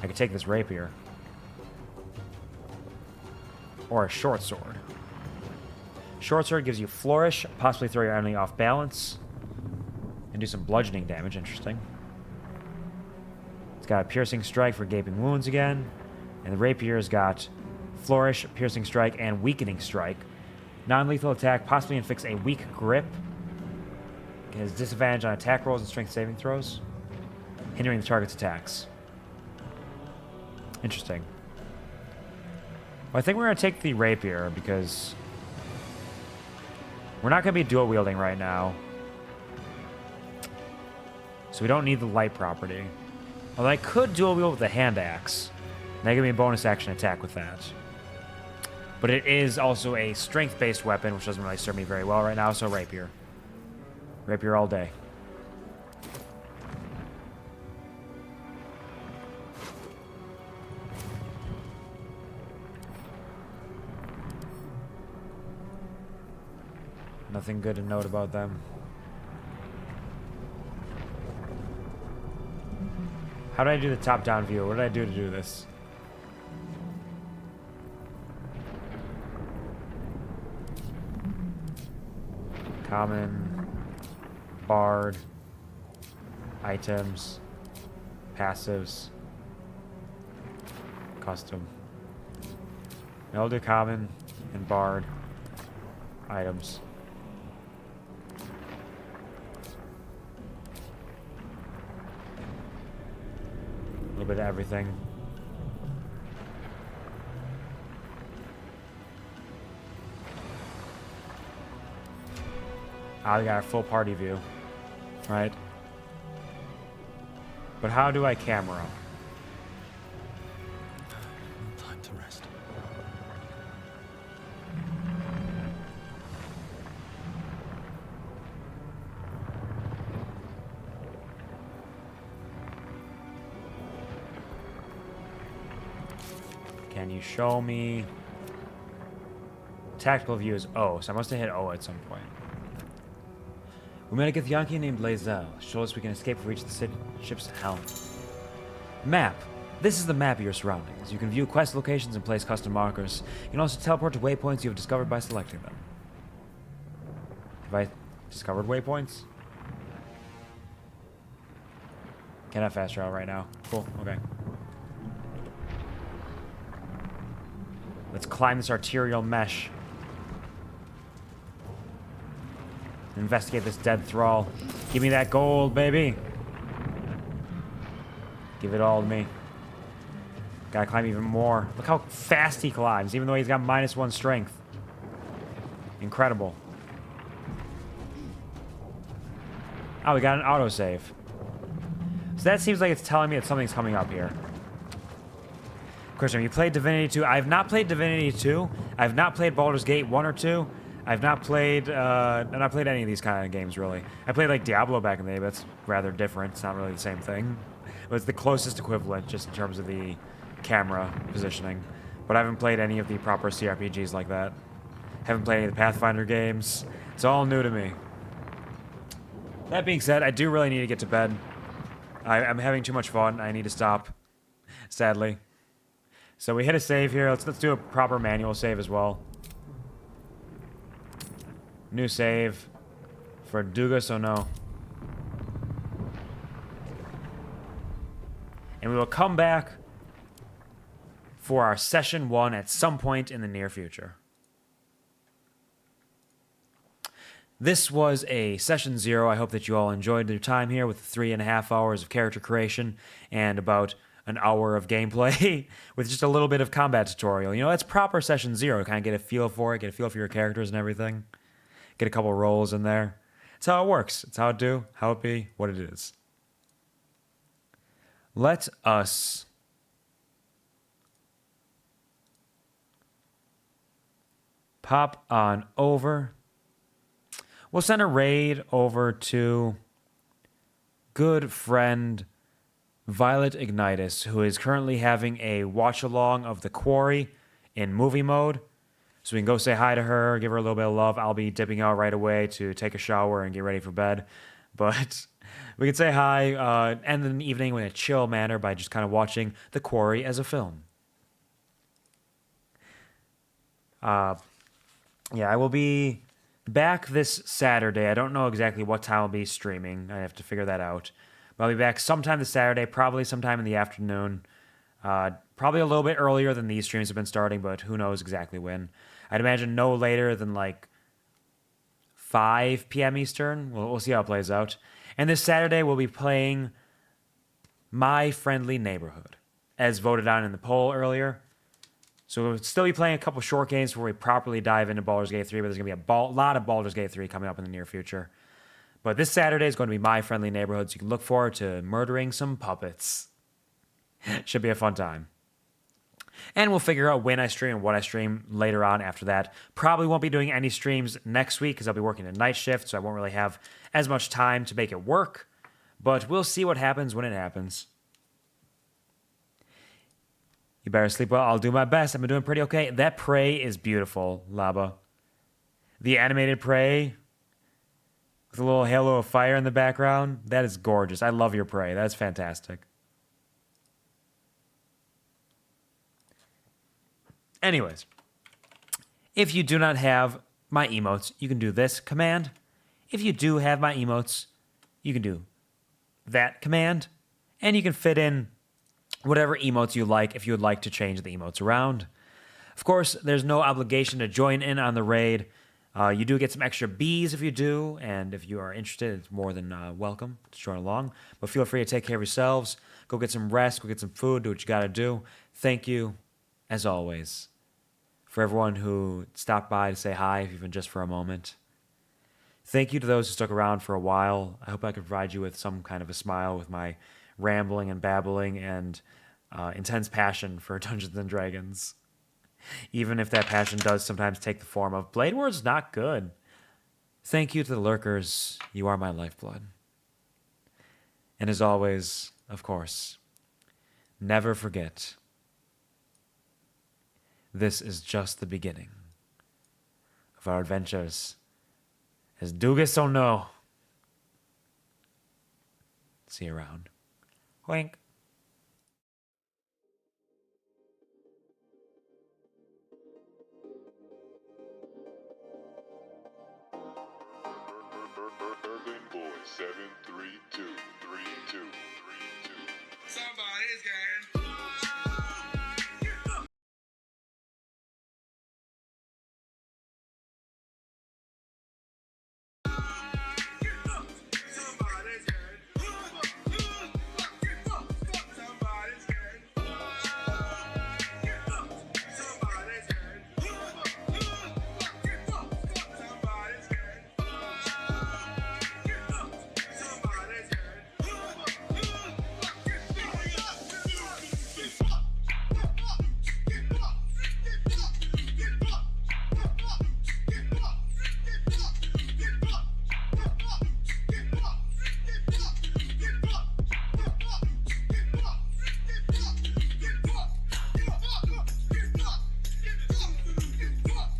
I could take this rapier. Or a short sword. Short sword gives you flourish, possibly throw your enemy off balance, and do some bludgeoning damage. Interesting. It's got a piercing strike for gaping wounds again. And the rapier's got flourish, piercing strike, and weakening strike. Non-lethal attack, possibly inflicts a weak grip. It has disadvantage on attack rolls and strength saving throws, hindering the target's attacks. Interesting. Well, I think we're going to take the rapier because we're not going to be dual wielding right now. So we don't need the light property. Although I could dual wield with the hand axe. And that give me a bonus action attack with that. But it is also a strength-based weapon, which doesn't really serve me very well right now, so rapier. Rapier all day. Nothing good to note about them. How did I do the top-down view? What did I do to do this? Common, bard, items, passives, custom. I'll do common. and Bard items. A little bit of everything. Ah, we got our full party view, right? But how do I camera? Time to rest. Can you show me? Tactical view is O, so I must have hit O at some point. We met a Githyanki named Lae'zel. Show us we can escape if we reach the ship's helm. Map. This is the map of your surroundings. You can view quest locations and place custom markers. You can also teleport to waypoints you have discovered by selecting them. Have I discovered waypoints? Can I fast travel right now? Cool, okay. Let's climb this arterial mesh. Investigate this dead thrall. Give me that gold, baby. Give it all to me. Gotta climb even more. Look how fast he climbs, even though he's got -1 strength. Incredible. Oh, we got an autosave. So that seems like it's telling me that something's coming up here. Question, have you played Divinity 2? I have not played Divinity 2. I have not played Baldur's Gate 1 or 2. I've not played any of these kind of games, really. I played, like, Diablo back in the day, but it's rather different. It's not really the same thing. But it's the closest equivalent, just in terms of the camera positioning. But I haven't played any of the proper CRPGs like that. Haven't played any of the Pathfinder games. It's all new to me. That being said, I do really need to get to bed. I'm having too much fun. I need to stop, sadly. So we hit a save here. Let's do a proper manual save as well. New save for Dugas or no. And we will come back for our session 1 at some point in the near future. This was a session 0. I hope that you all enjoyed your time here with 3.5 hours of character creation and about an hour of gameplay with just a little bit of combat tutorial. You know, that's proper session 0. Kind of get a feel for it, get a feel for your characters and everything. Get a couple rolls in there. That's how it works. It's how it do, how it be, what it is. Let us pop on over. We'll send a raid over to good friend Violet Ignitus, who is currently having a watch-along of The Quarry in movie mode. So we can go say hi to her, give her a little bit of love. I'll be dipping out right away to take a shower and get ready for bed. But we can say hi, end the evening in a chill manner by just kind of watching The Quarry as a film. Yeah, I will be back this Saturday. I don't know exactly what time I'll be streaming. I have to figure that out. But I'll be back sometime this Saturday, probably sometime in the afternoon. Probably a little bit earlier than these streams have been starting, but who knows exactly when. I'd imagine no later than like 5 p.m. Eastern. We'll see how it plays out. And this Saturday, we'll be playing My Friendly Neighborhood, as voted on in the poll earlier. So we'll still be playing a couple short games before we properly dive into Baldur's Gate 3, but there's going to be a lot of Baldur's Gate 3 coming up in the near future. But this Saturday is going to be My Friendly Neighborhood, so you can look forward to murdering some puppets. Should be a fun time. And we'll figure out when I stream and what I stream later on after that. Probably won't be doing any streams next week because I'll be working a night shift, so I won't really have as much time to make it work. But we'll see what happens when it happens. You better sleep well. I'll do my best. I've been doing pretty okay. That prey is beautiful, Laba. The animated prey with a little halo of fire in the background. That is gorgeous. I love your prey. That's fantastic. Anyways, if you do not have my emotes, you can do this command. If you do have my emotes, you can do that command. And you can fit in whatever emotes you like if you would like to change the emotes around. Of course, there's no obligation to join in on the raid. You do get some extra bees if you do, and if you are interested, it's more than welcome to join along. But feel free to take care of yourselves. Go get some rest, go get some food, do what you gotta do. Thank you, as always, for everyone who stopped by to say hi, even just for a moment. Thank you to those who stuck around for a while. I hope I could provide you with some kind of a smile with my rambling and babbling and intense passion for Dungeons and Dragons. Even if that passion does sometimes take the form of Blade Wars not good. Thank you to the lurkers. You are my lifeblood. And as always, of course, never forget, this is just the beginning of our adventures as Dugas or no. See you around. Wink. Urban Boy 7323232. Somebody's game.